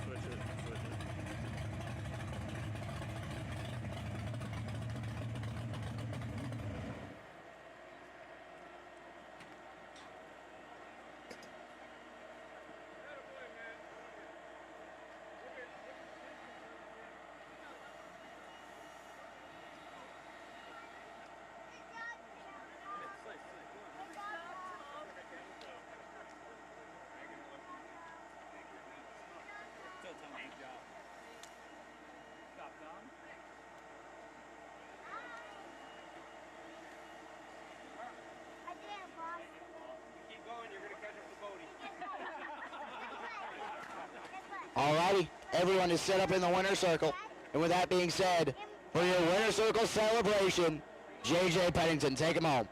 Alrighty, everyone is set up in the winner's circle. And with that being said, for your winner's circle celebration, JJ Pennington, take him home.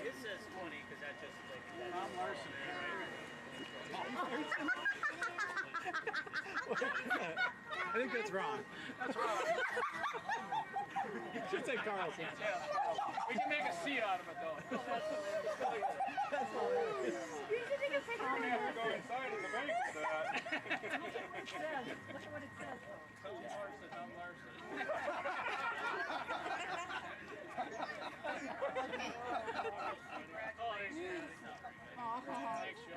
It says 20 because that just like Tom Larson. I think that's wrong. That's wrong. You should say Carlson. Yeah. We can make a C out of it though. That's hilarious. You should take a picture. We have to go inside of the bank for that. Look at what it says. Tom Larson, Tom Larson.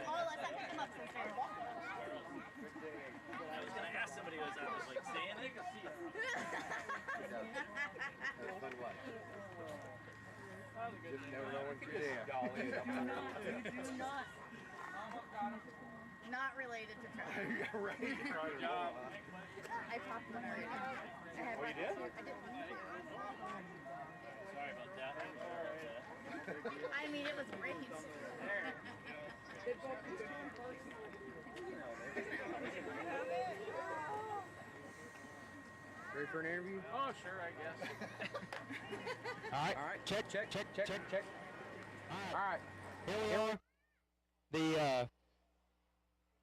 Oh, let's not pick them up since they're I was gonna ask somebody as I was like saying it. not related to Trevor. Right. I popped one already. I had Oh, you did? I did one. Sorry about that. I mean, it was great. Ready for an interview? Oh, sure, I guess. All right. All right. Check. All right. Here we are.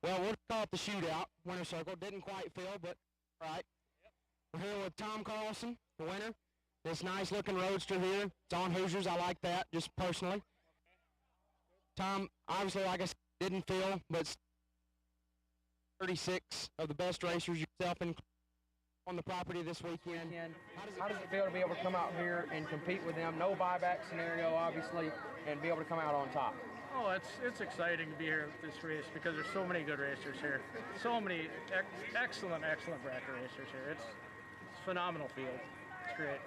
Well, we'll call it the shootout. Winner circle. Didn't quite fill, but all right. We're here with Tom Carlson, the winner. This nice looking roadster here. It's on Hoosiers. I like that, just personally. Tom, obviously, like I said, didn't fill, but 36 of the best racers yourself in on the property this weekend. How does it feel to be able to come out here and compete with them? No buyback scenario, obviously, and be able to come out on top. Oh, it's exciting to be here at this race because there's so many good racers here. So many excellent bracket racers here. It's a phenomenal field. It's great.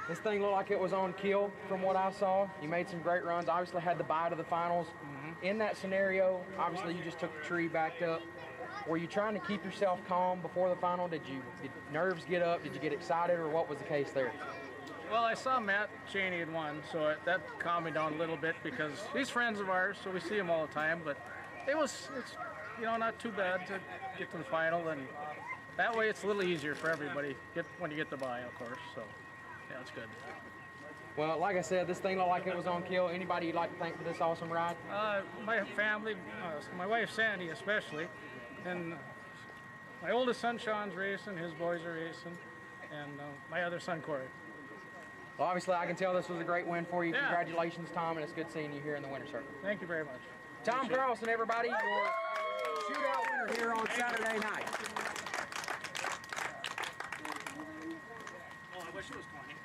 This thing looked like it was on kill from what I saw. You made some great runs. Obviously had the bye to the finals. In that scenario, obviously you just took the tree backed up. Were you trying to keep yourself calm before the final? Did nerves get up? Did you get excited, or what was the case there? Well, I saw Matt Cheney had won, so that calmed me down a little bit because he's friends of ours, so we see him all the time. But it's not too bad to get to the final, and that way it's a little easier for everybody when you get the bye, of course. So yeah, it's good. Well, like I said, this thing looked like it was on kill. Anybody you'd like to thank for this awesome ride? My family, my wife Sandy especially, and my oldest son Sean's racing, his boys are racing, and my other son Corey. Well, obviously I can tell this was a great win for you. Yeah. Congratulations, Tom, and it's good seeing you here in the winner's circle. Thank you very much. Tom Carlson, everybody, your shootout winner here on Saturday night. Oh, I wish it was 20.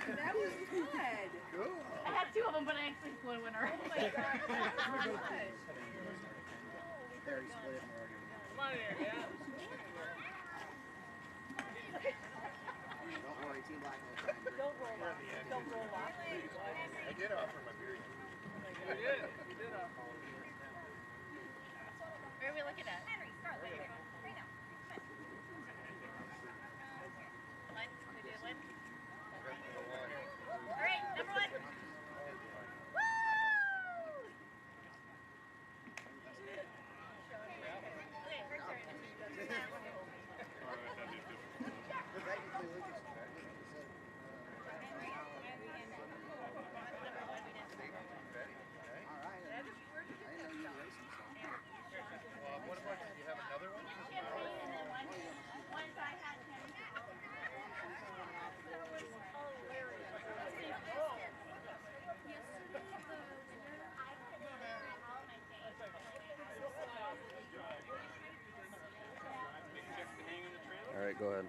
That was good. Cool. I had two of them, but I actually flew a winner. Oh my God. Come on in here, man. Don't worry, Team Black will try and Don't roll off. Don't roll off. I did offer my beer. You did offer. Where are we looking at? Henry, start right now. Right now. Line? We do line? All right, number one. Woo! Okay, first turn. All right. I didn't know you were racing. right, go ahead.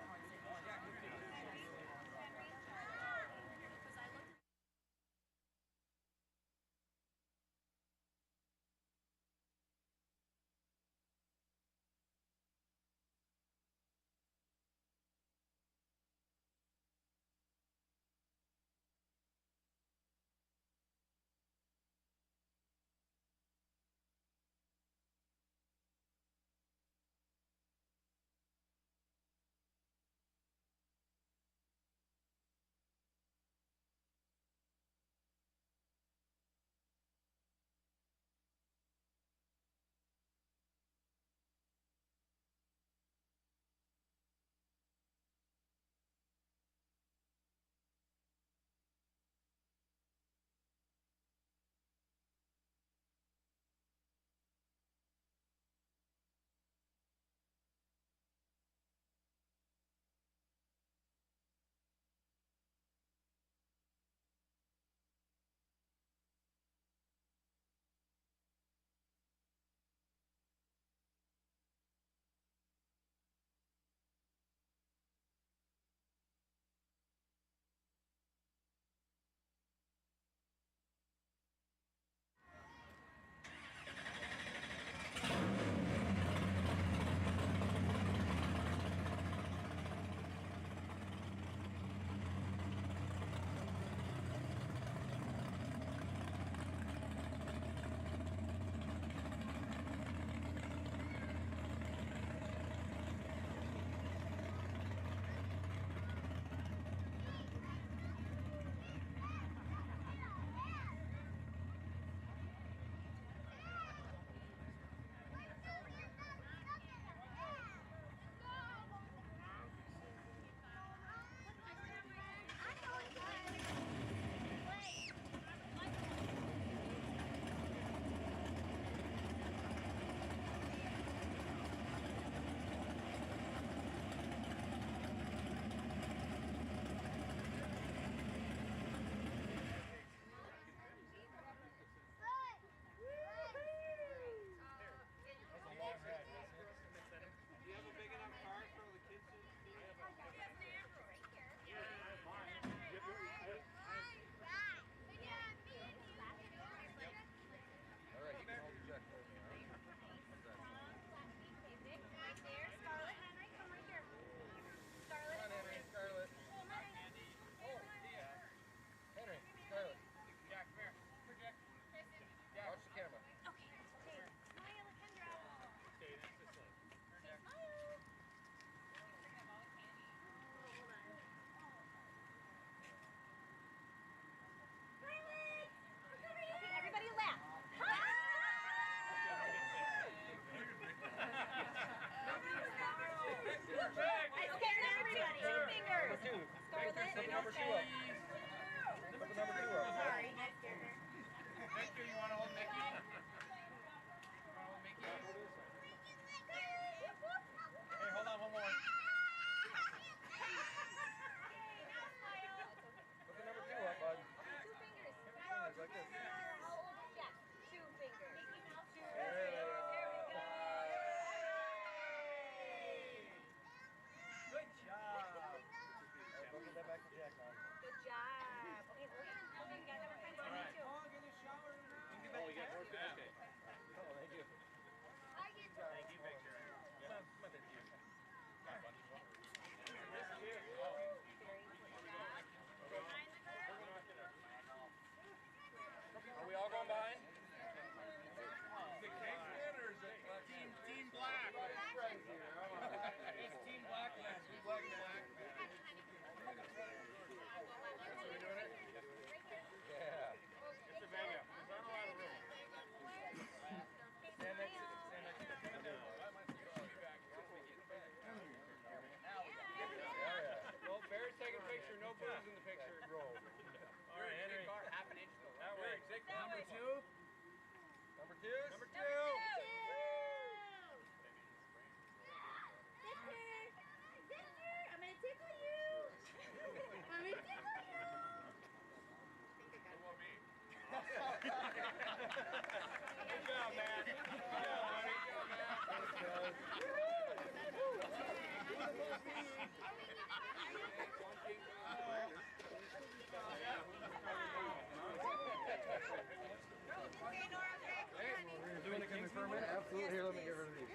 Absolutely. Here, let me get rid of these.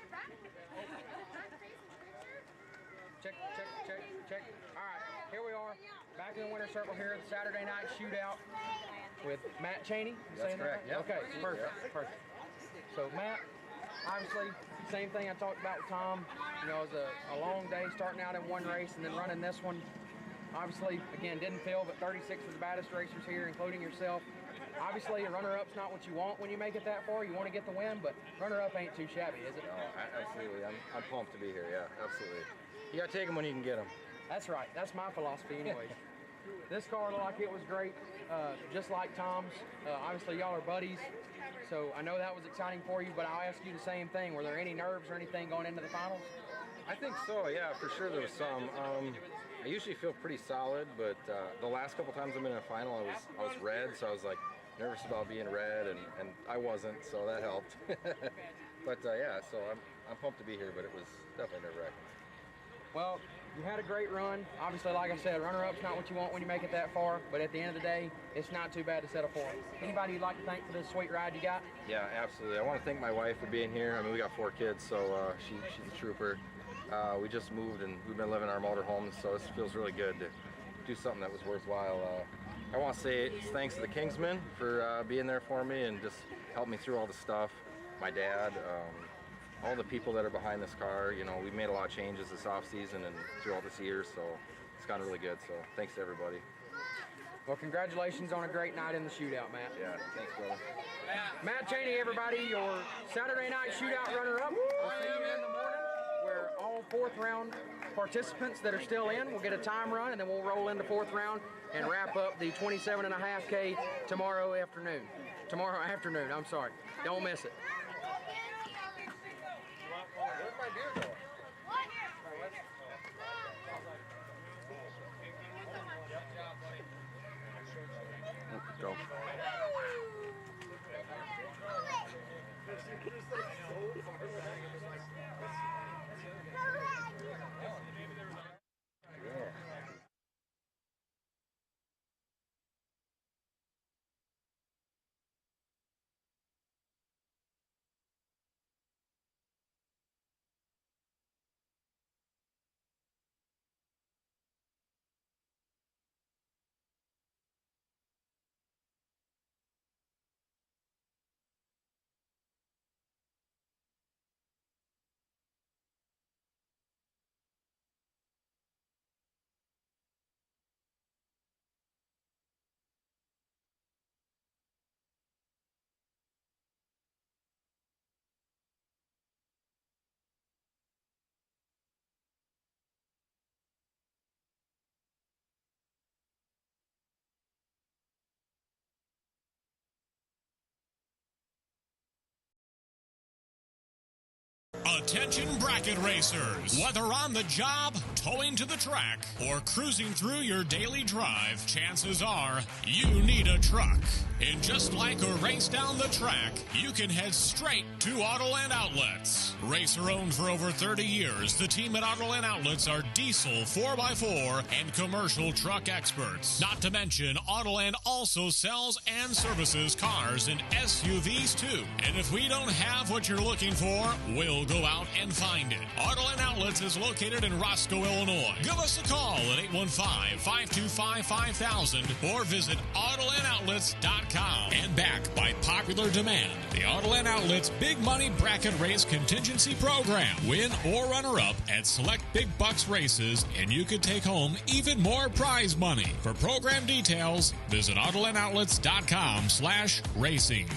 Check. All right, here we are, back in the winner's circle here at the Saturday night shootout with Matt Cheney. That's correct. Right? Okay, perfect. So Matt, obviously, same thing I talked about with Tom. You know, it was a long day starting out in one race and then running this one. Obviously, again, didn't feel, but 36 was the baddest racers here, including yourself. Obviously, a runner-up's not what you want when you make it that far. You want to get the win, but runner-up ain't too shabby, is it? No, absolutely. I'm pumped to be here. Yeah, absolutely. You got to take them when you can get them. That's right. That's my philosophy anyways. This car looked like it was great, just like Tom's. Obviously, y'all are buddies, so I know that was exciting for you, but I'll ask you the same thing. Were there any nerves or anything going into the finals? I think so, yeah, for sure there was some. I usually feel pretty solid, but the last couple times I'm in a final, I was red, so I was like nervous about being red, and I wasn't, so that helped. But yeah, so I'm pumped to be here, but it was definitely nerve-wracking. Well, you had a great run. Obviously, like I said, runner-up's not what you want when you make it that far, but at the end of the day, it's not too bad to settle for. Anybody you'd like to thank for this sweet ride you got? Yeah, absolutely. I want to thank my wife for being here. I mean, we got 4 kids, so she's a trooper. We just moved, and we've been living in our motorhomes, so it feels really good to do something that was worthwhile. I want to say it's thanks to the Kingsmen for being there for me and just helping me through all the stuff. My dad, all the people that are behind this car. You know, we've made a lot of changes this off season and through all this year, so it's gone really good. So thanks to everybody. Well, congratulations on a great night in the shootout, Matt. Yeah, thanks, brother. Matt Cheney, everybody, your Saturday night shootout runner-up. We'll see you in the morning, where all 4th round participants that are still in will get a time run, and then we'll roll into 4th round and wrap up the 27.5K tomorrow afternoon. I'm sorry. Don't miss it. Where's my beer going? Go. Attention bracket racers. Whether on the job, towing to the track, or cruising through your daily drive, chances are you need a truck. And just like a race down the track, you can head straight to Autoland Outlets. Racer owned for over 30 years, the team at Autoland Outlets are diesel 4x4 and commercial truck experts. Not to mention, Autoland also sells and services cars and SUVs too. And if we don't have what you're looking for, we'll go out and find it. Autoland Outlets is located in Roscoe, Illinois. Give us a call at 815-525-5000 or visit AutolandOutlets.com. And backed by popular demand, the Autoland Outlets Big Money Bracket Race Contingency Program. Win or runner-up at select big bucks races, and you could take home even more prize money. For program details, visit AutolandOutlets.com/racing.